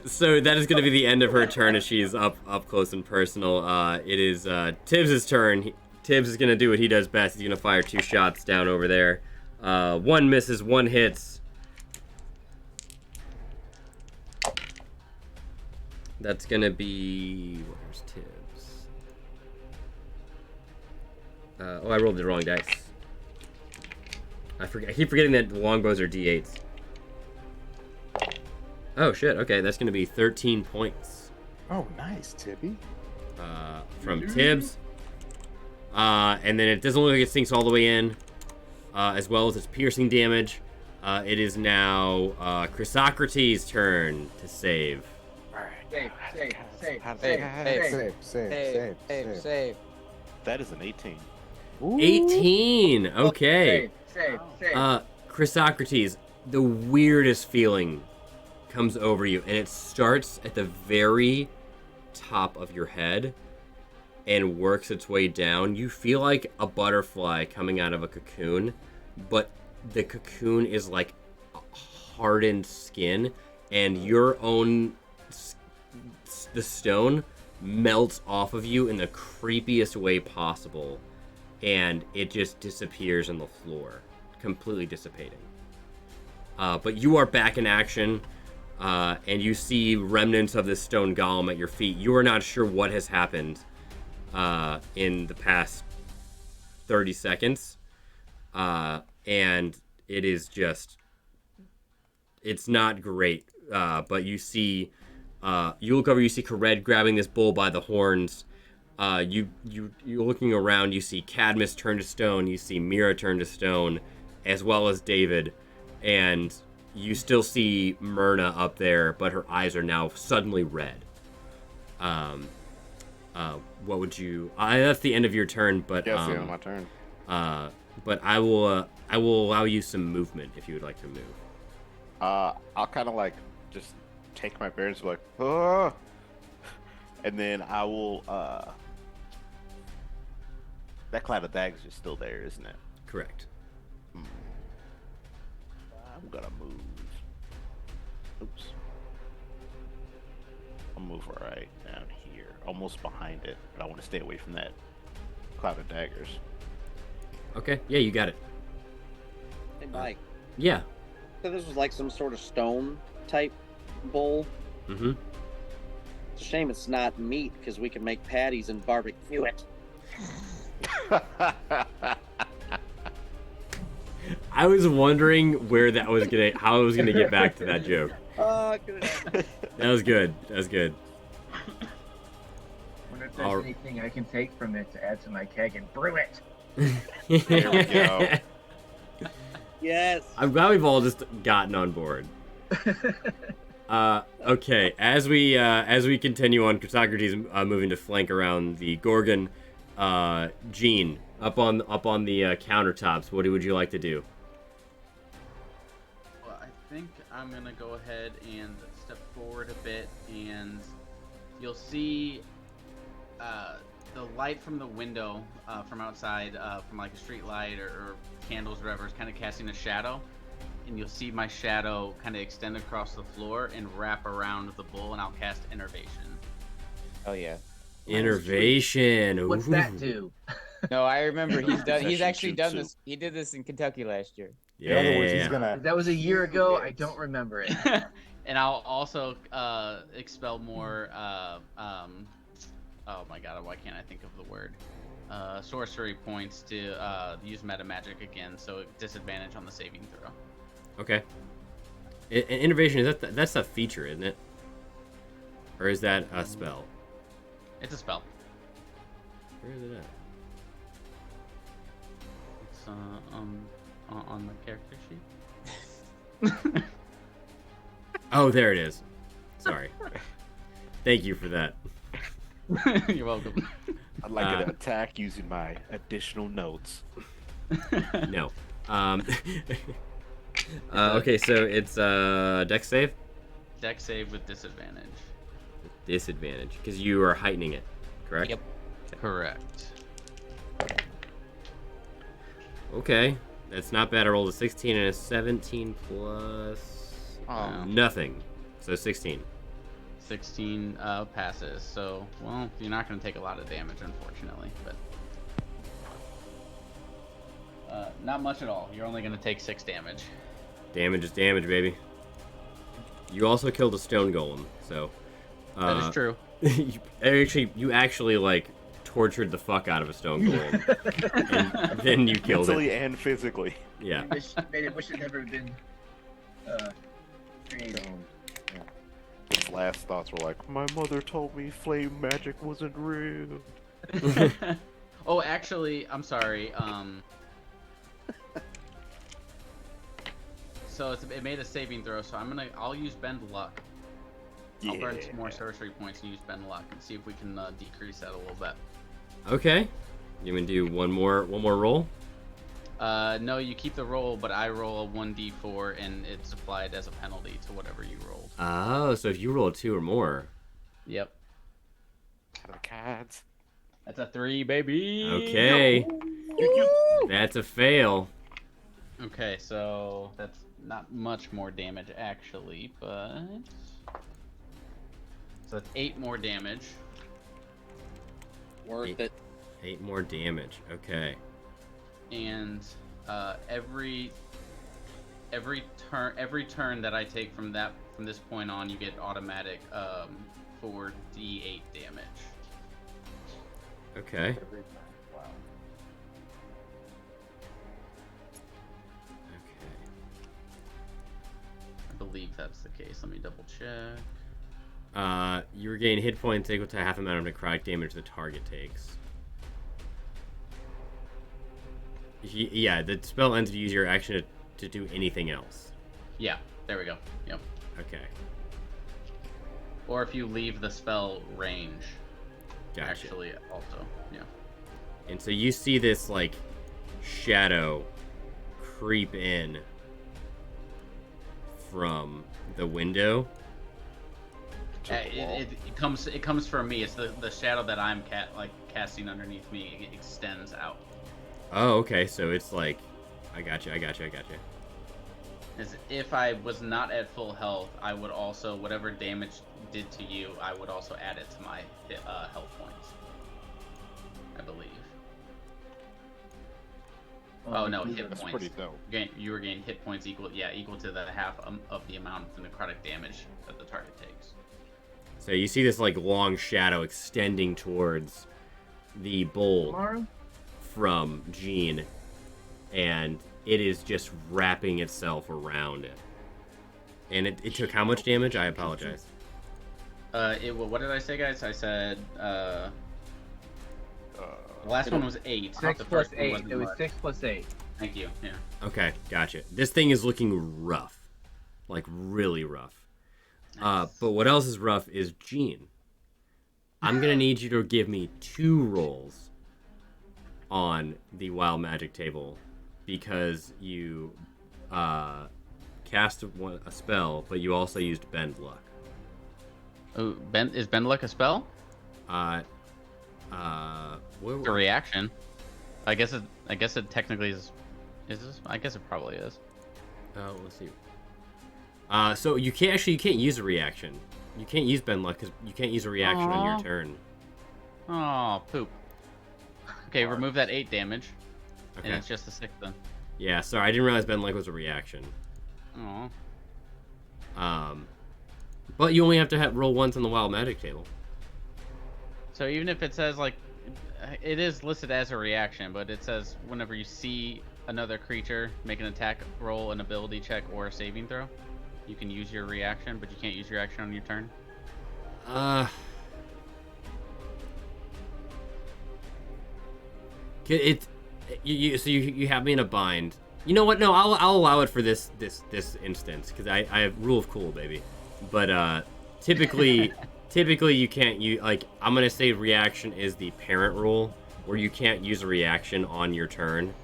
So that is going to be the end of her turn as she's up close and personal. It is Tibbs' turn. Tibbs is going to do what he does best. He's going to fire 2 shots down over there. 1 misses, 1 hits. That's going to be... Where's Tibbs? Oh, I rolled the wrong dice. I keep forgetting that longbows are D8s. Oh shit, okay, that's gonna be 13 points. Oh, nice, Tippy. From Tibbs. And then it doesn't look like it sinks all the way in, as well as its piercing damage. It is now Chrysocrates' turn to save. Save. That is an 18. Ooh. 18! Okay. Save. Chrysocrates, the weirdest feeling comes over you, and it starts at the very top of your head and works its way down. You feel like a butterfly coming out of a cocoon, but the cocoon is like hardened skin, and your own the stone melts off of you in the creepiest way possible, and it just disappears on the floor, completely dissipating. But you are back in action. And you see remnants of this stone golem at your feet. You are not sure what has happened in the past 30 seconds. And it is just... It's not great. But you see... you look over, you see Kared grabbing this bull by the horns. You're looking around, you see Cadmus turn to stone. You see Mira turn to stone, as well as David. And... you still see Myrna up there, but her eyes are now suddenly red. What would you... that's the end of your turn, but... Yes, the end of my turn. But I will allow you some movement if you would like to move. I'll kind of like just take my bearings, like, oh! And then I will. That cloud of daggers is still there, isn't it? Correct. I'm gonna move. Oops. I'll move right down here, almost behind it, but I want to stay away from that cloud of daggers. Okay, yeah, you got it. Hey, Mike. Yeah. So this was like some sort of stone type bowl. Mm-hmm. It's a shame it's not meat because we can make patties and barbecue it. I was wondering how I was gonna get back to that joke. Good. That was good. That was good. Wonder if there's anything I can take from it to add to my keg and brew it. There we go. Yes. I'm glad we've all just gotten on board. Okay, as we continue on, Socrates moving to flank around the Gorgon. Gene, up on the countertops. What would you like to do? Well, I think I'm gonna go ahead and step forward a bit, and you'll see the light from the window from outside, from like a street light or candles or whatever, is kind of casting a shadow, and you'll see my shadow kind of extend across the floor and wrap around the bull, and I'll cast Innervation. Oh yeah. Innervation. What's that do? No, I remember he's Possession actually done jutsu. this. He did this in Kentucky last year. In other words, he's Yeah. gonna. That was a year ago. I don't remember it. And I'll also expel more. Oh my god, why can't I think of the word? Sorcery points to use meta magic again, so disadvantage on the saving throw. Okay. Innervation, that's a feature, isn't it? Or is that a spell? It's a spell. Where is it at? It's on the character sheet. Oh, there it is. Sorry. Thank you for that. You're welcome. I'd like to attack using my additional notes. No. Okay, so it's dex save? Dex save with disadvantage. Disadvantage, because you are heightening it, correct? Yep. Correct. Okay, that's not bad. I rolled a 16 and a 17 plus nothing, so 16. 16 passes, so, well, you're not going to take a lot of damage, unfortunately, but... not much at all. You're only going to take 6 damage. Damage is damage, baby. You also killed a stone golem, so... That is true. you actually, like, tortured the fuck out of a stone golem. And then you killed Mentally it. and physically. Yeah. Wish it never been created. His last thoughts were like, my mother told me flame magic wasn't real. Oh, actually, I'm sorry. So it made a saving throw, so I'll use Bend Luck. I'll burn some more sorcery points and use Bend Luck and see if we can decrease that a little bit. Okay. You want to do one more roll? No, you keep the roll, but I roll a 1d4 and it's applied as a penalty to whatever you rolled. Oh, so if you roll 2 or more. Yep. Cards. That's a 3, baby. Okay. That's a fail. Okay, so that's not much more damage actually, but so that's 8 more damage. Worth it. 8 more damage. Okay. And every turn that I take from this point on, you get automatic 4d8 damage. Okay. Wow. Okay. I believe that's the case. Let me double check. You regain hit points equal to half amount of necrotic damage the target takes. Yeah, the spell ends if you use your action to do anything else. Yeah, there we go. Yep. Okay. Or if you leave the spell range. Gotcha. Actually, also, yeah. And so you see this, like, shadow creep in from the window. It comes from me. It's the shadow that I'm casting underneath me. It extends out. Oh, okay. So it's like, I got you. As if I was not at full health, I would also, whatever damage did to you, I would also add it to my health points. I believe. Oh no, hit That's points. pretty dope. You regain hit points equal to the half of the amount of necrotic damage that the target takes. So you see this like long shadow extending towards the bowl Tomorrow? from Jean, and it is just wrapping itself around it. And it took how much damage? I apologize. What did I say, guys? I said the last one was 8. 6 The plus first one 8. wasn't It was much. 6 plus 8. Thank you. Yeah. Okay, gotcha. This thing is looking rough, like really rough. Nice. But what else is rough is Jean. I'm gonna need you to give me 2 rolls on the wild magic table because you cast a spell, but you also used bend luck. Oh, is Bend Luck a spell? Where It's a reaction. I guess it technically is. Is this? I guess it probably is. let's see. So you can't use a reaction. You can't use bend luck because you can't use a reaction on your Aw. turn. Oh, poop. Okay, remove that 8 damage, Okay. and it's just the 6 then. Yeah, sorry, I didn't realize bend luck was a reaction. Oh. But you only have to roll once on the wild magic table. So even if it says like, it is listed as a reaction, but it says whenever you see another creature make an attack roll, an ability check, or a saving throw, you can use your reaction, but you can't use your action on your turn. So you have me in a bind. You know what? No, I'll allow it for this instance because I have rule of cool, baby. But typically you can't use, like, I'm gonna say reaction is the parent rule where you can't use a reaction on your turn.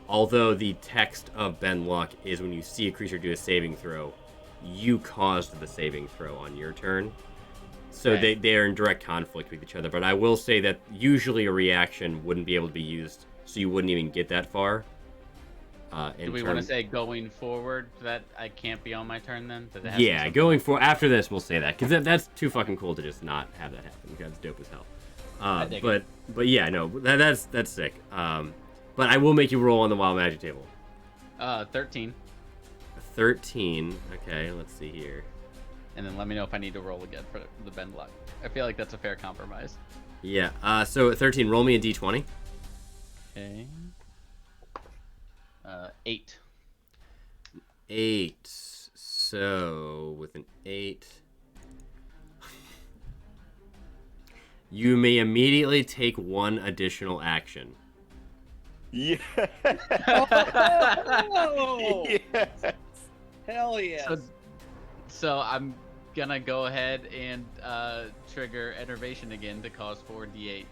Although the text of bend luck is when you see a creature do a saving throw, you caused the saving throw on your turn. So Right. they are in direct conflict with each other. But I will say that usually a reaction wouldn't be able to be used, so you wouldn't even get that far. Do we want to say going forward that I can't be on my turn then? Does it have to be Yeah, something- going for after this, we'll say that because that's too fucking cool to just not have that happen. That's dope as hell. I dig But yeah, no, that's sick. But I will make you roll on the wild magic table. 13, 13. Okay, let's see here. and then let me know if I need to roll again for the bend luck. I feel like that's a fair compromise. Yeah. So at 13, roll me a d20. Okay. 8. 8. So with an 8, you may immediately take 1 additional action. Yeah. Oh, Yes. hell yeah. So I'm gonna go ahead and trigger Enervation again to cause 4d8.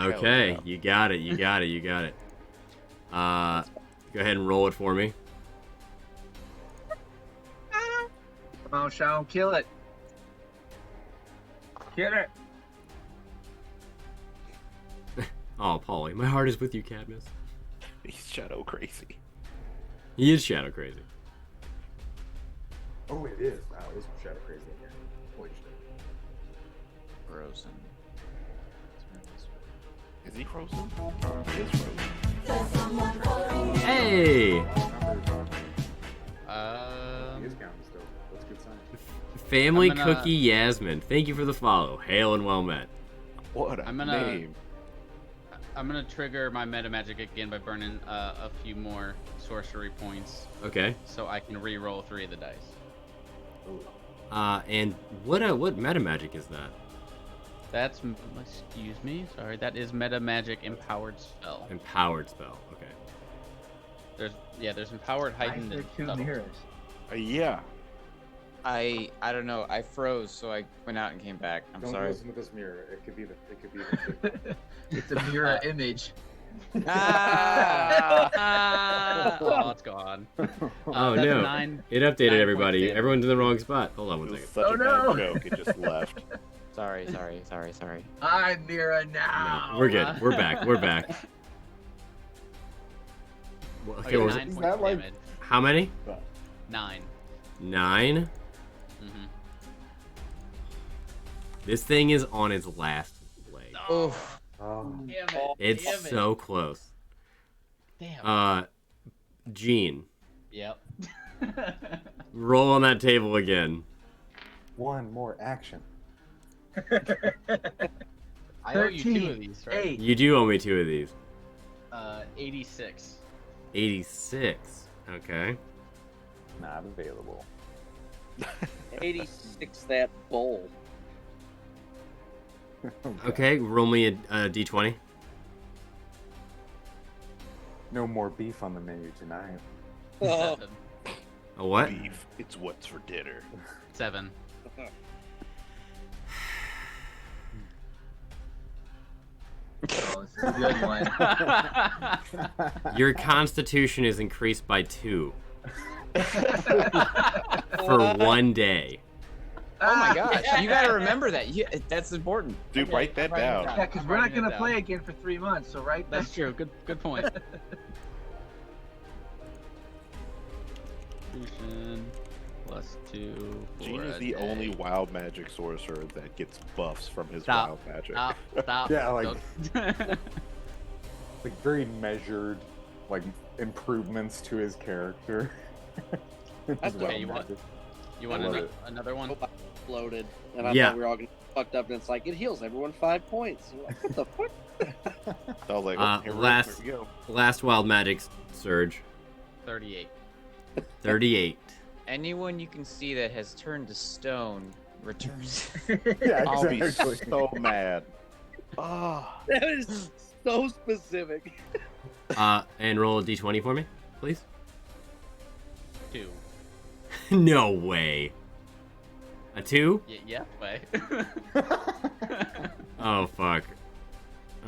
Okay, yeah. you got it. Go ahead and roll it for me. Come on, Sean, kill it. Kill it. Oh, Paulie, my heart is with you, Cadmus. He's shadow crazy. He is shadow crazy. Oh, it is. Wow, it is shadow crazy in here. Holy shit. Frozen. Is he frozen? He is frozen. Hey! He is counting still. That's a good sign. Family I'm gonna- Cookie Yasmin, thank you for the follow. Hail and well met. What a I'm gonna- name. I'm gonna trigger my meta magic again by burning a few more sorcery points, Okay. so I can re-roll 3 of the dice. And what meta magic is that? That's excuse me, sorry. That is meta magic empowered spell. Empowered spell. Okay. There's empowered, heightened, I and heard 2 subtle. mirrors. Yeah. I don't know. I froze, so I went out and came back. I'm Don't sorry. listen to this mirror. It could be the. It's a mirror image. Oh, it's gone. Oh That's no! 9. It updated 9 everybody. points in. Everyone's in the wrong spot. Hold on It one was second. such Oh, a no. bad joke. It just left. Sorry. I'm Mira now. No, we're good. We're back. We're back. Well, okay, Okay, what was 9 it? points that of like- damage. How many? 9. 9. Mm-hmm. This thing is on its last leg. Oof. Oh. Damn it. It's damn it. so close. Damn. Gene, Yep. roll on that table again. One more action. I owe you 2 of 13, these, right? 8. You do owe me 2 of these. 86. 86. Okay. Not available. 86 that bowl. Okay, roll me a d20. No more beef on the menu tonight. Oh. 7. A what? Beef. It's what's for dinner. 7. Oh, this is a good one. Your constitution is increased by 2 for 1 day. Oh my gosh, you gotta remember that. That's important. Dude, Okay, write that I'm writing it down. down. Yeah, because I'm we're not writing it gonna down. play again for 3 months. So right. That's true. Good point. Constitution plus 2. Gene for is a the day. only wild magic sorcerer that gets buffs from his Stop. wild magic. Stop. Yeah, like- Don't- Like very measured, like improvements to his character. That's His okay, wild you want- magic. You want I love ano- it. another one? Hope I exploded, and I Yeah. thought we were all getting fucked up, and it's like it heals everyone 5 points. What the fuck? So I was like, here last- we go. Last wild magic surge. 38. 38. Anyone you can see that has turned to stone returns. Yeah, I'll be exactly. so mad. Ah. That is so specific. And roll a d20 for me, please. 2. No way. A 2? Yeah, way. Oh, fuck.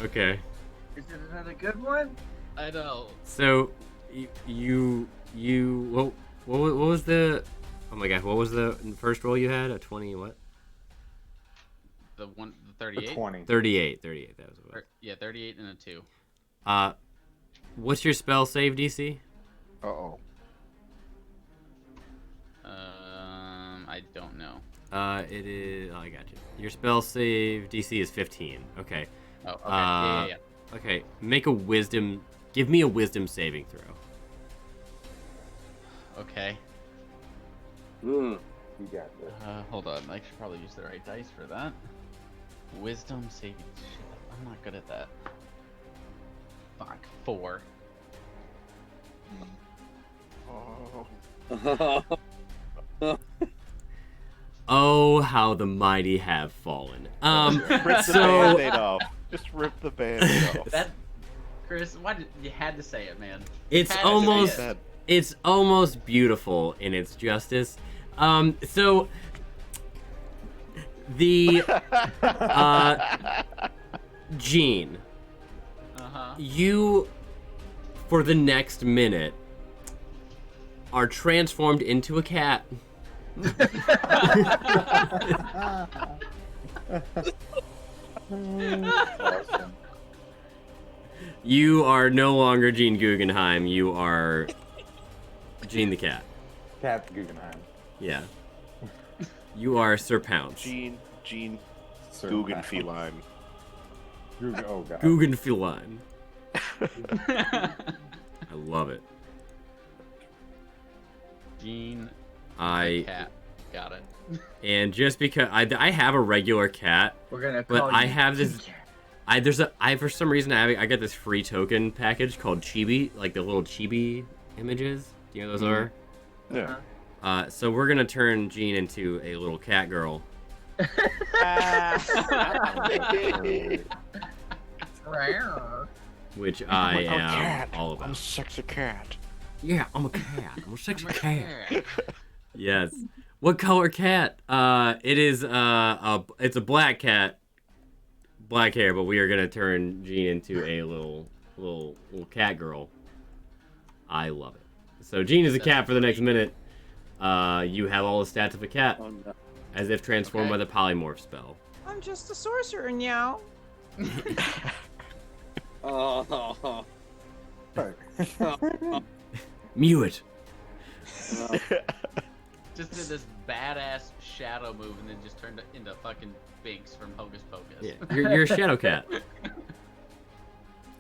Okay. Is it another good one? I know. So, what was the, oh my god, what was the first roll you had? A 20 what? The The 38? 20. 38, that was what. Yeah, 38 and a 2. What's your spell save DC? Uh-oh. I don't know. It is, oh, I got you. Your spell save DC is 15. Okay. Oh, okay. Yeah. Okay, give me a wisdom saving throw. Okay. Mm. You got this. Hold on. I should probably use the right dice for that. Wisdom saving. Shit, I'm not good at that. Fuck. 4. Oh. Oh, how the mighty have fallen. Rip the So- band-aid off. Just rip the band-aid off. That, Chris, why did you had to say it, man? It's Had to say almost, it. it's almost beautiful in its justice. So the Gene, Uh-huh. you for the next minute are transformed into a cat. Awesome. You are no longer Gene Guggenheim. You are Gene the cat. Cat Guggenheim. Yeah. You are Sir Pounce. Gene, Sir Guggen Pounce. feline. Oh god. Guggenfeline. I love it. Gene I cat. Got it. and just because I have a regular cat, We're gonna But call I you have this- King Cat. I for some reason I got this free token package called Chibi, like the little Chibi images. Do you know what those are? Yeah. So we're gonna turn Jean into a little cat girl, which I am all I'm a about. sexy cat. Yeah, I'm a cat. I'm a sexy cat. Yes. What color cat? It is it's a black cat, black hair, but we are gonna turn Jean into a little cat girl. I love it. So Jean is a cat for the next minute. You have all the stats of a cat, Oh, no. as if transformed by the polymorph spell. I'm just a sorcerer now. Oh. Mew it. Just did this badass shadow move and then just turned it into fucking Binks from Hocus Pocus. Yeah, you're a shadow cat.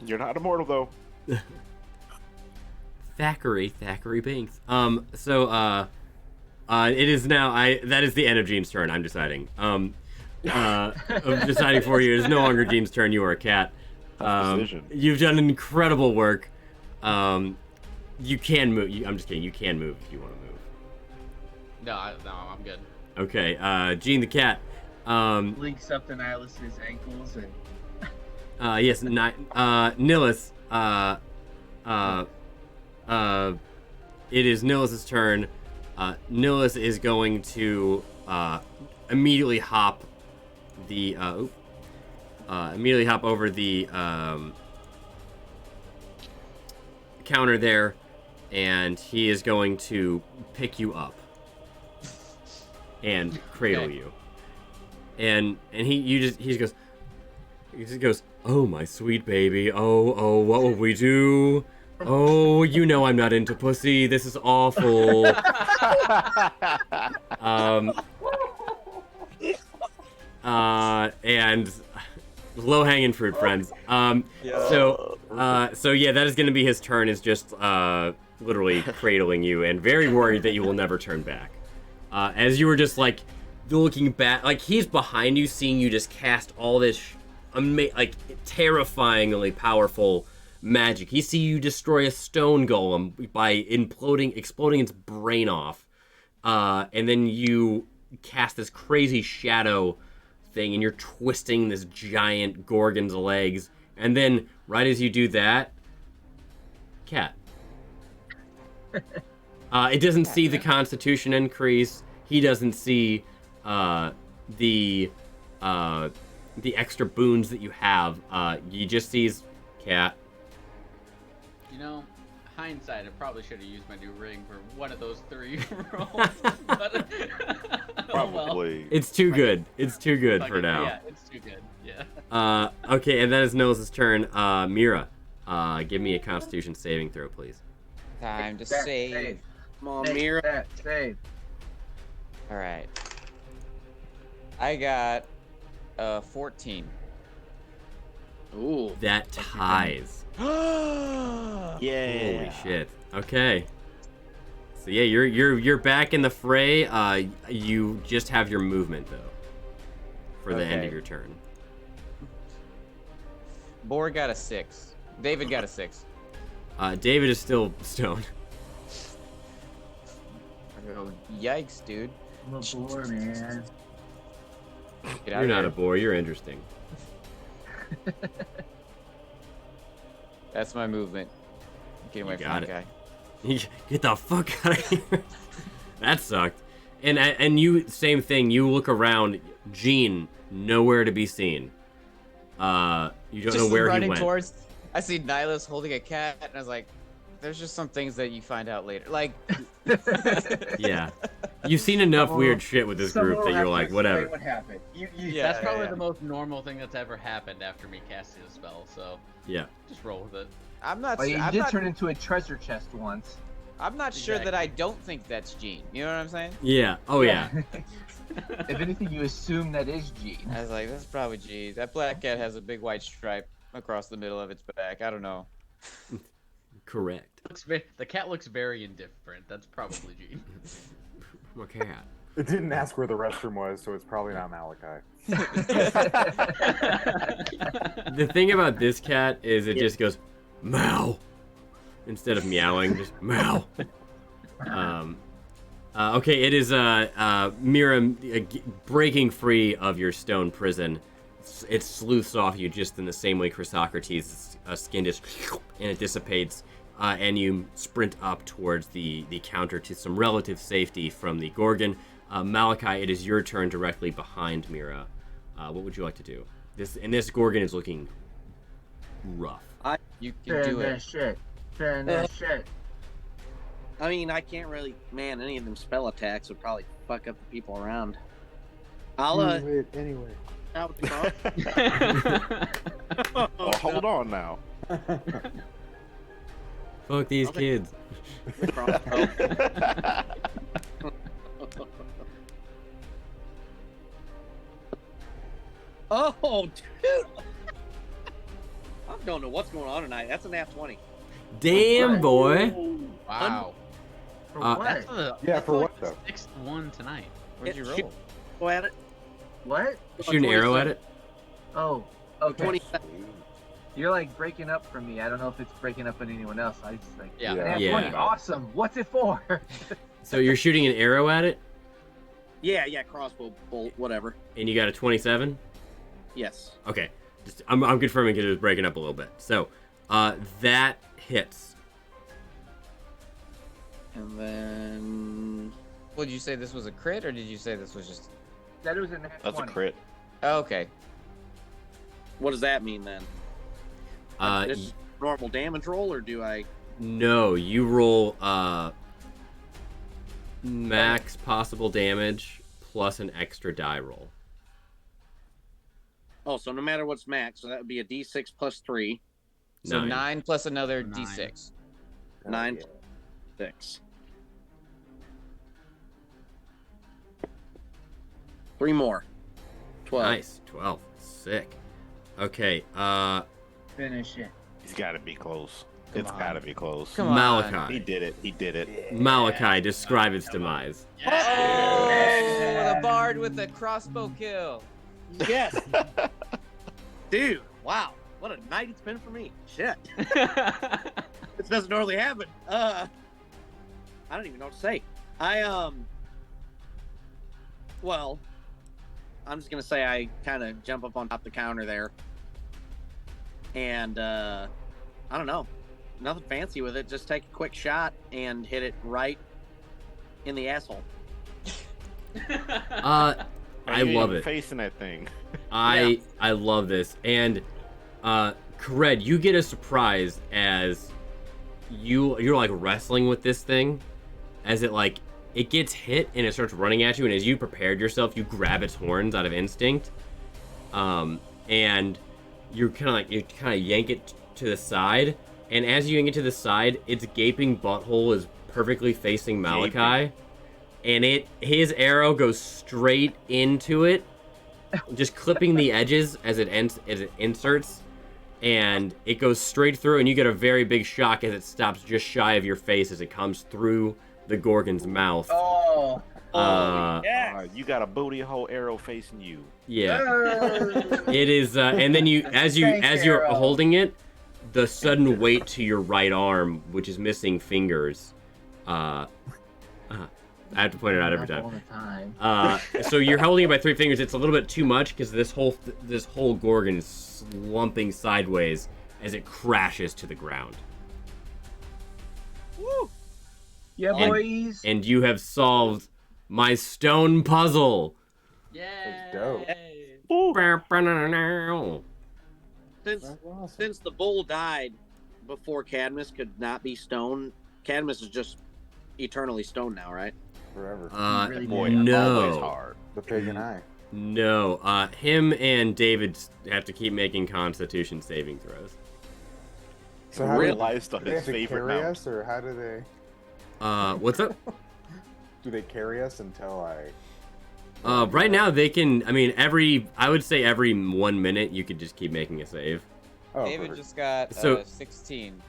You're not immortal though. Thackeray Banks. It is now. That is the end of Gene's turn. I'm deciding. I'm deciding for you. It is no longer Gene's turn. You are a cat. Decision. You've done incredible work. You can move. I'm just kidding. You can move if you want to move. No, I'm good. Okay. Gene the cat. Links up to Nihilus's ankles and. Yes. Nihilus. It is Nihilus's turn. Nihilus is going to immediately hop over the counter there, and he is going to pick you up and cradle you. And he just goes, "Oh, my sweet baby. Oh, what will we do? Oh, you know I'm not into pussy. This is awful." And low-hanging fruit, friends. So yeah, that is going to be his turn. Is just literally cradling you and very worried that you will never turn back. As you were just like looking back, like he's behind you, seeing you just cast all this like terrifyingly powerful magic. He see you destroy a stone golem by exploding its brain off, and then you cast this crazy shadow thing, and you're twisting this giant gorgon's legs, and then right as you do that, cat. It doesn't see the Constitution increase. He doesn't see the extra boons that you have. He just sees cat. You know, hindsight, I probably should have used my new ring for one of those 3 rolls. But Probably. It's too good. It's too good for now. Yeah, it's too good. Yeah. Okay, and that is Nils' turn. Mira, give me a Constitution saving throw, please. Time to save. Come on, Mira. Save. All right. I got 14. Ooh. That ties. Yeah. Holy shit. Okay. So yeah, you're back in the fray. You just have your movement though for the end Okay. of your turn. Borg got a 6. David got a 6. David is still stoned. I go, yikes, dude. I'm a boar, man. Get out You're of not here. a boy. You're interesting. That's my movement. Get away You from got that it. guy. Get the fuck out of here. That sucked. And you, same thing. You look around. Gene, nowhere to be seen. You don't Just know where he running went. towards. I see Nihilus holding a cat, and I was like, "There's just some things that you find out later." Like, Yeah. You've seen enough weird shit with this group Someone that will you're have like, to whatever. explain What happened? Yeah, That's probably yeah. the most normal thing that's ever happened after me casting a spell. So Yeah. just roll with it. I'm not. Well, you I'm did not, turn into a treasure chest once. I'm not sure that Exactly. I don't think that's Gene. You know what I'm saying? Yeah. Oh yeah. If anything, you assume that is Gene. I was like, that's probably Gene. That black cat has a big white stripe across the middle of its back. I don't know. Correct. The cat looks very indifferent. That's probably Gene. What cat? It didn't ask where the restroom was, so it's probably not Malachi. The thing about this cat is it just goes meow instead of meowing, just meow. Okay, it is Mira breaking free of your stone prison. It sleuths off you just in the same way Chrysocrates' skin just and it dissipates, and you sprint up towards the counter to some relative safety from the Gorgon. Malachi, it is your turn directly behind Mira. What would you like to do? This Gorgon is looking rough. You can do it. shit. Turn that shit. I mean, I can't really. Man, any of them spell attacks would probably fuck up the people around. I'll Anyway. out with the dog. Oh, hold on now. Fuck these I'll take- kids. Oh, dude! I don't know what's going on tonight. That's a nat 20. Damn, boy. Wow. For Uh, what? That's the Yeah, that's for what, the though? sixth one tonight. What'd you Shoot. roll? Go at it. What? Shoot an arrow at it. Oh, okay. 27. You're like breaking up from me. I don't know if it's breaking up on anyone else. I just like. Yeah. Nat Yeah. 20. Awesome. What's it for? So you're shooting an arrow at it, Yeah, crossbow bolt, whatever. and you got a 27. Yes. Okay, I'm confirming because it was breaking up a little bit. So, that hits. And then Well, did you say this was a crit, or did you say this was just? That was a nat That's a 20. crit. Oh, okay. what does that mean then? This is normal damage roll, or do I? No, you roll max possible damage plus an extra die roll. Oh, so no matter what's max, so that would be a D6 plus 3, So 9. 9 plus another 9. D6. 9, 6. 3 more. 12. Nice, 12. Sick. Okay, Finish it. He's got to be close. Come It's on. got to be close. Come on. He Malachi. did it. He did it. Malachi, describe its demise. Oh, the bard with the crossbow kill. Yes. Dude, wow. What a night it's been for me. Shit. This doesn't normally happen. I don't even know what to say. Well, I'm just gonna say I kind of jump up on top of the counter there, and I don't know, nothing fancy with it. Just take a quick shot and hit it right in the asshole. I love it. Facing that thing. I love this. And Kared, you get a surprise as you're like wrestling with this thing as it gets hit and it starts running at you, and as you prepared yourself, you grab its horns out of instinct. And you kind of yank it to the side, and as you yank it to the side, its gaping butthole is perfectly facing Malachi. And his arrow goes straight into it, just clipping the edges as it inserts, and it goes straight through, and you get a very big shock as it stops just shy of your face as it comes through the Gorgon's mouth. Oh. Yeah. You got a booty hole arrow facing you. Yeah. It is, and then as you're arrow. holding it, the sudden weight to your right arm, which is missing fingers, I have to point it out every All time. the time. So you're holding it by 3 fingers. It's a little bit too much because this whole Gorgon is slumping sideways as it crashes to the ground. Woo. Yeah, And- boys. And you have solved my stone puzzle. Yay! dope. Since the bull died before Cadmus could not be stone, Cadmus is just eternally stone now, right? Forever. Really Boy, did. always No. hard. The pagan eye. No. Him and David have to keep making Constitution saving throws. So how Realized on do they his have to favorite carry mount. us, or how do they? What's up? Do they carry us until I? Right now they can. I mean, I would say every 1 minute you could just keep making a save. Oh, David perfect. just got So- 16.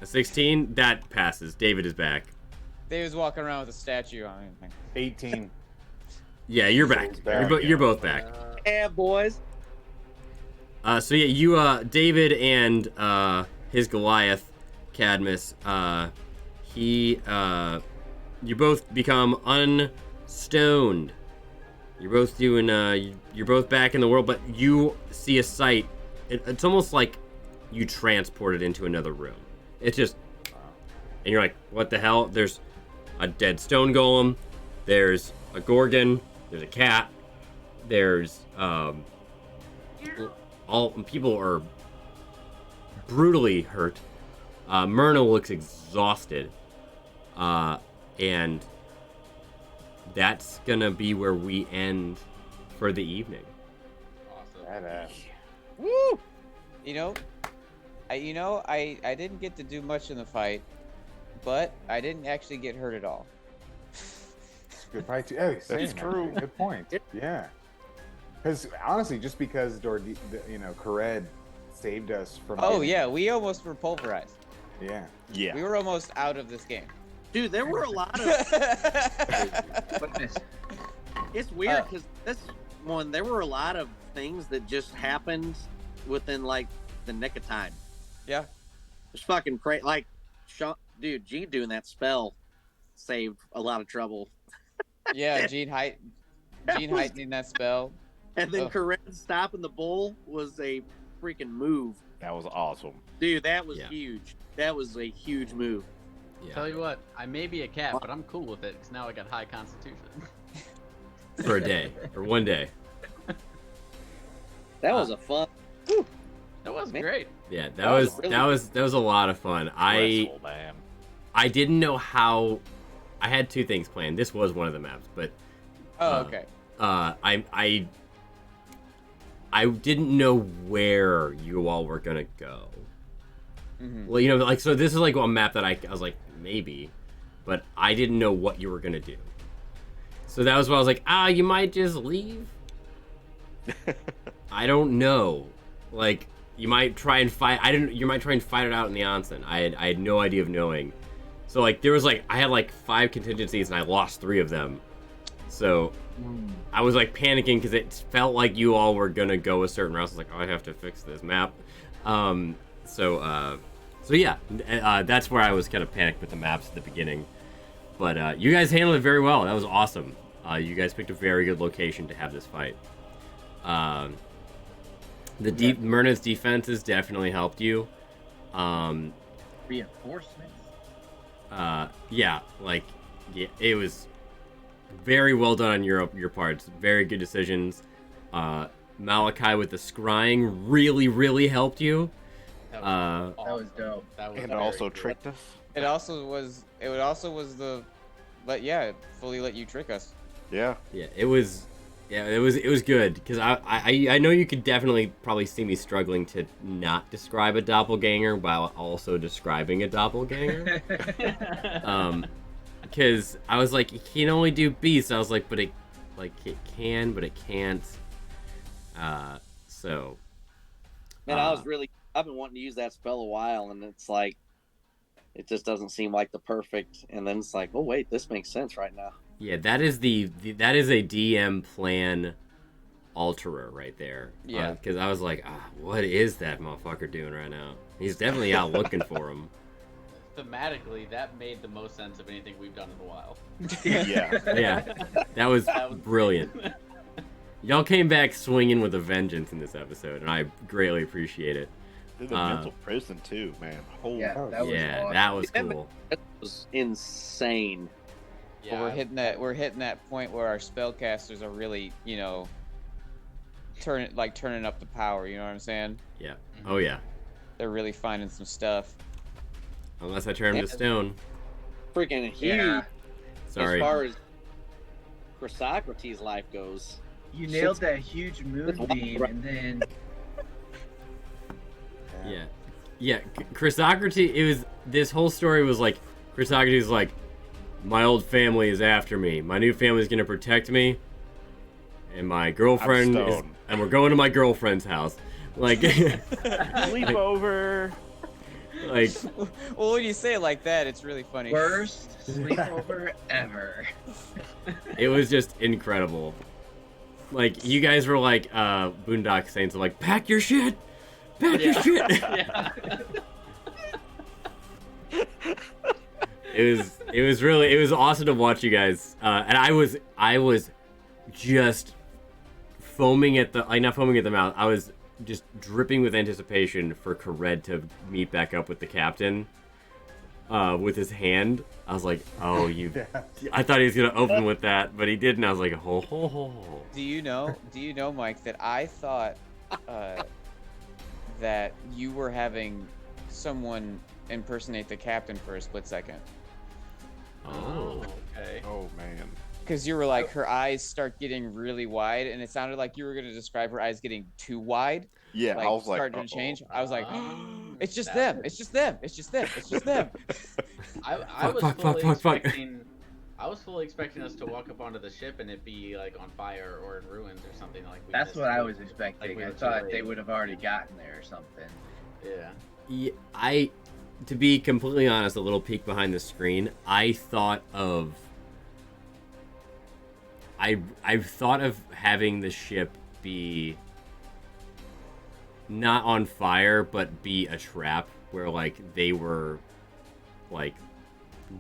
A 16 that passes. David is back. David's walking around with a statue on him. 18. Yeah, you're back. Soul's back. You're both back. Yeah, boys. So yeah, you David and his Goliath, Cadmus, you both become unstoned. You're both doing you're both back in the world, but you see a sight. It's almost like you transported into another room. It's just, and you're like, what the hell? There's a dead stone golem. There's a Gorgon. There's a cat. There's all people are brutally hurt. Myrna looks exhausted, and that's gonna be where we end for the evening. Awesome. Badass. Woo! I didn't get to do much in the fight, but I didn't actually get hurt at all. Good fight too. Hey, same, That's true. actually. Good point. Yeah. Because honestly, just because Kared saved us from. Oh getting- yeah, we almost were pulverized. Yeah. Yeah. We were almost out of this game. Dude, there were a lot of. Goodness. It's weird because this one, there were a lot of things that just happened within like the nick of time. Yeah. It's fucking crazy. Like, dude, Gene doing that spell saved a lot of trouble. Yeah, Gene heightening that spell. And then Ugh. Corinne stopping the bull was a freaking move. That was awesome. Dude, that was Yeah. huge. That was a huge move. Yeah. Tell you what, I may be a cat, but I'm cool with it because now I got high constitution. For a day or one day. That was a fun. That was Man. great. Yeah, That was really- that was a lot of fun. Stressful, man. I didn't know how. I had two things planned. This was one of the maps, but Oh, okay. I didn't know where you all were gonna go. Mm-hmm. Well, you know, like, so this is like a map that I was like, maybe, but I didn't know what you were gonna do. So that was why I was like, you might just leave. I don't know. Like, you might try and fight. You might try and fight it out in the onsen. I had no idea of knowing. So like, there was like, I had like 5 contingencies and I lost 3 of them. So I was like panicking because it felt like you all were gonna go a certain route. I was like, I have to fix this map. So yeah, that's where I was kind of panicked with the maps at the beginning. But you guys handled it very well. That was awesome. You guys picked a very good location to have this fight. Myrna's defenses definitely helped you. Reinforcements. Yeah, it was very well done on your parts. Very good decisions. Malachi with the scrying really helped you. That Uh, That was dope. That was And very also good. tricked us. It also was the, it fully let you trick us. Yeah. it was good because I know you could definitely probably see me struggling to not describe a doppelganger while also describing a doppelganger. Because I was like, it can only do beasts. I was like, but it can, but it can't. So. Man, I've been wanting to use that spell a while, and it's like, it just doesn't seem like the perfect. And then it's like, oh wait, this makes sense right now. Yeah, that is that is a DM plan alterer right there. Yeah. Because I was like, what is that motherfucker doing right now? He's definitely out looking for him. Thematically, that made the most sense of anything we've done in a while. Yeah. Yeah, that was brilliant. Y'all came back swinging with a vengeance in this episode, and I greatly appreciate it. Did the mental prison too, man. Holy Yeah, that was awesome. That was Yeah, cool. It was insane. But we're hitting that point where our spellcasters are really, turning up the power. You know what I'm saying? Yeah. Oh yeah. They're really finding some stuff. Unless I turn him to stone. Freaking huge. Yeah. Sorry. As far as Chrysocrates' life goes. You nailed that huge moonbeam, and then Yeah. Chrysocrates. This whole story was like, Chrysocrates is like, my old family is after me. My new family is gonna protect me. And my girlfriend I'm is, stoned. and we're going to my girlfriend's house. Like, Sleepover. like, Well, when you say it like that, it's really funny. worst sleepover ever. it was just incredible. Like, you guys were like, Boondock Saints are like, pack your shit! Pack your shit! Yeah. It was awesome to watch you guys. And I was just foaming at not foaming at the mouth. I was just dripping with anticipation for Kared to meet back up with the captain. With his hand. I was like, oh, you. I thought he was gonna open with that, but he didn't. I was like, ho ho ho. Do you know, Mike, that I thought that you were having someone impersonate the captain for a split second? Oh. Okay. Oh man. Because you were like, her eyes start getting really wide, and it sounded like you were going to describe her eyes getting too wide. Yeah, Like, I was like, starting to change. I was like, it's just that them. It's just them. It's just them. It's just them. I was Fuck. expecting. I was fully expecting us to walk up onto the ship and it be like on fire or in ruins or something like. That's missed what I it. was expecting. Like we I were too thought late. they would have already gotten there or something. Yeah. Yeah, to be completely honest, a little peek behind the screen, I've thought of having the ship be not on fire, but be a trap where like they were like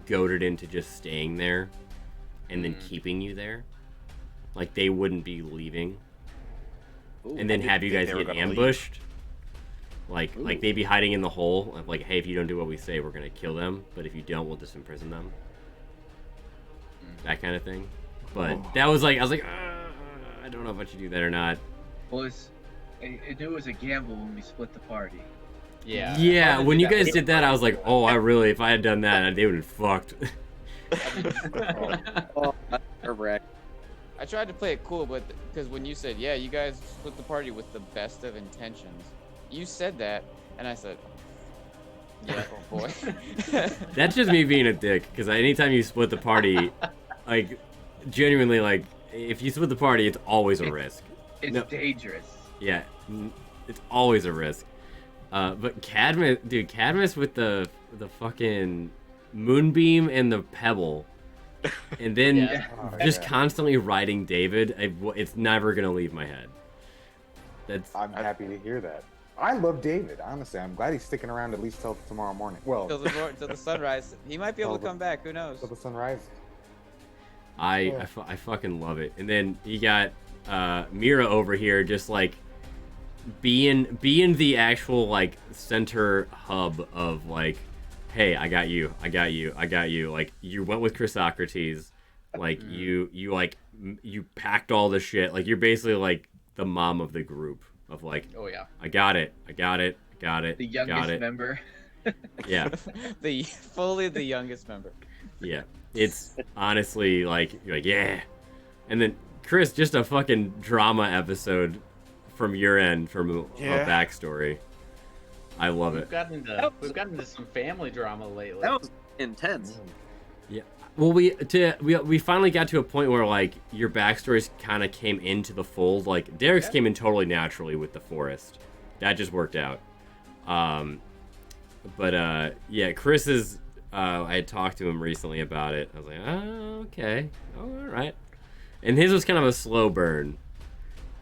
goaded into just staying there and then keeping you there. Like they wouldn't be leaving. Ooh, And then have you guys get ambushed. Like they'd be hiding in the hole of like, hey, if you don't do what we say, we're gonna kill them. But if you don't, we'll just imprison them. That kind of thing. But that was like, I was like, I don't know if I should do that or not. Well, I knew it was a gamble when we split the party. Yeah. Yeah, when you guys did that, I was like, oh, if I had done that, they would have fucked. Oh, that's nerve-wracking. I tried to play it cool, but because when you said, yeah, you guys split the party with the best of intentions, you said that, and I said, yeah, oh boy. That's just me being a dick, because anytime you split the party, like, genuinely, like, if you split the party, it's always a risk. It's dangerous. Yeah, it's always a risk. But Cadmus with the fucking moonbeam and the pebble, and then just constantly riding David, it's never gonna leave my head. I'm happy to hear that. I love David, honestly. I'm glad he's sticking around at least till tomorrow morning. Well, till the sunrise. He might be able to come back. Who knows? Till the sunrise. I fucking love it. And then you got Mira over here, just like being the actual like center hub of like, hey, I got you. Like you went with Chrysocrates, like you packed all the shit. Like you're basically like the mom of the group of like, oh yeah, I got it. The youngest member. Yeah. Fully the youngest member. Yeah. It's honestly like, you're like, yeah. And then Chris, just a fucking drama episode from your end, from a backstory. I love it. We've gotten into some family drama lately. That was intense. Yeah. Well, we finally got to a point where like your backstories kind of came into the fold. Like Derek's came in totally naturally with the forest. That just worked out. But yeah, Chris's. I had talked to him recently about it. I was like, oh, okay, all right. And his was kind of a slow burn.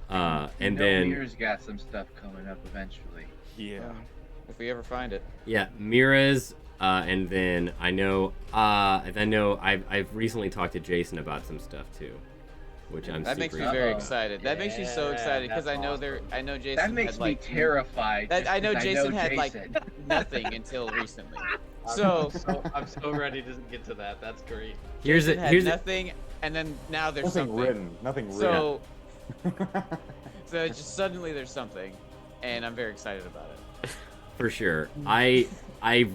And then Mira's got some stuff coming up eventually. Yeah. If we ever find it. Yeah, Mira's, and then I know I've recently talked to Jason about some stuff too, which I'm. That makes me very excited. That makes me so excited because I know Jason. That makes me terrified. I know Jason had like nothing until recently. So I'm so ready to get to that. That's great. Here's nothing, and then now there's nothing something. Nothing written. So just suddenly there's something, and I'm very excited about it. For sure. I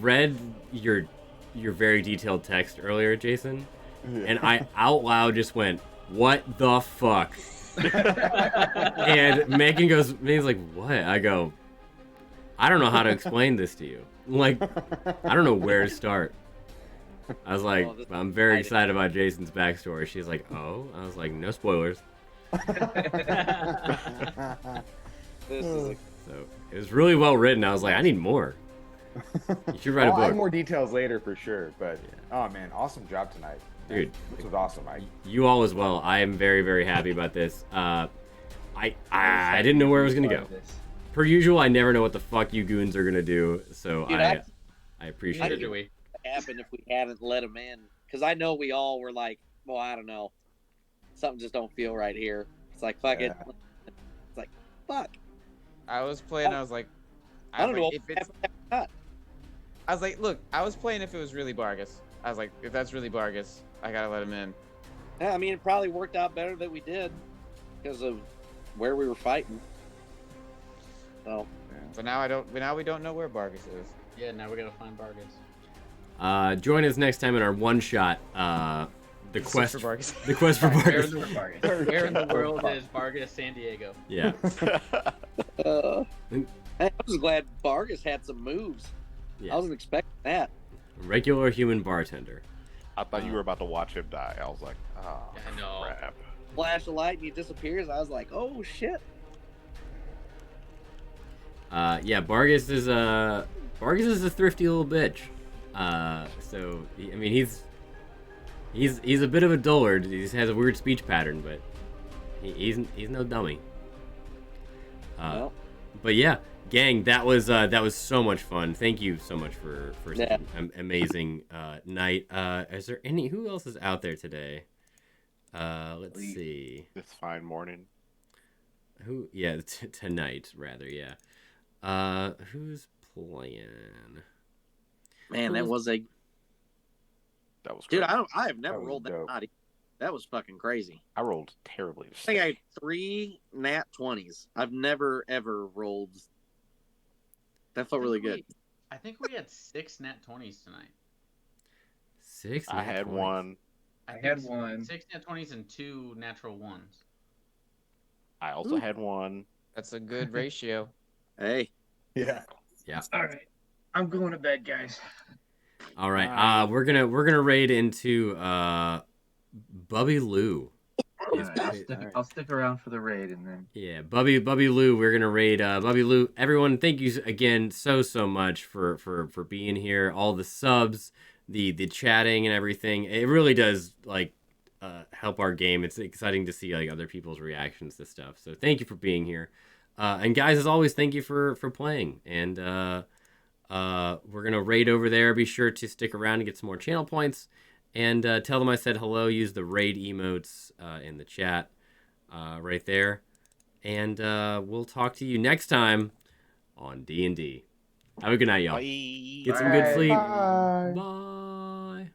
read your very detailed text earlier, Jason, and I out loud just went, "What the fuck?" And Megan's like, "What?" I go, "I don't know how to explain this to you. Like, I don't know where to start." I was like, "I'm very excited about Jason's backstory." She's like, "Oh," I was like, "No spoilers." So it was really well written. I was like, I need more. You should write a book. I'll add more details later for sure. But oh man, awesome job tonight, dude. This was awesome. You all as well. I am very, very happy about this. I didn't know where it was gonna go. Per usual, I never know what the fuck you goons are gonna do. So Dude, I appreciate it. What would happen if we hadn't let him in? Because I know we all were like, well, I don't know, something just don't feel right here. It's like fuck it. It's like fuck. I was playing. I was like, I don't know. I was like, look, I was playing if it was really Bargus. I was like, if that's really Bargus, I gotta let him in. Yeah, I mean, it probably worked out better that we did because of where we were fighting. So, but now we don't know where Bargus is. Yeah, now we gotta find Bargus. Join us next time in our one shot. The quest for Bargus. The quest for Bargus. Where in the world is Bargus San Diego? Yeah. I was glad Bargus had some moves. Yeah. I wasn't expecting that. Regular human bartender. I thought you were about to watch him die. I was like, oh, I know. Crap. Flash of light and he disappears. I was like, oh shit. Yeah, Vargas is a thrifty little bitch. So I mean, he's a bit of a dullard. He just has a weird speech pattern, but he's no dummy. Well. But yeah, gang, that was so much fun. Thank you so much for such an amazing night. Is there who else is out there today? Let's see. This fine morning. Who? Yeah, tonight rather. Yeah. Who's playing? Man, that was That was dude. crazy. I have never That was rolled that dope. naughty. That was fucking crazy. I rolled terribly. I think I had 3 nat 20s. I've never ever rolled. That felt really good. I think we had 6 nat 20s tonight. 6. I had 20s. one. I had one. 6 nat 20s and 2 natural ones. I also had one. That's a good ratio. Hey. Yeah. Yeah. All right, I'm going to bed, guys. All right. We're gonna raid into Bubby Lou. All right, I'll stick around for the raid, and then Yeah, Bubby Lou. We're gonna raid Bubby Lou. Everyone, thank you again so much for being here. All the subs, the chatting and everything. It really does like help our game. It's exciting to see like other people's reactions to stuff. So thank you for being here. And guys, as always, thank you for playing. And we're gonna raid over there. Be sure to stick around and get some more channel points. And tell them I said hello. Use the raid emotes in the chat right there. And we'll talk to you next time on D&D. Have a good night, y'all. Bye. Get some good sleep. Bye. Bye.